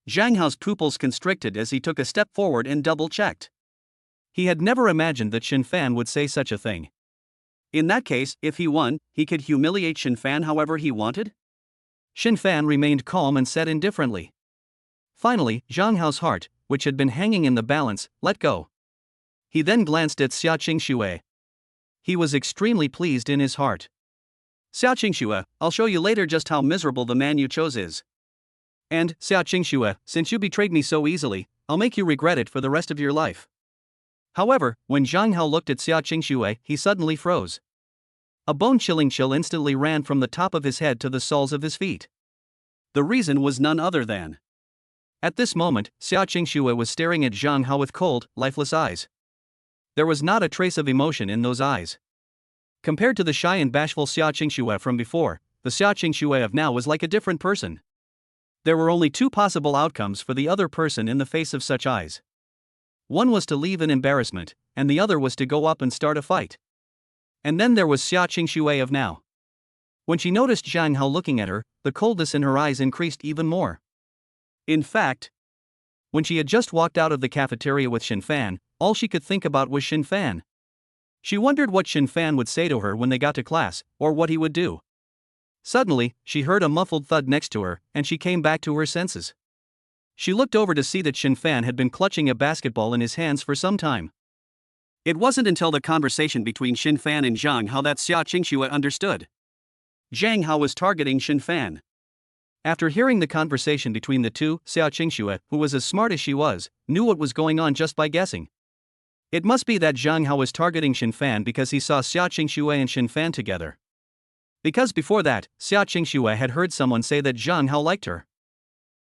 Jang Ha's pupils constricted as he took a step forward and double-checked. He had never imagined that Shen Fan would say such a thing. In that case, if he won, he could humiliate Shen Fan however he wanted? Shen Fan remained calm and said indifferently. Finally, Jang Ha's heart, which had been hanging in the balance, let go. He then glanced at Xiaoxue. He was extremely pleased in his heart. "Xiaoxue, I'll show you later just how miserable the man you chose is. And, Xiaoxue, since you betrayed me so easily, I'll make you regret it for the rest of your life." However, when Jang Ha looked at Xiaoxue, he suddenly froze. A bone-chilling chill instantly ran from the top of his head to the soles of his feet. The reason was none other than. At this moment, Xiaoxue was staring at Jang Ha with cold, lifeless eyes. There was not a trace of emotion in those eyes. Compared to the shy and bashful Xiaoxue from before, the Xiaoxue of now was like a different person. There were only two possible outcomes for the other person in the face of such eyes. One was to leave in embarrassment, and the other was to go up and start a fight. And then there was Xiaoxue of now. When she noticed Jang Ha looking at her, the coldness in her eyes increased even more. In fact, when she had just walked out of the cafeteria with Shen Fan, all she could think about was Shen Fan. She wondered what Shen Fan would say to her when they got to class, or what he would do. Suddenly, she heard a muffled thud next to her, and she came back to her senses. She looked over to see that Shen Fan had been clutching a basketball in his hands for some time. It wasn't until the conversation between Shen Fan and Jang Ha that Xiaoxue understood. Jang Ha was targeting Shen Fan. After hearing the conversation between the two, Xiaoxue, who was as smart as she was, knew what was going on just by guessing. It must be that Jang Ha was targeting Shen Fan because he saw Xiaoxue and Shen Fan together. Because before that, Xiaoxue had heard someone say that Jang Ha liked her.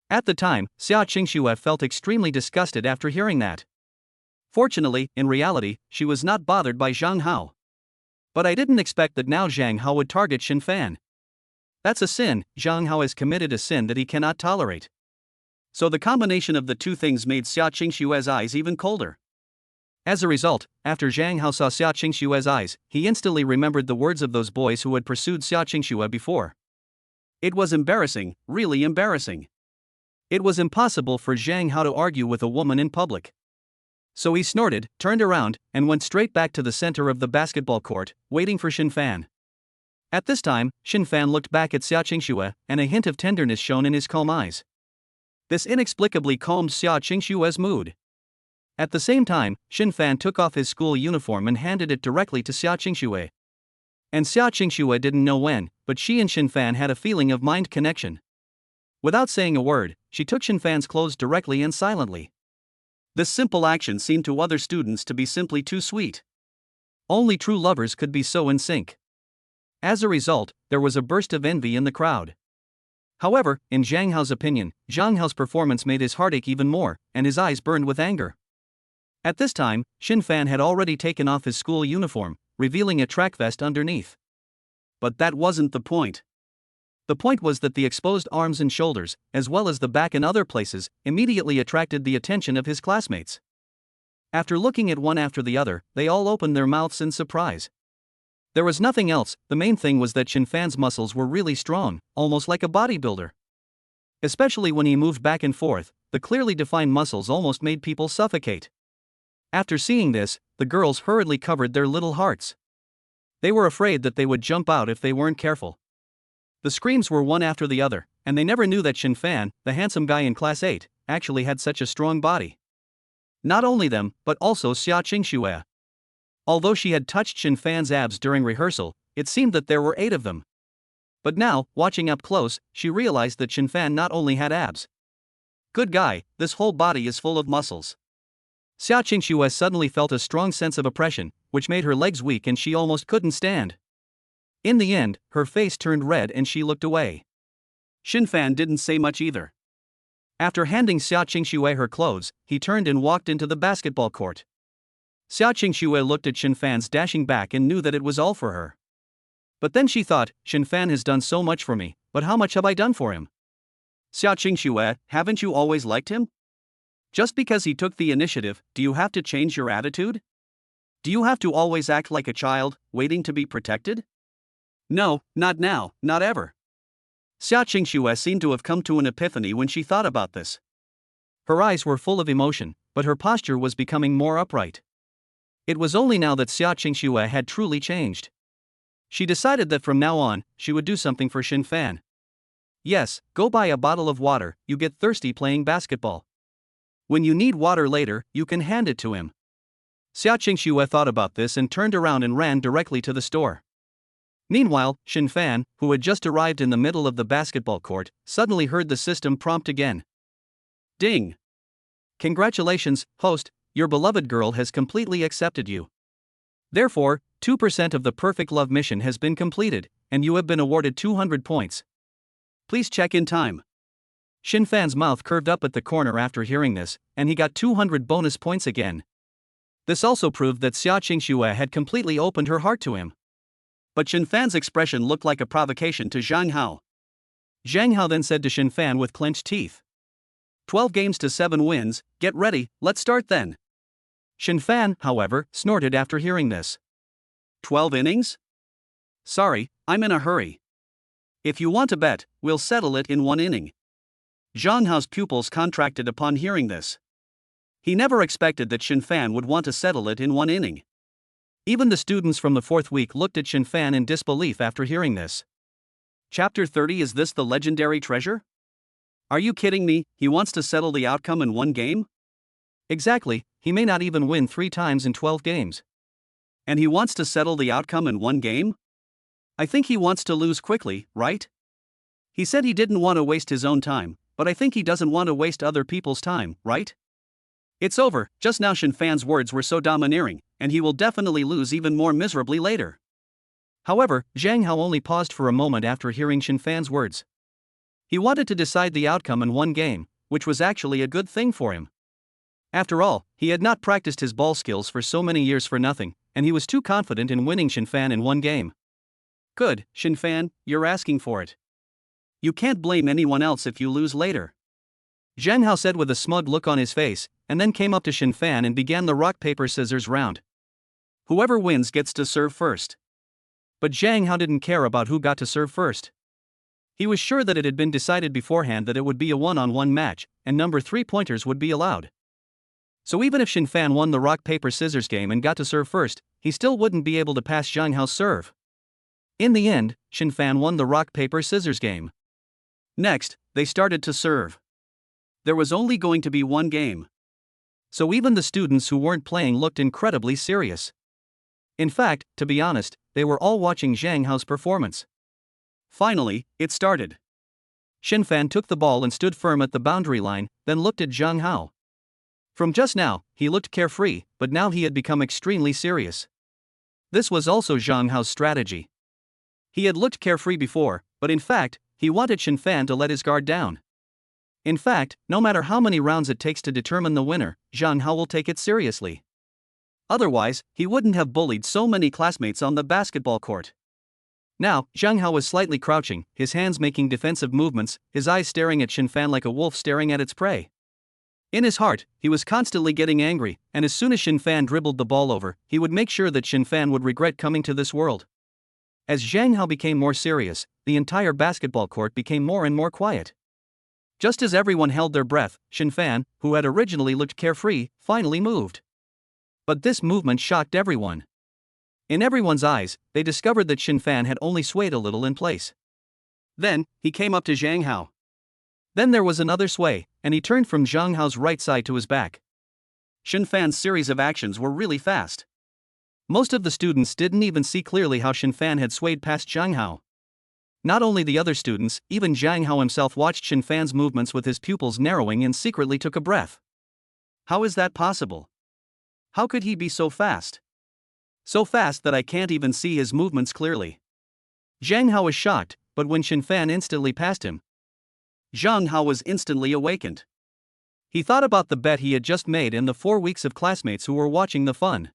At the time, Xiaoxue felt extremely disgusted after hearing that. Fortunately, in reality, she was not bothered by Jang Ha. But I didn't expect that now Jang Ha would target Shen Fan. That's a sin. Jang Ha has committed a sin that he cannot tolerate. So the combination of the two things made Xiaoxue's eyes even colder. As a result, after Jang Ha saw Xiaoxue's eyes, he instantly remembered the words of those boys who had pursued Xiaoxue before. It was embarrassing, really embarrassing. It was impossible for Jang Ha to argue with a woman in public. So he snorted, turned around, and went straight back to the center of the basketball court, waiting for Shen Fan. At this time, Shen Fan looked back at Xiaoxue, and a hint of tenderness shone in his calm eyes. This inexplicably calmed Xiaoxue's mood. At the same time, Shen Fan took off his school uniform and handed it directly to Xiaoxue. And Xiaoxue didn't know when, but she and Shen Fan had a feeling of mind connection. Without saying a word, she took Shen Fan's clothes directly and silently. This simple action seemed to other students to be simply too sweet. Only true lovers could be so in sync. As a result, there was a burst of envy in the crowd. However, in Jang Ha's opinion, Jang Ha's performance made his heart ache even more, and his eyes burned with anger. At this time, Shen Fan had already taken off his school uniform, revealing a track vest underneath. But that wasn't the point. The point was that the exposed arms and shoulders, as well as the back and other places, immediately attracted the attention of his classmates. After looking at one after the other, they all opened their mouths in surprise. There was nothing else, the main thing was that Shen Fan's muscles were really strong, almost like a bodybuilder. Especially when he moved back and forth, the clearly defined muscles almost made people suffocate. After seeing this, the girls hurriedly covered their little hearts. They were afraid that they would jump out if they weren't careful. The screams were one after the other, and they never knew that Shen Fan, the handsome guy in class 8, actually had such a strong body. Not only them, but also Xiaoxue. Although she had touched Shen Fan's abs during rehearsal, it seemed that there were 8 of them. But now, watching up close, she realized that Shen Fan not only had abs. Good guy, this whole body is full of muscles. Xiaoxue suddenly felt a strong sense of oppression, which made her legs weak and she almost couldn't stand. In the end, her face turned red and she looked away. Shen Fan didn't say much either. After handing Xiaoxue her clothes, he turned and walked into the basketball court. Xiaoxue looked at Shen Fan's dashing back and knew that it was all for her. But then she thought, Shen Fan has done so much for me, but how much have I done for him? Xiaoxue, haven't you always liked him? Just because he took the initiative, do you have to change your attitude? Do you have to always act like a child, waiting to be protected? No, not now, not ever. Xiaoxue seemed to have come to an epiphany when she thought about this. Her eyes were full of emotion, but her posture was becoming more upright. It was only now that Xiaoxue had truly changed. She decided that from now on, she would do something for Shen Fan. Yes, go buy a bottle of water, you get thirsty playing basketball. When you need water later, you can hand it to him. Xiaoxue thought about this and turned around and ran directly to the store. Meanwhile, Shen Fan, who had just arrived in the middle of the basketball court, suddenly heard the system prompt again. Ding! Congratulations, host, your beloved girl has completely accepted you. Therefore, 2% of the perfect love mission has been completed, and you have been awarded 200 points. Please check in time. Shen Fan's mouth curved up at the corner after hearing this, and he got 200 bonus points again. This also proved that Xiaoxue had completely opened her heart to him. But Shen Fan's expression looked like a provocation to Jang Ha. Jang Ha then said to Shen Fan with clenched teeth. 12 games to 7 wins, get ready, let's start then. Shen Fan, however, snorted after hearing this. 12 innings? Sorry, I'm in a hurry. If you want to bet, we'll settle it in 1 inning. Jang Ha's pupils contracted upon hearing this. He never expected that Shen Fan would want to settle it in 1 inning. Even the students from the 4th week looked at Shen Fan in disbelief after hearing this. Chapter 30. Is this the legendary treasure? Are you kidding me? He wants to settle the outcome in 1 game? Exactly, he may not even win 3 times in 12 games. And he wants to settle the outcome in 1 game? I think he wants to lose quickly, right? He said he didn't want to waste his own time, but I think he doesn't want to waste other people's time, right? It's over. Just now Shen Fan's words were so domineering, and he will definitely lose even more miserably later. However, Jang Ha only paused for a moment after hearing Shen Fan's words. He wanted to decide the outcome in 1 game, which was actually a good thing for him. After all, he had not practiced his ball skills for so many years for nothing, and he was too confident in winning Shen Fan in 1 game. Good, Shen Fan, you're asking for it. You can't blame anyone else if you lose later. Jang Ha said with a smug look on his face, and then came up to Shen Fan and began the rock-paper-scissors round. Whoever wins gets to serve first. But Jang Ha didn't care about who got to serve first. He was sure that it had been decided beforehand that it would be a 1-on-1 match, and number 3-pointers would be allowed. So even if Shen Fan won the rock-paper-scissors game and got to serve first, he still wouldn't be able to pass Jang Ha's serve. In the end, Shen Fan won the rock-paper-scissors game. Next, they started to serve. There was only going to be 1 game. So even the students who weren't playing looked incredibly serious. In fact, to be honest, they were all watching Jang Ha's performance. Finally, it started. Shen Fan took the ball and stood firm at the boundary line, then looked at Jang Ha. From just now, he looked carefree, but now he had become extremely serious. This was also Jang Ha's strategy. He had looked carefree before, but in fact, he wanted Shen Fan to let his guard down. In fact, no matter how many rounds it takes to determine the winner, Jang Ha will take it seriously. Otherwise, he wouldn't have bullied so many classmates on the basketball court. Now, Jang Ha was slightly crouching, his hands making defensive movements, his eyes staring at Shen Fan like a wolf staring at its prey. In his heart, he was constantly getting angry, and as soon as Shen Fan dribbled the ball over, he would make sure that Shen Fan would regret coming to this world. As Jang Ha became more serious, the entire basketball court became more and more quiet. Just as everyone held their breath, Shen Fan, who had originally looked carefree, finally moved. But this movement shocked everyone. In everyone's eyes, they discovered that Shen Fan had only swayed a little in place. Then, he came up to Jang Ha. Then there was another sway, and he turned from Jang Ha's right side to his back. Shen Fan's series of actions were really fast. Most of the students didn't even see clearly how Shen Fan had swayed past Jang Ha. Not only the other students, even Jang Ha himself watched Shen Fan's movements with his pupils narrowing and secretly took a breath. How is that possible? How could he be so fast? So fast that I can't even see his movements clearly. Jang Ha was shocked, but when Shen Fan instantly passed him, Jang Ha was instantly awakened. He thought about the bet he had just made and the 4 weeks of classmates who were watching the fun.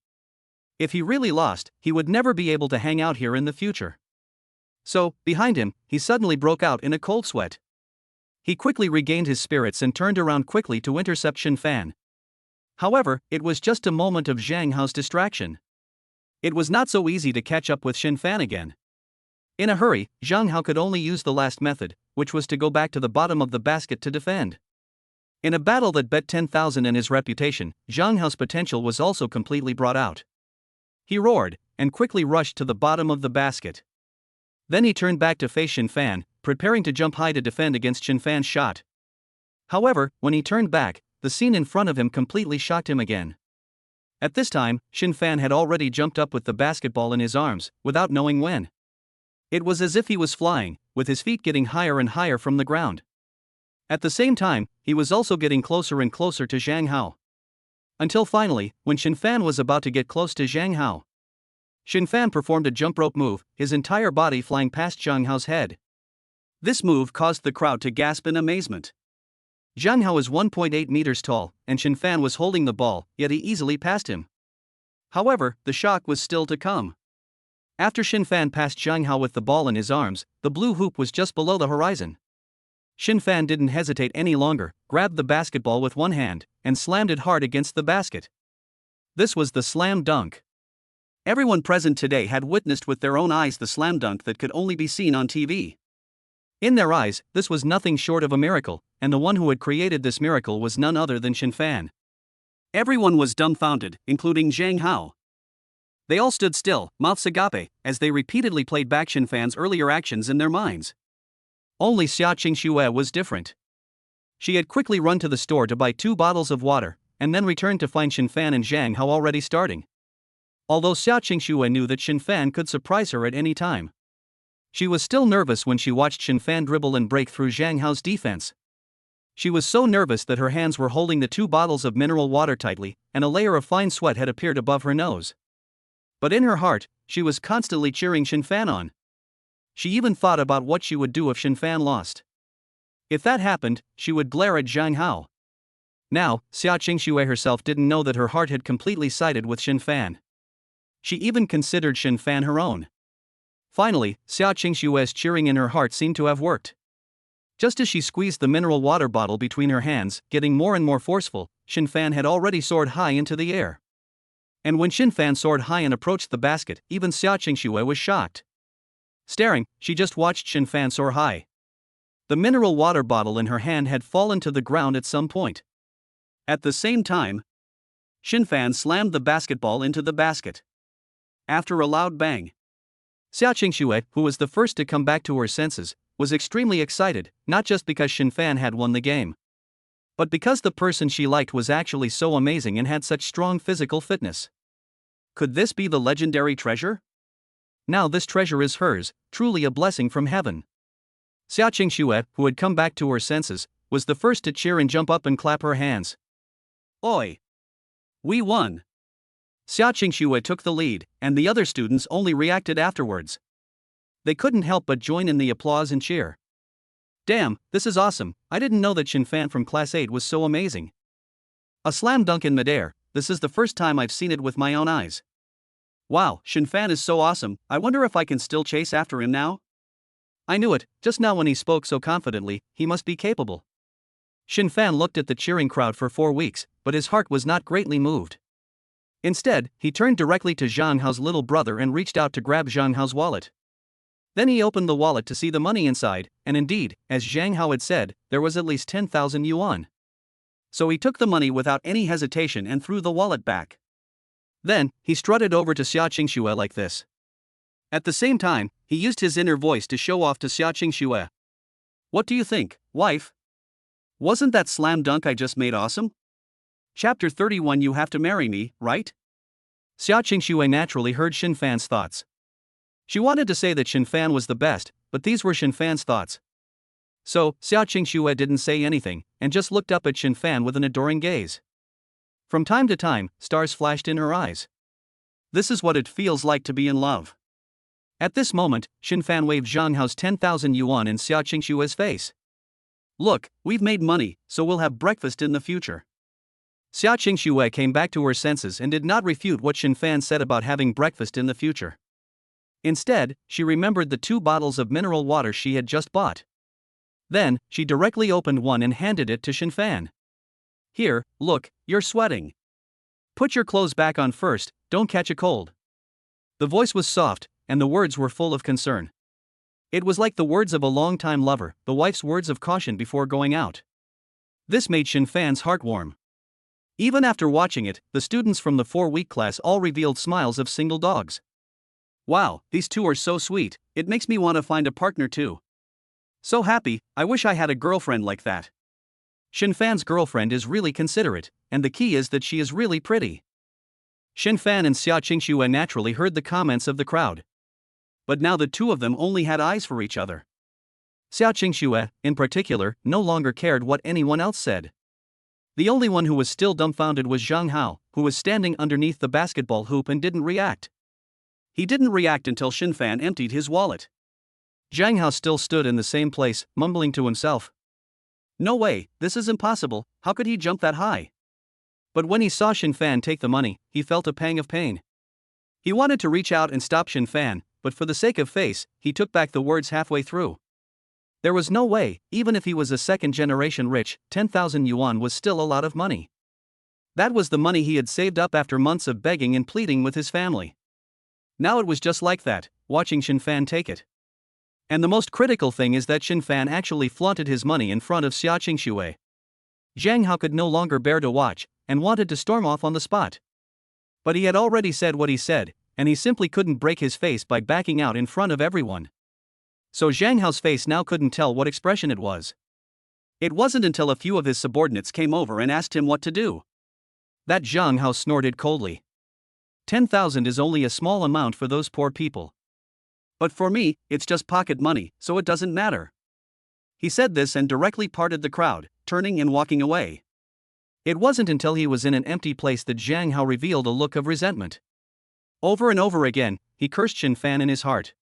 If he really lost, he would never be able to hang out here in the future. So, behind him, he suddenly broke out in a cold sweat. He quickly regained his spirits and turned around quickly to intercept Shen Fan. However, it was just a moment of Jang Ha's distraction. It was not so easy to catch up with Shen Fan again. In a hurry, Jang Ha could only use the last method, which was to go back to the bottom of the basket to defend. In a battle that bet 10,000 in his reputation, Jang Ha's potential was also completely brought out. He roared, and quickly rushed to the bottom of the basket. Then he turned back to face Shen Fan, preparing to jump high to defend against Shen Fan's shot. However, when he turned back, the scene in front of him completely shocked him again. At this time, Shen Fan had already jumped up with the basketball in his arms, without knowing when. It was as if he was flying, with his feet getting higher and higher from the ground. At the same time, he was also getting closer and closer to Jang Ha. Until finally, when Shen Fan was about to get close to Jang Ha, Shen Fan performed a jump rope move, his entire body flying past Jang Ha's head. This move caused the crowd to gasp in amazement. Jang Ha was 1.8 meters tall, and Shen Fan was holding the ball, yet he easily passed him. However, the shock was still to come. After Shen Fan passed Jang Ha with the ball in his arms, the blue hoop was just below the horizon. Shen Fan didn't hesitate any longer, grabbed the basketball with one hand, and slammed it hard against the basket. This was the slam dunk. Everyone present today had witnessed with their own eyes the slam dunk that could only be seen on TV. In their eyes, this was nothing short of a miracle, and the one who had created this miracle was none other than Shen Fan. Everyone was dumbfounded, including Jang Ha. They all stood still, mouths agape, as they repeatedly played back Shen Fan's earlier actions in their minds. Only Xiaoxue was different. She had quickly run to the store to buy 2 bottles of water, and then returned to find Shen Fan and Jang Ha already starting. Although Xiaoxue knew that Shen Fan could surprise her at any time, she was still nervous when she watched Shen Fan dribble and break through Jang Ha's defense. She was so nervous that her hands were holding the 2 bottles of mineral water tightly, and a layer of fine sweat had appeared above her nose. But in her heart, she was constantly cheering Shen Fan on. She even thought about what she would do if Shen Fan lost. If that happened, she would glare at Jang Ha. Now, Xiaoxue herself didn't know that her heart had completely sided with Shen Fan. She even considered Shen Fan her own. Finally, Xiaoxue's cheering in her heart seemed to have worked. Just as she squeezed the mineral water bottle between her hands, getting more and more forceful, Shen Fan had already soared high into the air. And when Shen Fan soared high and approached the basket, even Xiaoxue was shocked. Staring, she just watched Shen Fan soar high. The mineral water bottle in her hand had fallen to the ground at some point. At the same time, Shen Fan slammed the basketball into the basket. After a loud bang, Xiaoxue, who was the first to come back to her senses, was extremely excited, not just because Shen Fan had won the game, but because the person she liked was actually so amazing and had such strong physical fitness. Could this be the legendary treasure? Now this treasure is hers, truly a blessing from heaven. Xiaoxue, who had come back to her senses, was the first to cheer and jump up and clap her hands. Oi! We won! Xiaoxue took the lead, and the other students only reacted afterwards. They couldn't help but join in the applause and cheer. Damn, this is awesome, I didn't know that Shen Fan from Class 8 was so amazing. A slam dunk in midair, this is the first time I've seen it with my own eyes. Wow, Shen Fan is so awesome, I wonder if I can still chase after him now? I knew it, just now when he spoke so confidently, he must be capable. Shen Fan looked at the cheering crowd for 4 weeks, but his heart was not greatly moved. Instead, he turned directly to Zhang Hao's little brother and reached out to grab Zhang Hao's wallet. Then he opened the wallet to see the money inside, and indeed, as Zhang Hao had said, there was at least 10,000 yuan. So he took the money without any hesitation and threw the wallet back. Then, he strutted over to Xiaoxue like this. At the same time, he used his inner voice to show off to Xiaoxue. What do you think, wife? Wasn't that slam dunk I just made awesome? Chapter 31. You have to marry me, right? Xiaoxue naturally heard Shen Fan's thoughts. She wanted to say that Shen Fan was the best, but these were Shen Fan's thoughts. So, Xiaoxue didn't say anything, and just looked up at Shen Fan with an adoring gaze. From time to time, stars flashed in her eyes. This is what it feels like to be in love. At this moment, Shen Fan waved Zhang Hao's 10,000 yuan in Xiaoxue's face. Look, we've made money, so we'll have breakfast in the future. Xiaoxue came back to her senses and did not refute what Shen Fan said about having breakfast in the future. Instead, she remembered the 2 bottles of mineral water she had just bought. Then, she directly opened one and handed it to Shen Fan. Here, look, you're sweating. Put your clothes back on first, don't catch a cold. The voice was soft, and the words were full of concern. It was like the words of a long-time lover, the wife's words of caution before going out. This made Shen Fan's heart warm. Even after watching it, the students from the 4-week class all revealed smiles of single dogs. Wow, these 2 are so sweet, it makes me want to find a partner too. So happy, I wish I had a girlfriend like that. Shen Fan's girlfriend is really considerate, and the key is that she is really pretty. Shen Fan and Xiaoxue naturally heard the comments of the crowd. But now the 2 of them only had eyes for each other. Xiaoxue, in particular, no longer cared what anyone else said. The only one who was still dumbfounded was Zhang Hao, who was standing underneath the basketball hoop and didn't react. He didn't react until Shen Fan emptied his wallet. Zhang Hao still stood in the same place, mumbling to himself. No way, this is impossible, how could he jump that high? But when he saw Shen Fan take the money, he felt a pang of pain. He wanted to reach out and stop Shen Fan, but for the sake of face, he took back the words halfway through. There was no way, even if he was a second-generation rich, 10,000 yuan was still a lot of money. That was the money he had saved up after months of begging and pleading with his family. Now it was just like that, watching Shen Fan take it. And the most critical thing is that Shen Fan actually flaunted his money in front of Xiaoxue. Zhang Hao could no longer bear to watch, and wanted to storm off on the spot. But he had already said what he said, and he simply couldn't break his face by backing out in front of everyone. So Zhang Hao's face now couldn't tell what expression it was. It wasn't until a few of his subordinates came over and asked him what to do. That Zhang Hao snorted coldly. 10,000 is only a small amount for those poor people. But for me, it's just pocket money, so it doesn't matter. He said this and directly parted the crowd, turning and walking away. It wasn't until he was in an empty place that Zhang Hao revealed a look of resentment. Over and over again, he cursed Shen Fan in his heart.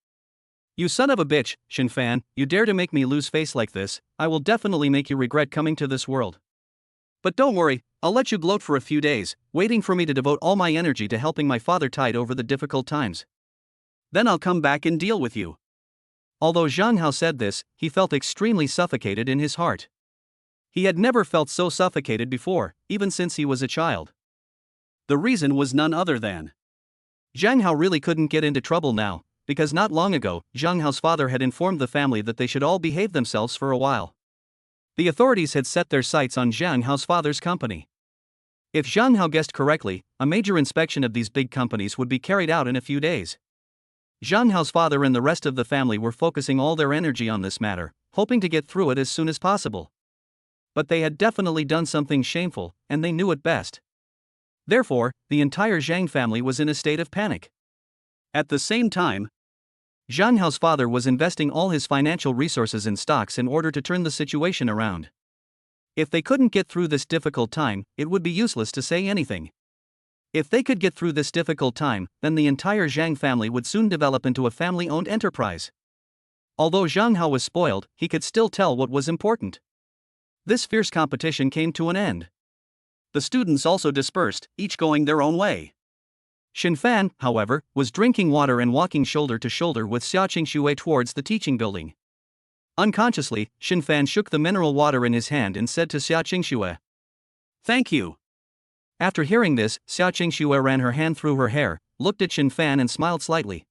You son of a bitch, Shen Fan, you dare to make me lose face like this, I will definitely make you regret coming to this world. But don't worry, I'll let you gloat for a few days, waiting for me to devote all my energy to helping my father tide over the difficult times. Then I'll come back and deal with you. Although Zhang Hao said this, he felt extremely suffocated in his heart. He had never felt so suffocated before, even since he was a child. The reason was none other than Zhang Hao really couldn't get into trouble now, because not long ago, Zhang Hao's father had informed the family that they should all behave themselves for a while. The authorities had set their sights on Zhang Hao's father's company. If Zhang Hao guessed correctly, a major inspection of these big companies would be carried out in a few days. Zhang Hao's father and the rest of the family were focusing all their energy on this matter, hoping to get through it as soon as possible. But they had definitely done something shameful, and they knew it best. Therefore, the entire Zhang family was in a state of panic. At the same time, Zhang Hao's father was investing all his financial resources in stocks in order to turn the situation around. If they couldn't get through this difficult time, it would be useless to say anything. If they could get through this difficult time, then the entire Zhang family would soon develop into a family-owned enterprise. Although Zhang Hao was spoiled, he could still tell what was important. This fierce competition came to an end. the students also dispersed, each going their own way. Shen Fan, however, was drinking water and walking shoulder to shoulder with Xiaoxue towards the teaching building. Unconsciously, Shen Fan shook the mineral water in his hand and said to Xiaoxue, "Thank you." After hearing this, Xiaoxue ran her hand through her hair, looked at Shen Fan and smiled slightly.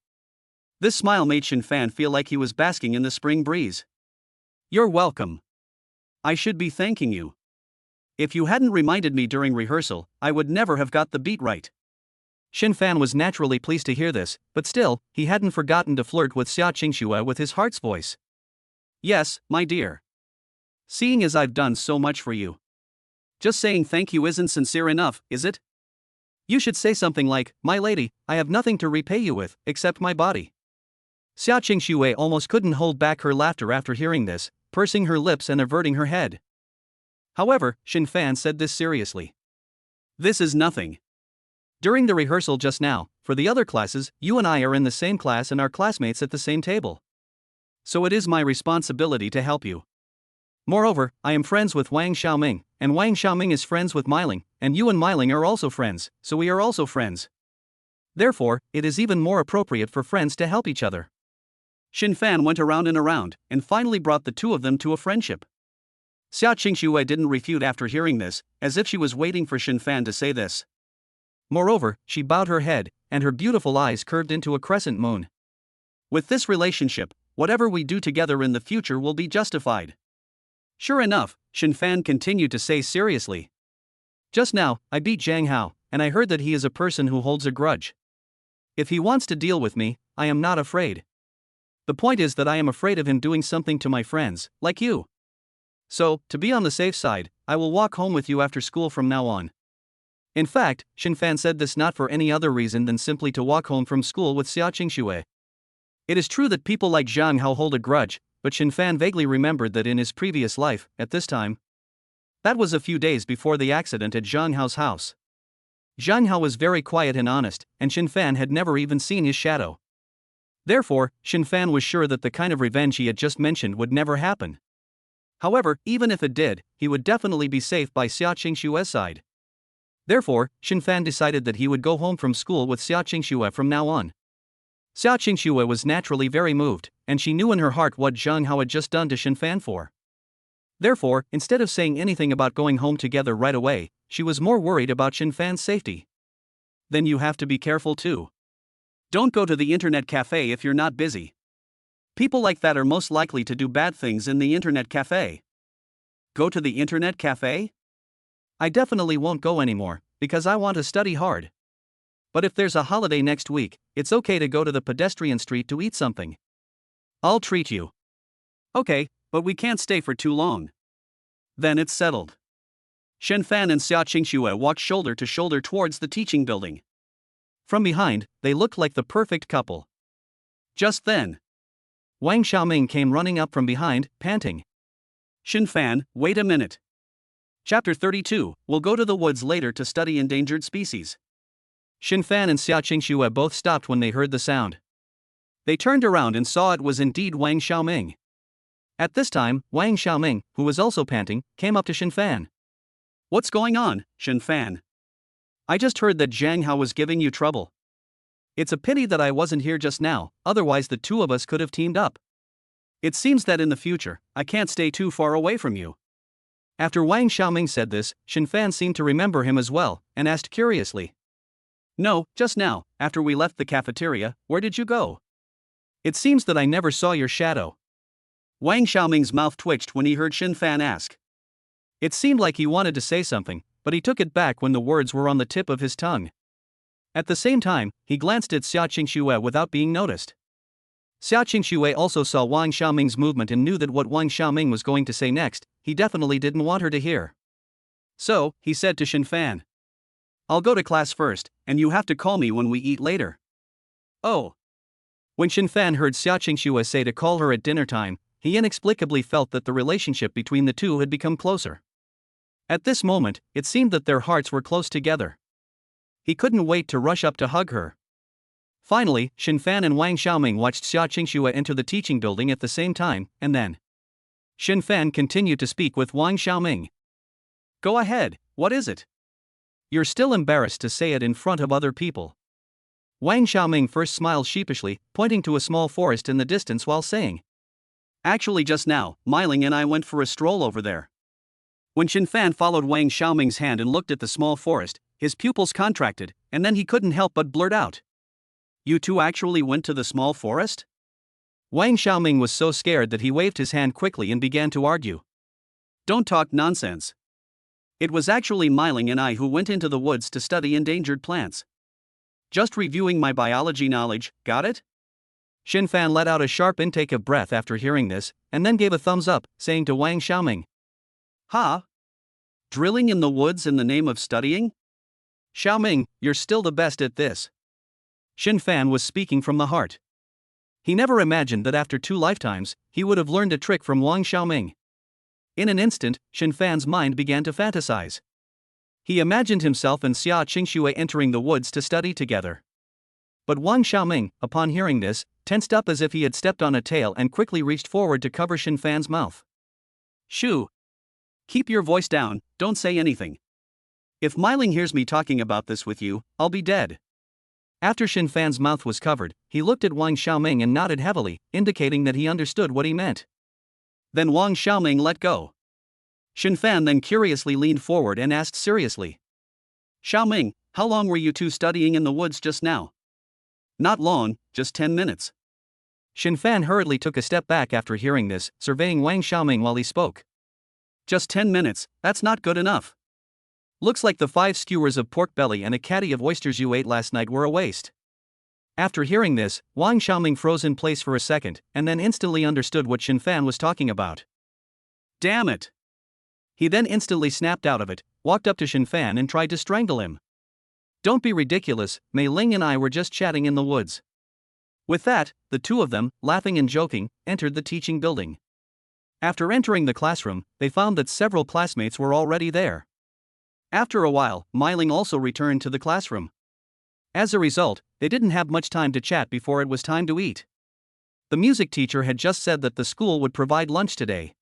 This smile made Shen Fan feel like he was basking in the spring breeze. "You're welcome. I should be thanking you. If you hadn't reminded me during rehearsal, I would never have got the beat right." Shen Fan was naturally pleased to hear this, but still, he hadn't forgotten to flirt with Xiaoxue with his heart's voice. "Yes, my dear. Seeing as I've done so much for you. Just saying thank you isn't sincere enough, is it? You should say something like, 'My lady, I have nothing to repay you with, except my body.'" Xiaoxue almost couldn't hold back her laughter after hearing this, pursing her lips and averting her head. However, Shen Fan said this seriously. "This is nothing. During the rehearsal just now, for the other classes, you and I are in the same class and are classmates at the same table. So it is my responsibility to help you. Moreover, I am friends with Wang Xiaoming, and Wang Xiaoming is friends with Miling, and you and Miling are also friends, so we are also friends. Therefore, it is even more appropriate for friends to help each other." Shen Fan went around and around, and finally brought the two of them to a friendship. Xiaoxue didn't refute after hearing this, as if she was waiting for Shen Fan to say this. Moreover, she bowed her head, and her beautiful eyes curved into a crescent moon. "With this relationship, whatever we do together in the future will be justified." Sure enough, Shen Fan continued to say seriously. "Just now, I beat Jang Ha, and I heard that he is a person who holds a grudge. If he wants to deal with me, I am not afraid. The point is that I am afraid of him doing something to my friends, like you. So, to be on the safe side, I will walk home with you after school from now on." In fact, Shen Fan said this not for any other reason than simply to walk home from school with Xiaoxue. It is true that people like Jang Ha hold a grudge, but Shen Fan vaguely remembered that in his previous life, at this time, that was a few days before the accident at Jang Ha's house. Jang Ha was very quiet and honest, and Shen Fan had never even seen his shadow. Therefore, Shen Fan was sure that the kind of revenge he had just mentioned would never happen. However, even if it did, he would definitely be safe by Xiaoxue's side. Therefore, Shen Fan decided that he would go home from school with Xiaoxue from now on. Xiaoxue was naturally very moved, and she knew in her heart what Jang Ha had just done to Shen Fan for. Therefore, instead of saying anything about going home together right away, she was more worried about Shen Fan's safety. "Then you have to be careful too. Don't go to the internet cafe if you're not busy. People like that are most likely to do bad things in the internet cafe." "Go to the internet cafe? I definitely won't go anymore, because I want to study hard. But if there's a holiday next week, it's okay to go to the pedestrian street to eat something. I'll treat you." "Okay, but we can't stay for too long." "Then it's settled." Shen Fan and Xiaoxue walked shoulder to shoulder towards the teaching building. From behind, they looked like the perfect couple. Just then, Wang Xiaoming came running up from behind, panting. "Shen Fan, wait a minute. Chapter 32, we'll go to the woods later to study endangered species." Shen Fan and Xiaoxue both stopped when they heard the sound. They turned around and saw it was indeed Wang Xiaoming. At this time, Wang Xiaoming, who was also panting, came up to Shen Fan. "What's going on, Shen Fan? I just heard that Jang Ha was giving you trouble. It's a pity that I wasn't here just now, otherwise the two of us could have teamed up. It seems that in the future, I can't stay too far away from you." After Wang Xiaoming said this, Shen Fan seemed to remember him as well, and asked curiously. "No, just now, after we left the cafeteria, where did you go? It seems that I never saw your shadow." Wang Xiaoming's mouth twitched when he heard Shen Fan ask. It seemed like he wanted to say something, but he took it back when the words were on the tip of his tongue. At the same time, he glanced at Xiaoxue without being noticed. Xiaoxue also saw Wang Xiaoming's movement and knew that what Wang Xiaoming was going to say next, he definitely didn't want her to hear. So, he said to Shen Fan, "I'll go to class first, and you have to call me when we eat later." "Oh." When Shen Fan heard Xiaoxue say to call her at dinner time, he inexplicably felt that the relationship between the two had become closer. At this moment, it seemed that their hearts were close together. He couldn't wait to rush up to hug her. Finally, Shen Fan and Wang Xiaoming watched Xiaoxue enter the teaching building at the same time, and then Shen Fan continued to speak with Wang Xiaoming. "Go ahead, what is it? You're still embarrassed to say it in front of other people. Wang Xiaoming first smiled sheepishly, pointing to a small forest in the distance while saying, "Actually just now, Meiling and I went for a stroll over there." When Shen Fan followed Wang Xiaoming's hand and looked at the small forest, his pupils contracted, and then he couldn't help but blurt out, "You two actually went to the small forest?" Wang Xiaoming was so scared that he waved his hand quickly and began to argue. "Don't talk nonsense. It was actually Meiling and I who went into the woods to study endangered plants. Just reviewing my biology knowledge, got it?" Shen Fan let out a sharp intake of breath after hearing this, and then gave a thumbs up, saying to Wang Xiaoming, "Ha? Drilling in the woods in the name of studying? Xiaoming, you're still the best at this." Shen Fan was speaking from the heart. He never imagined that after 2 lifetimes, he would have learned a trick from Wang Xiaoming. In an instant, Shen Fan's mind began to fantasize. He imagined himself and Xiaoxue entering the woods to study together. But Wang Xiaoming, upon hearing this, tensed up as if he had stepped on a tail and quickly reached forward to cover Shen Fan's mouth. "Shoo! Keep your voice down, don't say anything. If Meiling hears me talking about this with you, I'll be dead." After Shen Fan's mouth was covered, he looked at Wang Xiaoming and nodded heavily, indicating that he understood what he meant. Then Wang Xiaoming let go. Shen Fan then curiously leaned forward and asked seriously, "Xiaoming, how long were you two studying in the woods just now?" "Not long, just 10 minutes. Shen Fan hurriedly took a step back after hearing this, surveying Wang Xiaoming while he spoke. "Just 10 minutes, that's not good enough. Looks like the 5 skewers of pork belly and a caddy of oysters you ate last night were a waste." After hearing this, Wang Xiaoming froze in place for a second, and then instantly understood what Shen Fan was talking about. "Damn it!" He then instantly snapped out of it, walked up to Shen Fan and tried to strangle him. "Don't be ridiculous, Mei Ling and I were just chatting in the woods." With that, the two of them, laughing and joking, entered the teaching building. After entering the classroom, they found that several classmates were already there. After a while, Meiling also returned to the classroom. As a result, they didn't have much time to chat before it was time to eat. The music teacher had just said that the school would provide lunch today.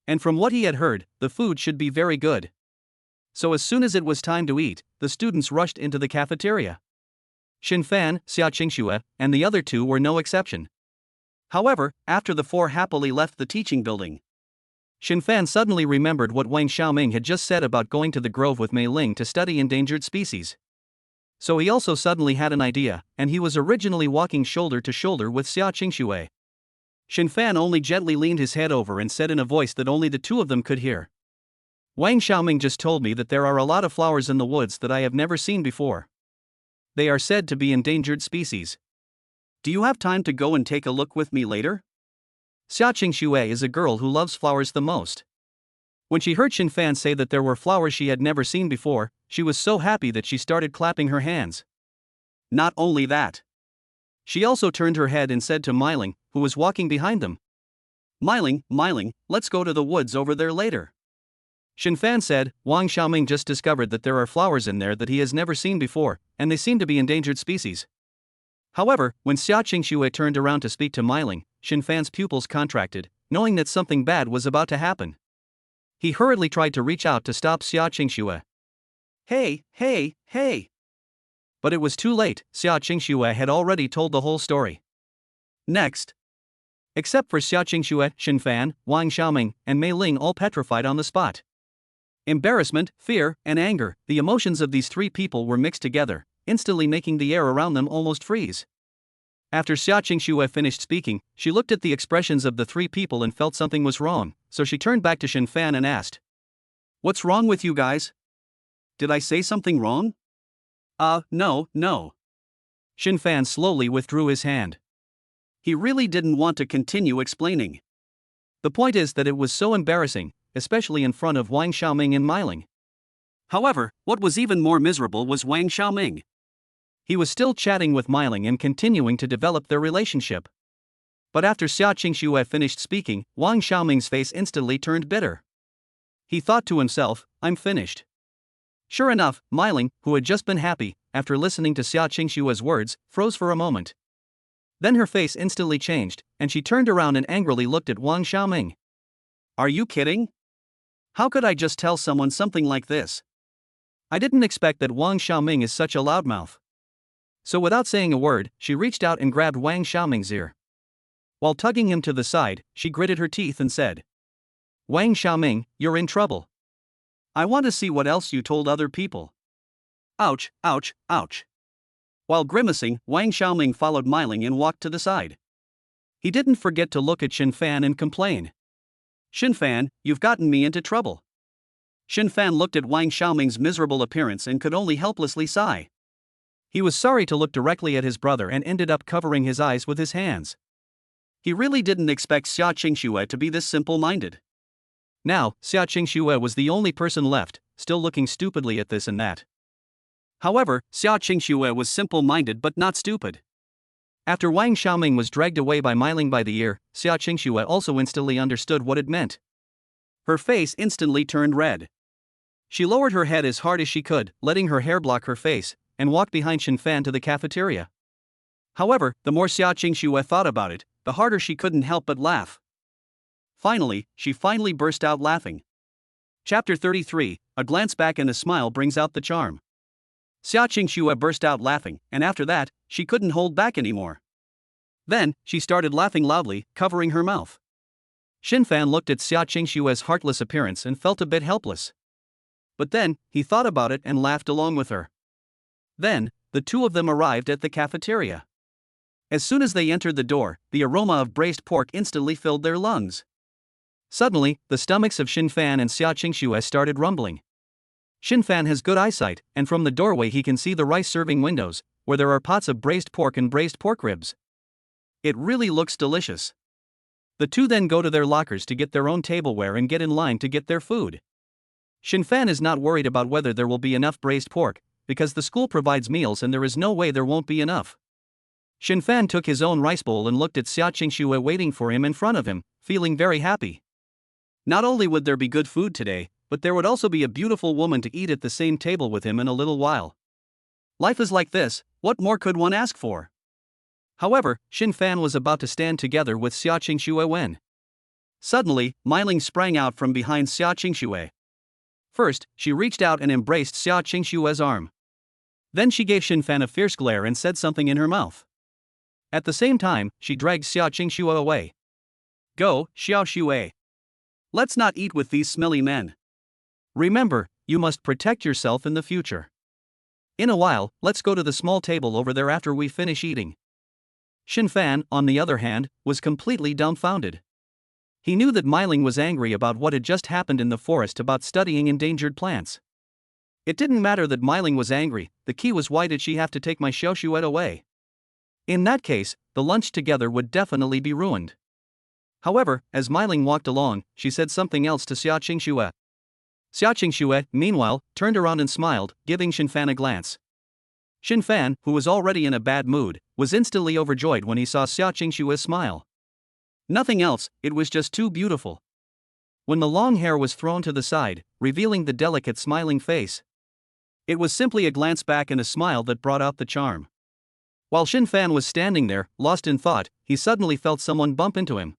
And from what he had heard, the food should be very good. So as soon as it was time to eat, the students rushed into the cafeteria. Shen Fan, Xiaoxue, and the other two were no exception. However, after the 4 happily left the teaching building, Shen Fan suddenly remembered what Wang Xiaoming had just said about going to the grove with Mei Ling to study endangered species. So he also suddenly had an idea, and he was originally walking shoulder to shoulder with Xiaoxue. Shen Fan only gently leaned his head over and said in a voice that only the two of them could hear, "Wang Xiaoming just told me that there are a lot of flowers in the woods that I have never seen before. They are said to be endangered species. Do you have time to go and take a look with me later?" Xiaoxue is a girl who loves flowers the most. When she heard Shen Fan say that there were flowers she had never seen before, she was so happy that she started clapping her hands. Not only that, she also turned her head and said to Meiling, who was walking behind them, Meiling, let's go to the woods over there later." Shen Fan said, "Wang Xiaoming just discovered that there are flowers in there that he has never seen before, and they seem to be endangered species." However, when Xiaoxue turned around to speak to Meiling, Shen Fan's pupils contracted, knowing that something bad was about to happen. He hurriedly tried to reach out to stop Xiaoxue. Hey! But it was too late, Xiaoxue had already told the whole story. Next. Except for Xiaoxue, Shen Fan, Wang Xiaoming, and Mei Ling all petrified on the spot. Embarrassment, fear, and anger, the emotions of these 3 people were mixed together, instantly making the air around them almost freeze. After Xiaoxue finished speaking, she looked at the expressions of the 3 people and felt something was wrong, so she turned back to Shen Fan and asked, "What's wrong with you guys? Did I say something wrong?" No. Shen Fan slowly withdrew his hand. He really didn't want to continue explaining. The point is that it was so embarrassing, especially in front of Wang Xiaoming and Meiling. However, what was even more miserable was Wang Xiaoming. He was still chatting with Meiling and continuing to develop their relationship. But after Xiaoxue finished speaking, Wang Xiaoming's face instantly turned bitter. He thought to himself, "I'm finished." Sure enough, Meiling, who had just been happy, after listening to Xiaoxue's words, froze for a moment. Then her face instantly changed, and she turned around and angrily looked at Wang Xiaoming. "Are you kidding? How could I just tell someone something like this? I didn't expect that Wang Xiaoming is such a loudmouth. So without saying a word, she reached out and grabbed Wang Xiaoming's ear. While tugging him to the side, she gritted her teeth and said, "Wang Xiaoming, you're in trouble. I want to see what else you told other people." Ouch, ouch, ouch. While grimacing, Wang Xiaoming followed Miling and walked to the side. He didn't forget to look at Shen Fan and complain. "Shen Fan, you've gotten me into trouble." Shen Fan looked at Wang Xiaoming's miserable appearance and could only helplessly sigh. He was sorry to look directly at his brother and ended up covering his eyes with his hands. He really didn't expect Xiaoxue to be this simple-minded. Now, Xiaoxue was the only person left, still looking stupidly at this and that. However, Xiaoxue was simple-minded but not stupid. After Wang Xiaoming was dragged away by Miling by the ear, Xiaoxue also instantly understood what it meant. Her face instantly turned red. She lowered her head as hard as she could, letting her hair block her face, and walked behind Shen Fan to the cafeteria. However, the more Xiaoxue thought about it, the harder she couldn't help but laugh. Finally, she burst out laughing. Chapter 33, A glance back and a smile brings out the charm. Xiaoxue burst out laughing, and after that, she couldn't hold back anymore. Then, she started laughing loudly, covering her mouth. Shen Fan looked at Xiaoxue's heartless appearance and felt a bit helpless. But then, he thought about it and laughed along with her. Then, the two of them arrived at the cafeteria. As soon as they entered the door, the aroma of braised pork instantly filled their lungs. Suddenly, the stomachs of Shen Fan and Xiaoxue started rumbling. Shen Fan has good eyesight, and from the doorway he can see the rice-serving windows, where there are pots of braised pork and braised pork ribs. It really looks delicious. The two then go to their lockers to get their own tableware and get in line to get their food. Shen Fan is not worried about whether there will be enough braised pork, because the school provides meals and there is no way there won't be enough. Shen Fan took his own rice bowl and looked at Xiaoxue waiting for him in front of him, feeling very happy. Not only would there be good food today, but there would also be a beautiful woman to eat at the same table with him in a little while. Life is like this, what more could one ask for? However, Shen Fan was about to stand together with Xiaoxue when suddenly, Miling sprang out from behind Xiaoxue. First, she reached out and embraced Xiaoxue's arm. Then she gave Shen Fan a fierce glare and said something in her mouth. At the same time, she dragged Xiaoxue away. "Go, Xiaoxue. Let's not eat with these smelly men. Remember, you must protect yourself in the future. In a while, let's go to the small table over there after we finish eating." Shen Fan, on the other hand, was completely dumbfounded. He knew that Miling was angry about what had just happened in the forest about studying endangered plants. It didn't matter that Miling was angry, the key was why did she have to take my Xiaoxue away? In that case, the lunch together would definitely be ruined. However, as Miling walked along, she said something else to Xiaoxue. Xiaoxue, meanwhile, turned around and smiled, giving Shen Fan a glance. Shen Fan, who was already in a bad mood, was instantly overjoyed when he saw Xiaoxue's smile. Nothing else, it was just too beautiful. When the long hair was thrown to the side, revealing the delicate smiling face, it was simply a glance back and a smile that brought out the charm. While Shen Fan was standing there, lost in thought, he suddenly felt someone bump into him.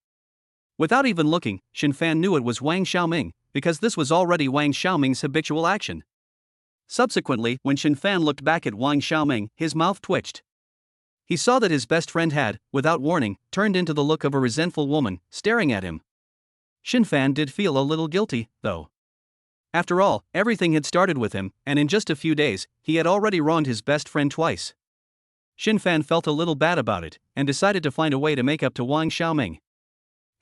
Without even looking, Shen Fan knew it was Wang Xiaoming, because this was already Wang Xiaoming's habitual action. Subsequently, when Shen Fan looked back at Wang Xiaoming, his mouth twitched. He saw that his best friend had, without warning, turned into the look of a resentful woman, staring at him. Shen Fan did feel a little guilty, though. After all, everything had started with him, and in just a few days, he had already wronged his best friend twice. Shen Fan felt a little bad about it, and decided to find a way to make up to Wang Xiaoming.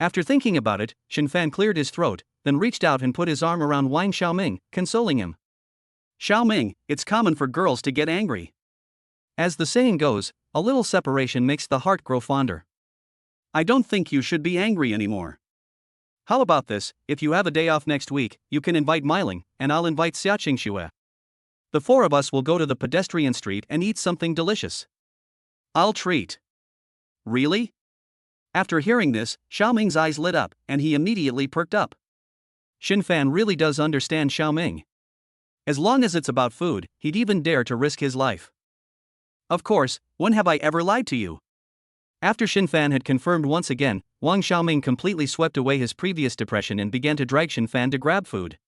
After thinking about it, Shen Fan cleared his throat, then reached out and put his arm around Wang Xiaoming, consoling him. "Xiaoming, it's common for girls to get angry. As the saying goes, a little separation makes the heart grow fonder. I don't think you should be angry anymore. How about this, if you have a day off next week, you can invite Miling, and I'll invite Xiaoxue. The four of us will go to the pedestrian street and eat something delicious. I'll treat." "Really?" After hearing this, Xiaoming's eyes lit up, and he immediately perked up. Shen Fan really does understand Xiaoming. As long as it's about food, he'd even dare to risk his life. "Of course, when have I ever lied to you?" After Shen Fan had confirmed once again, Wang Xiaoming completely swept away his previous depression and began to drag Shen Fan to grab food.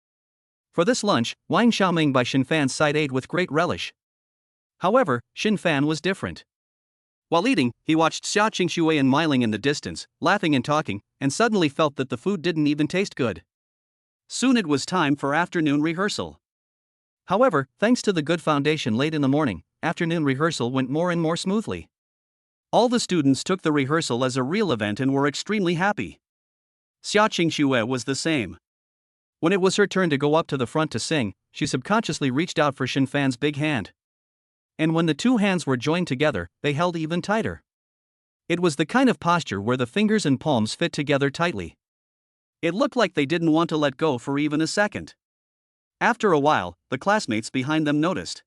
For this lunch, Wang Xiaoming by Shen Fan's side ate with great relish. However, Shen Fan was different. While eating, he watched Xiaoxue and Miling in the distance, laughing and talking, and suddenly felt that the food didn't even taste good. Soon it was time for afternoon rehearsal. However, thanks to the good foundation laid in the morning, afternoon rehearsal went more and more smoothly. All the students took the rehearsal as a real event and were extremely happy. Xiaoxue was the same. When it was her turn to go up to the front to sing, she subconsciously reached out for Shen Fan's big hand. And when the two hands were joined together, they held even tighter. It was the kind of posture where the fingers and palms fit together tightly. It looked like they didn't want to let go for even a second. After a while, the classmates behind them noticed.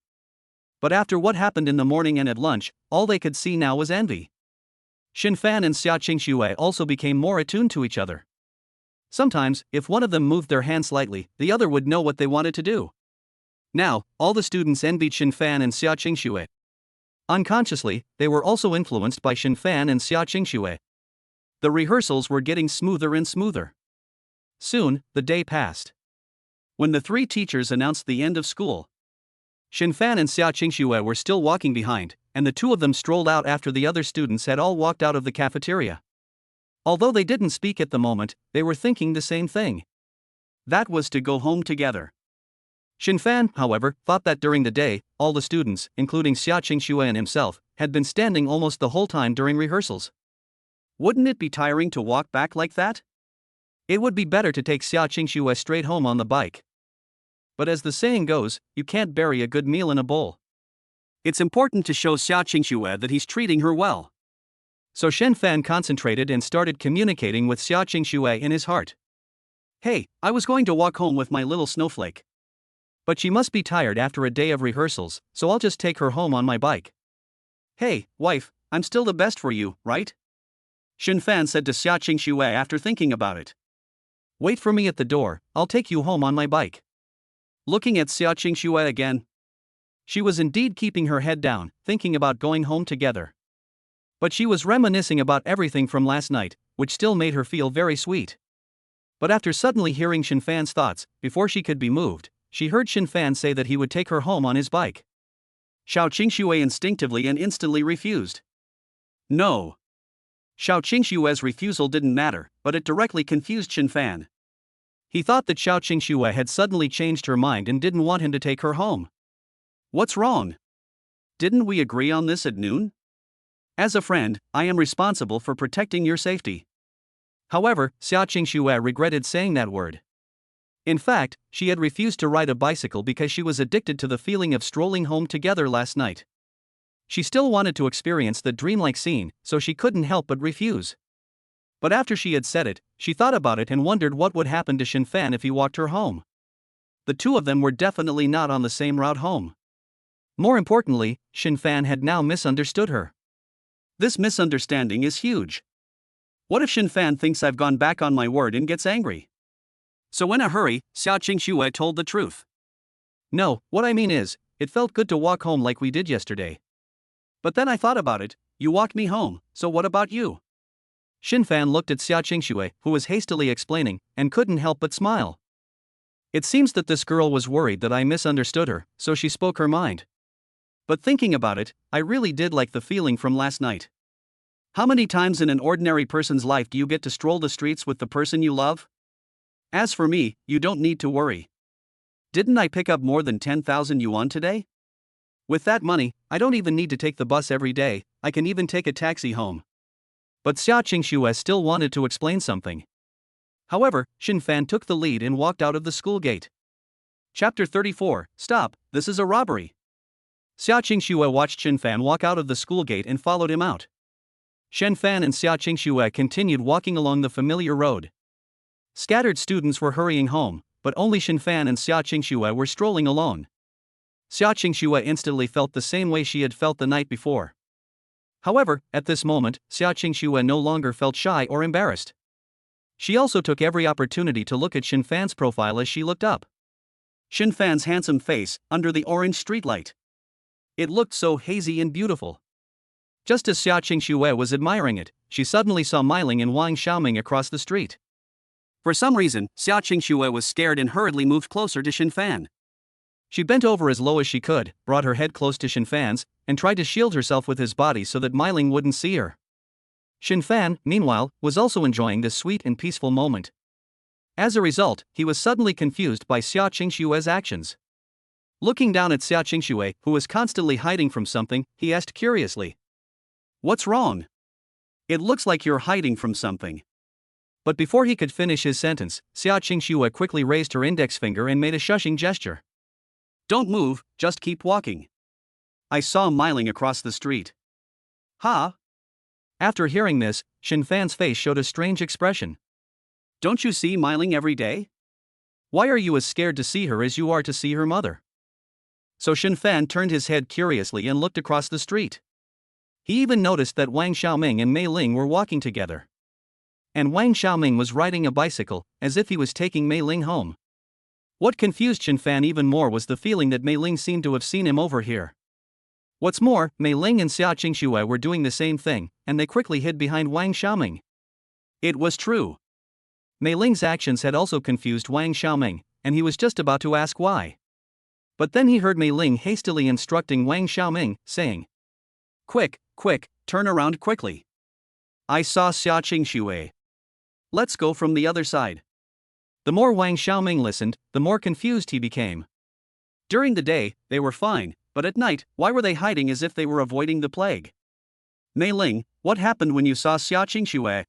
But after what happened in the morning and at lunch, all they could see now was envy. Shen Fan and Xiaoxue also became more attuned to each other. Sometimes, if one of them moved their hand slightly, the other would know what they wanted to do. Now, all the students envied Shen Fan and Xiaoxue. Unconsciously, they were also influenced by Shen Fan and Xiaoxue. The rehearsals were getting smoother and smoother. Soon, the day passed. When the three teachers announced the end of school, Shen Fan and Xiaoxue were still walking behind, and the two of them strolled out after the other students had all walked out of the cafeteria. Although they didn't speak at the moment, they were thinking the same thing. That was to go home together. Shen Fan, however, thought that during the day, all the students, including Xiaoxue and himself, had been standing almost the whole time during rehearsals. Wouldn't it be tiring to walk back like that? It would be better to take Xiaoxue straight home on the bike. But as the saying goes, you can't bury a good meal in a bowl. It's important to show Xiaoxue that he's treating her well. So Shen Fan concentrated and started communicating with Xiaoxue in his heart. Hey, I was going to walk home with my little snowflake. But she must be tired after a day of rehearsals, so I'll just take her home on my bike. Hey, wife, I'm still the best for you, right? Shen Fan said to Xiaoxue after thinking about it. Wait for me at the door, I'll take you home on my bike. Looking at Xiaoxue again. She was indeed keeping her head down, thinking about going home together. But she was reminiscing about everything from last night, which still made her feel very sweet. But after suddenly hearing Shen Fan's thoughts, before she could be moved, she heard Shen Fan say that he would take her home on his bike. Xiaoxue instinctively and instantly refused. No. Xiaoxue's refusal didn't matter, but it directly confused Shen Fan. He thought that Xiaoxue had suddenly changed her mind and didn't want him to take her home. What's wrong? Didn't we agree on this at noon? As a friend, I am responsible for protecting your safety. However, Xiaoxue regretted saying that word. In fact, she had refused to ride a bicycle because she was addicted to the feeling of strolling home together last night. She still wanted to experience the dreamlike scene, so she couldn't help but refuse. But after she had said it, she thought about it and wondered what would happen to Shen Fan if he walked her home. The two of them were definitely not on the same route home. More importantly, Shen Fan had now misunderstood her. This misunderstanding is huge. What if Shen Fan thinks I've gone back on my word and gets angry? So in a hurry, Xiaoxue told the truth. No, what I mean is, it felt good to walk home like we did yesterday. But then I thought about it, you walked me home, so what about you? Shen Fan looked at Xiaoxue, who was hastily explaining, and couldn't help but smile. It seems that this girl was worried that I misunderstood her, so she spoke her mind. But thinking about it, I really did like the feeling from last night. How many times in an ordinary person's life do you get to stroll the streets with the person you love? As for me, you don't need to worry. Didn't I pick up more than 10,000 yuan today? With that money, I don't even need to take the bus every day, I can even take a taxi home. But Xiaoxue still wanted to explain something. However, Shen Fan took the lead and walked out of the school gate. Chapter 34, Stop, this is a robbery. Xiaoxue watched Shen Fan walk out of the school gate and followed him out. Shen Fan and Xiaoxue continued walking along the familiar road. Scattered students were hurrying home, but only Shen Fan and Xiaoxue were strolling alone. Xiaoxue instantly felt the same way she had felt the night before. However, at this moment, Xiaoxue no longer felt shy or embarrassed. She also took every opportunity to look at Shen Fan's profile as she looked up. Shen Fan's handsome face, under the orange streetlight. It looked so hazy and beautiful. Just as Xiaoxue was admiring it, she suddenly saw Miling and Wang Xiaoming across the street. For some reason, Xiaoxue was scared and hurriedly moved closer to Shen Fan. She bent over as low as she could, brought her head close to Shen Fan's, and tried to shield herself with his body so that Mei Ling wouldn't see her. Shen Fan, meanwhile, was also enjoying this sweet and peaceful moment. As a result, he was suddenly confused by Xiaoxue's actions. Looking down at Xiaoxue, who was constantly hiding from something, he asked curiously, "What's wrong? It looks like you're hiding from something." But before he could finish his sentence, Xiaoxue quickly raised her index finger and made a shushing gesture. "Don't move, just keep walking. I saw Mei Ling across the street." "Ha?" After hearing this, Shen Fan's face showed a strange expression. "Don't you see Mei Ling every day? Why are you as scared to see her as you are to see her mother?" So Shen Fan turned his head curiously and looked across the street. He even noticed that Wang Xiaoming and Mei Ling were walking together. And Wang Xiaoming was riding a bicycle, as if he was taking Mei Ling home. What confused Shen Fan even more was the feeling that Mei Ling seemed to have seen him over here. What's more, Mei Ling and Xiaoxue were doing the same thing, and they quickly hid behind Wang Xiaoming. It was true. Mei Ling's actions had also confused Wang Xiaoming, and he was just about to ask why. But then he heard Mei Ling hastily instructing Wang Xiaoming, saying, "Quick, quick, turn around quickly. I saw Xiaoxue. Let's go from the other side." The more Wang Xiaoming listened, the more confused he became. During the day, they were fine, but at night, why were they hiding as if they were avoiding the plague? "Mei Ling, what happened when you saw Xiaoxue?"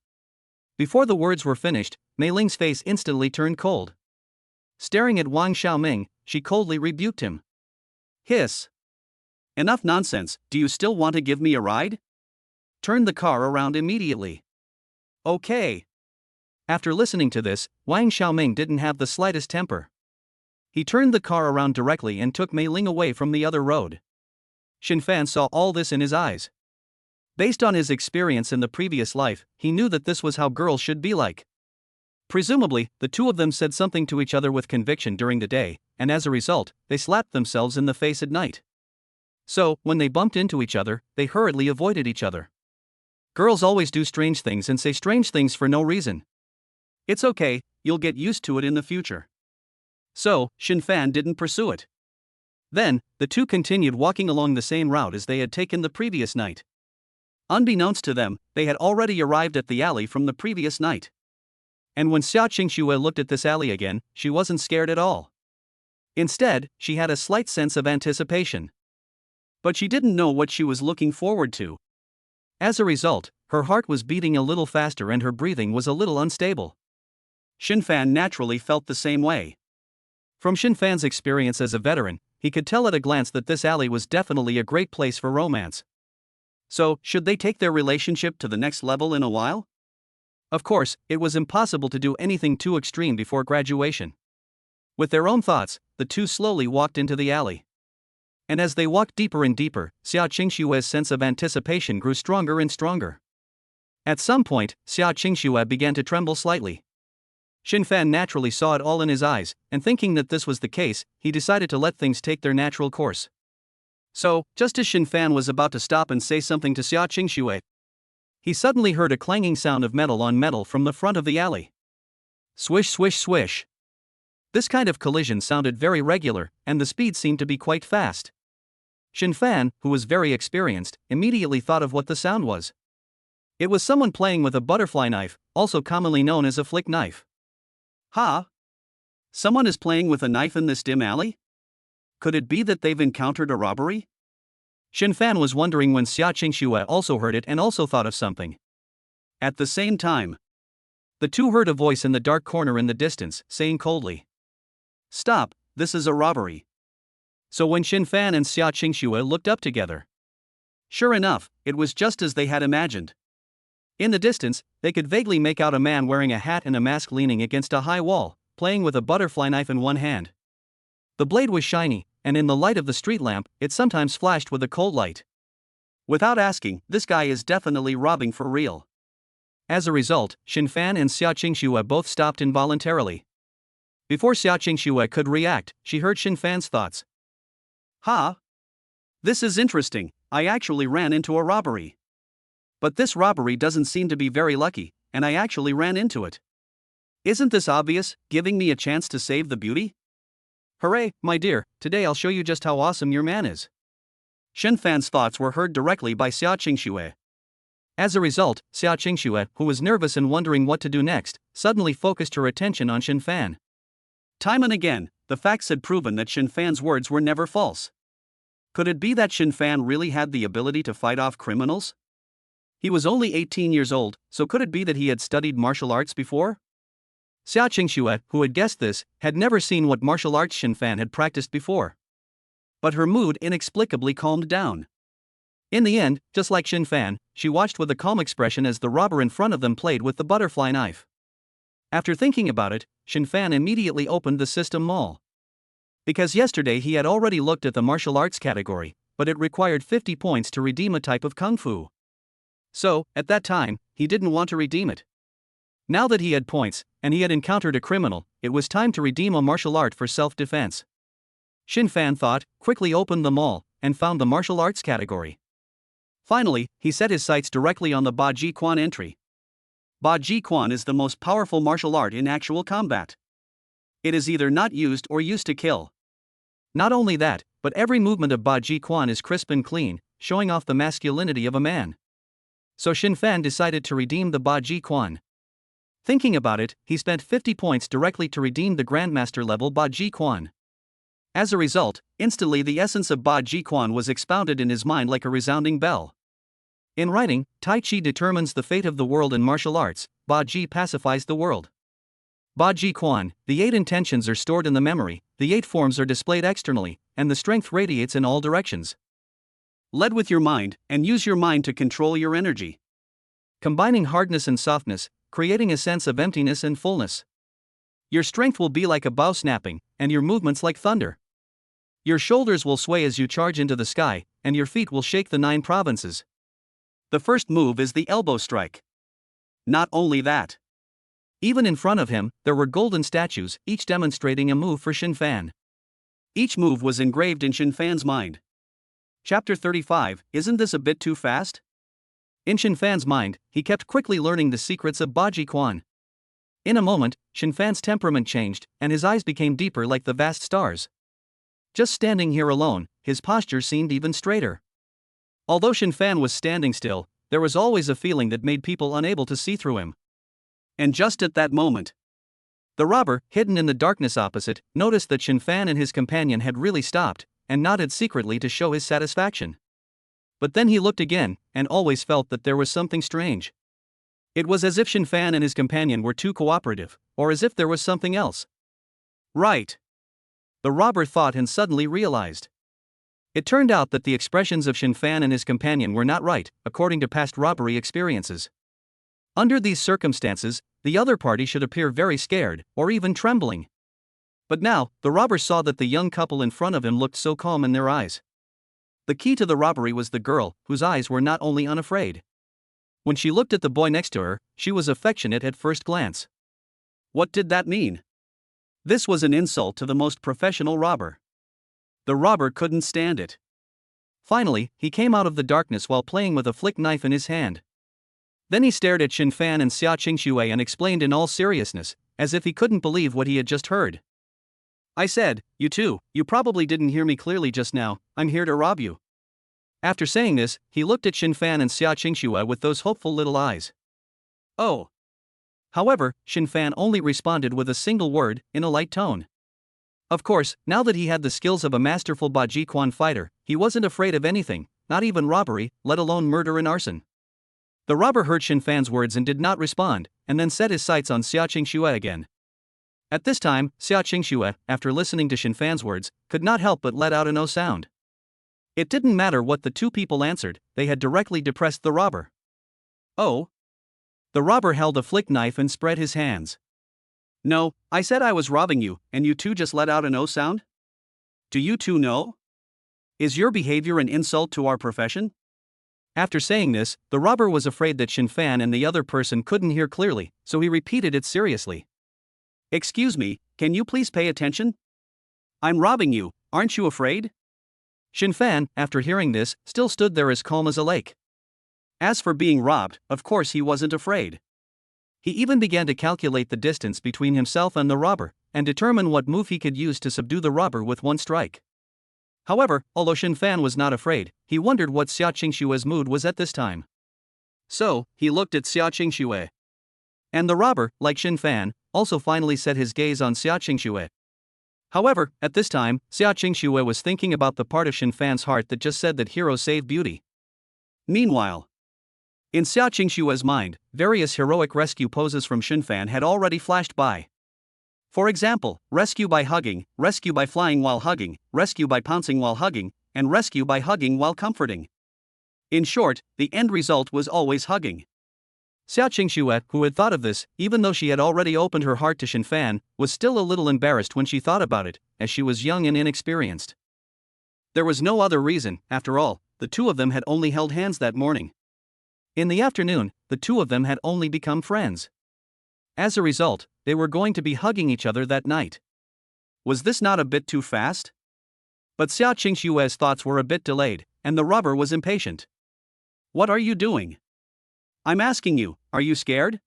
Before the words were finished, Mei Ling's face instantly turned cold. Staring at Wang Xiaoming, she coldly rebuked him. "Hiss. Enough nonsense, do you still want to give me a ride? Turn the car around immediately." "Okay." After listening to this, Wang Xiaoming didn't have the slightest temper. He turned the car around directly and took Mei Ling away from the other road. Shen Fan saw all this in his eyes. Based on his experience in the previous life, he knew that this was how girls should be like. Presumably, the two of them said something to each other with conviction during the day, and as a result, they slapped themselves in the face at night. So, when they bumped into each other, they hurriedly avoided each other. Girls always do strange things and say strange things for no reason. It's okay, you'll get used to it in the future. So, Shen Fan didn't pursue it. Then, the two continued walking along the same route as they had taken the previous night. Unbeknownst to them, they had already arrived at the alley from the previous night. And when Xiaoxue looked at this alley again, she wasn't scared at all. Instead, she had a slight sense of anticipation. But she didn't know what she was looking forward to. As a result, her heart was beating a little faster and her breathing was a little unstable. Shen Fan naturally felt the same way. From Shen Fan's experience as a veteran, he could tell at a glance that this alley was definitely a great place for romance. So, should they take their relationship to the next level in a while? Of course, it was impossible to do anything too extreme before graduation. With their own thoughts, the two slowly walked into the alley. And as they walked deeper and deeper, Xiaoxue's sense of anticipation grew stronger and stronger. At some point, Xiaoxue began to tremble slightly. Shen Fan naturally saw it all in his eyes, and thinking that this was the case, he decided to let things take their natural course. So, just as Shen Fan was about to stop and say something to Xiaoxue, he suddenly heard a clanging sound of metal on metal from the front of the alley. Swish, swish, swish. This kind of collision sounded very regular, and the speed seemed to be quite fast. Shen Fan, who was very experienced, immediately thought of what the sound was. It was someone playing with a butterfly knife, also commonly known as a flick knife. "Ha! Someone is playing with a knife in this dim alley? Could it be that they've encountered a robbery?" Shen Fan was wondering when Xiaoxue also heard it and also thought of something. At the same time, the two heard a voice in the dark corner in the distance, saying coldly, "Stop, this is a robbery." So when Shen Fan and Xiaoxue looked up together, sure enough, it was just as they had imagined. In the distance, they could vaguely make out a man wearing a hat and a mask leaning against a high wall, playing with a butterfly knife in one hand. The blade was shiny, and in the light of the street lamp, it sometimes flashed with a cold light. Without asking, this guy is definitely robbing for real. As a result, Shen Fan and Xiaoxue both stopped involuntarily. Before Xiaoxue could react, she heard Shen Fan's thoughts. "Ha! This is interesting, I actually ran into a robbery. But this robbery doesn't seem to be very lucky, and I actually ran into it. Isn't this obvious, giving me a chance to save the beauty? Hooray, my dear, today I'll show you just how awesome your man is. Shen Fan's thoughts were heard directly by Xiaoxue. As a result, Xiaoxue, who was nervous and wondering what to do next, suddenly focused her attention on Shen Fan. Time and again, the facts had proven that Shen Fan's words were never false. Could it be that Shen Fan really had the ability to fight off criminals? He was only 18 years old, so could it be that he had studied martial arts before? Xiaoxue, who had guessed this, had never seen what martial arts Shen Fan had practiced before. But her mood inexplicably calmed down. In the end, just like Shen Fan, she watched with a calm expression as the robber in front of them played with the butterfly knife. After thinking about it, Shen Fan immediately opened the system mall. Because yesterday he had already looked at the martial arts category, but it required 50 points to redeem a type of kung fu. So, at that time, he didn't want to redeem it. Now that he had points, and he had encountered a criminal, it was time to redeem a martial art for self-defense. Shen Fan thought, quickly opened the mall, and found the martial arts category. Finally, he set his sights directly on the Ba Ji Quan entry. Ba Ji Quan is the most powerful martial art in actual combat. It is either not used or used to kill. Not only that, but every movement of Ba Ji Quan is crisp and clean, showing off the masculinity of a man. So Shen Fan decided to redeem the Ba Ji Quan. Thinking about it, he spent 50 points directly to redeem the Grandmaster level Ba Ji Quan. As a result, instantly the essence of Ba Ji Quan was expounded in his mind like a resounding bell. In writing, Tai Chi determines the fate of the world in martial arts, Ba Ji pacifies the world. Ba Ji Quan, the 8 intentions are stored in the memory, the 8 forms are displayed externally, and the strength radiates in all directions. Lead with your mind, and use your mind to control your energy. Combining hardness and softness, creating a sense of emptiness and fullness. Your strength will be like a bow snapping, and your movements like thunder. Your shoulders will sway as you charge into the sky, and your feet will shake the 9 provinces. The first move is the elbow strike. Not only that. Even in front of him, there were golden statues, each demonstrating a move for Shen Fan. Each move was engraved in Shen Fan's mind. Chapter 35, isn't this a bit too fast? In Shen Fan's mind, he kept quickly learning the secrets of Ba Ji Quan. In a moment, Shen Fan's temperament changed, and his eyes became deeper like the vast stars. Just standing here alone, his posture seemed even straighter. Although Shen Fan was standing still, there was always a feeling that made people unable to see through him. And just at that moment, the robber, hidden in the darkness opposite, noticed that Shen Fan and his companion had really stopped, and nodded secretly to show his satisfaction. But then he looked again, and always felt that there was something strange. It was as if Shen Fan and his companion were too cooperative, or as if there was something else. Right. The robber thought and suddenly realized. It turned out that the expressions of Shen Fan and his companion were not right, according to past robbery experiences. Under these circumstances, the other party should appear very scared, or even trembling. But now, the robber saw that the young couple in front of him looked so calm in their eyes. The key to the robbery was the girl, whose eyes were not only unafraid. When she looked at the boy next to her, she was affectionate at first glance. What did that mean? This was an insult to the most professional robber. The robber couldn't stand it. Finally, he came out of the darkness while playing with a flick knife in his hand. Then he stared at Shen Fan and Xiaoxue and explained in all seriousness, as if he couldn't believe what he had just heard. I said, you two, you probably didn't hear me clearly just now, I'm here to rob you. After saying this, he looked at Shen Fan and Xiaoxue with those hopeful little eyes. Oh. However, Shen Fan only responded with a single word, in a light tone. Of course, now that he had the skills of a masterful Ba Ji Quan fighter, he wasn't afraid of anything, not even robbery, let alone murder and arson. The robber heard Shen Fan's words and did not respond, and then set his sights on Xiaoxue again. At this time, Xiaoxue, after listening to Shen Fan's words, could not help but let out a no sound. It didn't matter what the two people answered, they had directly depressed the robber. Oh? The robber held a flick knife and spread his hands. No, I said I was robbing you, and you two just let out an O sound? Do you two know? Is your behavior an insult to our profession? After saying this, the robber was afraid that Shen Fan and the other person couldn't hear clearly, so he repeated it seriously. Excuse me, can you please pay attention? I'm robbing you, aren't you afraid? Shen Fan, after hearing this, still stood there as calm as a lake. As for being robbed, of course he wasn't afraid. He even began to calculate the distance between himself and the robber, and determine what move he could use to subdue the robber with one strike. However, although Shen Fan was not afraid, he wondered what Xiaoxue's mood was at this time. So, he looked at Xiaoxue. And the robber, like Shen Fan, also finally set his gaze on Xiaoxue. However, at this time, Xiaoxue was thinking about the part of Shen Fan's heart that just said that heroes save beauty. Meanwhile, in Xiaoxue's mind, various heroic rescue poses from Shen Fan had already flashed by. For example, rescue by hugging, rescue by flying while hugging, rescue by pouncing while hugging, and rescue by hugging while comforting. In short, the end result was always hugging. Xiaoxue, who had thought of this, even though she had already opened her heart to Shen Fan, was still a little embarrassed when she thought about it, as she was young and inexperienced. There was no other reason, after all, the two of them had only held hands that morning. In the afternoon, the two of them had only become friends. As a result, they were going to be hugging each other that night. Was this not a bit too fast? But Xiaoxue's thoughts were a bit delayed, and the robber was impatient. What are you doing? I'm asking you, are you scared?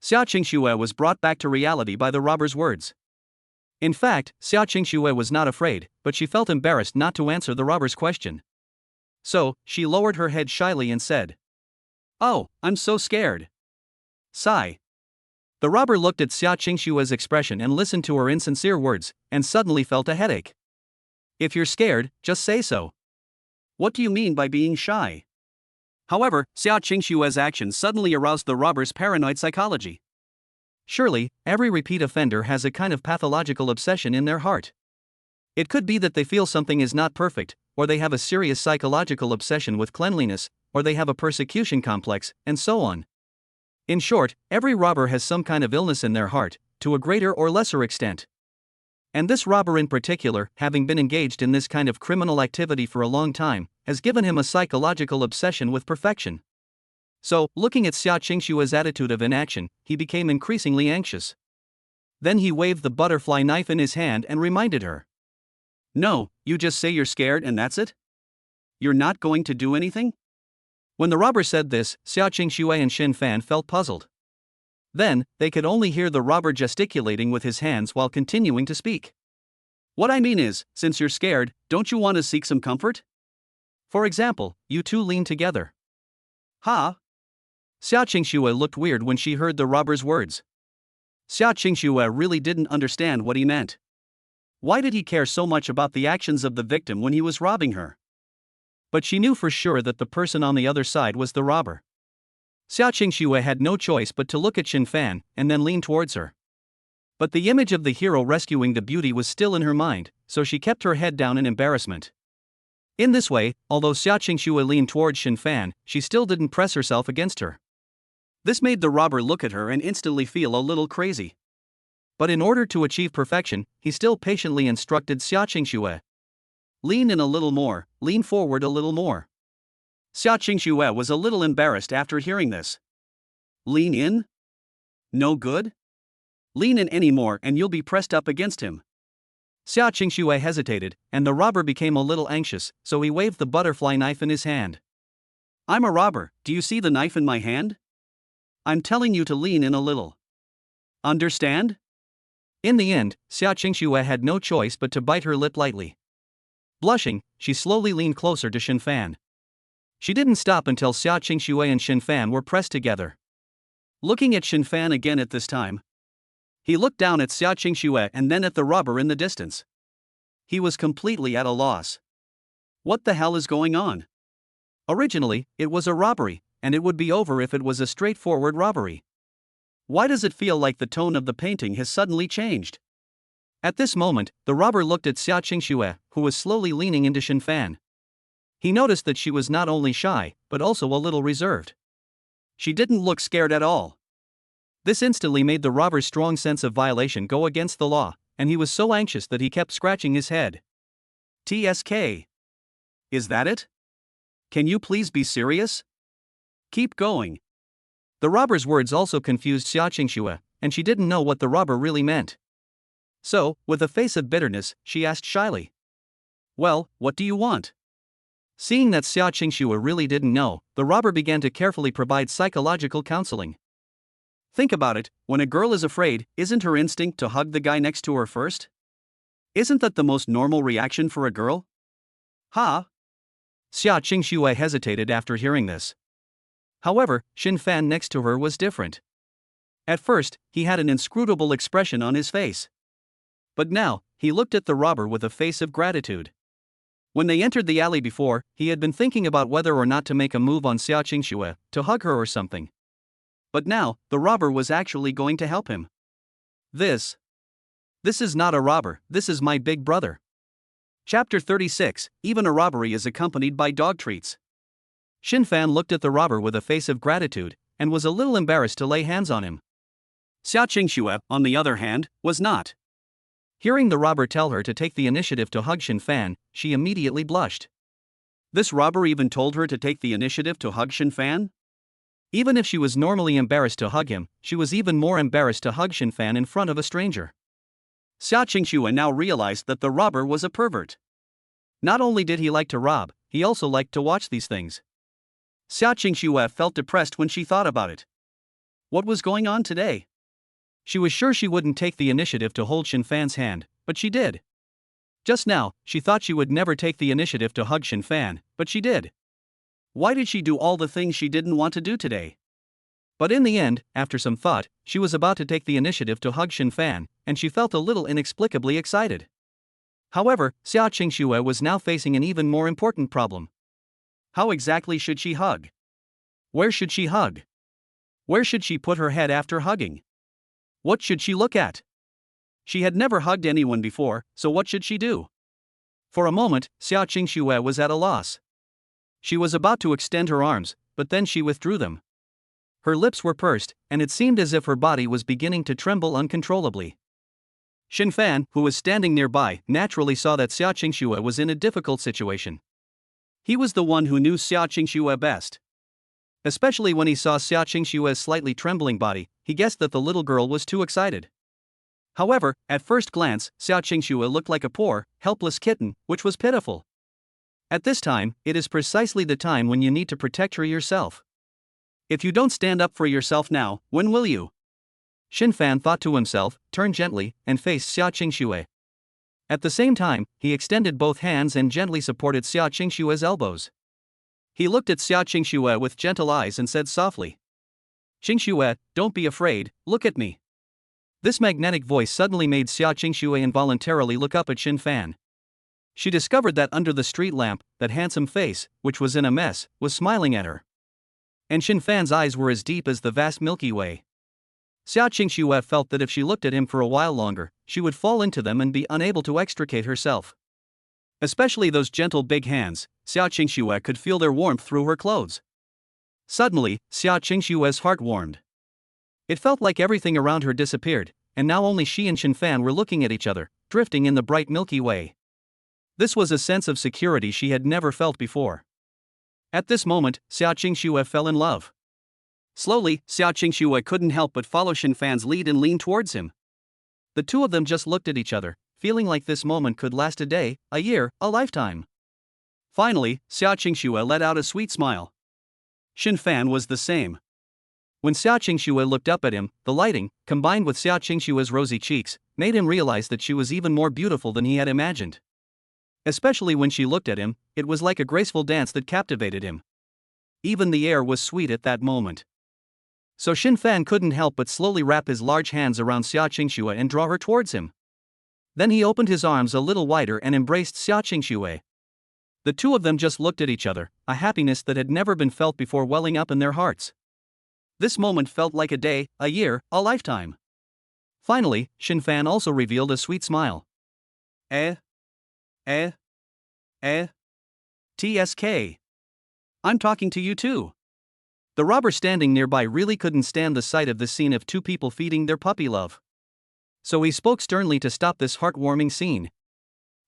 Xiaoxue was brought back to reality by the robber's words. In fact, Xiaoxue was not afraid, but she felt embarrassed not to answer the robber's question. So, she lowered her head shyly and said, "Oh, I'm so scared." Sigh. The robber looked at Xiaoxue's expression and listened to her insincere words, and suddenly felt a headache. If you're scared, just say so. What do you mean by being shy? However, Xiaoxue's actions suddenly aroused the robber's paranoid psychology. Surely, every repeat offender has a kind of pathological obsession in their heart. It could be that they feel something is not perfect, or they have a serious psychological obsession with cleanliness, or they have a persecution complex, and so on. In short, every robber has some kind of illness in their heart, to a greater or lesser extent. And this robber in particular, having been engaged in this kind of criminal activity for a long time, has given him a psychological obsession with perfection. So, looking at Xiaoxue's attitude of inaction, he became increasingly anxious. Then he waved the butterfly knife in his hand and reminded her. No, you just say you're scared and that's it? You're not going to do anything? When the robber said this, Xiaoxue and Shen Fan felt puzzled. Then, they could only hear the robber gesticulating with his hands while continuing to speak. What I mean is, since you're scared, don't you want to seek some comfort? For example, you two lean together. Ha! Xiaoxue looked weird when she heard the robber's words. Xiaoxue really didn't understand what he meant. Why did he care so much about the actions of the victim when he was robbing her? But she knew for sure that the person on the other side was the robber. Xiaoxue had no choice but to look at Shen Fan and then lean towards her. But the image of the hero rescuing the beauty was still in her mind, so she kept her head down in embarrassment. In this way, although Xiaoxue leaned towards Shen Fan, she still didn't press herself against her. This made the robber look at her and instantly feel a little crazy. But in order to achieve perfection, he still patiently instructed Xiaoxue. Lean in a little more, lean forward a little more. Xiaoxue was a little embarrassed after hearing this. Lean in? No good? Lean in any more and you'll be pressed up against him. Xiaoxue hesitated, and the robber became a little anxious, so he waved the butterfly knife in his hand. I'm a robber, do you see the knife in my hand? I'm telling you to lean in a little. Understand? In the end, Xiaoxue had no choice but to bite her lip lightly. Blushing, she slowly leaned closer to Shen Fan. She didn't stop until Xiaoxue and Shen Fan were pressed together. Looking at Shen Fan again at this time, he looked down at Xiaoxue and then at the robber in the distance. He was completely at a loss. What the hell is going on? Originally, it was a robbery, and it would be over if it was a straightforward robbery. Why does it feel like the tone of the painting has suddenly changed? At this moment, the robber looked at Xiaoxue, who was slowly leaning into Shen Fan. He noticed that she was not only shy, but also a little reserved. She didn't look scared at all. This instantly made the robber's strong sense of violation go against the law, and he was so anxious that he kept scratching his head. TSK. Is that it? Can you please be serious? Keep going. The robber's words also confused Xiaoxue, and she didn't know what the robber really meant. So, with a face of bitterness, she asked shyly. Well, what do you want? Seeing that Xiaoxue really didn't know, the robber began to carefully provide psychological counseling. Think about it, when a girl is afraid, isn't her instinct to hug the guy next to her first? Isn't that the most normal reaction for a girl? Ha! Xiaoxue hesitated after hearing this. However, Shen Fan next to her was different. At first, he had an inscrutable expression on his face. But now, he looked at the robber with a face of gratitude. When they entered the alley before, he had been thinking about whether or not to make a move on Xiaoxue, to hug her or something. But now, the robber was actually going to help him. This is not a robber, this is my big brother. Chapter 36, even a robbery is accompanied by dog treats. Shen Fan looked at the robber with a face of gratitude, and was a little embarrassed to lay hands on him. Xiaoxue, on the other hand, was not. Hearing the robber tell her to take the initiative to hug Shen Fan, she immediately blushed. This robber even told her to take the initiative to hug Shen Fan? Even if she was normally embarrassed to hug him, she was even more embarrassed to hug Shen Fan in front of a stranger. Xiaoxue now realized that the robber was a pervert. Not only did he like to rob, he also liked to watch these things. Xiaoxue felt depressed when she thought about it. What was going on today? She was sure she wouldn't take the initiative to hold Shen Fan's hand, but she did. Just now, she thought she would never take the initiative to hug Shen Fan, but she did. Why did she do all the things she didn't want to do today? But in the end, after some thought, she was about to take the initiative to hug Shen Fan, and she felt a little inexplicably excited. However, Xiaoxue was now facing an even more important problem. How exactly should she hug? Where should she hug? Where should she put her head after hugging? What should she look at? She had never hugged anyone before, so what should she do? For a moment, Xiaoxue was at a loss. She was about to extend her arms, but then she withdrew them. Her lips were pursed, and it seemed as if her body was beginning to tremble uncontrollably. Shen Fan, who was standing nearby, naturally saw that Xiaoxue was in a difficult situation. He was the one who knew Xiaoxue best. Especially when he saw Xiaoxue's slightly trembling body, he guessed that the little girl was too excited. However, at first glance, Xiaoxue looked like a poor, helpless kitten, which was pitiful. At this time, it is precisely the time when you need to protect her yourself. If you don't stand up for yourself now, when will you? Shen Fan thought to himself, turned gently, and faced Xiaoxue. At the same time, he extended both hands and gently supported Xiaoxue's elbows. He looked at Xiaoxue with gentle eyes and said softly, "Xingxue, don't be afraid, look at me." This magnetic voice suddenly made Xiaoxue involuntarily look up at Shen Fan. She discovered that under the street lamp, that handsome face, which was in a mess, was smiling at her. And Shen Fan's eyes were as deep as the vast Milky Way. Xiaoxue felt that if she looked at him for a while longer, she would fall into them and be unable to extricate herself. Especially those gentle big hands, Xiaoxue could feel their warmth through her clothes. Suddenly, Xiaoxue's heart warmed. It felt like everything around her disappeared, and now only she and Shen Fan were looking at each other, drifting in the bright Milky Way. This was a sense of security she had never felt before. At this moment, Xiaoxue fell in love. Slowly, Xiaoxue couldn't help but follow Shen Fan's lead and lean towards him. The two of them just looked at each other, feeling like this moment could last a day, a year, a lifetime. Finally, Xiaoxue let out a sweet smile. Shen Fan was the same. When Xiaoxue looked up at him, the lighting, combined with Xiaoxue's rosy cheeks, made him realize that she was even more beautiful than he had imagined. Especially when she looked at him, it was like a graceful dance that captivated him. Even the air was sweet at that moment. So Shen Fan couldn't help but slowly wrap his large hands around Xiaoxue and draw her towards him. Then he opened his arms a little wider and embraced Xiaoxue. The two of them just looked at each other, a happiness that had never been felt before welling up in their hearts. This moment felt like a day, a year, a lifetime. Finally, Shen Fan also revealed a sweet smile. TSK. I'm talking to you too. The robber standing nearby really couldn't stand the sight of this scene of two people feeding their puppy love. So he spoke sternly to stop this heartwarming scene.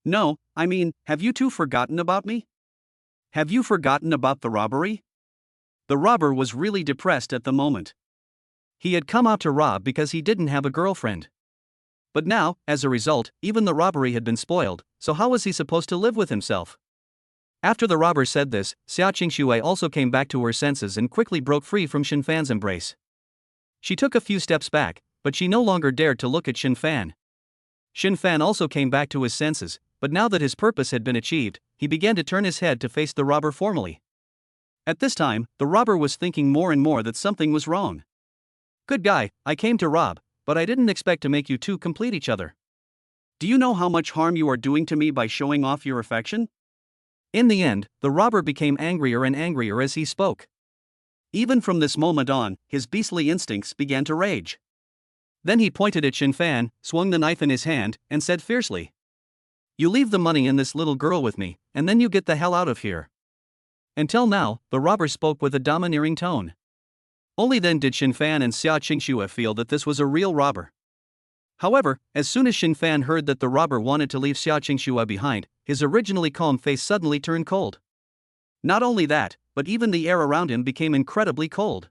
No, I mean, have you two forgotten about me? Have you forgotten about the robbery? The robber was really depressed at the moment. He had come out to rob because he didn't have a girlfriend. But now, as a result, even the robbery had been spoiled, so how was he supposed to live with himself? After the robber said this, Xiaoxue also came back to her senses and quickly broke free from Shen Fan's embrace. She took a few steps back, but she no longer dared to look at Shen Fan. Shen Fan also came back to his senses, but now that his purpose had been achieved, he began to turn his head to face the robber formally. At this time, the robber was thinking more and more that something was wrong. Good guy, I came to rob, but I didn't expect to make you two complete each other. Do you know how much harm you are doing to me by showing off your affection? In the end, the robber became angrier and angrier as he spoke. Even from this moment on, his beastly instincts began to rage. Then he pointed at Shen Fan, swung the knife in his hand, and said fiercely, "You leave the money and this little girl with me, and then you get the hell out of here." Until now, the robber spoke with a domineering tone. Only then did Shen Fan and Xiaoxue feel that this was a real robber. However, as soon as Shen Fan heard that the robber wanted to leave Xiaoxue behind, his originally calm face suddenly turned cold. Not only that, but even the air around him became incredibly cold.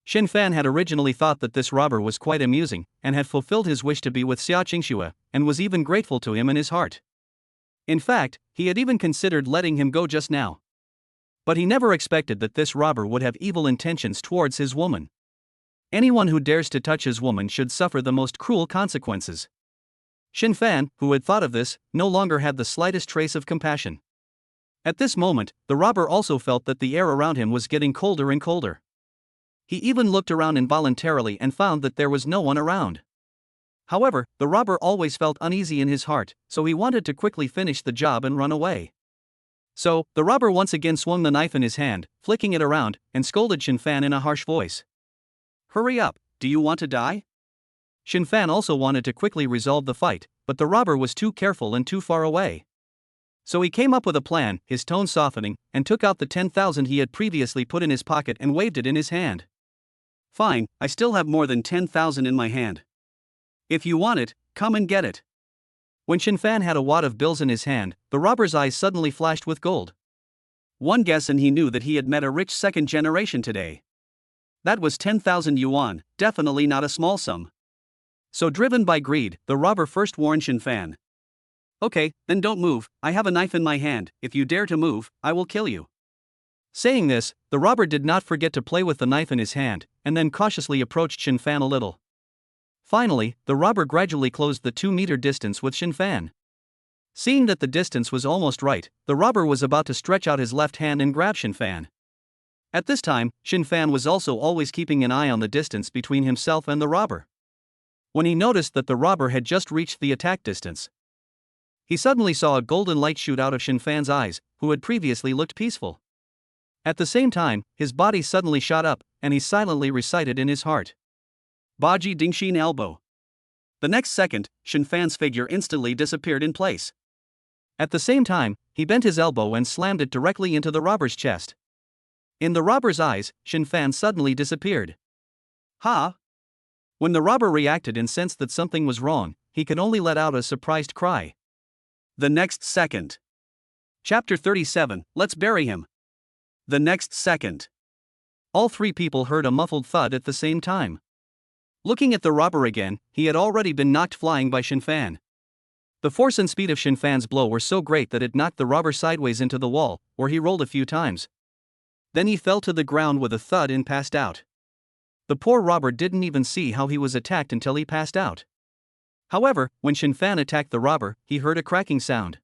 Shen Fan had originally thought that this robber was quite amusing, and had fulfilled his wish to be with Xiaoxue, and was even grateful to him in his heart. In fact, he had even considered letting him go just now. But he never expected that this robber would have evil intentions towards his woman. Anyone who dares to touch his woman should suffer the most cruel consequences. Shen Fan, who had thought of this, no longer had the slightest trace of compassion. At this moment, the robber also felt that the air around him was getting colder and colder. He even looked around involuntarily and found that there was no one around. However, the robber always felt uneasy in his heart, so he wanted to quickly finish the job and run away. So, the robber once again swung the knife in his hand, flicking it around, and scolded Shen Fan in a harsh voice. "Hurry up, do you want to die?" Shen Fan also wanted to quickly resolve the fight, but the robber was too careful and too far away. So he came up with a plan, his tone softening, and took out the 10,000 he had previously put in his pocket and waved it in his hand. "Fine, I still have more than 10,000 in my hand. If you want it, come and get it." When Shen Fan had a wad of bills in his hand, the robber's eyes suddenly flashed with gold. One guess and he knew that he had met a rich second generation today. That was 10,000 yuan, definitely not a small sum. So driven by greed, the robber first warned Shen Fan. "Okay, then don't move, I have a knife in my hand, if you dare to move, I will kill you." Saying this, the robber did not forget to play with the knife in his hand, and then cautiously approached Shen Fan a little. Finally, the robber gradually closed the 2-meter distance with Shen Fan. Seeing that the distance was almost right, the robber was about to stretch out his left hand and grab Shen Fan. At this time, Shen Fan was also always keeping an eye on the distance between himself and the robber. When he noticed that the robber had just reached the attack distance, he suddenly saw a golden light shoot out of Shen Fan's eyes, who had previously looked peaceful. At the same time, his body suddenly shot up, and he silently recited in his heart, "Baji Dingshin elbow." The next second, Shen Fan's figure instantly disappeared in place. At the same time, he bent his elbow and slammed it directly into the robber's chest. In the robber's eyes, Shen Fan suddenly disappeared. "Ha!" When the robber reacted and sensed that something was wrong, he could only let out a surprised cry. The next second. Chapter 37, Let's Bury Him. The next second. All three people heard a muffled thud at the same time. Looking at the robber again, he had already been knocked flying by Shen Fan. The force and speed of Shen Fan's blow were so great that it knocked the robber sideways into the wall, where he rolled a few times. Then he fell to the ground with a thud and passed out. The poor robber didn't even see how he was attacked until he passed out. However, when Shen Fan attacked the robber, he heard a cracking sound.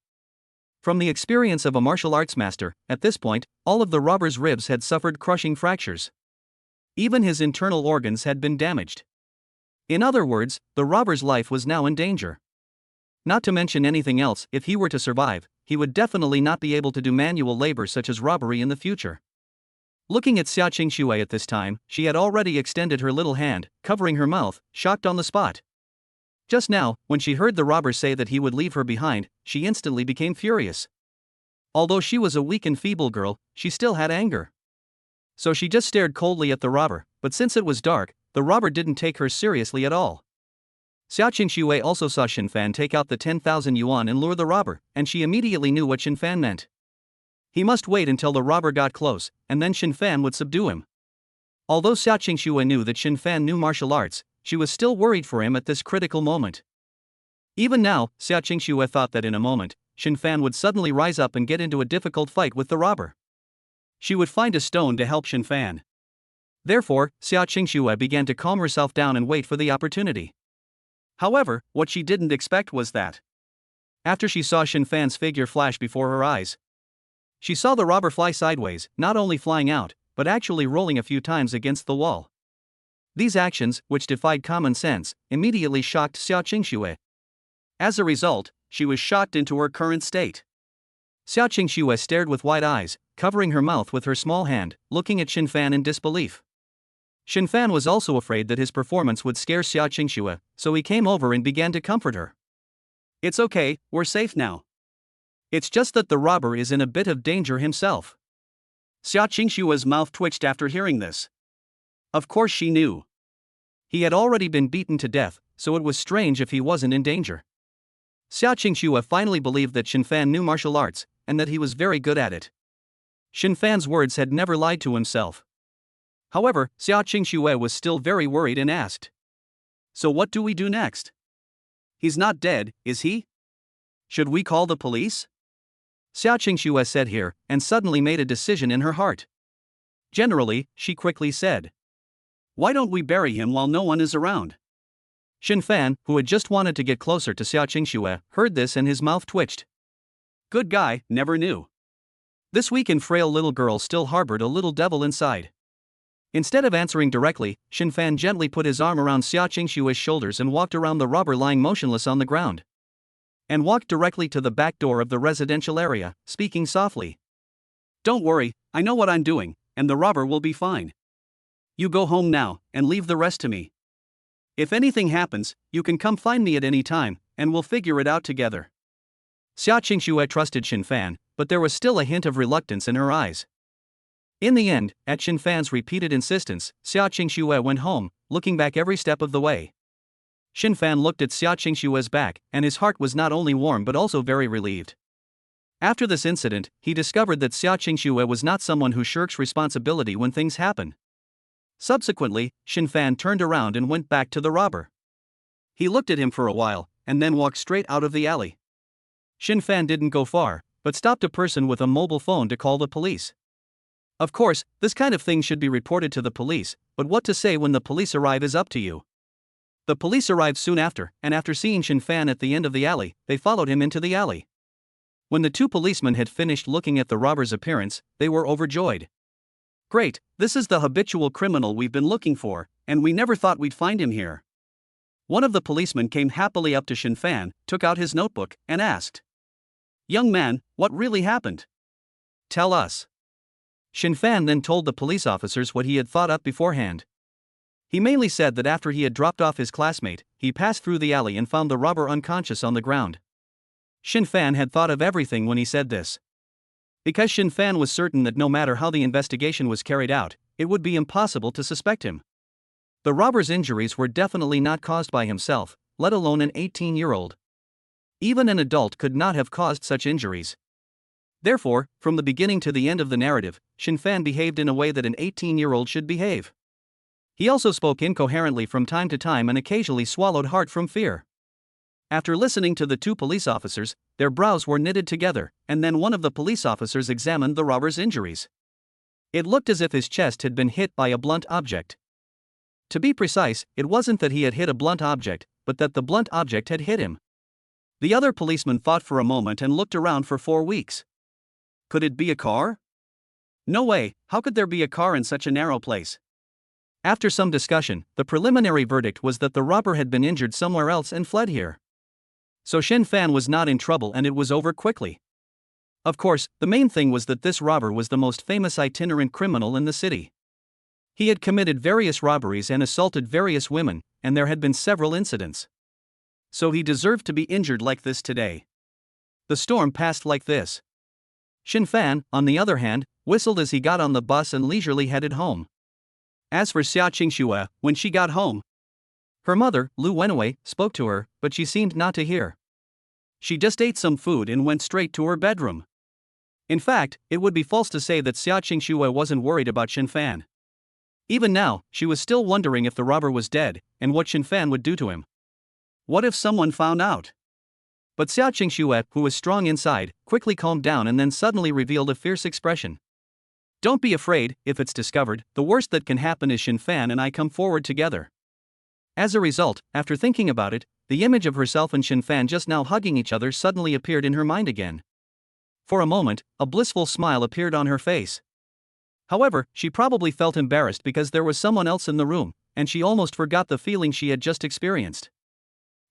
From the experience of a martial arts master, at this point, all of the robber's ribs had suffered crushing fractures. Even his internal organs had been damaged. In other words, the robber's life was now in danger. Not to mention anything else, if he were to survive, he would definitely not be able to do manual labor such as robbery in the future. Looking at Xiaoxue at this time, she had already extended her little hand, covering her mouth, shocked on the spot. Just now, when she heard the robber say that he would leave her behind, she instantly became furious. Although she was a weak and feeble girl, she still had anger. So she just stared coldly at the robber, but since it was dark, the robber didn't take her seriously at all. Xiaoxue also saw Shen Fan take out the 10,000 yuan and lure the robber, and she immediately knew what Shen Fan meant. He must wait until the robber got close, and then Shen Fan would subdue him. Although Xiaoxue knew that Shen Fan knew martial arts, she was still worried for him at this critical moment. Even now, Xiaoxue thought that in a moment, Shen Fan would suddenly rise up and get into a difficult fight with the robber. She would find a stone to help Shen Fan. Therefore, Xiaoxue began to calm herself down and wait for the opportunity. However, what she didn't expect was that, after she saw Shen Fan's figure flash before her eyes, she saw the robber fly sideways, not only flying out, but actually rolling a few times against the wall. These actions, which defied common sense, immediately shocked Xiaoxue. As a result, she was shocked into her current state. Xiaoxue stared with wide eyes, covering her mouth with her small hand, looking at Shen Fan in disbelief. Shen Fan was also afraid that his performance would scare Xiaoxue, so he came over and began to comfort her. "It's okay, we're safe now. It's just that the robber is in a bit of danger himself." Xiaoxue's mouth twitched after hearing this. Of course she knew. He had already been beaten to death, so it was strange if he wasn't in danger. Xiaoxue finally believed that Shen Fan knew martial arts, and that he was very good at it. Shen Fan's words had never lied to himself. However, Xiaoxue was still very worried and asked, "So what do we do next? He's not dead, is he? Should we call the police?" Xiaoxue said here, and suddenly made a decision in her heart. Generally, she quickly said, "Why don't we bury him while no one is around?" Shen Fan, who had just wanted to get closer to Xiaoxue, heard this and his mouth twitched. Good guy, never knew. This weak and frail little girl still harbored a little devil inside. Instead of answering directly, Shen Fan gently put his arm around Xiaoxue's shoulders and walked around the robber lying motionless on the ground. And walked directly to the back door of the residential area, speaking softly. "Don't worry, I know what I'm doing, and the robber will be fine. You go home now, and leave the rest to me. If anything happens, you can come find me at any time, and we'll figure it out together." Xiaoxue trusted Shen Fan, but there was still a hint of reluctance in her eyes. In the end, at Shen Fan's repeated insistence, Xiaoxue went home, looking back every step of the way. Shen Fan looked at Xiaoxue's back, and his heart was not only warm but also very relieved. After this incident, he discovered that Xiaoxue was not someone who shirks responsibility when things happen. Subsequently, Shen Fan turned around and went back to the robber. He looked at him for a while, and then walked straight out of the alley. Shen Fan didn't go far, but stopped a person with a mobile phone to call the police. Of course, this kind of thing should be reported to the police, but what to say when the police arrive is up to you. The police arrived soon after, and after seeing Shen Fan at the end of the alley, they followed him into the alley. When the two policemen had finished looking at the robber's appearance, they were overjoyed. "Great, this is the habitual criminal we've been looking for, and we never thought we'd find him here." One of the policemen came happily up to Shen Fan, took out his notebook, and asked, "Young man, what really happened? Tell us." Shen Fan then told the police officers what he had thought up beforehand. He mainly said that after he had dropped off his classmate, he passed through the alley and found the robber unconscious on the ground. Shen Fan had thought of everything when he said this. Because Shen Fan was certain that no matter how the investigation was carried out, it would be impossible to suspect him. The robber's injuries were definitely not caused by himself, let alone an 18-year-old. Even an adult could not have caused such injuries. Therefore, from the beginning to the end of the narrative, Shen Fan behaved in a way that an 18-year-old should behave. He also spoke incoherently from time to time and occasionally swallowed hard from fear. After listening to the two police officers, their brows were knitted together, and then one of the police officers examined the robber's injuries. It looked as if his chest had been hit by a blunt object. To be precise, it wasn't that he had hit a blunt object, but that the blunt object had hit him. The other policeman thought for a moment and looked around for 4 weeks. Could it be a car? No way, how could there be a car in such a narrow place? After some discussion, the preliminary verdict was that the robber had been injured somewhere else and fled here. So Shen Fan was not in trouble and it was over quickly. Of course, the main thing was that this robber was the most famous itinerant criminal in the city. He had committed various robberies and assaulted various women, and there had been several incidents. So he deserved to be injured like this today. The storm passed like this. Shen Fan, on the other hand, whistled as he got on the bus and leisurely headed home. As for Xiaoxue, when she got home, her mother, Lu Wenwei, spoke to her, but she seemed not to hear. She just ate some food and went straight to her bedroom. In fact, it would be false to say that Xiaoxue wasn't worried about Shen Fan. Even now, she was still wondering if the robber was dead, and what Shen Fan would do to him. What if someone found out? But Xiaoxue, who was strong inside, quickly calmed down and then suddenly revealed a fierce expression. Don't be afraid, if it's discovered, the worst that can happen is Shen Fan and I come forward together. As a result, after thinking about it, the image of herself and Shen Fan just now hugging each other suddenly appeared in her mind again. For a moment, a blissful smile appeared on her face. However, she probably felt embarrassed because there was someone else in the room, and she almost forgot the feeling she had just experienced.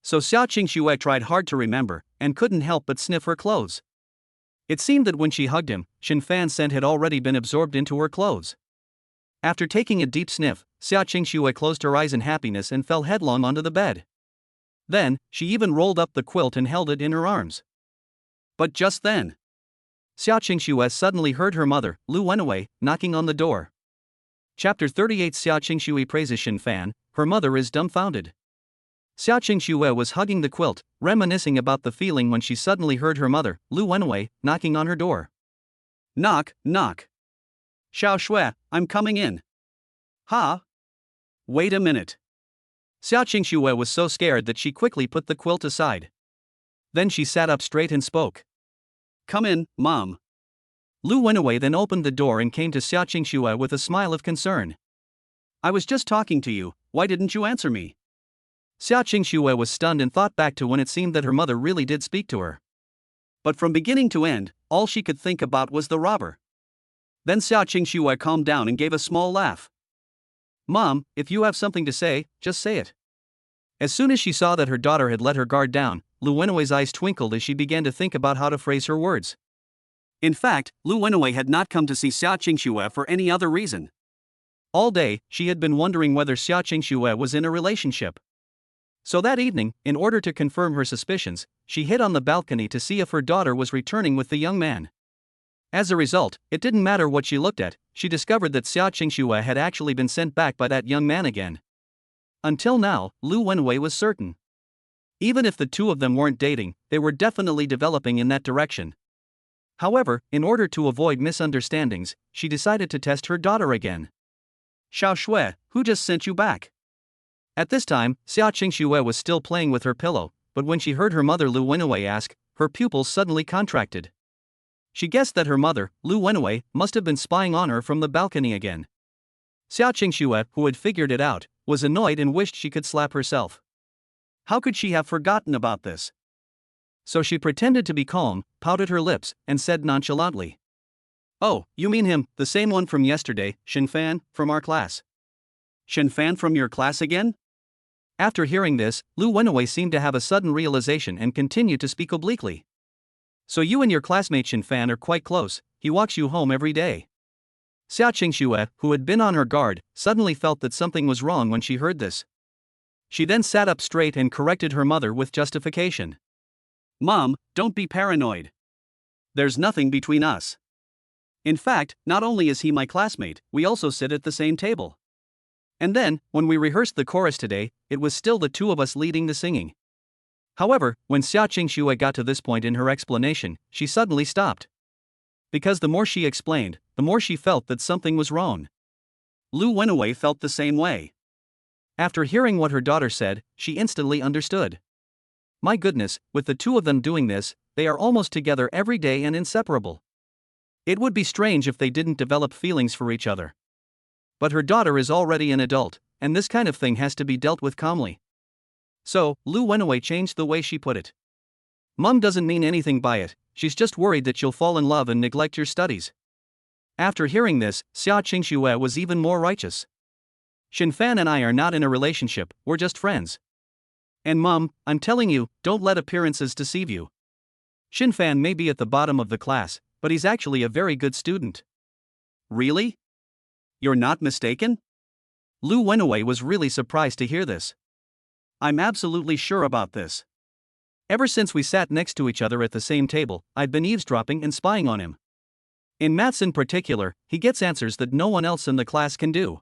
So Xiaoxue tried hard to remember, and couldn't help but sniff her clothes. It seemed that when she hugged him, Shen Fan's scent had already been absorbed into her clothes. After taking a deep sniff, Xiaoxue closed her eyes in happiness and fell headlong onto the bed. Then, she even rolled up the quilt and held it in her arms. But just then, Xiaoxue suddenly heard her mother, Lu Wenwei, knocking on the door. Chapter 38 Xiaoxue praises Shen Fan, her mother is dumbfounded. Xiaoxue was hugging the quilt, reminiscing about the feeling when she suddenly heard her mother, Lu Wenwei, knocking on her door. Knock, knock. Xiaoxue, I'm coming in. Ha? Wait a minute. Xiaoxue was so scared that she quickly put the quilt aside. Then she sat up straight and spoke. Come in, Mom. Lu Wenwei then opened the door and came to Xiaoxue with a smile of concern. I was just talking to you, why didn't you answer me? Xiaoxue was stunned and thought back to when it seemed that her mother really did speak to her. But from beginning to end, all she could think about was the robber. Then Xiaoxue calmed down and gave a small laugh. Mom, if you have something to say, just say it. As soon as she saw that her daughter had let her guard down, Lu Wenwei's eyes twinkled as she began to think about how to phrase her words. In fact, Lu Wenwei had not come to see Xiaoxue for any other reason. All day, she had been wondering whether Xiaoxue was in a relationship. So that evening, in order to confirm her suspicions, she hid on the balcony to see if her daughter was returning with the young man. As a result, it didn't matter what she looked at, she discovered that Xiaoxue had actually been sent back by that young man again. Until now, Lu Wenwei was certain. Even if the two of them weren't dating, they were definitely developing in that direction. However, in order to avoid misunderstandings, she decided to test her daughter again. Xiaoxue, who just sent you back? At this time, Xiaoxue was still playing with her pillow, but when she heard her mother Lu Wenwei ask, her pupils suddenly contracted. She guessed that her mother, Lu Wenwei, must have been spying on her from the balcony again. Xiaoxue, who had figured it out, was annoyed and wished she could slap herself. How could she have forgotten about this? So she pretended to be calm, pouted her lips, and said nonchalantly. Oh, you mean him, the same one from yesterday, Shen Fan, from our class. Shen Fan from your class again? After hearing this, Lu Wenwei seemed to have a sudden realization and continued to speak obliquely. So you and your classmate Shen Fan are quite close, he walks you home every day. Xiaoxue, who had been on her guard, suddenly felt that something was wrong when she heard this. She then sat up straight and corrected her mother with justification. Mom, don't be paranoid. There's nothing between us. In fact, not only is he my classmate, we also sit at the same table. And then, when we rehearsed the chorus today, it was still the two of us leading the singing. However, when Xiaoxue got to this point in her explanation, she suddenly stopped. Because the more she explained, the more she felt that something was wrong. Lu Wenwei felt the same way. After hearing what her daughter said, she instantly understood. My goodness, with the two of them doing this, they are almost together every day and inseparable. It would be strange if they didn't develop feelings for each other. But her daughter is already an adult, and this kind of thing has to be dealt with calmly. So, Lu Wenwei changed the way she put it. Mom doesn't mean anything by it, she's just worried that you'll fall in love and neglect your studies. After hearing this, Xiaoxue was even more righteous. Shen Fan and I are not in a relationship, we're just friends. And Mom, I'm telling you, don't let appearances deceive you. Shen Fan may be at the bottom of the class, but he's actually a very good student. Really? You're not mistaken? Lu Wenwei was really surprised to hear this. I'm absolutely sure about this. Ever since we sat next to each other at the same table, I've been eavesdropping and spying on him. In maths in particular, he gets answers that no one else in the class can do.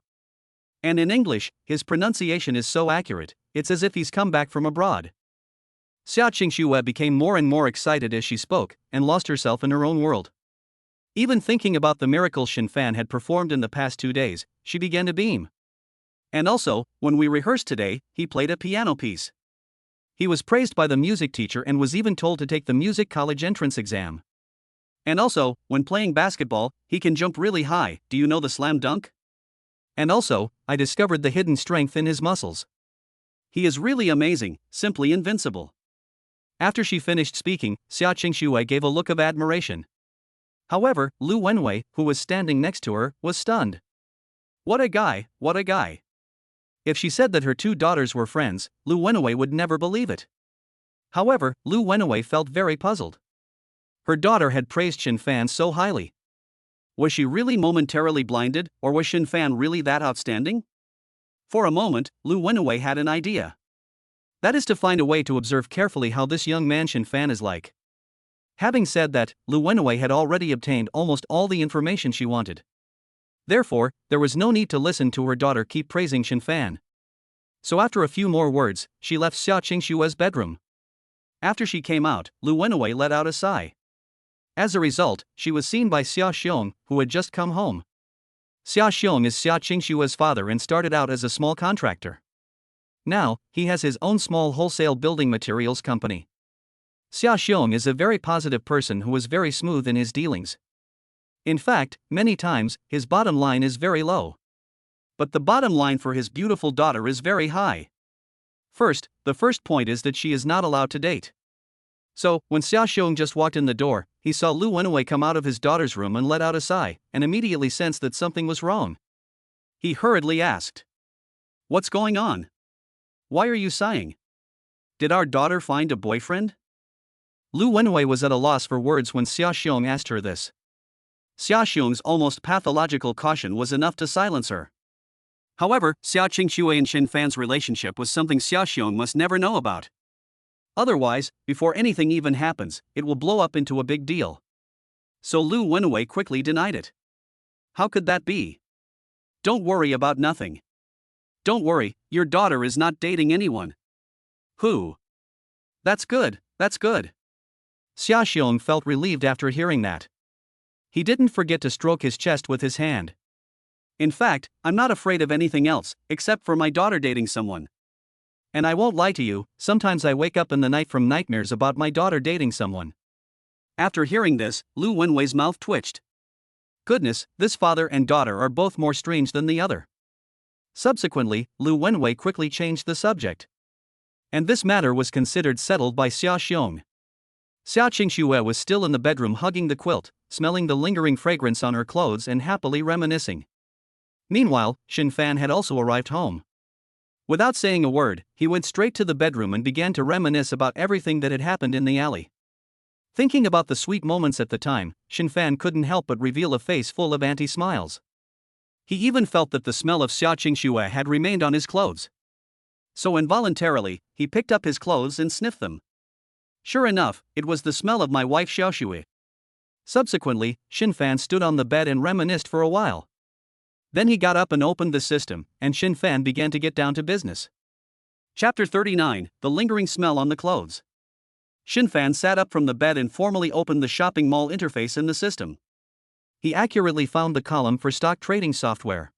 And in English, his pronunciation is so accurate, it's as if he's come back from abroad. Xiaoxue became more and more excited as she spoke, and lost herself in her own world. Even thinking about the miracles Shen Fan had performed in the past 2 days, she began to beam. And also, when we rehearsed today, he played a piano piece. He was praised by the music teacher and was even told to take the music college entrance exam. And also, when playing basketball, he can jump really high. Do you know the slam dunk? And also, I discovered the hidden strength in his muscles. He is really amazing, simply invincible. After she finished speaking, Xiaoxue gave a look of admiration. However, Lu Wenwei, who was standing next to her, was stunned. What a guy, what a guy. If she said that her two daughters were friends, Lu Wenwei would never believe it. However, Lu Wenwei felt very puzzled. Her daughter had praised Shen Fan so highly. Was she really momentarily blinded, or was Shen Fan really that outstanding? For a moment, Lu Wenwei had an idea. That is to find a way to observe carefully how this young man Shen Fan is like. Having said that, Lu Wenwei had already obtained almost all the information she wanted. Therefore, there was no need to listen to her daughter keep praising Shen Fan. So after a few more words, she left Xiaoxue's bedroom. After she came out, Lu Wenwei let out a sigh. As a result, she was seen by Xiaoxue, who had just come home. Xiaoxue is Xiaoxue's father and started out as a small contractor. Now, he has his own small wholesale building materials company. Xiaoxue is a very positive person who is very smooth in his dealings. In fact, many times, his bottom line is very low. But the bottom line for his beautiful daughter is very high. First, the first point is that she is not allowed to date. So, when Xiaoxue just walked in the door, he saw Lu Wenwei come out of his daughter's room and let out a sigh, and immediately sensed that something was wrong. He hurriedly asked, "What's going on? Why are you sighing? Did our daughter find a boyfriend?" Lu Wenwei was at a loss for words when Xiaoxue asked her this. Xiaoxue's almost pathological caution was enough to silence her. However, Xiaoxue and Shen Fan's relationship was something Xiaoxue must never know about. Otherwise, before anything even happens, it will blow up into a big deal. So Lu Wenwei quickly denied it. How could that be? Don't worry about nothing. Don't worry, your daughter is not dating anyone. Who? That's good, that's good. Xiaoxue felt relieved after hearing that. He didn't forget to stroke his chest with his hand. In fact, I'm not afraid of anything else, except for my daughter dating someone. And I won't lie to you, sometimes I wake up in the night from nightmares about my daughter dating someone. After hearing this, Lu Wenwei's mouth twitched. Goodness, this father and daughter are both more strange than the other. Subsequently, Lu Wenwei quickly changed the subject. And this matter was considered settled by Xiaoxue. Xiaoxue was still in the bedroom hugging the quilt, smelling the lingering fragrance on her clothes and happily reminiscing. Meanwhile, Shen Fan had also arrived home. Without saying a word, he went straight to the bedroom and began to reminisce about everything that had happened in the alley. Thinking about the sweet moments at the time, Shen Fan couldn't help but reveal a face full of anti-smiles. He even felt that the smell of Xiaoxue had remained on his clothes. So involuntarily, he picked up his clothes and sniffed them. Sure enough, it was the smell of my wife Xiaoxue. Subsequently, Shen Fan stood on the bed and reminisced for a while. Then he got up and opened the system, and Shen Fan began to get down to business. Chapter 39, The Lingering Smell on the Clothes. Shen Fan sat up from the bed and formally opened the shopping mall interface in the system. He accurately found the column for stock trading software.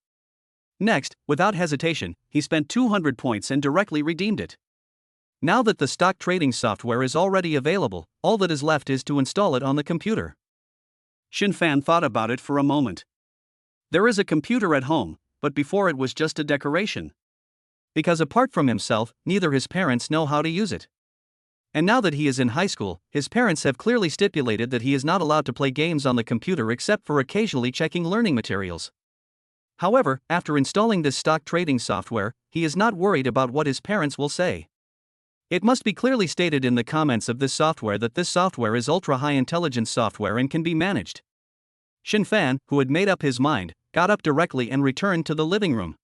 Next, without hesitation, he spent 200 points and directly redeemed it. Now that the stock trading software is already available, all that is left is to install it on the computer. Shen Fan thought about it for a moment. There is a computer at home, but before it was just a decoration. Because apart from himself, neither his parents know how to use it. And now that he is in high school, his parents have clearly stipulated that he is not allowed to play games on the computer except for occasionally checking learning materials. However, after installing this stock trading software, he is not worried about what his parents will say. It must be clearly stated in the comments of this software that this software is ultra-high intelligence software and can be managed. Shen Fan, who had made up his mind, got up directly and returned to the living room.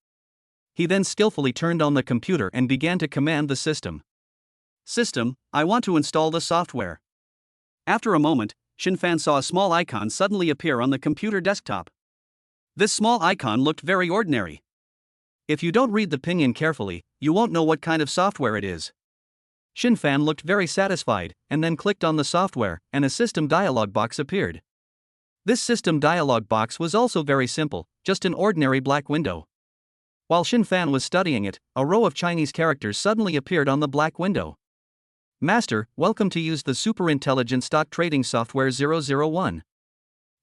He then skillfully turned on the computer and began to command the system. System, I want to install the software. After a moment, Shen Fan saw a small icon suddenly appear on the computer desktop. This small icon looked very ordinary. If you don't read the pinyin carefully, you won't know what kind of software it is. Shen Fan looked very satisfied, and then clicked on the software, and a system dialog box appeared. This system dialog box was also very simple, just an ordinary black window. While Shen Fan was studying it, a row of Chinese characters suddenly appeared on the black window. Master, welcome to use the super intelligent stock trading software 001.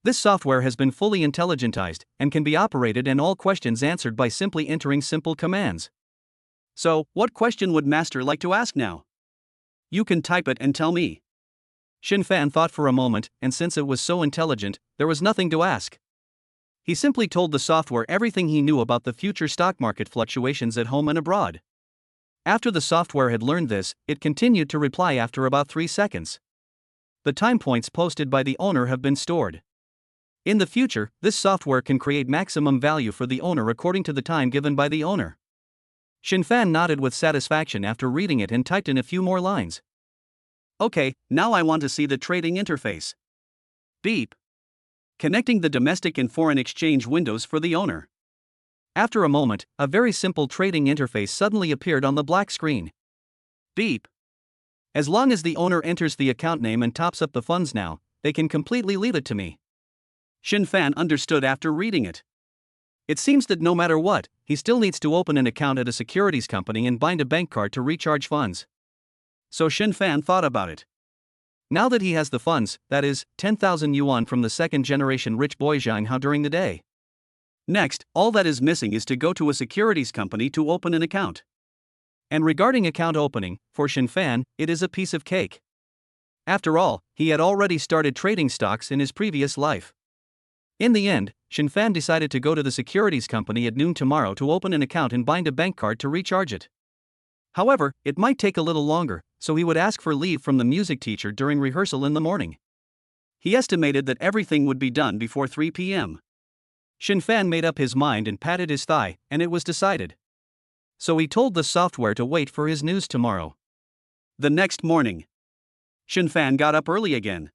This software has been fully intelligentized and can be operated and all questions answered by simply entering simple commands. So, what question would Master like to ask now? You can type it and tell me. Shen Fan thought for a moment, and since it was so intelligent, there was nothing to ask. He simply told the software everything he knew about the future stock market fluctuations at home and abroad. After the software had learned this, it continued to reply after about 3 seconds. The time points posted by the owner have been stored. In the future, this software can create maximum value for the owner according to the time given by the owner. Shen Fan nodded with satisfaction after reading it and typed in a few more lines. Okay, now I want to see the trading interface. Beep. Connecting the domestic and foreign exchange windows for the owner. After a moment, a very simple trading interface suddenly appeared on the black screen. Beep. As long as the owner enters the account name and tops up the funds now, they can completely leave it to me. Shen Fan understood after reading it. It seems that no matter what, he still needs to open an account at a securities company and bind a bank card to recharge funds. So Shen Fan thought about it. Now that he has the funds, that is, 10,000 yuan from the second-generation rich boy Jang Ha during the day. Next, all that is missing is to go to a securities company to open an account. And regarding account opening, for Shen Fan, it is a piece of cake. After all, he had already started trading stocks in his previous life. In the end, Shen Fan decided to go to the securities company at noon tomorrow to open an account and bind a bank card to recharge it. However, it might take a little longer, so he would ask for leave from the music teacher during rehearsal in the morning. He estimated that everything would be done before 3 p.m. Shen Fan made up his mind and patted his thigh, and it was decided. So he told the software to wait for his news tomorrow. The next morning, Shen Fan got up early again.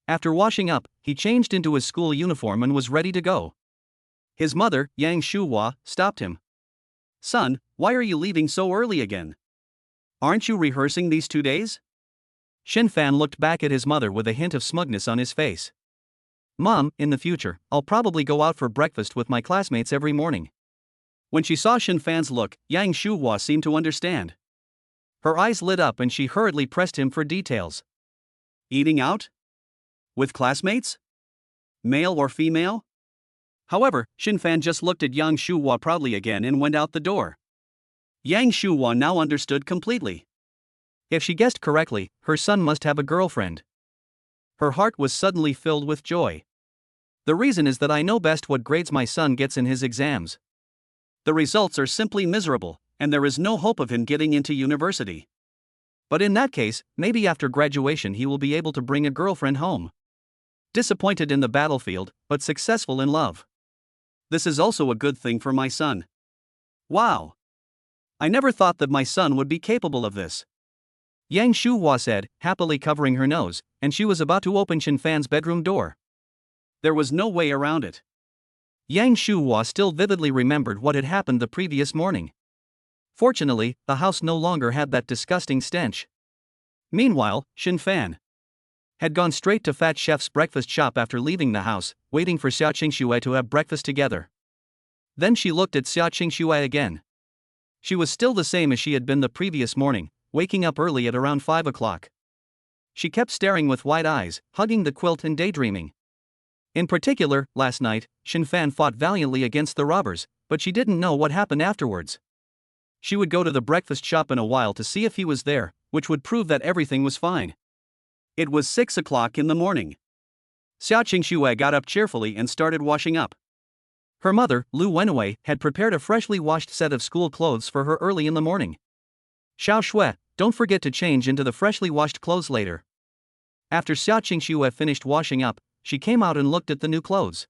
After washing up, he changed into his school uniform and was ready to go. His mother, Wang Xiaoming, stopped him. Son, why are you leaving so early again? Aren't you rehearsing these 2 days? Shen Fan looked back at his mother with a hint of smugness on his face. Mom, in the future, I'll probably go out for breakfast with my classmates every morning. When she saw Shen Fan's look, Wang Xiaoming seemed to understand. Her eyes lit up and she hurriedly pressed him for details. Eating out? With classmates? Male or female? However, Shen Fan just looked at Yang Xiaoming proudly again and went out the door. Yang Xiaoming now understood completely. If she guessed correctly, her son must have a girlfriend. Her heart was suddenly filled with joy. The reason is that I know best what grades my son gets in his exams. The results are simply miserable, and there is no hope of him getting into university. But in that case, maybe after graduation he will be able to bring a girlfriend home. Disappointed in the battlefield, but successful in love. This is also a good thing for my son. Wow! I never thought that my son would be capable of this. Yang Xiaoming said, happily covering her nose, and she was about to open Shen Fan's bedroom door. There was no way around it. Yang Xiaoming still vividly remembered what had happened the previous morning. Fortunately, the house no longer had that disgusting stench. Meanwhile, Shen Fan had gone straight to Fat Chef's breakfast shop after leaving the house, waiting for Xiaoxue to have breakfast together. Then she looked at Xiaoxue again. She was still the same as she had been the previous morning, waking up early at around 5 o'clock. She kept staring with wide eyes, hugging the quilt and daydreaming. In particular, last night, Shen Fan fought valiantly against the robbers, but she didn't know what happened afterwards. She would go to the breakfast shop in a while to see if he was there, which would prove that everything was fine. It was 6 o'clock in the morning. Xiaoxue got up cheerfully and started washing up. Her mother, Lu Wenwei, had prepared a freshly washed set of school clothes for her early in the morning. Xiaoxue, don't forget to change into the freshly washed clothes later. After Xiaoxue finished washing up, she came out and looked at the new clothes.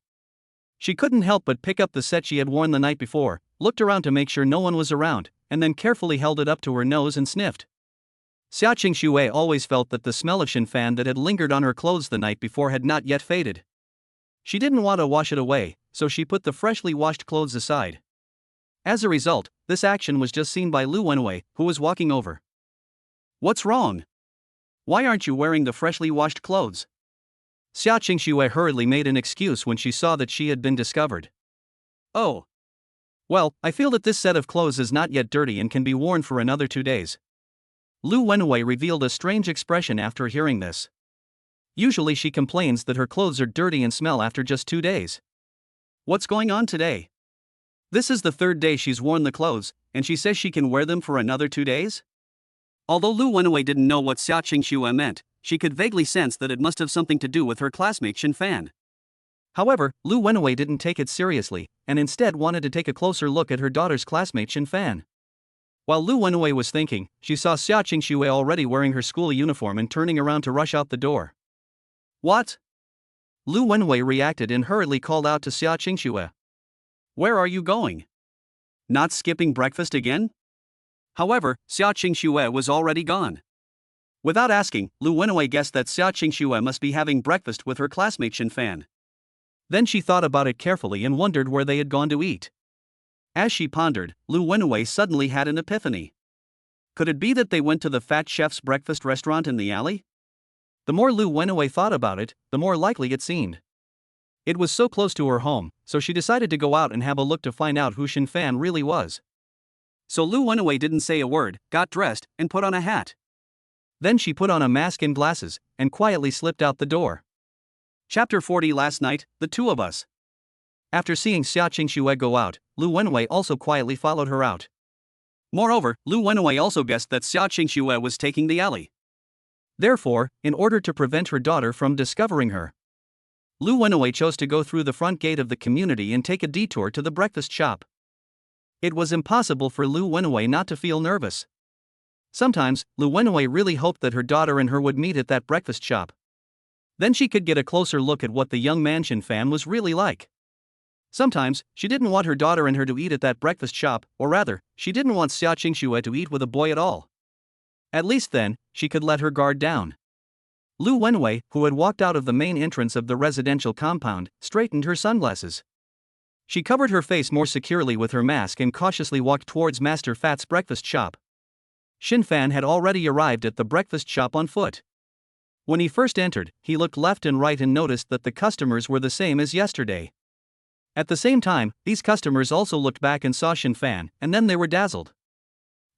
She couldn't help but pick up the set she had worn the night before, looked around to make sure no one was around, and then carefully held it up to her nose and sniffed. Xiaoxue always felt that the smell of Shen Fan that had lingered on her clothes the night before had not yet faded. She didn't want to wash it away, so she put the freshly washed clothes aside. As a result, this action was just seen by Lu Wenwei, who was walking over. What's wrong? Why aren't you wearing the freshly washed clothes? Xiaoxue hurriedly made an excuse when she saw that she had been discovered. Oh. Well, I feel that this set of clothes is not yet dirty and can be worn for another 2 days. Lu Wenwei revealed a strange expression after hearing this. Usually she complains that her clothes are dirty and smell after just 2 days. What's going on today? This is the third day she's worn the clothes, and she says she can wear them for another 2 days? Although Lu Wenwei didn't know what Xiaoxue meant, she could vaguely sense that it must have something to do with her classmate Shen Fan. However, Lu Wenwei didn't take it seriously, and instead wanted to take a closer look at her daughter's classmate Shen Fan. While Lu Wenwei was thinking, she saw Xiaoxue already wearing her school uniform and turning around to rush out the door. What? Lu Wenwei reacted and hurriedly called out to Xiaoxue. Where are you going? Not skipping breakfast again? However, Xiaoxue was already gone. Without asking, Lu Wenwei guessed that Xiaoxue must be having breakfast with her classmate Shen Fan. Then she thought about it carefully and wondered where they had gone to eat. As she pondered, Lu Wenwei suddenly had an epiphany. Could it be that they went to the fat chef's breakfast restaurant in the alley? The more Lu Wenwei thought about it, the more likely it seemed. It was so close to her home, so she decided to go out and have a look to find out who Shen Fan really was. So Lu Wenwei didn't say a word, got dressed, and put on a hat. Then she put on a mask and glasses, and quietly slipped out the door. Chapter 40. Last night, the two of us. After seeing Xiaoxue go out, Lu Wenwei also quietly followed her out. Moreover, Lu Wenwei also guessed that Xiaoxue was taking the alley. Therefore, in order to prevent her daughter from discovering her, Lu Wenwei chose to go through the front gate of the community and take a detour to the breakfast shop. It was impossible for Lu Wenwei not to feel nervous. Sometimes, Lu Wenwei really hoped that her daughter and her would meet at that breakfast shop. Then she could get a closer look at what the young man Shen Fan was really like. Sometimes, she didn't want her daughter and her to eat at that breakfast shop, or rather, she didn't want Xiaoxue to eat with a boy at all. At least then, she could let her guard down. Lu Wenwei, who had walked out of the main entrance of the residential compound, straightened her sunglasses. She covered her face more securely with her mask and cautiously walked towards Master Fat's breakfast shop. Shen Fan had already arrived at the breakfast shop on foot. When he first entered, he looked left and right and noticed that the customers were the same as yesterday. At the same time, these customers also looked back and saw Shen Fan, and then they were dazzled.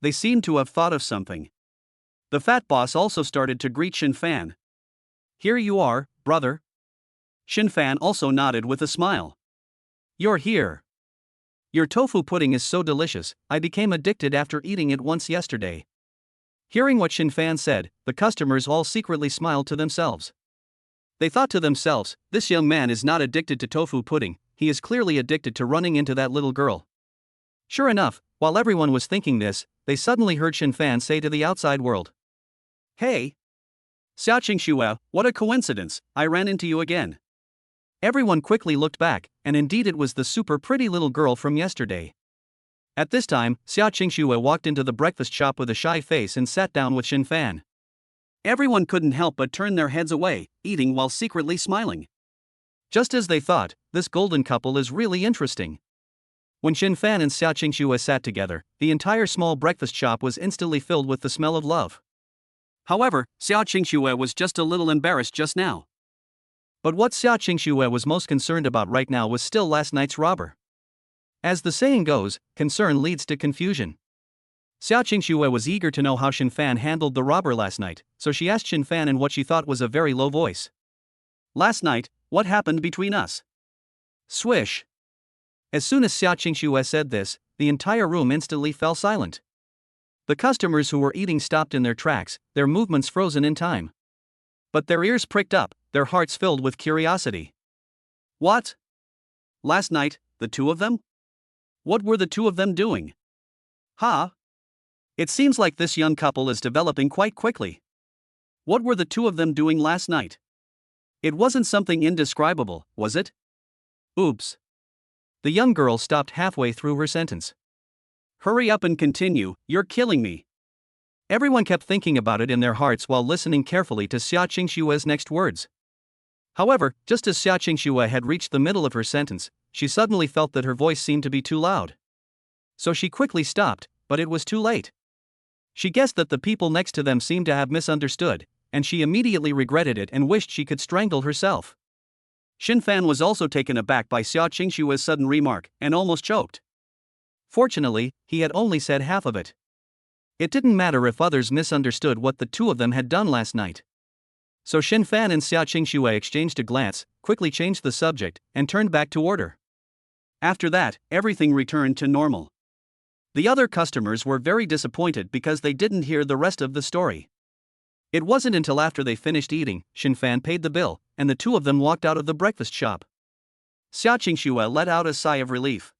They seemed to have thought of something. The fat boss also started to greet Shen Fan. Here you are, brother. Shen Fan also nodded with a smile. You're here. Your tofu pudding is so delicious, I became addicted after eating it once yesterday. Hearing what Shen Fan said, the customers all secretly smiled to themselves. They thought to themselves, this young man is not addicted to tofu pudding, he is clearly addicted to running into that little girl. Sure enough, while everyone was thinking this, they suddenly heard Shen Fan say to the outside world. Hey! Xiaoxue, what a coincidence, I ran into you again. Everyone quickly looked back, and indeed it was the super pretty little girl from yesterday. At this time, Xiaoxue walked into the breakfast shop with a shy face and sat down with Shen Fan. Everyone couldn't help but turn their heads away, eating while secretly smiling. Just as they thought, this golden couple is really interesting. When Shen Fan and Xiaoxue sat together, the entire small breakfast shop was instantly filled with the smell of love. However, Xiaoxue was just a little embarrassed just now. But what Xiaoxue was most concerned about right now was still last night's robber. As the saying goes, concern leads to confusion. Xiaoxue was eager to know how Shen Fan handled the robber last night, so she asked Shen Fan in what she thought was a very low voice. Last night, what happened between us? Swish. As soon as Xiaoxue said this, the entire room instantly fell silent. The customers who were eating stopped in their tracks, their movements frozen in time. But their ears pricked up, their hearts filled with curiosity. What? Last night, the two of them? What were the two of them doing? Huh? It seems like this young couple is developing quite quickly. What were the two of them doing last night? It wasn't something indescribable, was it? Oops. The young girl stopped halfway through her sentence. Hurry up and continue, you're killing me. Everyone kept thinking about it in their hearts while listening carefully to Xiaoxue's next words. However, just as Xiaoxue had reached the middle of her sentence, she suddenly felt that her voice seemed to be too loud. So she quickly stopped, but it was too late. She guessed that the people next to them seemed to have misunderstood, and she immediately regretted it and wished she could strangle herself. Shen Fan was also taken aback by Xiaoxue's sudden remark, and almost choked. Fortunately, he had only said half of it. It didn't matter if others misunderstood what the two of them had done last night. So Shen Fan and Xiaoxue exchanged a glance, quickly changed the subject, and turned back to order. After that, everything returned to normal. The other customers were very disappointed because they didn't hear the rest of the story. It wasn't until after they finished eating, Shen Fan paid the bill, and the two of them walked out of the breakfast shop. Xiaoxue let out a sigh of relief.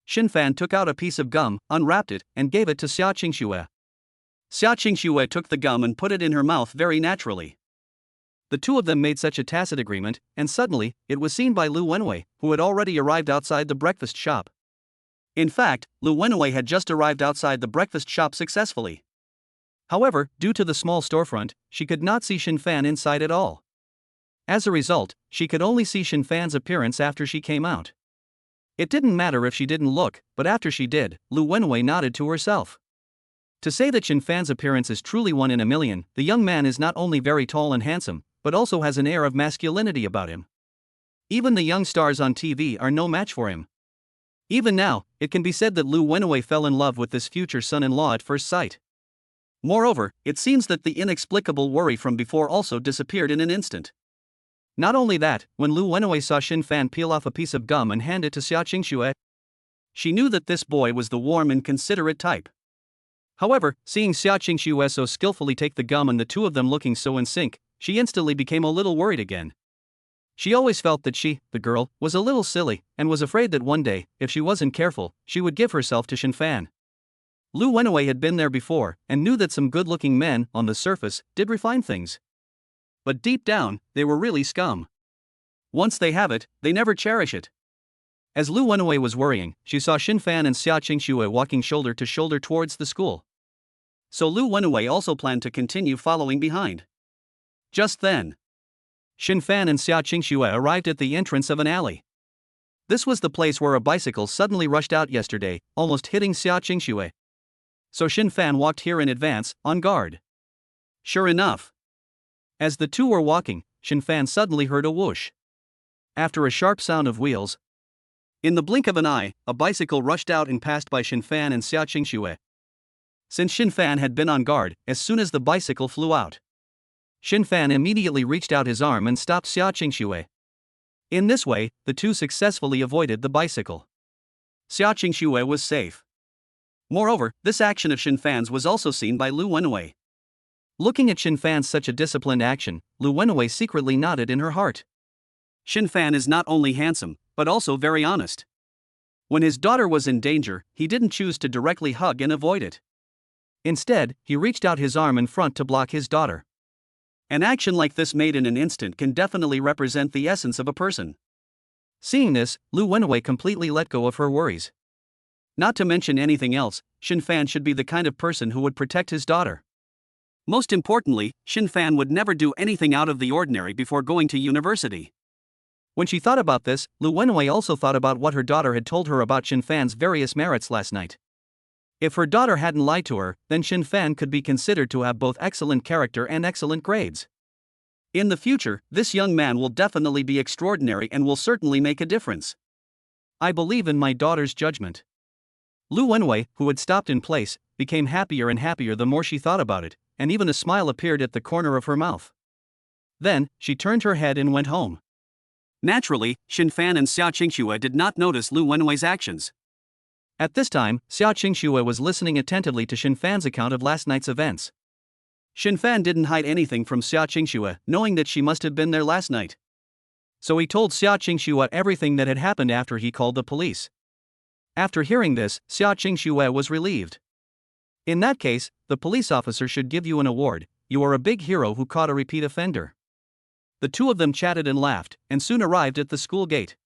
Shen Fan took out a piece of gum, unwrapped it, and gave it to Xiaoxue. Xiaoxue took the gum and put it in her mouth very naturally. The two of them made such a tacit agreement, and suddenly, it was seen by Lu Wenwei, who had already arrived outside the breakfast shop. In fact, Lu Wenwei had just arrived outside the breakfast shop successfully. However, due to the small storefront, she could not see Shen Fan inside at all. As a result, she could only see Shen Fan's appearance after she came out. It didn't matter if she didn't look, but after she did, Lu Wenwei nodded to herself. To say that Shen Fan's appearance is truly one in a million, the young man is not only very tall and handsome, but also has an air of masculinity about him. Even the young stars on TV are no match for him. Even now, it can be said that Lu Wenwei fell in love with this future son-in-law at first sight. Moreover, it seems that the inexplicable worry from before also disappeared in an instant. Not only that, when Lu Wenwei saw Shen Fan peel off a piece of gum and hand it to Xiaoxue, she knew that this boy was the warm and considerate type. However, seeing Xiaoxue so skillfully take the gum and the two of them looking so in sync, she instantly became a little worried again. She always felt that she, the girl, was a little silly, and was afraid that one day, if she wasn't careful, she would give herself to Shen Fan. Lu Wenwei had been there before, and knew that some good-looking men, on the surface, did refine things. But deep down, they were really scum. Once they have it, they never cherish it. As Lu Wenwei was worrying, she saw Shen Fan and Xiaoxue walking shoulder to shoulder towards the school. So Lu Wenwei also planned to continue following behind. Just then, Shen Fan and Xiaoxue arrived at the entrance of an alley. This was the place where a bicycle suddenly rushed out yesterday, almost hitting Xiaoxue. So Shen Fan walked here in advance, on guard. Sure enough, as the two were walking, Shen Fan suddenly heard a whoosh. After a sharp sound of wheels, in the blink of an eye, a bicycle rushed out and passed by Shen Fan and Xiaoxue. Since Shen Fan had been on guard, as soon as the bicycle flew out, Shen Fan immediately reached out his arm and stopped Xiaoxue. In this way, the two successfully avoided the bicycle. Xiaoxue was safe. Moreover, this action of Shen Fan's was also seen by Lu Wenwei. Looking at Shen Fan's such a disciplined action, Lu Wenwei secretly nodded in her heart. Shen Fan is not only handsome, but also very honest. When his daughter was in danger, he didn't choose to directly hug and avoid it. Instead, he reached out his arm in front to block his daughter. An action like this made in an instant can definitely represent the essence of a person. Seeing this, Lu Wenwei completely let go of her worries. Not to mention anything else, Shen Fan should be the kind of person who would protect his daughter. Most importantly, Shen Fan would never do anything out of the ordinary before going to university. When she thought about this, Lu Wenwei also thought about what her daughter had told her about Shen Fan's various merits last night. If her daughter hadn't lied to her, then Shen Fan could be considered to have both excellent character and excellent grades. In the future, this young man will definitely be extraordinary and will certainly make a difference. I believe in my daughter's judgment. Lu Wenwei, who had stopped in place, became happier and happier the more she thought about it, and even a smile appeared at the corner of her mouth. Then, she turned her head and went home. Naturally, Shen Fan and Xiaoxue did not notice Lu Wenwei's actions. At this time, Xiaoxue was listening attentively to Shen Fan's account of last night's events. Shen Fan didn't hide anything from Xiaoxue, knowing that she must have been there last night. So he told Xiaoxue everything that had happened after he called the police. After hearing this, Xiaoxue was relieved. In that case, the police officer should give you an award. You are a big hero who caught a repeat offender. The two of them chatted and laughed, and soon arrived at the school gate.